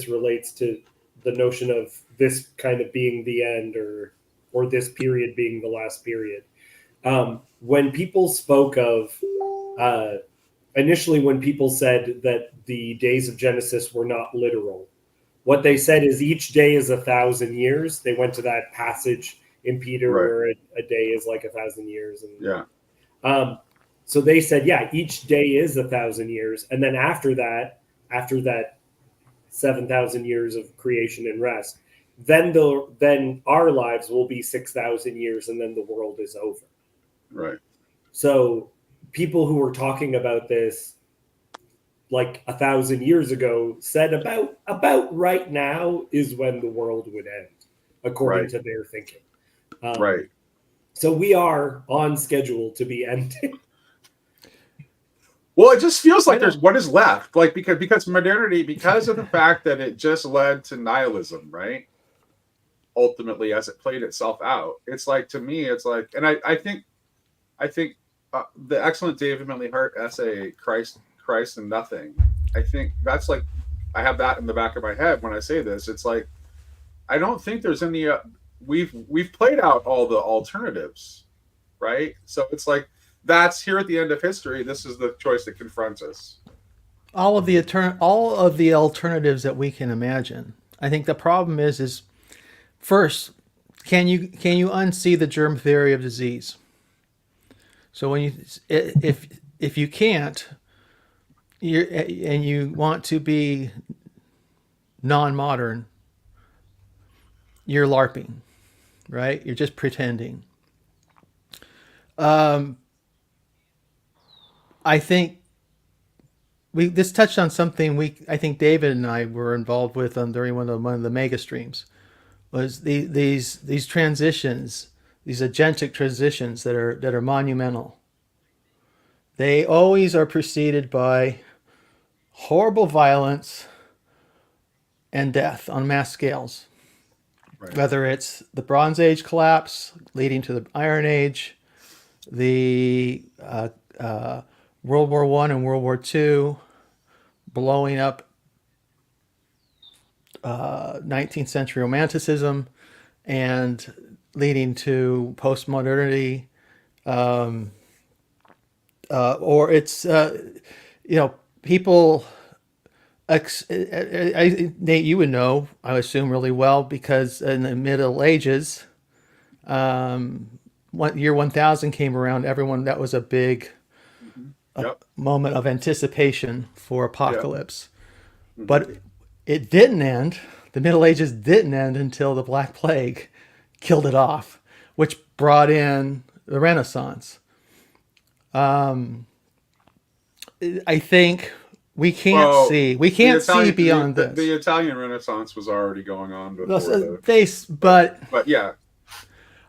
relates to the notion of this kind of being the end, or this period being the last period. When people spoke of initially, when people said that the days of Genesis were not literal, what they said is each day is 1,000 years. They went to that passage in Peter where a day is like 1,000 years. And so they said, yeah, each day is 1,000 years. And then after that 7,000 years of creation and rest, then our lives will be 6,000 years, and then the world is over. Right. So people who were talking about this like 1,000 years ago said about right now is when the world would end, according to their thinking. Right. So we are on schedule to be ending. Well, it just feels like there's what is left, like because modernity, because of the fact that it just led to nihilism, right? Ultimately, as it played itself out, it's like, to me, it's like, and I think the excellent David Bentley Hart essay, Christ and Nothing. I think that's like, I have that in the back of my head when I say this. It's like, I don't think there's any. We've played out all the alternatives, right? So it's like, that's here at the end of history. This is the choice that confronts us. All of the alternatives that we can imagine. I think the problem is first, can you unsee the germ theory of disease? So if you can't, and you want to be non-modern, you're LARPing, right? You're just pretending. I think this touched on something I think David and I were involved with during one of the mega streams, was these transitions, these agentic transitions that are monumental. They always are preceded by horrible violence and death on mass scales. Right. Whether it's the Bronze Age collapse leading to the Iron Age, the World War I and World War II blowing up 19th century romanticism and leading to postmodernity, or it's people. Nate, you would know, I assume, really well, because in the Middle Ages, year 1000 came around. Everyone, that was a big moment of anticipation for apocalypse. Yep. But it didn't end. The Middle Ages didn't end until the Black Plague killed it off, which brought in the Renaissance. I think we can't see beyond this. The Italian Renaissance was already going on before. But yeah,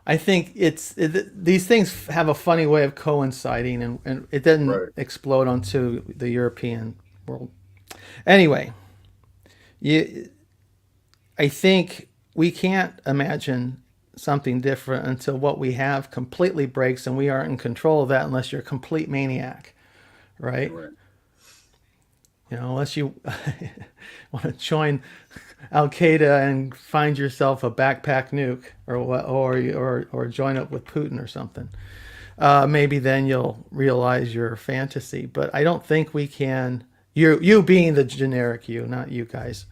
I think these things have a funny way of coinciding, and it didn't explode onto the European world. Anyway, I think we can't imagine something different until what we have completely breaks, and we aren't in control of that unless you're a complete maniac, right? Unless you want to join Al Qaeda and find yourself a backpack nuke, or join up with Putin or something. Maybe then you'll realize your fantasy. But I don't think we can. You being the generic you, not you guys.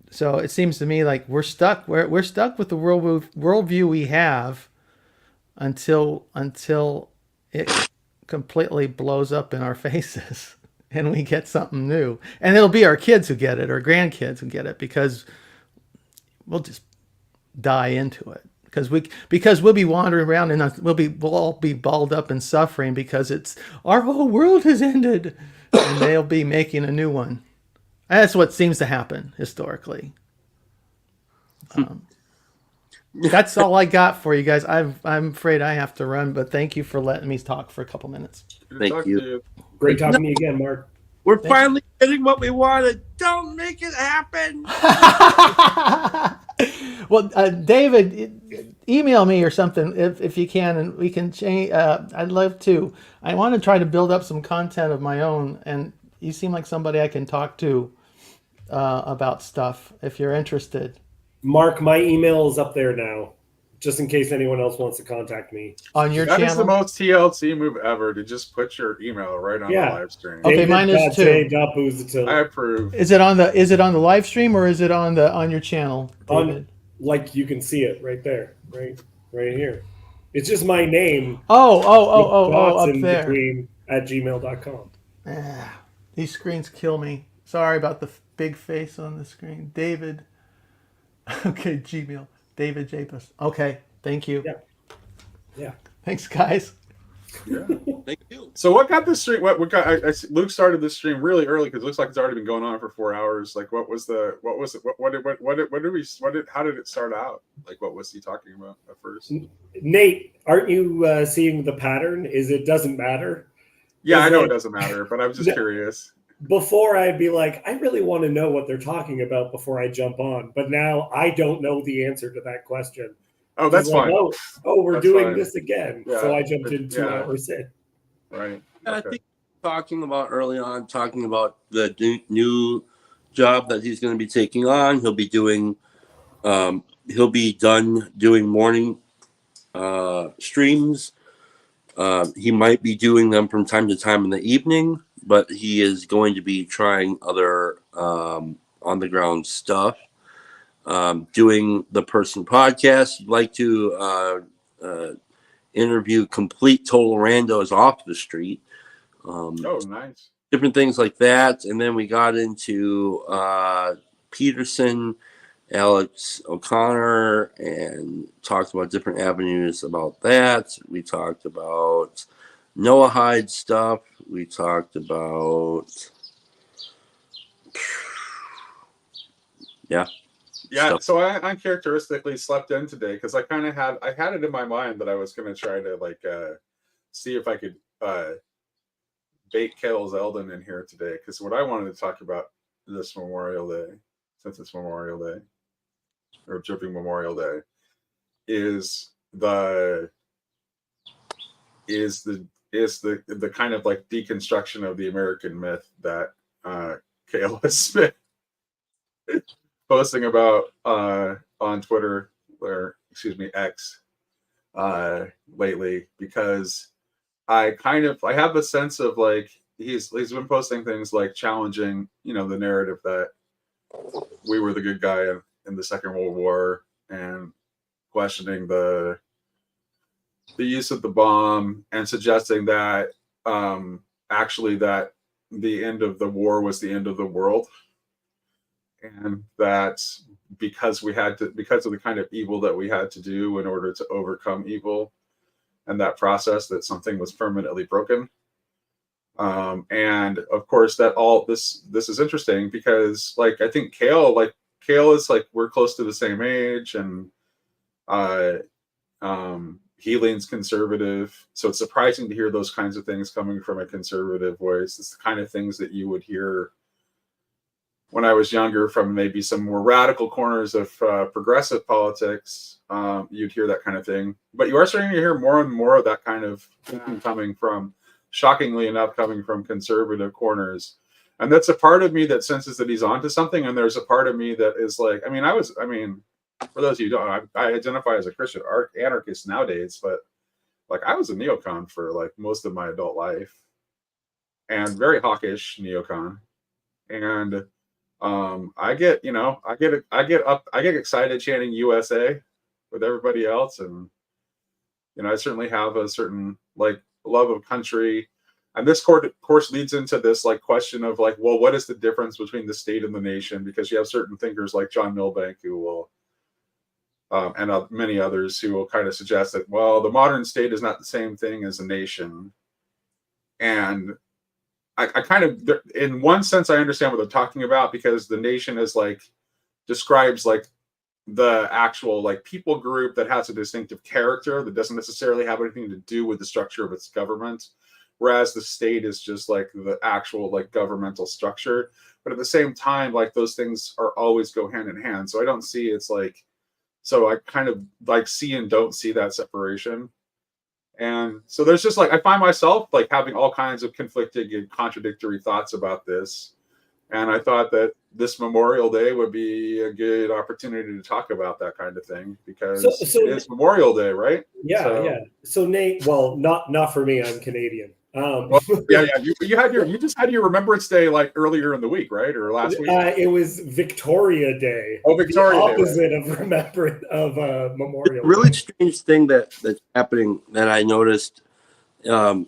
So it seems to me like we're stuck. We're stuck with the worldview we have until it completely blows up in our faces. And we get something new, and it'll be our kids who get it, or grandkids who get it, because we'll just die into it. Because we'll be wandering around and we'll all be balled up and suffering because our whole world has ended, and they'll be making a new one. That's what seems to happen historically. That's all I got for you guys. I'm afraid I have to run, but thank you for letting me talk for a couple minutes. Thank you. Great talking to you again, Mark. We're finally getting what we wanted. Don't make it happen. Well, David, email me or something if you can, and we can change. I'd love to. I want to try to build up some content of my own, and you seem like somebody I can talk to about stuff if you're interested. Mark, my email is up there now, just in case anyone else wants to contact me. On your That channel? is the most TLC move ever, to just put your email right on the live stream. Okay, mine is too. I approve. Is it on the live stream or is it on your channel, David? Like you can see it right there, right here. It's just my name. Oh, up there. Between at gmail.com. These screens kill me. Sorry about the big face on the screen. David. Okay, Gmail. David Japus. Okay, thank you. Yeah. Thanks, guys. Yeah. Thank you. So what got this stream? What got? Luke started this stream really early because it looks like it's already been going on for 4 hours. Like, how did it start out? Like, what was he talking about at first? Nate, aren't you seeing the pattern? It doesn't matter? Yeah, I know it doesn't matter, but I was just curious. Before I'd be like, I really want to know what they're talking about before I jump on. But now I don't know the answer to that question. Oh, that's like, fine. we're That's doing fine. this again. Yeah, So I jumped in 2 yeah. hours in. Right. I think talking about the new job that he's going to be taking on. He'll be doing, he'll be done doing morning streams. He might be doing them from time to time in the evening, but he is going to be trying other on the ground stuff. Doing the Person podcast. You'd like to interview complete total randos off the street. Oh, nice. Different things like that. And then we got into Peterson, Alex O'Connor, and talked about different avenues about that. We talked about Noah Hyde stuff. We talked about Yeah, stuff. so I uncharacteristically slept in today because I had it in my mind that I was going to try to see if I could bait Kale Zeldin in here today, because what I wanted to talk about this Memorial Day, since it's Memorial Day or observing Memorial Day, is the kind of like deconstruction of the American myth that Kale has been posting about on Twitter, or excuse me, X, lately, because I have a sense of like he's been posting things like challenging, the narrative that we were the good guy in the Second World War, and questioning the use of the bomb, and suggesting that actually that the end of the war was the end of the world, and that because of the kind of evil that we had to do in order to overcome evil, and that process, that something was permanently broken. And of course, that all this is interesting because, like, I think Kale is like, we're close to the same age, and he leans conservative, so it's surprising to hear those kinds of things coming from a conservative voice. It's the kind of things that you would hear when I was younger from maybe some more radical corners of progressive politics. You'd hear that kind of thing, but you are starting to hear more and more of that kind of thinking shockingly enough, coming from conservative corners. And that's a part of me that senses that he's onto something. And there's a part of me that is like, for those of you who don't, I identify as a Christian anarchist nowadays, but like I was a neocon for like most of my adult life, and very hawkish neocon. And I get excited chanting USA with everybody else, and I certainly have a certain like love of country, and this course leads into this like question of like, well, what is the difference between the state and the nation? Because you have certain thinkers like John Milbank who will and many others who will kind of suggest that, well, the modern state is not the same thing as a nation. And I kind of, in one sense, I understand what they're talking about, because the nation is like, describes like the actual like people group that has a distinctive character that doesn't necessarily have anything to do with the structure of its government, whereas the state is just like the actual like governmental structure. But at the same time, like those things are always go hand in hand. So I don't see, it's like, so I kind of like see and don't see that separation. And so there's just like, I find myself like having all kinds of conflicting and contradictory thoughts about this. And I thought that this Memorial Day would be a good opportunity to talk about that kind of thing, because So- it is Memorial Day, right? Yeah, So- yeah. So Nate, well, not for me. I'm Canadian. Well, yeah. You just had your Remembrance Day like earlier in the week, right, or last week? It was Victoria Day. Oh, Victoria the Day, opposite of remembrance of Memorial. Really Day. strange thing that's happening that I noticed. I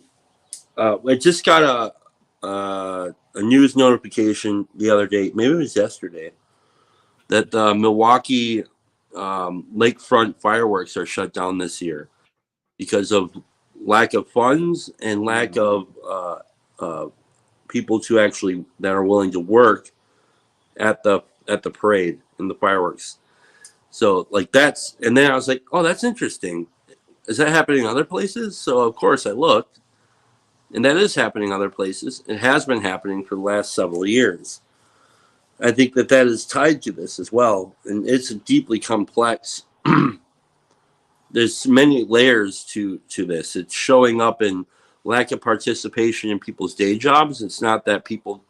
just got a news notification the other day, maybe it was yesterday, that the Milwaukee lakefront fireworks are shut down this year because of lack of funds and lack of people that are willing to work at the parade and the fireworks. So like and then I was like, oh, that's interesting. Is that happening in other places? So of course I looked, and that is happening in other places. It has been happening for the last several years. I think that is tied to this as well, and it's deeply complex. There's many layers to this. It's showing up in lack of participation in people's day jobs. It's not that people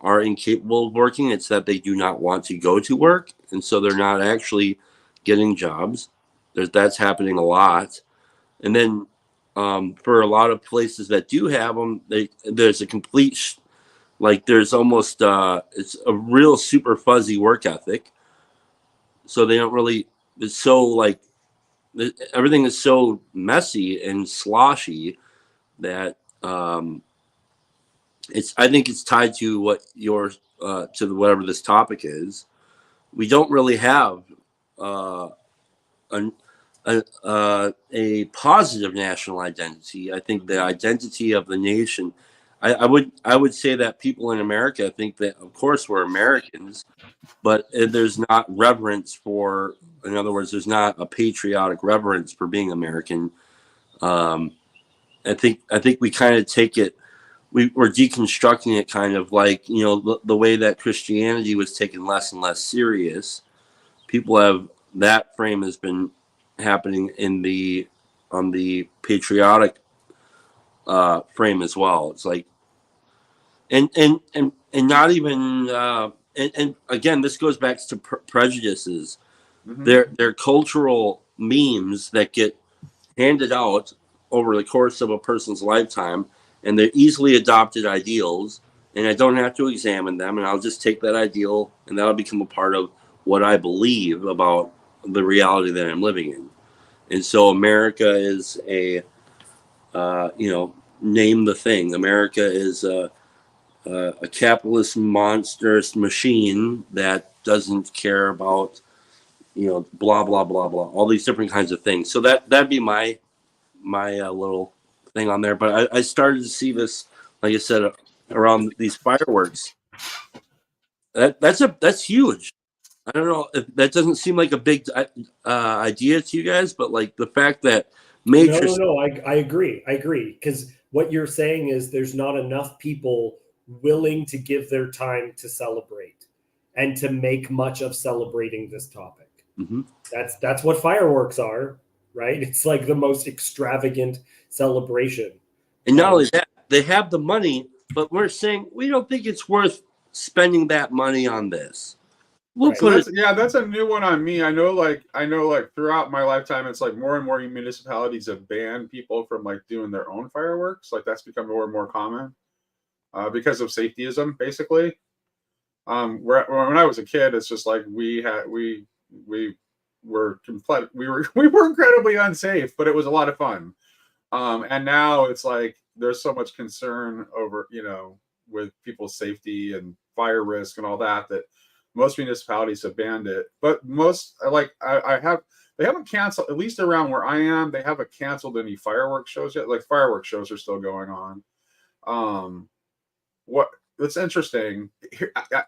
are incapable of working. It's that they do not want to go to work, and so they're not actually getting jobs. That's happening a lot. And then for a lot of places that do have them, there's a complete, there's almost, it's a real super fuzzy work ethic. So they don't really, it's so everything is so messy and sloshy that I think it's tied to what whatever this topic is. We don't really have a positive national identity. I think the identity of the nation, I would say that people in America think that, of course, we're Americans, but there's not reverence for, in other words, there's not a patriotic reverence for being American. I think we kind of take it, we're deconstructing it kind of like, the way that Christianity was taken less and less serious. That frame has been happening on the patriotic frame as well. It's like, and not even, and again, this goes back to prejudices. Mm-hmm. They're cultural memes that get handed out over the course of a person's lifetime, and they're easily adopted ideals, and I don't have to examine them, and I'll just take that ideal, and that'll become a part of what I believe about the reality that I'm living in. And so America is name the thing. America is a capitalist monstrous machine that doesn't care about, blah, blah, blah, blah, all these different kinds of things. So that'd be my little thing on there. But I started to see this, like I said, around these fireworks. That's huge. I don't know if that doesn't seem like a big idea to you guys, but like the fact that major. No, I agree. Because what you're saying is there's not enough people willing to give their time to celebrate and to make much of celebrating this topic. Mm-hmm. That's what fireworks are, right? It's like the most extravagant celebration. And not only that, they have the money, but we're saying we don't think it's worth spending that money on this. We'll put it. Yeah, that's a new one on me. I know, like throughout my lifetime, it's like more and more municipalities have banned people from like doing their own fireworks. Like that's become more and more common because of safetyism, basically. When I was a kid, it's just like we were incredibly unsafe, but it was a lot of fun. And now it's like there's so much concern over with people's safety and fire risk and all that most municipalities have banned it. But most they haven't canceled, at least around where I am, they haven't canceled any fireworks shows yet. Like fireworks shows are still going on. That's interesting.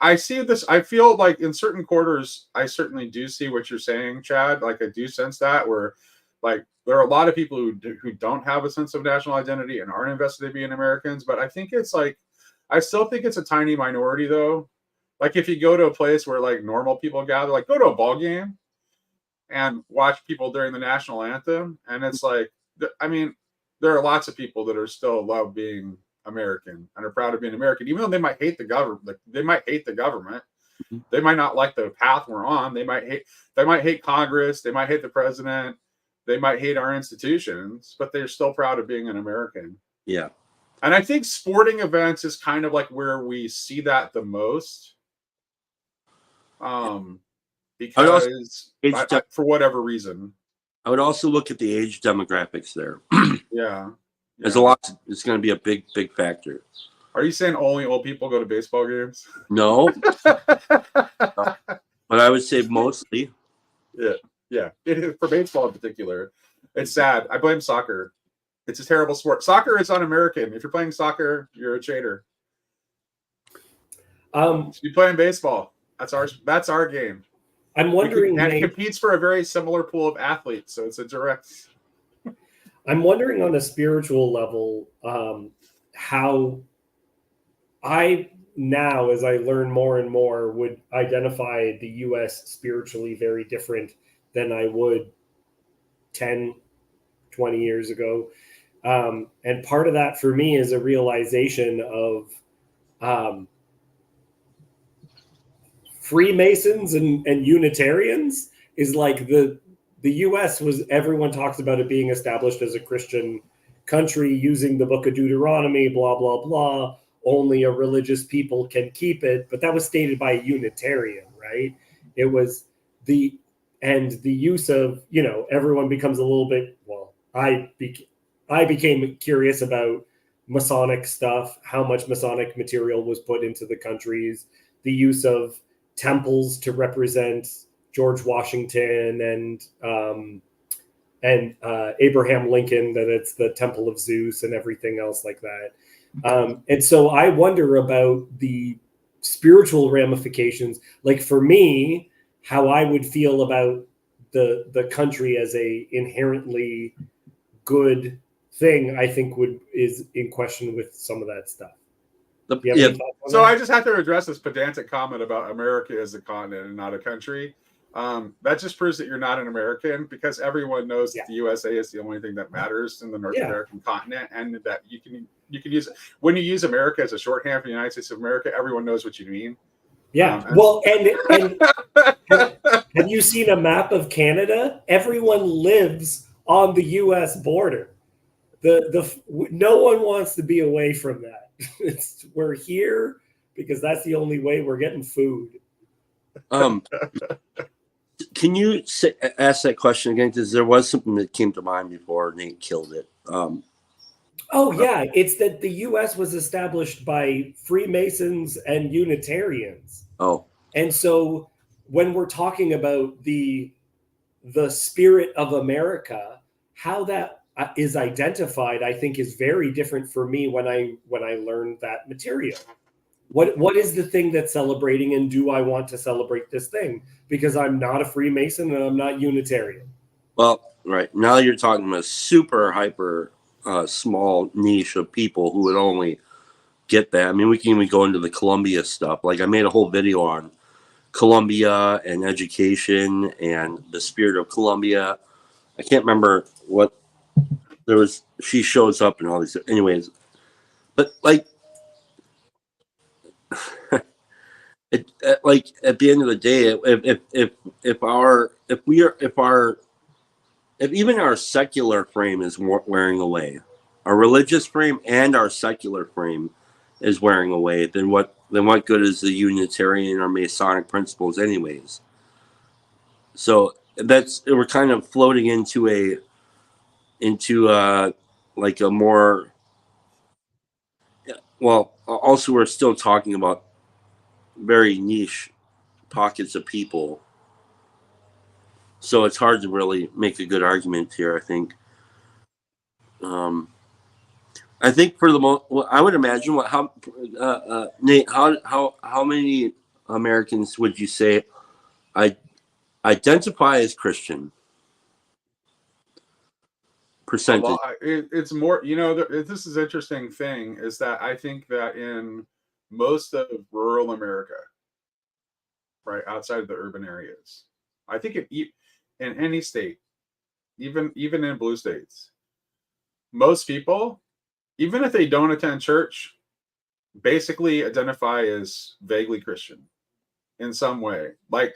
I see this. I feel like in certain quarters, I certainly do see what you're saying, Chad. Like I do sense that where like there are a lot of people who don't have a sense of national identity and aren't invested in being Americans. But I think it's like, I still think it's a tiny minority though. Like if you go to a place where like normal people gather, like go to a ball game and watch people during the national anthem. And it's like, I mean, there are lots of people that are still love being American and are proud of being American, even though they might hate the government. They might hate the government. They might not like the path we're on. They might hate Congress. They might hate the president. They might hate our institutions, but they're still proud of being an American. Yeah. And I think sporting events is kind of like where we see that the most. Because for whatever reason. I would also look at the age demographics there. Yeah. There's a lot. It's going to be a big factor. Are you saying only old people go to baseball games? No. But I would say mostly. Yeah. It is for baseball in particular. It's sad. I blame soccer. It's a terrible sport. Soccer is un-American. If you're playing soccer, you're a traitor. You should be playing baseball. That's our game. I'm wondering, and it competes for a very similar pool of athletes, so it's a direct. I'm wondering on a spiritual level, how I now, as I learn more and more, would identify the U.S. spiritually very different than I would 10, 20 years ago. And part of that for me is a realization of Freemasons and Unitarians is like the U.S. was, everyone talks about it being established as a Christian country using the book of Deuteronomy, blah, blah, blah. Only a religious people can keep it. But that was stated by a Unitarian, right? It was the use of, everyone becomes a little bit, I became curious about Masonic stuff, how much Masonic material was put into the countries, the use of temples to represent George Washington and Abraham Lincoln, that it's the Temple of Zeus and everything else like that. And so I wonder about the spiritual ramifications. Like for me, how I would feel about the country as a inherently good thing, I think is in question with some of that stuff. So I just have to address this pedantic comment about America as a continent and not a country. That just proves that you're not an American, because everyone knows that the USA is the only thing that matters in the North American continent, and that you can use it. When you use America as a shorthand for the United States of America, everyone knows what you mean. Yeah. And have you seen a map of Canada? Everyone lives on the U.S. border. No one wants to be away from that. We're here because that's the only way we're getting food. Can you ask that question again? Because there was something that came to mind before Nate killed it. It's that the U.S. was established by Freemasons and Unitarians. Oh. And so when we're talking about the spirit of America, how that is identified, I think, is very different for me when I learned that material. What is the thing that's celebrating, and do I want to celebrate this thing? Because I'm not a Freemason and I'm not Unitarian. Well, right now you're talking about a super hyper small niche of people who would only get that. I mean, we can even go into the Columbia stuff. Like I made a whole video on Columbia and education and the spirit of Columbia. I can't remember what there was. She shows up and all these. Anyways, but like, like at the end of the day, if even our secular frame is wearing away, our religious frame and our secular frame is wearing away, then what good is the Unitarian or Masonic principles anyways? So we're kind of floating into like a more, well, also we're still talking about very niche pockets of people. So it's hard to really make a good argument here, I think. I think for the most, well, I would imagine Nate, how many Americans would you say identify as Christian? Percentage. It's more, this is interesting thing is that I think that in most of rural America, right outside of the urban areas, I think in any state, even in blue states, most people even if they don't attend church, basically identify as vaguely Christian in some way. Like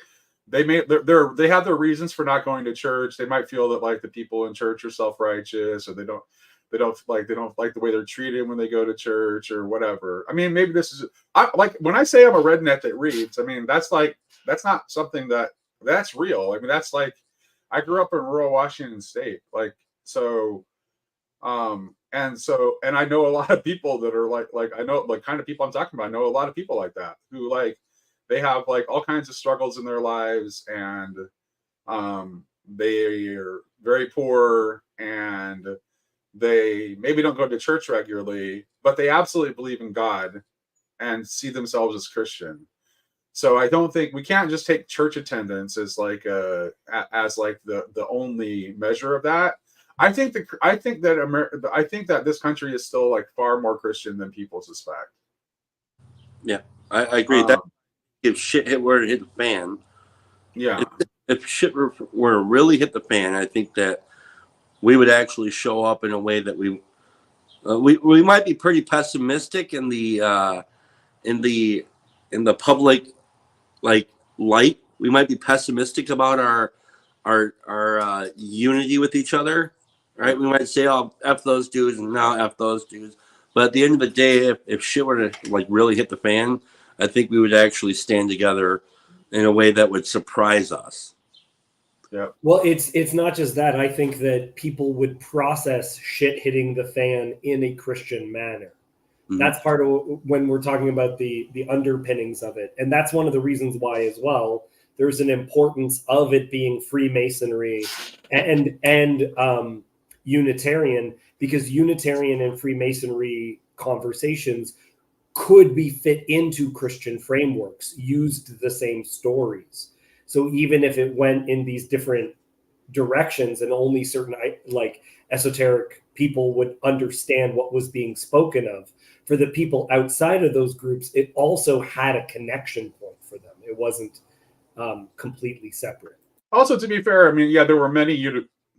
they have their reasons for not going to church. They might feel that like the people in church are self-righteous, or they don't like the way they're treated when they go to church or whatever. I mean, maybe this is like when I say I'm a redneck that reads, I mean that's not something that's real. I mean, that's like I grew up in rural Washington State, like so. And I know a lot of people that are like I know like kind of people I'm talking about. I know a lot of people like that who like they have like all kinds of struggles in their lives, and they are very poor, and they maybe don't go to church regularly, but they absolutely believe in God and see themselves as Christian. So I don't think we can't just take church attendance as like the only measure of that. I think that this country is still like far more Christian than people suspect. Yeah, I agree. That if shit were to hit the fan, yeah. If shit were to really hit the fan, I think that we would actually show up in a way that we might be pretty pessimistic in the public like light. We might be pessimistic about our unity with each other. Right, we might say, "Oh, f those dudes," and now f those dudes. But at the end of the day, if shit were to like really hit the fan, I think we would actually stand together in a way that would surprise us. Yeah. Well, it's not just that. I think that people would process shit hitting the fan in a Christian manner. Mm-hmm. That's part of when we're talking about the underpinnings of it, and that's one of the reasons why as well. There's an importance of it being Freemasonry and Unitarian, because Unitarian and Freemasonry conversations could be fit into Christian frameworks, used the same stories. So even if it went in these different directions and only certain like esoteric people would understand what was being spoken of, for the people outside of those groups, it also had a connection point for them. It wasn't completely separate. Also, to be fair, I mean, yeah, there were many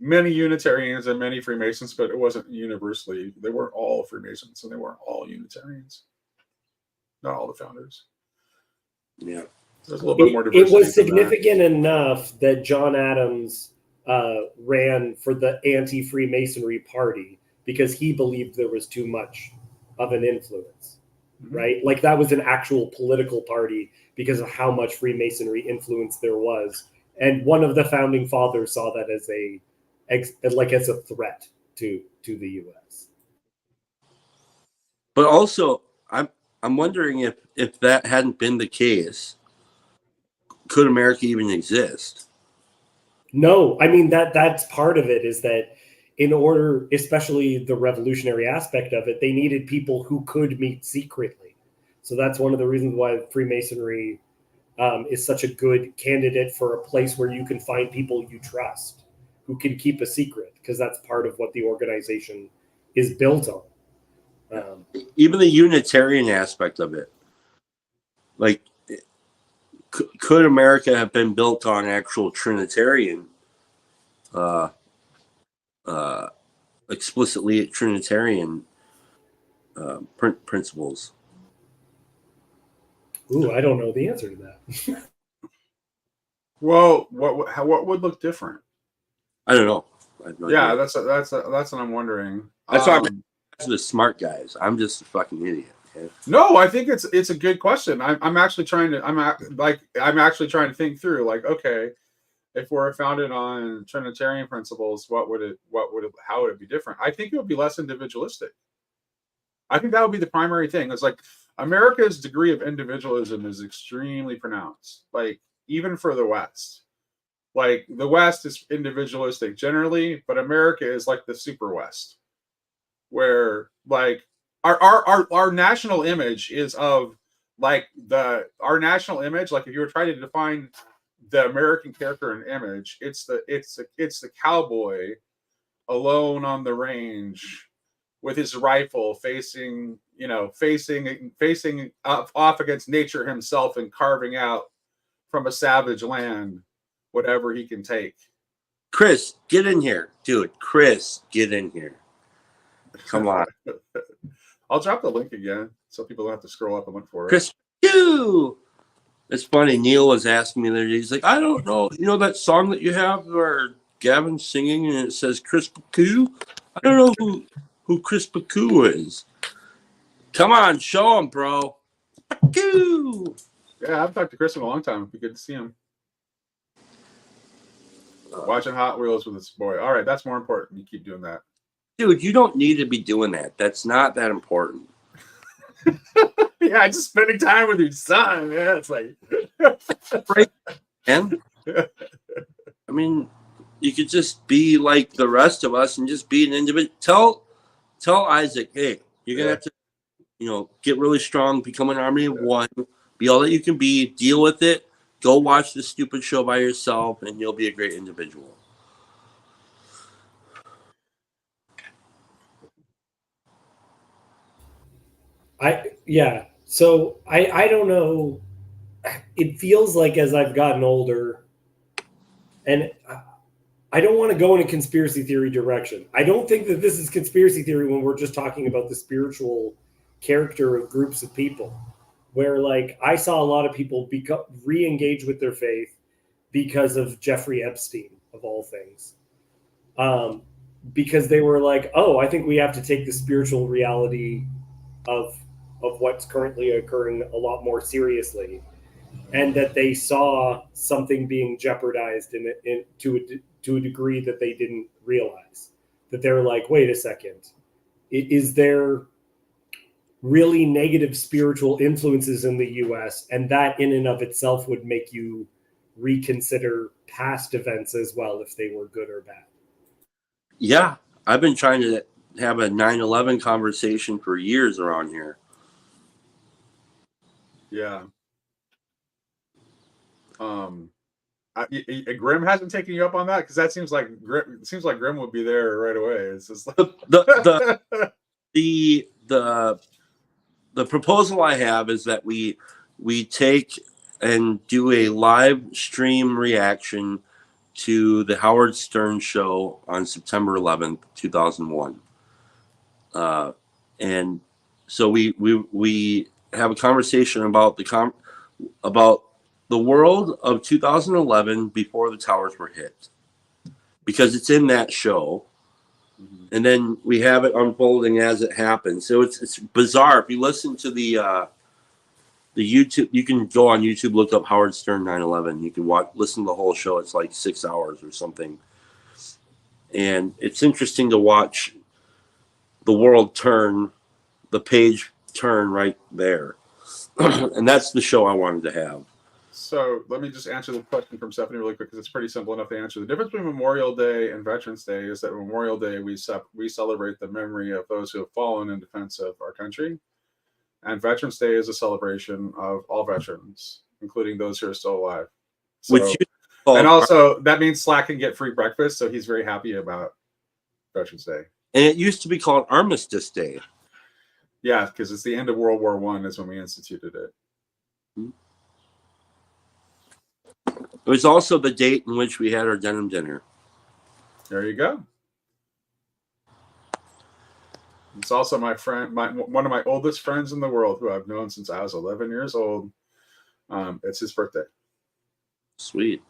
Unitarians and many Freemasons, but it wasn't universally. They weren't all Freemasons, and they weren't all Unitarians. Not all the founders. Yeah, there's a little bit more diversity. It was significant enough that John Adams ran for the anti-Freemasonry party because he believed there was too much of an influence. Mm-hmm. Right? Like that was an actual political party because of how much Freemasonry influence there was. And one of the founding fathers saw that as a threat to the U.S. But also, I'm wondering if that hadn't been the case, could America even exist? No, I mean that's part of it is that in order, especially the revolutionary aspect of it, they needed people who could meet secretly. So that's one of the reasons why Freemasonry is such a good candidate for a place where you can find people you trust who can keep a secret, because that's part of what the organization is built on. Even the Unitarian aspect of it, like, could America have been built on actual Trinitarian, explicitly Trinitarian principles? Ooh, I don't know the answer to that. Well, what would look different? I don't know. Yeah, that's what I'm wondering. That's why I'm the smart guys. I'm just a fucking idiot. Okay? No, I think it's a good question. I'm actually trying to think through, like, okay, if we're founded on Trinitarian principles, how would it be different? I think it would be less individualistic. I think that would be the primary thing. It's like America's degree of individualism is extremely pronounced, like even for the West. Like the West is individualistic generally, but America is like the super West, where like our national image is of like our national image. Like if you were trying to define the American character and image, it's the cowboy alone on the range with his rifle facing off against nature himself and carving out from a savage land whatever he can take. Chris, get in here. Dude, Chris, get in here. Come on. I'll drop the link again so people don't have to scroll up and look for it. Chris Q. It's funny. Neil was asking me the other day. He's like, I don't know. You know that song that you have where Gavin's singing and it says Chris Q? I don't know who Chris Q is. Come on, show him, bro. Q. Yeah, I've talked to Chris in a long time. It'd be good to see him. Watching Hot Wheels with his boy. All right, that's more important. You keep doing that. Dude, you don't need to be doing that. That's not that important. Yeah, just spending time with your son. Yeah, it's like right. And I mean, you could just be like the rest of us and just be an individual. Tell Isaac, hey, you're gonna have to, get really strong, become an army of one, be all that you can be, deal with it, go watch this stupid show by yourself, and you'll be a great individual. So I don't know. It feels like as I've gotten older, and I don't want to go in a conspiracy theory direction. I don't think that this is conspiracy theory when we're just talking about the spiritual character of groups of people, where like I saw a lot of people re-engage with their faith because of Jeffrey Epstein, of all things. Because they were like, oh, I think we have to take the spiritual reality of what's currently occurring a lot more seriously, and that they saw something being jeopardized to a degree that they didn't realize. That they're like, wait a second, is there really negative spiritual influences in the U.S., and that in and of itself would make you reconsider past events as well, if they were good or bad? Yeah, I've been trying to have a 9/11 conversation for years around here. Yeah. Grim hasn't taken you up on that, because that seems like Grim would be there right away. It's just like the proposal I have is that we take and do a live stream reaction to the Howard Stern show on September 11th, 2001. And so we have a conversation about the world of 2011 before the towers were hit, because it's in that show. And then we have it unfolding as it happens. So it's bizarre. If you listen to the YouTube, you can go on YouTube, look up Howard Stern 9/11. You can listen to the whole show. It's like 6 hours or something. And it's interesting to watch the world turn, the page turn right there. And that's the show I wanted to have. So let me just answer the question from Stephanie really quick, because it's pretty simple enough to answer. The difference between Memorial Day and Veterans Day is that Memorial Day, we celebrate the memory of those who have fallen in defense of our country. And Veterans Day is a celebration of all veterans, including those who are still alive. So, and also, that means Slack can get free breakfast, so he's very happy about Veterans Day. And it used to be called Armistice Day. Yeah, because it's the end of World War I is when we instituted it. It was also the date in which we had our denim dinner. There you go. It's also my friend, one of my oldest friends in the world, who I've known since I was 11 years old. It's his birthday. Sweet.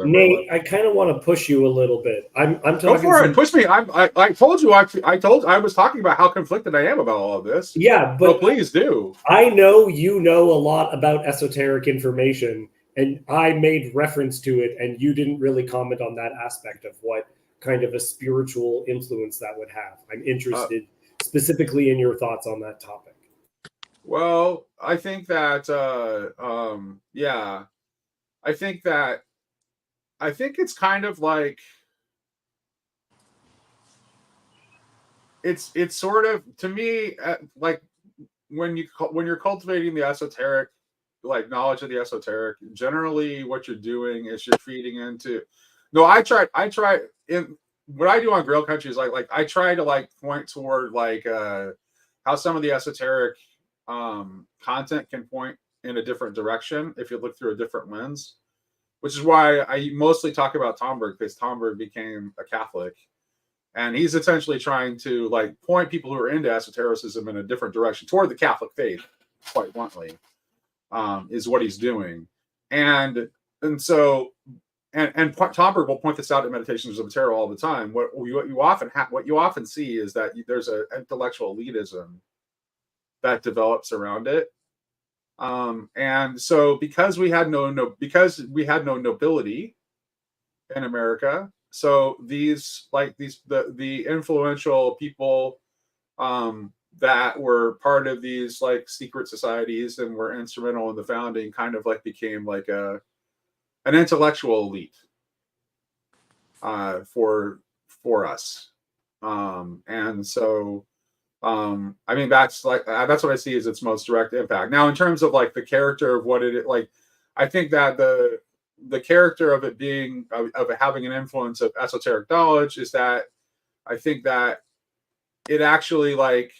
Nate, I kind of want to push you a little bit. I'm talking. Go for it. Push me. I told you. I was talking about how conflicted I am about all of this. Yeah, but so please do. I know you know a lot about esoteric information, and I made reference to it, and you didn't really comment on that aspect of what kind of a spiritual influence that would have. I'm interested specifically in your thoughts on that topic. Well, I think that I think it's kind of like it's sort of, to me, like when you're cultivating the esoteric, like knowledge of the esoteric, generally what you're doing is you're feeding into. No, I try in what I do on Grail Country is like I try to like point toward like how some of the esoteric content can point in a different direction if you look through a different lens, which is why I mostly talk about Tomberg, because Tomberg became a Catholic, And he's essentially trying to like point people who are into esotericism in a different direction toward the Catholic faith, quite bluntly, is what he's doing. And so Tomberg will point this out in Meditations of the Tarot all the time. What you often see is that there's an intellectual elitism that develops around it. And so because we had no nobility in America, so the influential people that were part of these like secret societies and were instrumental in the founding kind of like became like an intellectual elite for us. And so I mean that's what I see as its most direct impact. Now in terms of like the character of what it like, I think that the character of it being of it having an influence of esoteric knowledge is that I think that it actually like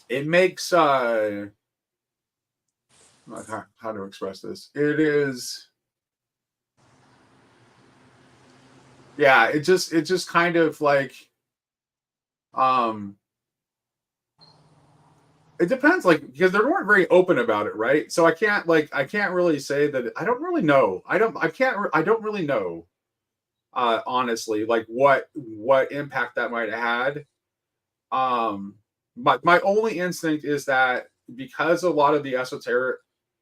it makes how to express this. It is it just kind of like it depends, like, because they weren't very open about it, right? So I can't really say that. I don't really know. I don't really know, honestly, like what impact that might have had. My only instinct is that because a lot of the esoteric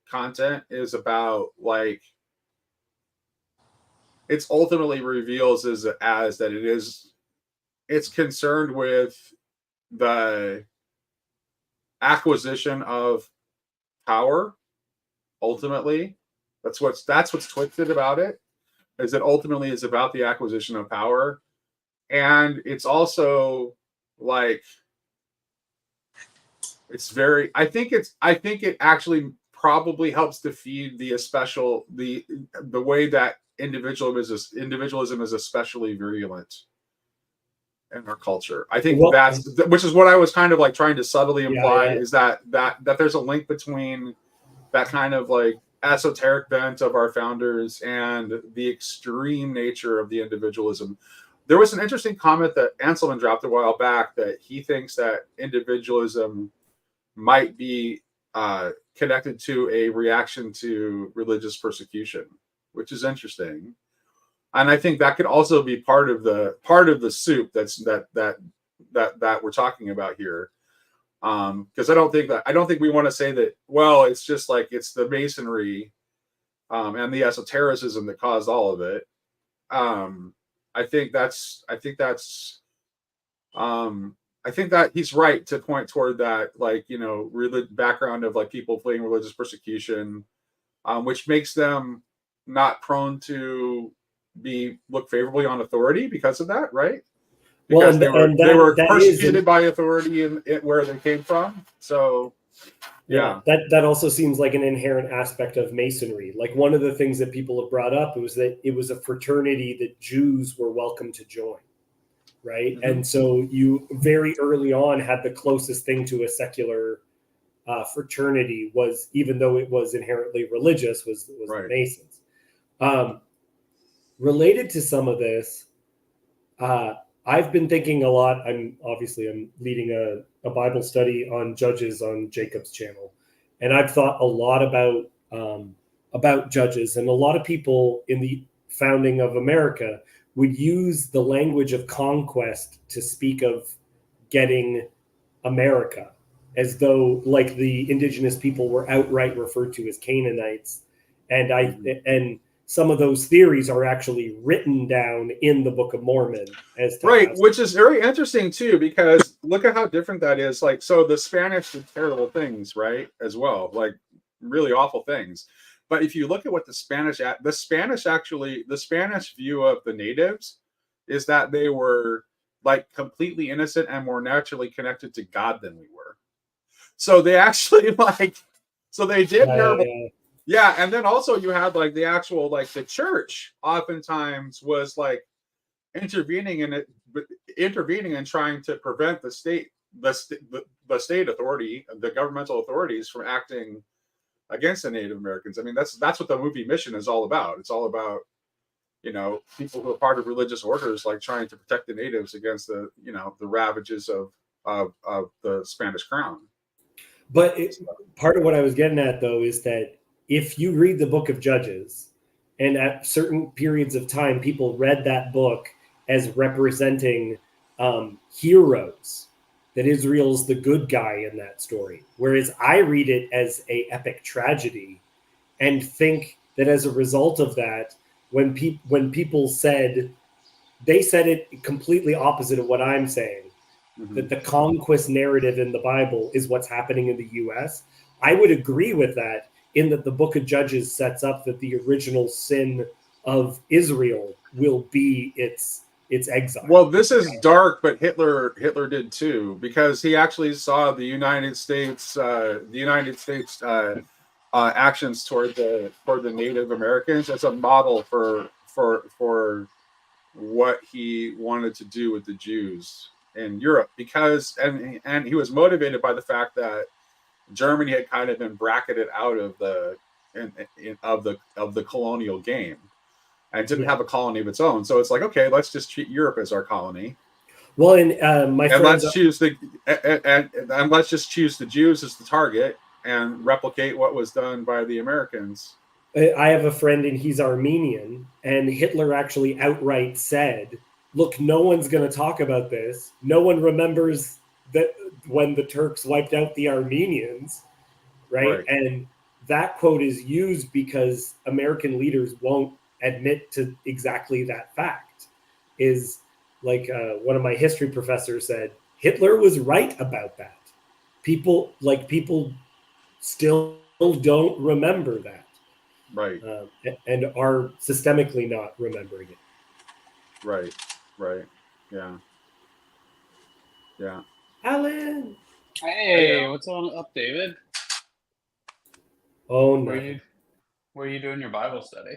content is about like, it's ultimately reveals as that it's concerned with the acquisition of power. Ultimately, that's what's twisted about it, is that ultimately it's about the acquisition of power. And it's also like I think it actually probably helps to feed the way that individualism is especially virulent in our culture. I think which is what I was kind of like trying to subtly imply, is that there's a link between that kind of like esoteric bent of our founders and the extreme nature of the individualism. There was an interesting comment that Anselman dropped a while back that he thinks that individualism might be connected to a reaction to religious persecution, which is interesting. And I think that could also be part of the soup that we're talking about here. Because I don't think we want to say that, well, it's just like it's the Masonry and the esotericism that caused all of it. I think that he's right to point toward that, like, you know, background of like people fleeing religious persecution, which makes them not prone to look favorably on authority because of that, right? Because they were persecuted by authority in where they came from. So yeah, that also seems like an inherent aspect of Masonry. Like one of the things that people have brought up was that it was a fraternity that Jews were welcome to join, right? Mm-hmm. And so you very early on had the closest thing to a secular fraternity was, even though it was inherently religious, was right. The Masons. Related to some of this, I've been thinking a lot. I'm leading a Bible study on Judges on Jacob's channel, and I've thought a lot about Judges. And a lot of people in the founding of America would use the language of conquest to speak of getting America, as though like the indigenous people were outright referred to as Canaanites, and some of those theories are actually written down in the Book of Mormon as right, which is very interesting too, because look at how different that is. Like, so the Spanish did terrible things, right, as well, like really awful things. But if you look at what the Spanish view of the natives is that they were like completely innocent and more naturally connected to God than we were. So they actually they did terrible. Yeah, and then also you had like the actual like the church oftentimes was like intervening and trying to prevent the state authority, the governmental authorities, from acting against the Native Americans. I mean, that's what the movie Mission is all about. It's all about people who are part of religious orders, like trying to protect the natives against the ravages of the Spanish crown. But part of what I was getting at, though, is that if you read the book of Judges, and at certain periods of time, people read that book as representing heroes, that Israel's the good guy in that story. Whereas I read it as a epic tragedy and think that as a result of that, when people said, they said it completely opposite of what I'm saying, that the conquest narrative in the Bible is what's happening in the US. I would agree with that, in that the book of Judges sets up that the original sin of Israel will be its exile. Well, this is dark, but Hitler did too, because he actually saw the United States actions toward the Native Americans as a model for what he wanted to do with the Jews in Europe, because and he was motivated by the fact that Germany had kind of been bracketed out of the colonial game and didn't have a colony of its own. So it's like, okay, let's just treat Europe as our colony. Well, and let's choose and let's just choose the Jews as the target and replicate what was done by the Americans. I have a friend and he's Armenian, and Hitler actually outright said, look, no one's going to talk about this. No one remembers that when the Turks wiped out the Armenians, right? And that quote is used because American leaders won't admit to exactly that fact. Is like one of my history professors said, Hitler was right about that. People still don't remember that. Right. And are systemically not remembering it. Right. Yeah. Alan. Hey, what's up, David? Oh, Where no. are you doing your Bible study?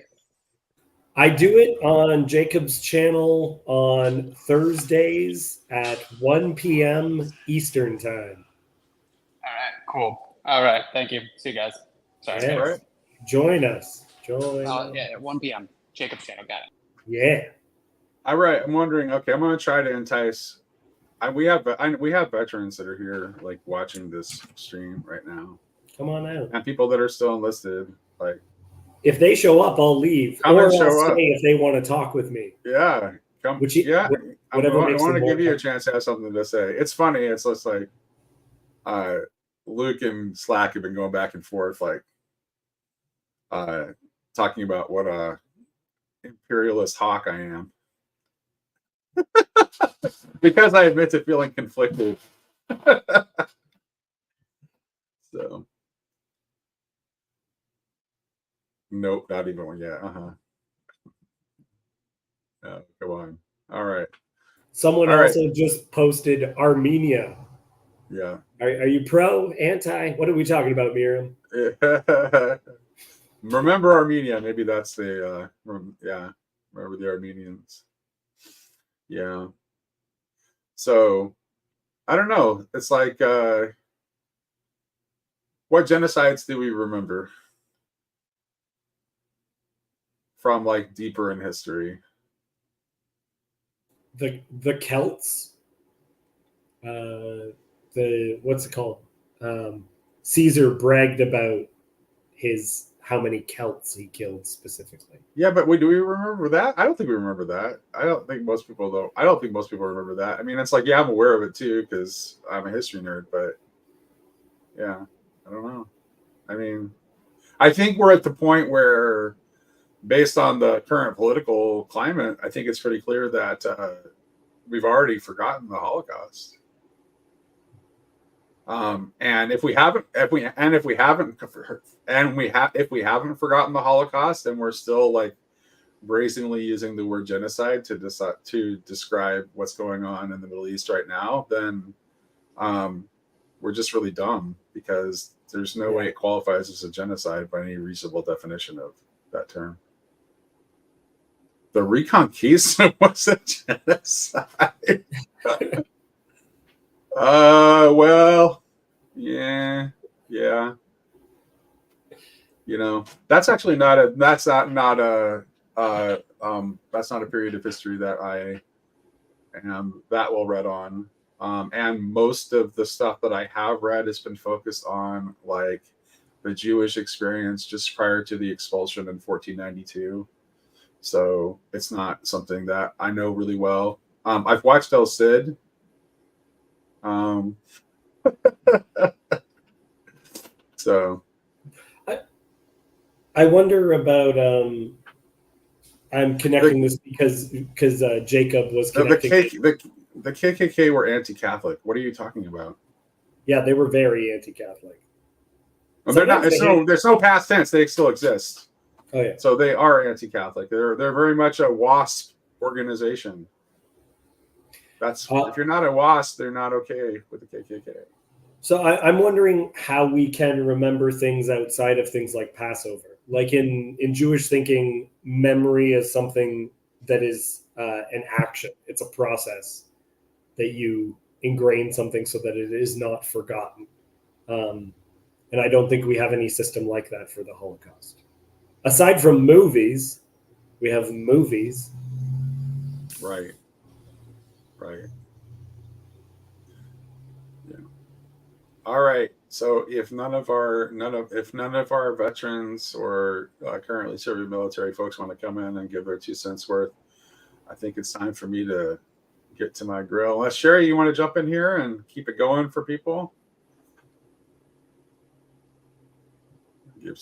I do it on Jacob's channel on Thursdays at 1 p.m. Eastern time. All right, cool. All right, thank you. See you guys. Sorry. Yes. Right. Join us. Join us. Yeah, 1 p.m. Jacob's channel. Got it. Yeah. All right. I'm wondering. Okay, I'm going to try to entice. We have veterans that are here, like watching this stream right now. Come on out. And people that are still enlisted, like. If they show up, I'll leave. Come or and show I'll up. stay if they want to talk with me. Yeah. Come. Whatever I want makes to them give more you a chance to have something to say. It's funny. It's just like, Luke and Slack have been going back and forth, like, talking about what a imperialist hawk I am. Because I admit to feeling conflicted. So. Nope, not even one yet. Go on. All right. Someone All right. also just posted Armenia. Yeah. Are you pro, anti? What are we talking about, Miriam? Remember Armenia. Maybe that's the remember the Armenians. Yeah. So I don't know. It's like what genocides do we remember from like deeper in history? The Celts. What's it called? Caesar bragged about how many Celts he killed specifically. Yeah, but do we remember that? I don't think we remember that. I don't think most people remember that. I mean, it's like, yeah, I'm aware of it too because I'm a history nerd, but yeah, I don't know. I mean, I think we're at the point where, based on the current political climate, I think it's pretty clear that we've already forgotten the Holocaust. And if we haven't forgotten the Holocaust, and we're still like brazenly using the word genocide to describe what's going on in the Middle East right now, then we're just really dumb, because there's no way it qualifies as a genocide by any reasonable definition of that term. The Reconquista was a genocide. Well, yeah. You know, that's actually not a that's not a period of history that I am that well read on. And most of the stuff that I have read has been focused on like the Jewish experience just prior to the expulsion in 1492. So it's not something that I know really well. I've watched El Cid. So I wonder about I'm connecting this because Jacob was connecting. The KKK were anti-Catholic. What are you talking about? Yeah, they were very anti-Catholic. Well, they're not. There's no past tense. They still exist. Oh yeah. So they are anti-Catholic. They're very much a WASP organization. That's if you're not a WASP, they're not okay with the KKK. So I'm wondering how we can remember things outside of things like Passover. Like in Jewish thinking, memory is something that is an action. It's a process that you ingrain something so that it is not forgotten. And I don't think we have any system like that for the Holocaust. Aside from movies, we have movies. Right. Yeah. All right. So if none of our veterans or currently serving military folks want to come in and give their 2 cents worth, I think it's time for me to get to my grill. Unless Sherry, you want to jump in here and keep it going for people? Give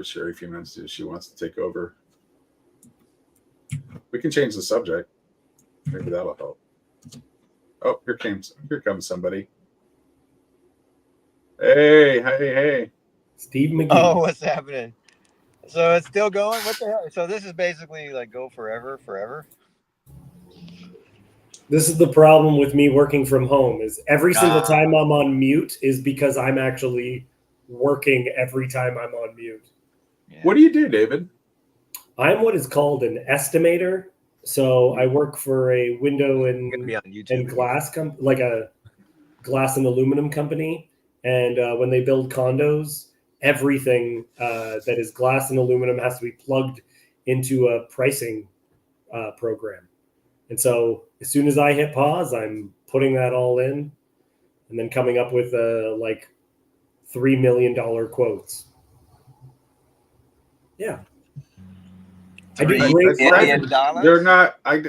Sherry a few minutes if she wants to take over. We can change the subject. Maybe that'll help. Oh, here comes somebody. Hey. Steve McGee. Oh, what's happening? So it's still going? What the hell? So this is basically like go forever? This is the problem with me working from home is every single time I'm on mute is because I'm actually working every time I'm on mute. Yeah. What do you do, David? I'm what is called an estimator. So I work for a window and glass like a glass and aluminum company. And when they build condos, everything that is glass and aluminum has to be plugged into a pricing program. And so as soon as I hit pause, I'm putting that all in and then coming up with like $3 million quotes. Yeah. I do great. They're not. I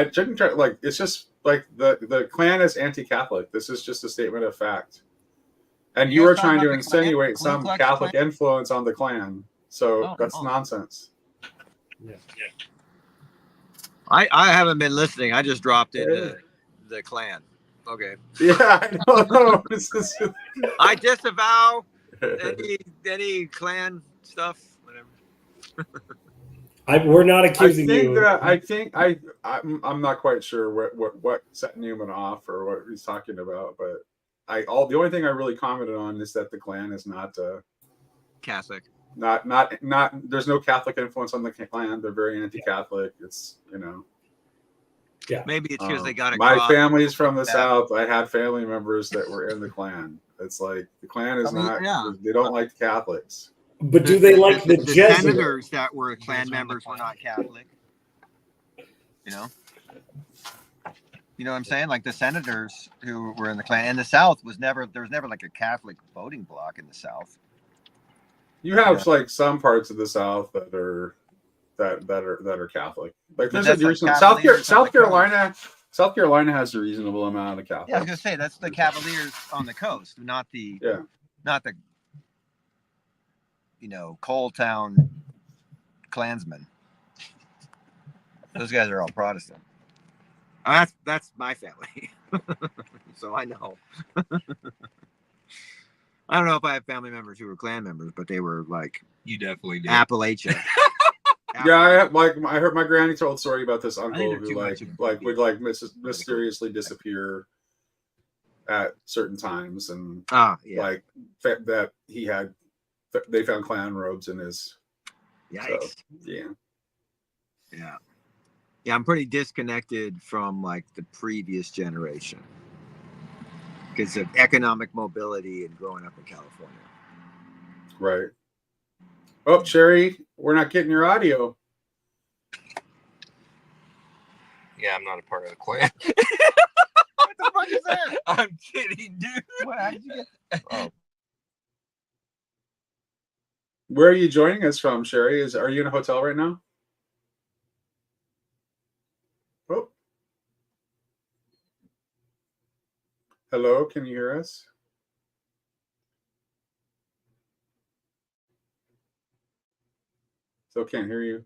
didn't try. Like it's just like the Klan is anti-Catholic. This is just a statement of fact. And you were trying to insinuate some Catholic influence on the Klan. So that's nonsense. Yeah. I haven't been listening. I just dropped into the Klan. Okay. Yeah, I know. I disavow any Klan stuff. Whatever. We're not accusing you. I'm not quite sure what set Newman off or what he's talking about, but the only thing I really commented on is that the Klan is not Catholic. Not. There's no Catholic influence on the Klan. They're very anti-Catholic. It's Yeah. Maybe it's because they got a my family's from the South. I had family members that were in the Klan. It's like the Klan is not. Yeah. They don't like Catholics. But do they like the Jesuits? Senators that were Klan members were not Catholic. You know what I'm saying? Like the senators who were in the Klan in the South there was never like a Catholic voting bloc in the South. You have like some parts of the South that are Catholic. Like there's a reason. South Carolina has a reasonable amount of Catholics. Yeah, I was gonna say that's the Cavaliers on the coast, not the Coal Town Klansmen. Those guys are all Protestant. That's my family, so I know. I don't know if I have family members who were Klan members, but they were like you definitely did. Appalachia. Yeah, I heard my granny told a story about this uncle who would mysteriously disappear at certain times and like that they found Klan robes in his. Yikes. So, yeah, I'm pretty disconnected from like the previous generation because of economic mobility and growing up in California. Right. Oh, Sherry, we're not getting your audio. Yeah, I'm not a part of the Klan. What the fuck is that? I'm kidding, dude. What? How did you get? Oh. Where are you joining us from, Sherry? Are you in a hotel right now? Oh. Hello, can you hear us? Still can't hear you.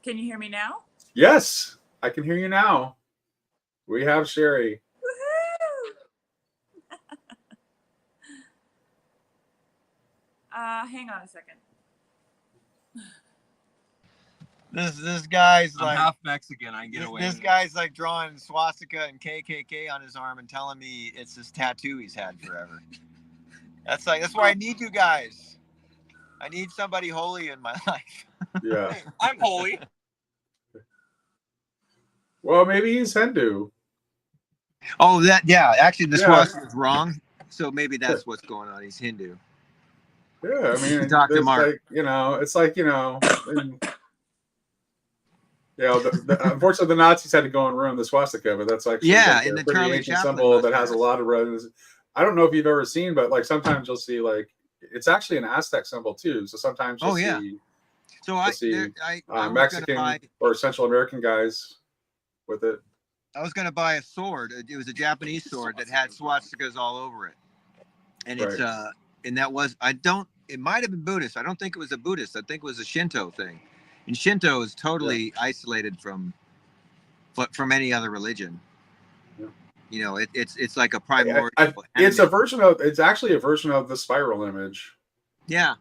Can you hear me now? Yes, I can hear you now. We have Sherry. Hang on a second. This guy's I'm like half Mexican. I can get away This with it. guy's like drawing swastika and KKK on his arm and telling me it's this tattoo he's had forever. That's why I need you guys. I need somebody holy in my life. Yeah. I'm holy. Well, maybe he's Hindu. Oh, actually, the Yeah. swastika is wrong. So maybe that's what's going on. He's Hindu. Yeah, I mean, Dr. there's Mark. like, it's like, unfortunately, the Nazis had to go and ruin the swastika, but that's actually Yeah, like and a the pretty Charlie ancient Chaplin symbol that has mustache. a lot of roses. I don't know if you've ever seen, but like sometimes you'll see like it's actually an Aztec symbol too. So sometimes you'll Oh, yeah. see, So you'll see I was Mexican gonna buy. or Central American guys with it. I was going to buy a sword. It was a Japanese sword that had swastikas all over it. And it's Right. and that was it might have been Buddhist. I don't think it was a Buddhist. I think it was a Shinto thing. And Shinto is totally isolated from any other religion. Yeah. It's like a primordial. It's actually a version of the spiral image. Yeah.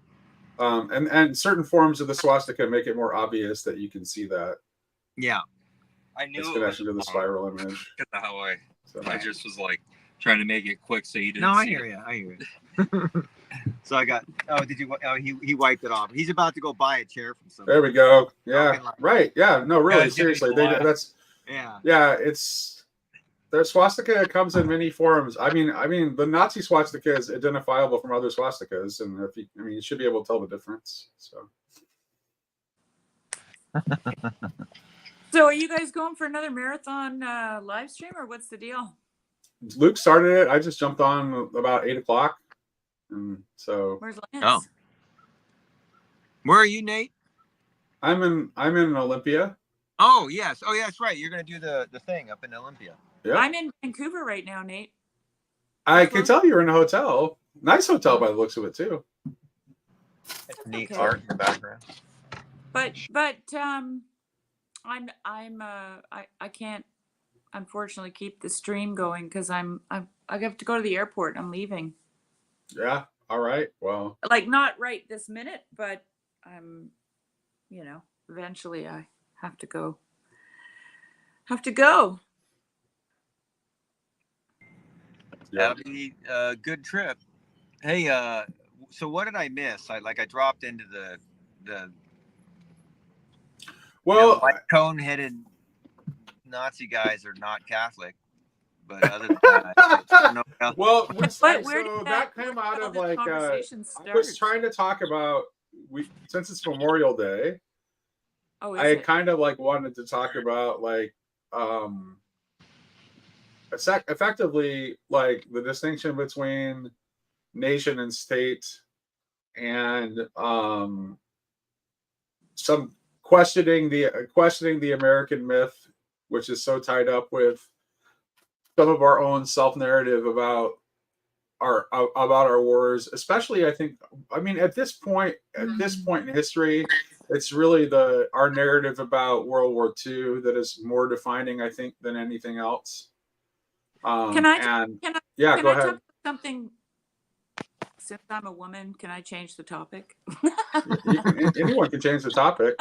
And certain forms of the swastika make it more obvious that you can see that. Yeah. I knew Its it connection to the was spiral image. That's how I So. just was like trying to make it quick so you didn't. No, I see hear it. you. I hear you. So I got. Oh, did you? Oh, he wiped it off. He's about to go buy a chair from somebody. There we go. Yeah. Right. Yeah. No, really. it's getting Seriously. quiet. That's. Yeah. Yeah. Their swastika comes in many forms. I mean, the Nazi swastika is identifiable from other swastikas, and you should be able to tell the difference. So. So, are you guys going for another marathon live stream, or what's the deal? Luke started it. I just jumped on about 8:00, and so. Where's Oh. Lance? Where are you, Nate? I'm in Olympia. Oh yes. Oh yeah, that's right. You're gonna do the thing up in Olympia. Yeah. I'm in Vancouver right now, Nate. I can tell you're in a hotel. Nice hotel by the looks of it too. Neat Okay. art in the background. But I can't unfortunately keep the stream going because I have to go to the airport. I'm leaving. Yeah. All right. Well. Like not right this minute, but I'm, eventually I have to go. Yeah. That'll be a good trip. Hey, so what did I miss? I dropped into the Well, white cone-headed Nazi guys are not Catholic, but other than that, I don't know what else. Well, But where so did that where came did out all of this like conversation I was start? trying to talk about since it's Memorial Day. Oh, is I it? kind of like wanted to talk about like effectively like the distinction between nation and state, and some questioning the American myth, which is so tied up with some of our own self-narrative about our wars, especially at this point in history, it's really our narrative about World War II that is more defining, I think, than anything else. Can I go talk ahead. about something? Since I'm a woman, can I change the topic? Anyone can change the topic.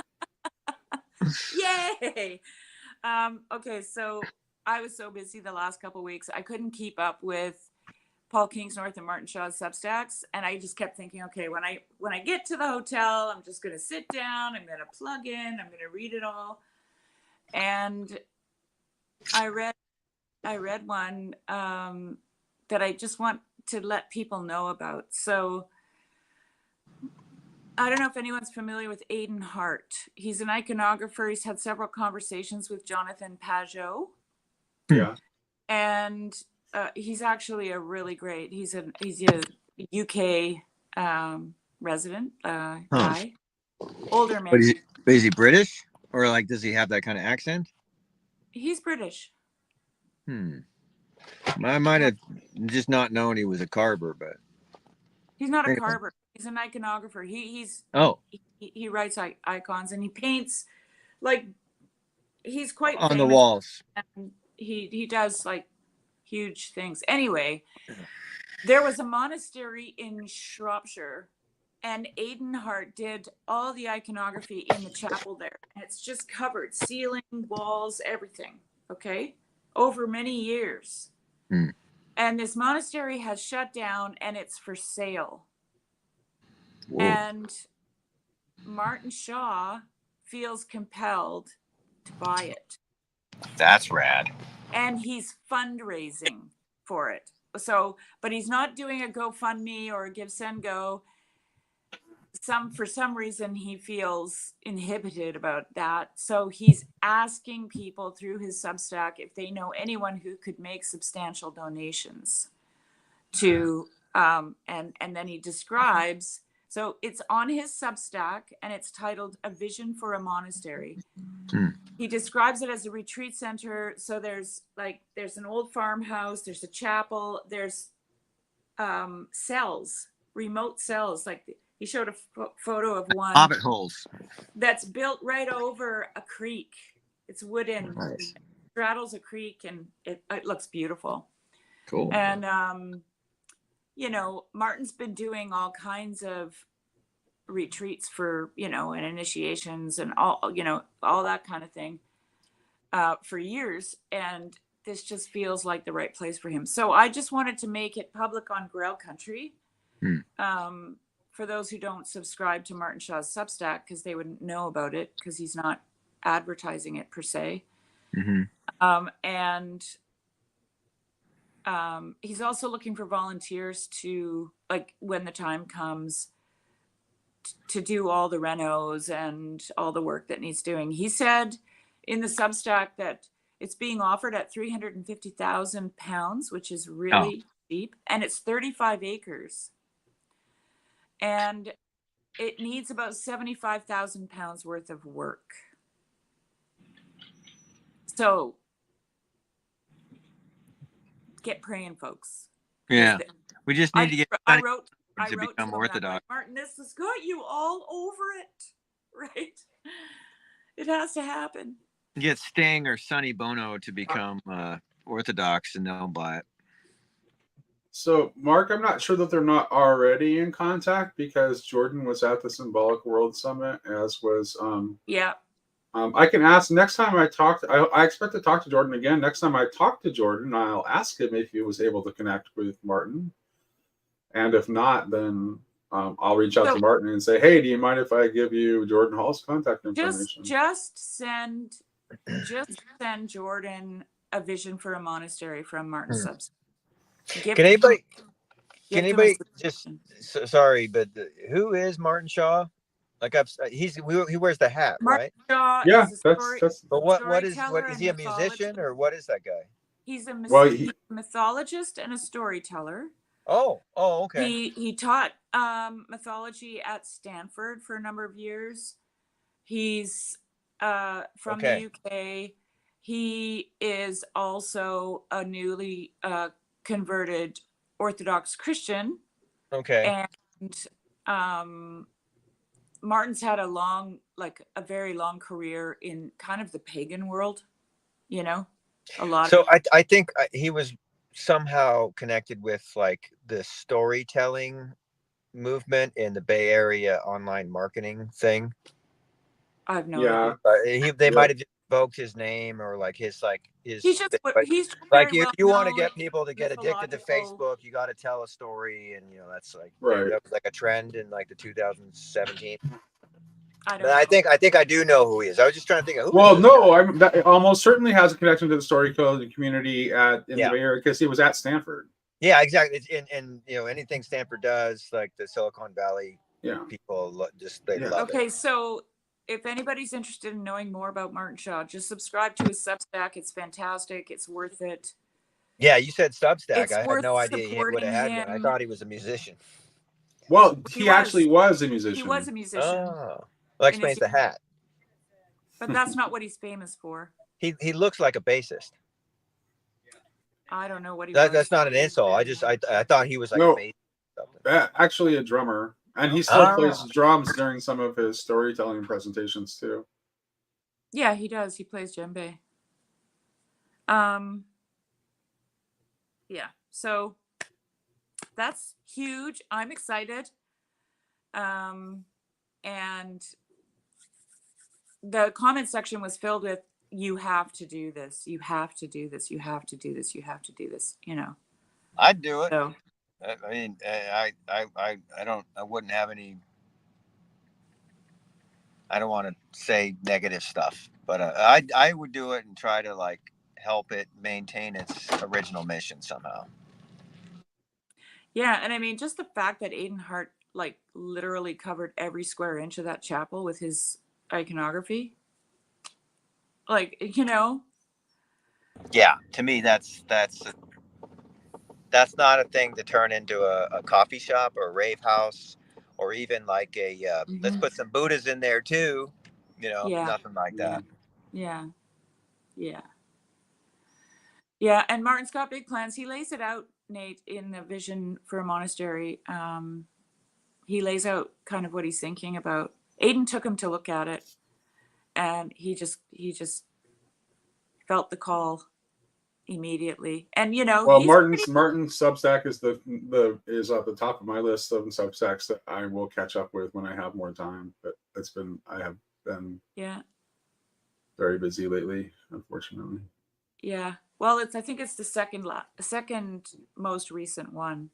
Yay! Okay, so I was so busy the last couple of weeks, I couldn't keep up with Paul Kingsnorth and Martin Shaw's Substacks, and I just kept thinking, okay, when I get to the hotel, I'm just gonna sit down, I'm gonna plug in, I'm gonna read it all, and I read one that I just want to let people know about. So I don't know if anyone's familiar with Aidan Hart. He's an iconographer. He's had several conversations with Jonathan Pajot. Yeah. And he's actually a really great. He's a UK resident guy, older man. But is he British, or like does he have that kind of accent? He's British. I might have just not known he was a carver, but He's not a Anyway. carver. He's an iconographer. He writes icons and he paints like he's quite on the famous, walls. and he does like huge things. Anyway, there was a monastery in Shropshire, and Aidan Hart did all the iconography in the chapel there. And it's just covered, ceiling, walls, everything. Okay, over many years. And this monastery has shut down, and it's for sale. Whoa. And Martin Shaw feels compelled to buy it. That's rad. And he's fundraising for it. So, but he's not doing a GoFundMe or a Give Send Go. For some reason he feels inhibited about that. So he's asking people through his Substack if they know anyone who could make substantial donations to and then he describes, so it's on his Substack and it's titled A Vision for a Monastery. He describes it as a retreat center. So there's an old farmhouse, there's a chapel, there's cells, remote cells. Like he showed a photo of one Hobbit holes. that's built right over a creek. It's wooden, Nice. straddles a creek, and it looks beautiful. Cool. And Martin's been doing all kinds of retreats for and initiations and all that kind of thing for years, and this just feels like the right place for him. So I just wanted to make it public on Grail Country. For those who don't subscribe to Martin Shaw's Substack, because they wouldn't know about it because he's not advertising it per se. And he's also looking for volunteers to, like, when the time comes, to do all the renos and all the work that needs doing. He said in the Substack that it's being offered at £350,000, which is really cheap, and it's 35 acres. And it needs about £75,000 worth of work. So get praying, folks. Yeah. We just need to get I wrote to become to him, Orthodox. Martin, this has got you all over it, right? It has to happen. Get Sting or Sonny Bono to become Orthodox, and they'll buy it. So, Mark, I'm not sure that they're not already in contact because Jordan was at the Symbolic World Summit, as was. I can ask next time I talk. I expect to talk to Jordan again. Next time I talk to Jordan, I'll ask him if he was able to connect with Martin, and if not, then I'll reach out to Martin and say, "Hey, do you mind if I give you Jordan Hall's contact information?" Just send Jordan a vision for a monastery from Martin Subs. Can anybody just sorry, but who is Martin Shaw? Like he wears the hat, Martin right? Shaw Yeah, is that's. But what is storyteller he a and musician or what is that guy? He's a Well, mythologist and a storyteller. Oh, okay. He taught mythology at Stanford for a number of years. He's from the UK. He is also a newly converted Orthodox Christian. Okay. And Martin's had a very long career in kind of the pagan world, a lot. So I think he was somehow connected with like the storytelling movement in the Bay Area online marketing thing. I have no idea. They might have just invoked his name or like his He's just he's like very if well you want to known, get people to get addicted to mythological. Facebook, you got to tell a story, and that's like Right. that was like a trend in like the 2017. I But I think I do know who he is. I was just trying to think of who. Well, no, that almost certainly has a connection to the storytelling community in the Bay Area because he was at Stanford. Yeah, exactly. And anything Stanford does, like the Silicon Valley Yeah. people they Yeah. love it. Okay, so if anybody's interested in knowing more about Martin Shaw, just subscribe to his Substack. It's fantastic. It's worth it. Yeah, you said Substack. It's I had worth no idea he would supporting have had one. I him. thought he was a musician. Well, He he actually was a He musician. was a musician. Oh, that in his explains the hat. But that's not what he's famous for. He looks like a bassist. I don't know what he That's not an insult. I thought he was like a No, bassist. actually a drummer, and he still plays Ah. drums during some of his storytelling presentations too. Yeah, he does. He plays djembe. Yeah. So that's huge. I'm excited. And the comment section was filled with, you have to do this. You have to do this. You have to do this. You have to do this. You know. I'd do it. So, I mean, I wouldn't have any. I don't want to say negative stuff, but I would do it and try to like help it maintain its original mission somehow. yeah, and I mean, just the fact that Aiden Hart like literally covered every square inch of that chapel with his iconography. Like, you know. Yeah, to me that's not a thing to turn into a coffee shop or a rave house, or even like a let's put some Buddhas in there too. You know, Yeah. nothing like that. Yeah. Yeah. Yeah. And Martin's got big plans. He lays it out, Nate, in the vision for a monastery. He lays out kind of what he's thinking about. Aiden took him to look at it, and he just felt the call immediately. And you know, Well, he's Martin's Substack is is at the top of my list of Substacks that I will catch up with when I have more time. But I have been yeah. very busy lately, unfortunately. Yeah. Well, I think it's the second most recent one.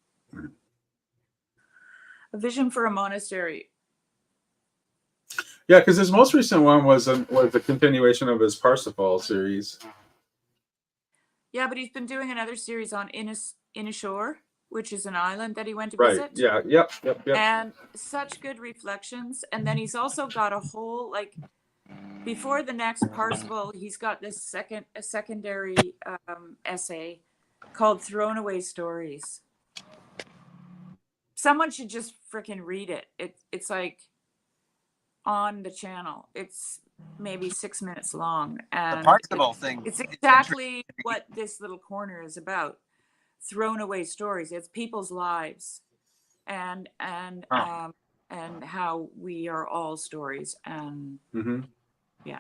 A Vision for a Monastery. Yeah, because his most recent one was the continuation of his Parsifal series. Yeah, but he's been doing another series on Inishowen, which is an island that he went to Right. visit. Yeah. Yep. And such good reflections. And then he's also got a whole, like, before the next Parsifal, he's got this secondary essay called Thrown Away Stories. Someone should just freaking read it. It's like on the channel. It's maybe 6 minutes long. And Parsifal thing. It's exactly what this little corner is about. Thrown away stories. It's people's lives, and how we are all stories. And yeah.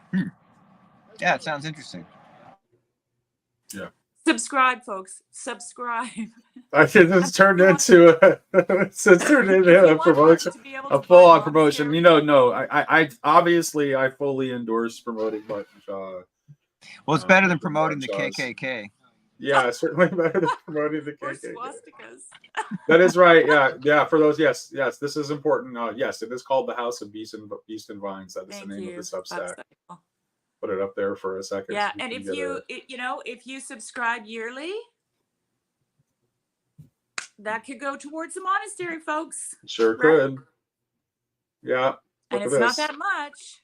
Yeah, it sounds interesting. Yeah. Subscribe, folks. Subscribe. I think this turned into a promotion, a full-on promotion. You know, no, I obviously I fully endorse promoting Martin Shaw. Well, it's better than promoting the KKK. Yeah, certainly better than promoting the Or KKK. swastikas. That is right. Yeah. For those, yes, this is important. Yes, it is called the House of Beast and Vines. That is the name of the Substack. Put it up there for a second. Yeah, so and can if get if you subscribe yearly, that could go towards the monastery, folks. Sure Right? could. Yeah. And Look it's at not this. that much.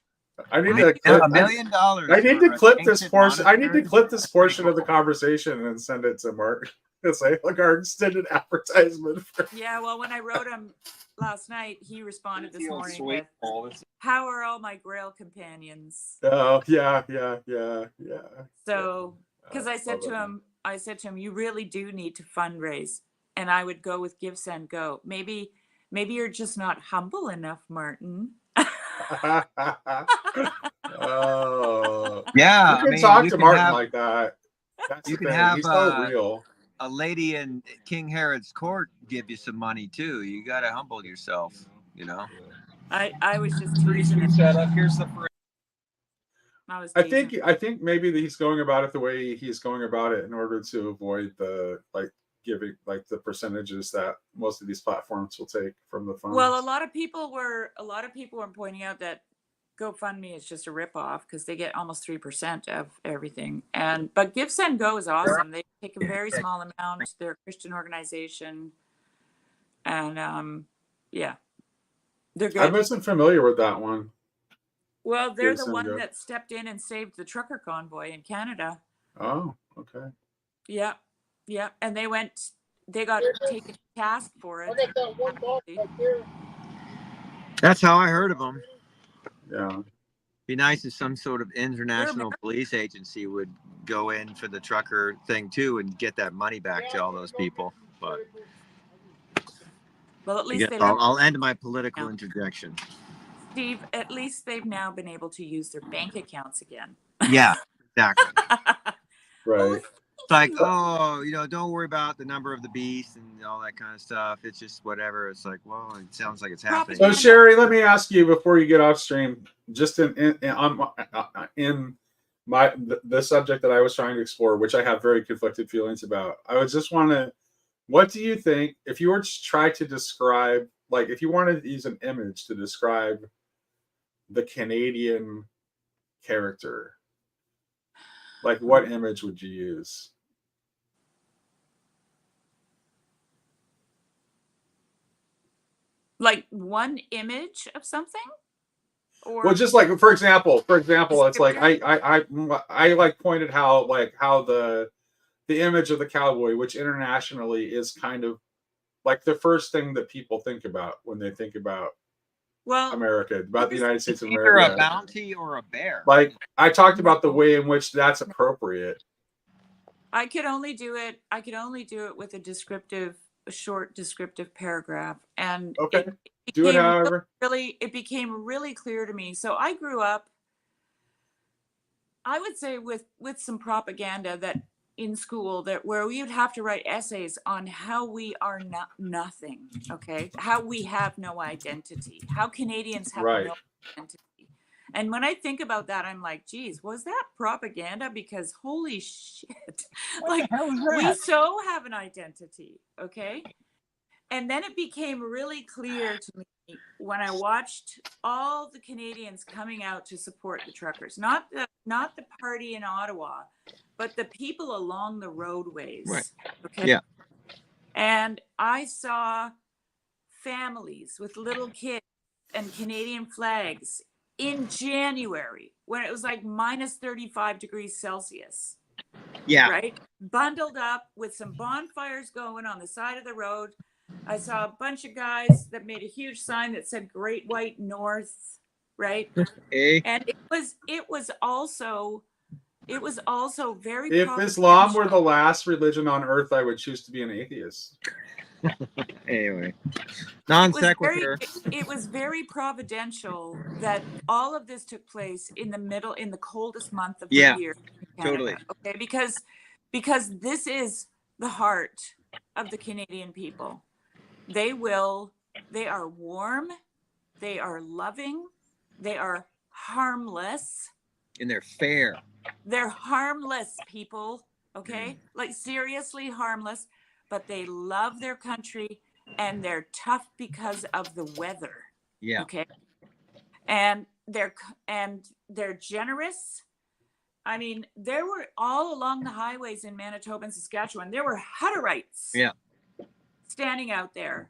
I need to clip $1 million. I need to clip this portion. I need to clip this portion of the conversation and send it to Mark. It's like our extended advertisement. Yeah, well, when I wrote him last night, he responded this morning with, "How are all my Grail companions?" Oh yeah. So, because I said to him, you really do need to fundraise, and I would go with Give, Send, Go. Maybe you're just not humble enough, Martin. Oh Yeah, you can talk to Martin have, like that. That's you the can thing. have He's so real. a lady in King Herod's court give you some money too. You got to humble yourself, you know. I was just teasing him. Here's the I think maybe that he's going about it the way he's going about it in order to avoid the giving the percentages that most of these platforms will take from the funds. Well, a lot of people were pointing out that GoFundMe is just a ripoff because they get almost 3% of everything. But Give, Send, Go is awesome. They take a very small amount. They're a Christian organization, and yeah, They're I good. wasn't familiar with that one. Well, they're the Sound one good. that stepped in and saved the trucker convoy in Canada. Oh, okay. Yeah, yeah, and they got taken to task for it. That's how I heard of them. Yeah. Be nice if some sort of international police agency would go in for the trucker thing too and get that money back to all those people. But Well, at least again, they I'll end my political interjection. Steve, at least they've now been able to use their bank accounts again. Yeah, exactly. Right. It's like, oh, don't worry about the number of the beast and all that kind of stuff. It's just whatever. It's like, well, it sounds like it's happening. So Sherry, let me ask you before you get off stream, just in the subject that I was trying to explore, which I have very conflicted feelings about. I would just want to, what do you think if you were to try to describe, like if you wanted to use an image to describe the Canadian character, like what image would you use? Like one image of something? Or Well, just like for example, it's like I like pointed how the image of the cowboy, which internationally is kind of like the first thing that people think about when they think about America, about the United States of Either America. a bounty or a bear. Like I talked about the way in which that's appropriate. I could only do it with a short descriptive paragraph. And Okay. it Do it became however. it became really clear to me. So I grew up, I would say, with some propaganda that in school that where we would have to write essays on how we are not nothing, okay? How we have no identity, how Canadians have Right. no identity. And when I think about that, I'm like, geez, was that propaganda? Because holy shit, like we so have an identity, okay? And then it became really clear to me when I watched all the Canadians coming out to support the truckers, not the party in Ottawa, but the people along the roadways. Right. Okay. Yeah. And I saw families with little kids and Canadian flags in January when it was like minus 35 degrees Celsius. Yeah. Right. Bundled up with some bonfires going on the side of the road. I saw a bunch of guys that made a huge sign that said Great White North, right? And it was also very If Islam were the last religion on earth, I would choose to be an atheist. Anyway, non sequitur. It was very providential that all of this took place in the coldest month of the year. In Canada, totally. Okay, because this is the heart of the Canadian people. They are warm, they are loving, they are harmless. And they're fair. They're harmless people, okay? Like seriously harmless, but they love their country and they're tough because of the weather. Yeah. Okay. And they're generous. I mean, there were all along the highways in Manitoba and Saskatchewan, there were Hutterites. Yeah. Standing out there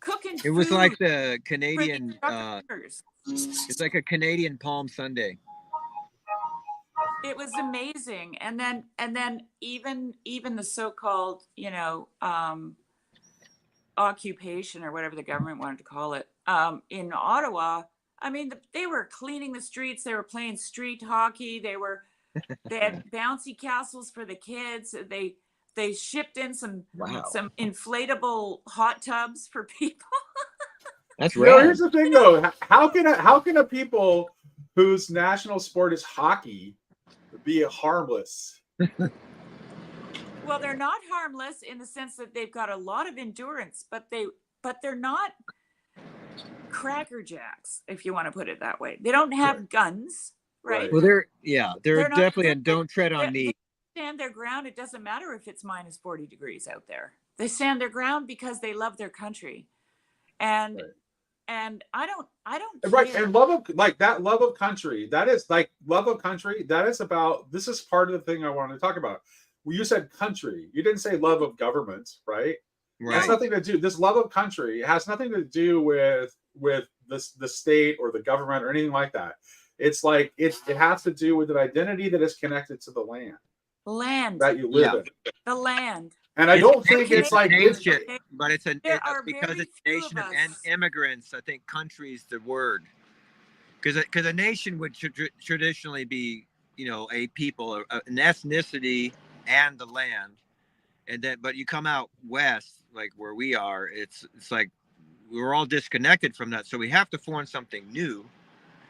cooking It was food like the for Canadian the truckers. it's like a Canadian Palm Sunday. It was amazing. And then even the so-called, occupation or whatever the government wanted to call it, in Ottawa, I mean, they were cleaning the streets, they were playing street hockey, they had bouncy castles for the kids. They shipped in some inflatable hot tubs for people. That's right. Here's the thing, though. How can a people whose national sport is hockey be harmless? Well, they're not harmless in the sense that they've got a lot of endurance, but they're not Cracker Jacks, if you want to put it that way. They don't have guns, right? Well, they're They're not- definitely a don't tread on me. They stand their ground. It doesn't matter if it's minus 40 degrees out there. They stand their ground because they love their country, and I don't Right, care. and love of country. That is like love of country. That is about. This is part of the thing I wanted to talk about. Well, you said country. You didn't say love of government, right? It has nothing to do. This love of country has nothing to do with with the state or the government or anything like that. It's like it has to do with an identity that is connected to the land that you live in. The land. And I don't think it's like nation, but it's because very it's a nation of immigrants. I think country's the word, because a nation would traditionally be, you know, a people, an ethnicity, and the land, and then but you come out west, like where we are, it's like we're all disconnected from that, so we have to form something new.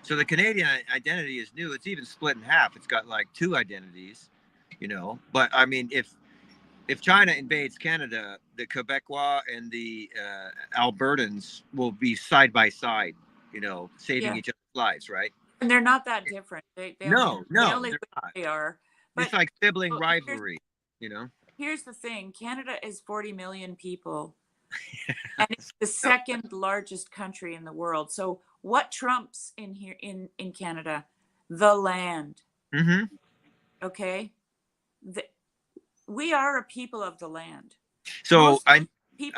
So the Canadian identity is new. It's even split in half. It's got like two identities, you know. But I mean, if China invades Canada, the Quebecois and the Albertans will be side by side, you know, saving each other's lives, right? And they're not that different. They No, only they're not. they are. It's like sibling rivalry, you know. Here's the thing: Canada is 40 million people, and it's the second largest country in the world. So what trumps in here in Canada? The land. Mm-hmm. Okay. We are a people of the land. So I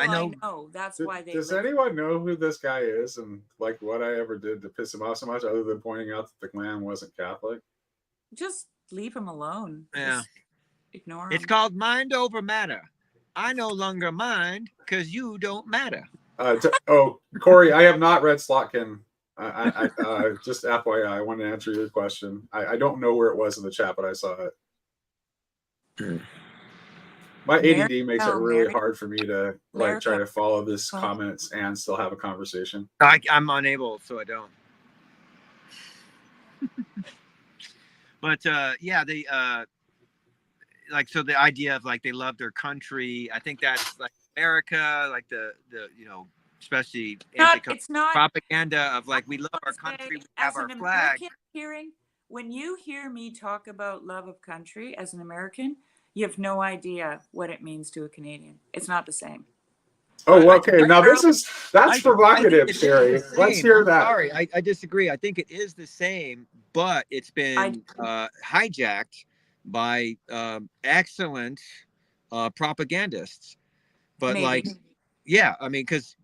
know that's why they. Does live. anyone know who this guy is and like what I ever did to piss him off so much, other than pointing out that the Klan wasn't Catholic? Just leave him alone. Yeah. Just ignore him. It's called mind over matter. I no longer mind because you don't matter. Corey, I have not read Slotkin. I just FYI, I want to answer your question. I don't know where it was in the chat, but I saw it. My ADD makes it really hard for me to like try to follow this comments and still have a conversation. I'm unable, so I don't. But yeah, they like, so the idea of like they love their country. I think that's like America, like the you know, especially it's not propaganda of like we love our country, we have our flag. When you hear me talk about love of country as an American, you have no idea what it means to a Canadian. It's not the same. Oh, okay. Now that's provocative, Sherry. Let's hear that. Sorry, I disagree. I think it is the same, but it's been hijacked by excellent propagandists. But Maybe. like, yeah, I mean, because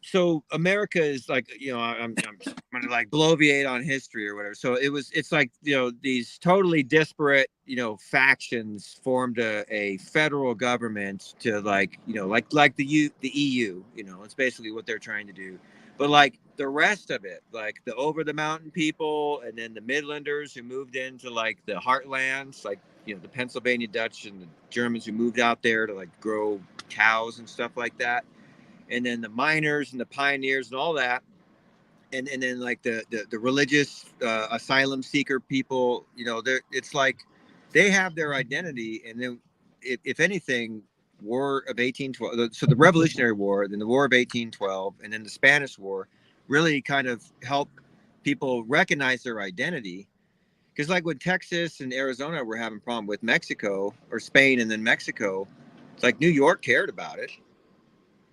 so America is like, you know, I'm gonna like bloviate on history or whatever. So it's like, you know, these totally disparate, you know, factions formed a federal government to like, you know, like the EU, you know, it's basically what they're trying to do. But like the rest of it, like the over the mountain people, and then the Midlanders who moved into like the heartlands, like, you know, the Pennsylvania Dutch and the Germans who moved out there to like grow cows and stuff like that. And then the miners and the pioneers and all that, and then like the religious asylum seeker people, you know, it's like they have their identity. And then if anything, War of 1812, so the Revolutionary War, then the War of 1812, and then the Spanish War really kind of helped people recognize their identity. Because like when Texas and Arizona were having a problem with Mexico, or Spain and then Mexico, it's like New York cared about it.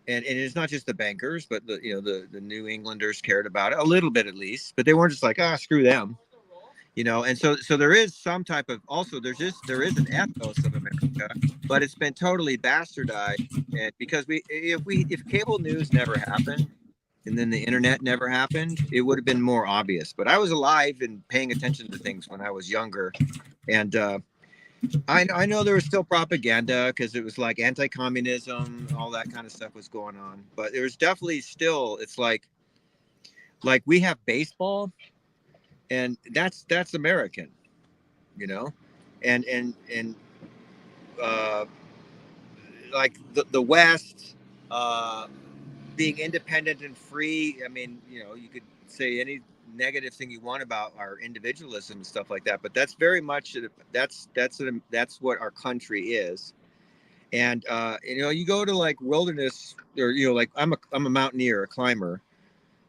And it's not just the bankers, but the New Englanders cared about it a little bit at least, but they weren't just like, screw them, you know. And so there is some type of, also there is an ethos of America, but it's been totally bastardized. And because if cable news never happened and then the internet never happened, it would have been more obvious. But I was alive and paying attention to things when I was younger, and I know there was still propaganda because it was like anti-communism, all that kind of stuff was going on. But there's definitely still, it's like we have baseball, and that's American, you know, and like the West being independent and free. I mean, you know, you could say any negative thing you want about our individualism and stuff like that, but that's very much that's what our country is. And you know, you go to like wilderness, or you know, like I'm a mountaineer, a climber.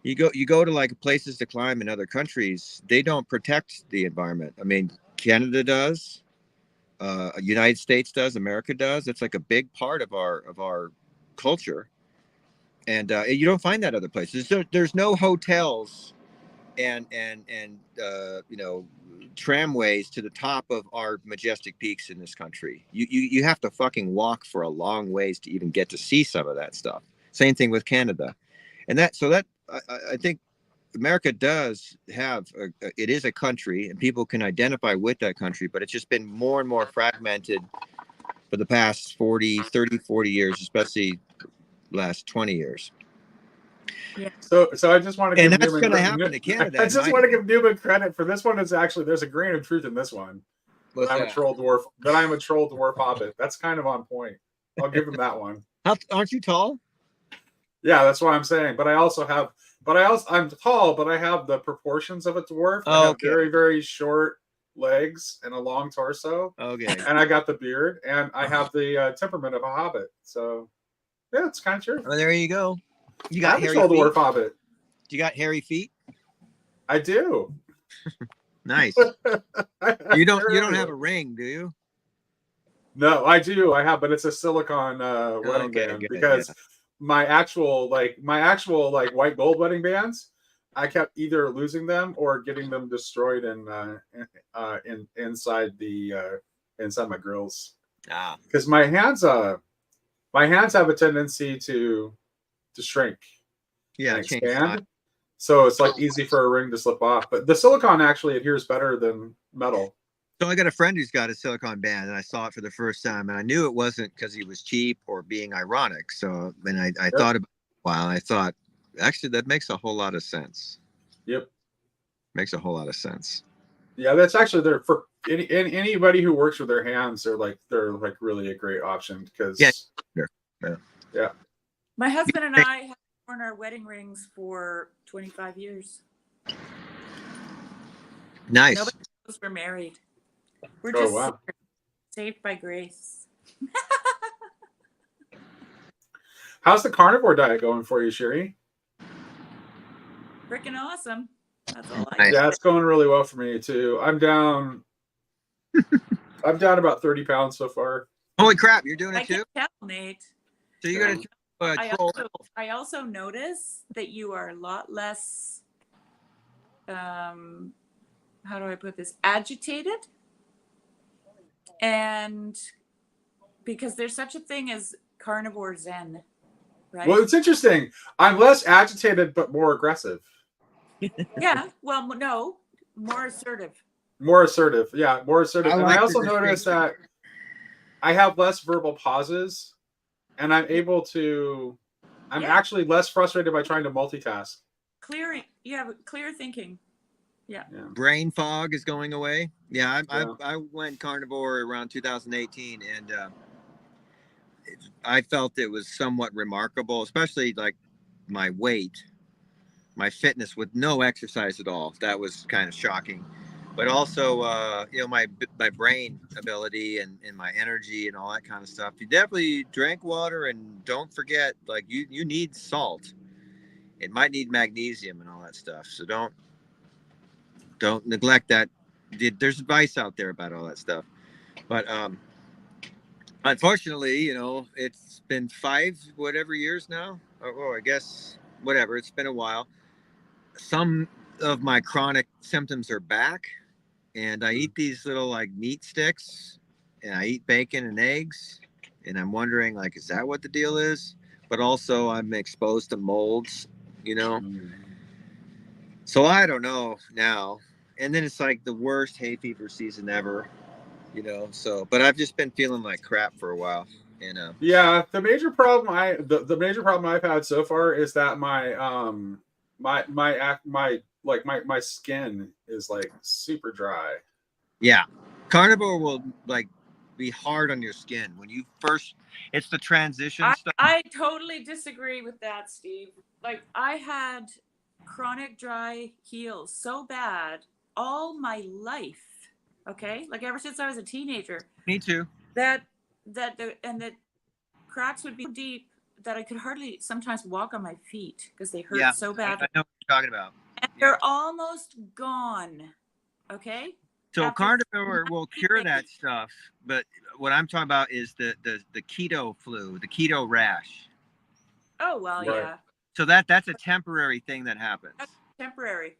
You go to like places to climb in other countries, they don't protect the environment. I mean, Canada does, United States does, America does. It's like a big part of our culture, and you don't find that other places. There's no hotels and you know, tramways to the top of our majestic peaks in this country. You have to fucking walk for a long ways to even get to see some of that stuff. Same thing with Canada, and that I think America does have it is a country, and people can identify with that country, but it's just been more and more fragmented for the past 40 years, especially last 20 years. Yeah. So I just want to give And that's Newman going to happen to Canada. I just want to give Newman credit for this one. Is actually there's a grain of truth in this one. What's I'm a that? troll dwarf. That I'm a troll dwarf hobbit. That's kind of on point. I'll give him that one. Aren't you tall? Yeah, that's what I'm saying. But I'm tall, but I have the proportions of a dwarf. I have Okay. very, very short legs and a long torso. Okay. And I got the beard, and I have the temperament of a hobbit. So yeah, it's kind of true. Well, there you go. You got I'm a hairy troll feet? dwarf hobbit. You got hairy feet? I do. Nice. You don't have a ring, do you? No, I do. I have, but it's a silicone wedding Okay, band good, because yeah. my actual white gold wedding bands, I kept either losing them or getting them destroyed inside my grills. Ah. Because my hands have a tendency to shrink. Yeah, and change expand. size. So it's like easy for a ring to slip off. But the silicone actually adheres better than metal. So I got a friend who's got a silicone band, and I saw it for the first time, and I knew it wasn't because he was cheap or being ironic. So then I thought about it a while, and I thought, actually, that makes a whole lot of sense. Yep. Makes a whole lot of sense. Yeah, that's actually there for anybody who works with their hands. They're like really a great option because yeah. My husband and I have worn our wedding rings for 25 years. Nice. Nobody knows we're married. We're Oh, just wow. saved by grace. How's the carnivore diet going for you, Sherry? Freaking awesome. That's all I Yeah, it's going really well for me too. I'm down about 30 pounds so far. Holy crap, you're doing I it too? can tell, Nate. So you're gonna I also notice that you are a lot less how do I put this, agitated, and because there's such a thing as carnivore zen, right? Well, it's interesting. I'm less agitated but more aggressive. Yeah, well, no, more assertive. More assertive. Yeah, more assertive. I And like I also the noticed that distinction. I have less verbal pauses and I'm able to actually less frustrated by trying to multitask. You have clear thinking. Yeah. Brain fog is going away. Yeah, I went carnivore around 2018, and I felt it was somewhat remarkable, especially like my weight, my fitness with no exercise at all. That was kind of shocking. But also, my brain ability and my energy and all that kind of stuff. You definitely drink water, and don't forget, like you need salt. It might need magnesium and all that stuff. So don't neglect that. There's advice out there about all that stuff. But unfortunately, it's been 5 years now. Or I guess whatever. It's been a while. Some of my chronic symptoms are back. And I eat these little like meat sticks, and I eat bacon and eggs, and I'm wondering, like, is that what the deal is? But also I'm exposed to molds, So I don't know now. And then it's like the worst hay fever season ever, so, but I've just been feeling like crap for a while, Yeah, the major problem I've had so far is that my skin is like super dry. Yeah. Carnivore will like be hard on your skin when you first, it's the transition stuff. I totally disagree with that, Steve. Like, I had chronic dry heels so bad all my life. Okay, like ever since I was a teenager. Me too. The cracks would be deep that I could hardly sometimes walk on my feet because they hurt so bad. I know what you're talking about. And they're almost gone. Okay. So carnivore will cure that stuff, but what I'm talking about is the keto flu, the keto rash. Oh well, Right. yeah. So that's a temporary thing that happens. That's temporary.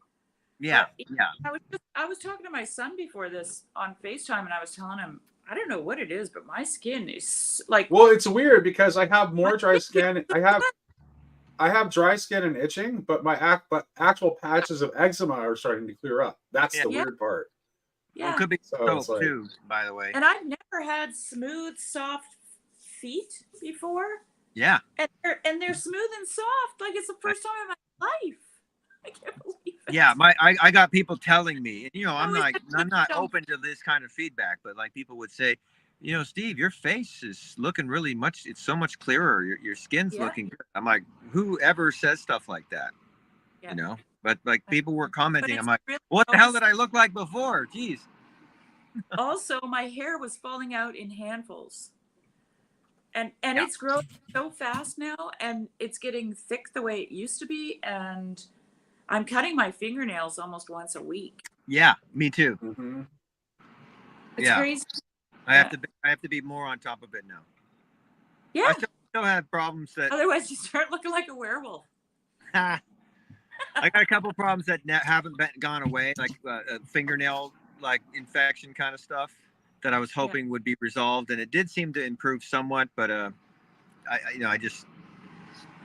Yeah, But yeah. I was talking to my son before this on FaceTime, and I was telling him I don't know what it is, but my skin is like. Well, it's weird because I have more dry skin. I have dry skin and itching, but but actual patches of eczema are starting to clear up. That's the Yeah. weird part. Well, Yeah. it could be So soap it's like- too, by the way. And I've never had smooth, soft feet before, Yeah. and they're smooth and soft. Like it's the first time in my life. I can't believe it. Yeah, I got people telling me, and I'm No, I'm not open to this kind of feedback, but like people would say, Steve, your face is looking really much. It's so much clearer. Your skin's Yeah. looking good. I'm like, whoever says stuff like that, Yeah. But like people were commenting. it's I'm like, really what the hell did I look like before? Jeez. Also, my hair was falling out in handfuls, and it's growing so fast now, and it's getting thick the way it used to be, and I'm cutting my fingernails almost once a week. Yeah, me too. Mm-hmm. It's crazy. I have to be more on top of it now. Yeah. I still have problems that Otherwise, you start looking like a werewolf. I got a couple problems that haven't gone away, like fingernail like infection kind of stuff that I was hoping would be resolved, and it did seem to improve somewhat. But I just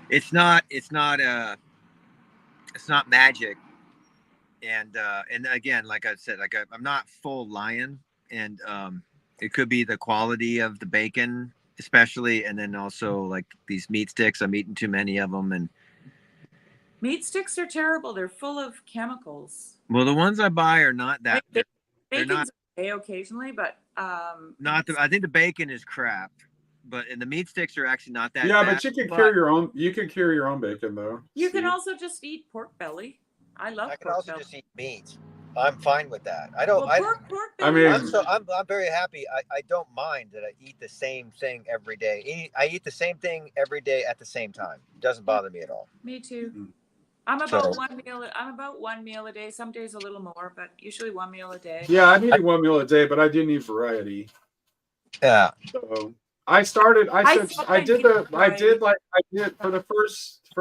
it's not magic. And again, like I said, I'm not full lion, and it could be the quality of the bacon, especially, and then also like these meat sticks. I'm eating too many of them, and Meat sticks are terrible. They're full of chemicals. well, the ones I buy are not that. They're not Bacon's okay occasionally, but not. I think the bacon is crap, and the meat sticks are actually not that. Yeah, bad, but you can cure your own. You can cure your own bacon though. you can also just eat pork belly. I love I can pork also belly. just eat meat. I'm fine with that. I don't. Well, pork I mean- I'm very happy. I don't mind that I eat the same thing every day. I eat the same thing every day at the same time. It doesn't bother me at all. Me too. Mm-hmm. I'm about So- one meal a day. Some days a little more, but usually one meal a day. Yeah, I'm eating one meal a day, but I do need variety. Yeah. So I started. I did for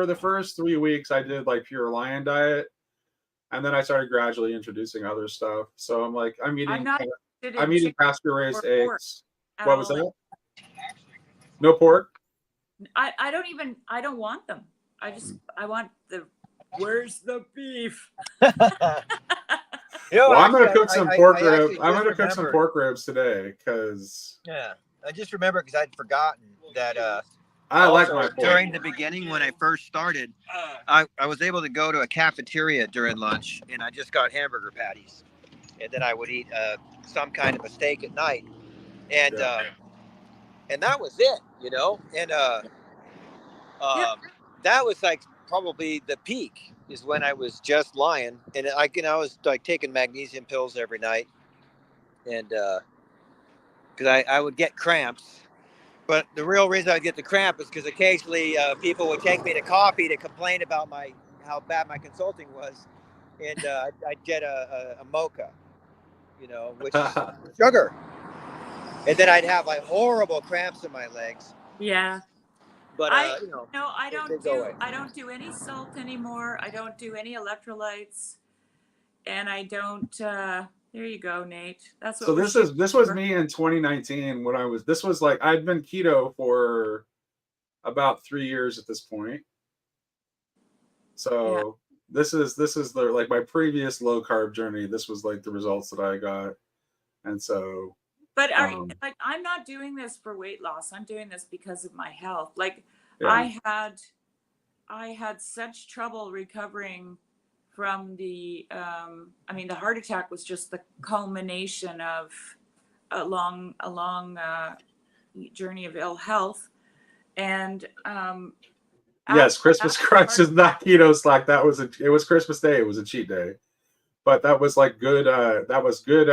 the first 3 weeks. I did like pure lion diet, and then I started gradually introducing other stuff. So I'm like, I'm eating pasture raised eggs. at What was all. that? No pork. I don't want them. I want where's the beef? Well, I'm gonna actually, cook some I pork actually ribs. just I'm gonna cook some remembered. pork ribs today because Yeah, I just remember because I'd forgotten that. I like also my pork. During the beginning, when I first started, I was able to go to a cafeteria during lunch, and I just got hamburger patties, and then I would eat some kind of a steak at night, and that was it, and that was like probably the peak is when I was just lying, and I was like taking magnesium pills every night, and because I would get cramps. But the real reason I get the cramp is because occasionally people would take me to coffee to complain about how bad my consulting was, and I'd get a mocha, which is sugar, and then I'd have like horrible cramps in my legs. Yeah. But I they don't go do away. I don't do any salt anymore. I don't do any electrolytes, and I don't. There you go, Nate. That's what. So we're this was me in 2019 when this was like I'd been keto for about 3 years at this point. So this is the like my previous low carb journey. This was like the results that I got, and so. But I'm not doing this for weight loss. I'm doing this because of my health. Like Yeah. I had such trouble recovering from the the heart attack was just the culmination of a long journey of ill health, and Yes, Christmas crunch is not keto slack. It was Christmas Day. It was a cheat day, but that was like good. That was good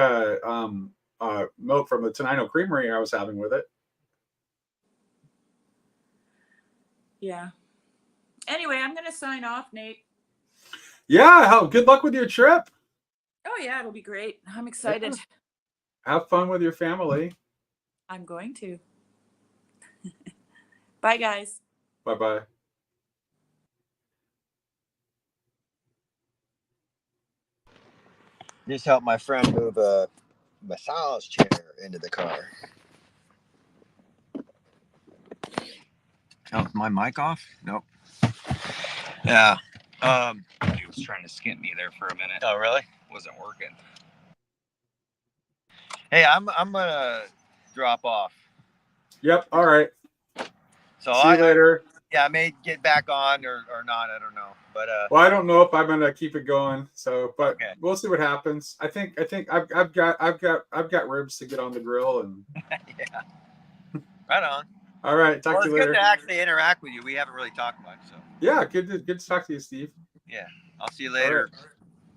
milk from the Tenino Creamery I was having with it. yeah. Anyway, I'm gonna sign off, Nate. Yeah, good luck with your trip. Oh yeah, it'll be great. I'm excited. Have fun with your family. I'm going to. Bye, guys. Bye-bye. Just help my friend move a massage chair into the car. Oh, my mic off? Nope. Yeah. He was trying to skint me there for a minute. Oh, really? Wasn't working. Hey, I'm gonna drop off. Yep. All right. So See you later. Yeah, I may get back on or not. I don't know. But Well, I don't know if I'm gonna keep it going. So, but we'll see what happens. I think I've got ribs to get on the grill and. yeah. Right on. All right. Talk Well, to it's you later. good to actually interact with you. We haven't really talked much, so Yeah. Good to talk to you, Steve. yeah. I'll see you later,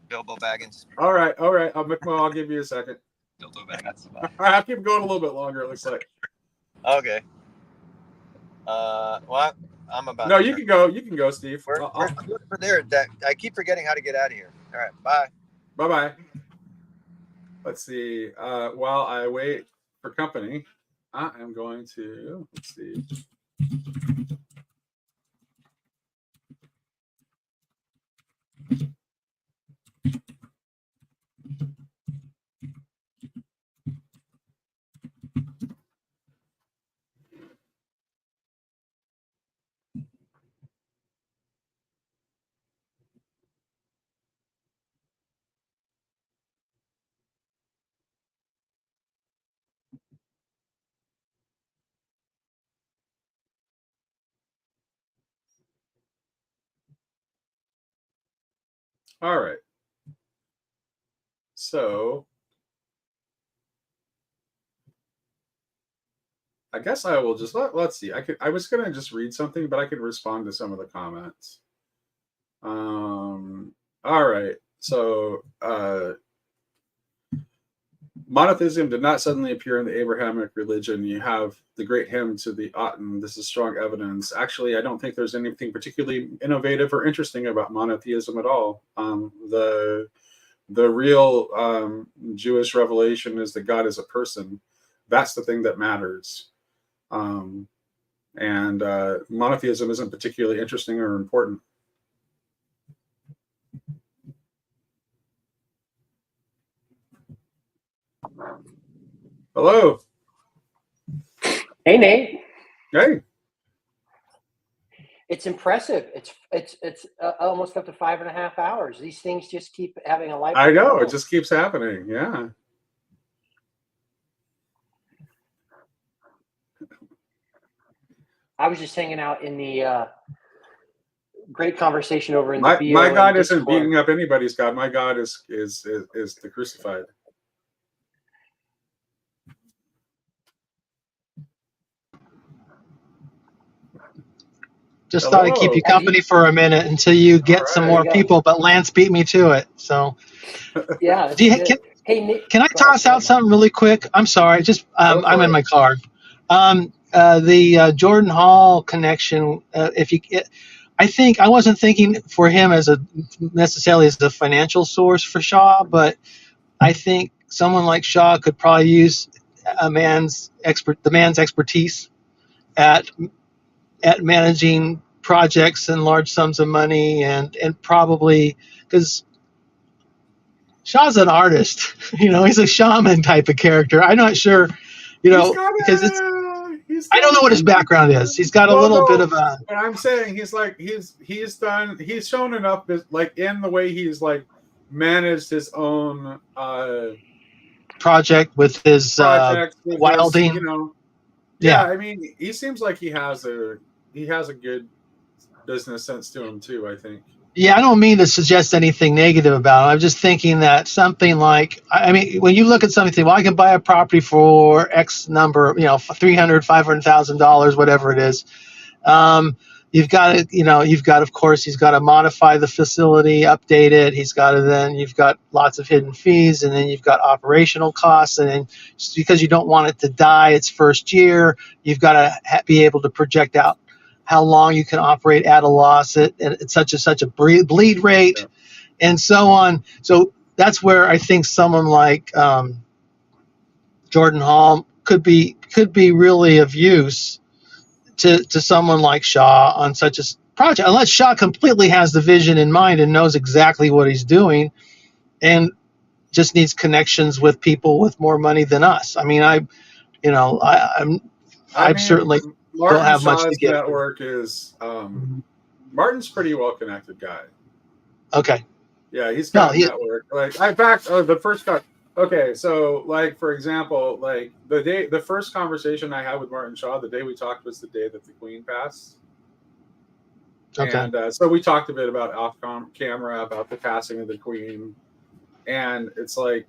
Bilbo Baggins. All right. I'll give you a second. Bilbo Baggins. All right. I'll keep going a little bit longer. It looks like. Okay. Well, I'm about. No, to you can go. You can go, Steve. We're there. That I keep forgetting how to get out of here. All right. Bye. Bye. Let's see. While I wait for company, I am going to. Let's see. All right. So I guess I will just let's see. I was gonna just read something, but I could respond to some of the comments. All right. So monotheism did not suddenly appear in the Abrahamic religion. You have the great hymn to the Aten. This is strong evidence. Actually, I don't think there's anything particularly innovative or interesting about monotheism at all. The real Jewish revelation is that God is a person. That's the thing that matters. And monotheism isn't particularly interesting or important. Hello. Hey, Nate. Hey. It's impressive. It's almost up to 5.5 hours. These things just keep having a life. I know. It just keeps happening. Yeah. I was just hanging out in the great conversation over in My the God isn't beating up anybody's God. My God is the crucified. Just thought I'd keep you company for a minute until you get some more people, but Lance beat me to it. So, yeah. Hey, Nick, can I toss out something really quick? I'm sorry. Just I'm in my car. The Jordan Hall connection. I think I wasn't thinking for him as necessarily as the financial source for Shaw, but I think someone like Shaw could probably use the man's expertise at managing projects and large sums of money and probably because Shaw's an artist, he's a shaman type of character. I'm not sure, because I don't know what his background is. He's got a little bit of a. But I'm saying he's shown enough, like in the way he's like managed his own project with his wilding. Yeah, I mean, he seems like he has a good business sense to him too, I think. Yeah, I don't mean to suggest anything negative about it. I'm just thinking that something like, I mean, when you look at something, well, I can buy a property for X number, $300,000, $500,000, whatever it is. You've got, of course, he's got to modify the facility, update it. You've got lots of hidden fees, and then you've got operational costs. And then because you don't want it to die its first year, you've got to be able to project out how long you can operate at a loss at such a bleed rate, and so on. So that's where I think someone like Jordan Hall could be really of use to someone like Shaw on such a project, unless Shaw completely has the vision in mind and knows exactly what he's doing. And just needs connections with people with more money than us. I mean, I'm certainly Martin don't have much to Shaw's give. network is Martin's pretty well connected guy. Okay. Yeah, he's got a network. Like, in fact, the first guy. Okay, so like for example, like the first conversation I had with Martin Shaw, the day we talked was the day that the Queen passed. Okay. And so we talked a bit about off camera about the passing of the Queen, and it's like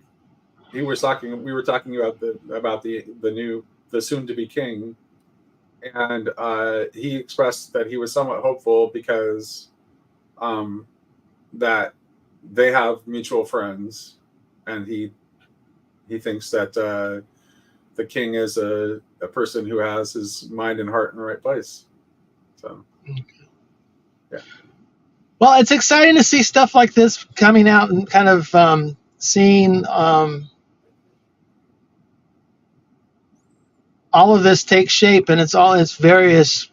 we were talking about the soon to be king, and he expressed that he was somewhat hopeful because that they have mutual friends, and he thinks that the king is a person who has his mind and heart in the right place. So. Yeah. Well, it's exciting to see stuff like this coming out and kind of seeing all of this take shape, and it's all its various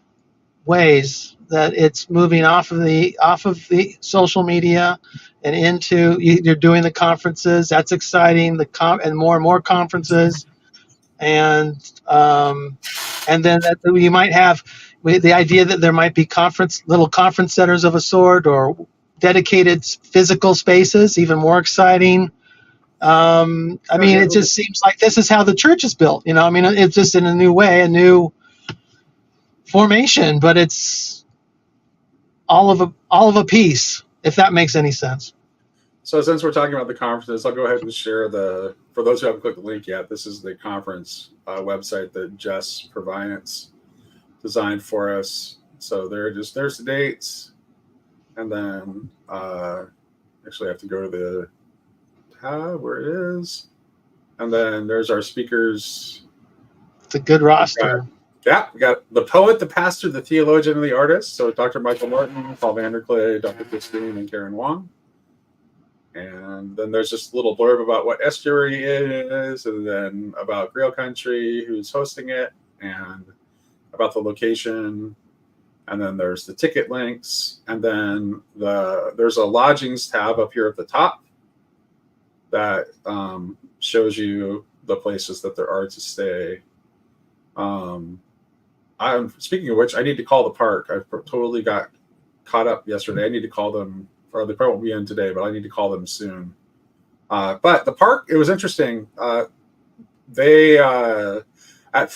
ways that it's moving off of the social media and into you're doing the conferences. That's exciting. And more conferences, and then that you might have. The idea that there might be little conference centers of a sort or dedicated physical spaces, even more exciting. I mean, it just seems like this is how the church is built. I mean, it's just in a new way, a new formation, but it's all of a piece, if that makes any sense. So since we're talking about the conferences, I'll go ahead and share for those who haven't clicked the link yet, this is the conference website that Jess Providence designed for us. So there's the dates, and then actually I have to go to the tab where it is, and then there's our speakers. It's a good roster. We got the poet, the pastor, the theologian, and the artist. So Dr. Michael Martin, Paul Vanderklay, Dr. Christine, and Karen Wong. And then there's just a little blurb about what estuary is, and then about Grail Country, who's hosting it, and about the location. And then there's the ticket links, and then there's a lodgings tab up here at the top that shows you the places that there are to stay. I'm speaking of which, I need to call the park. I totally got caught up yesterday. I need to call them, or they probably won't be in today, but I need to call them soon. But the park, it was interesting. They at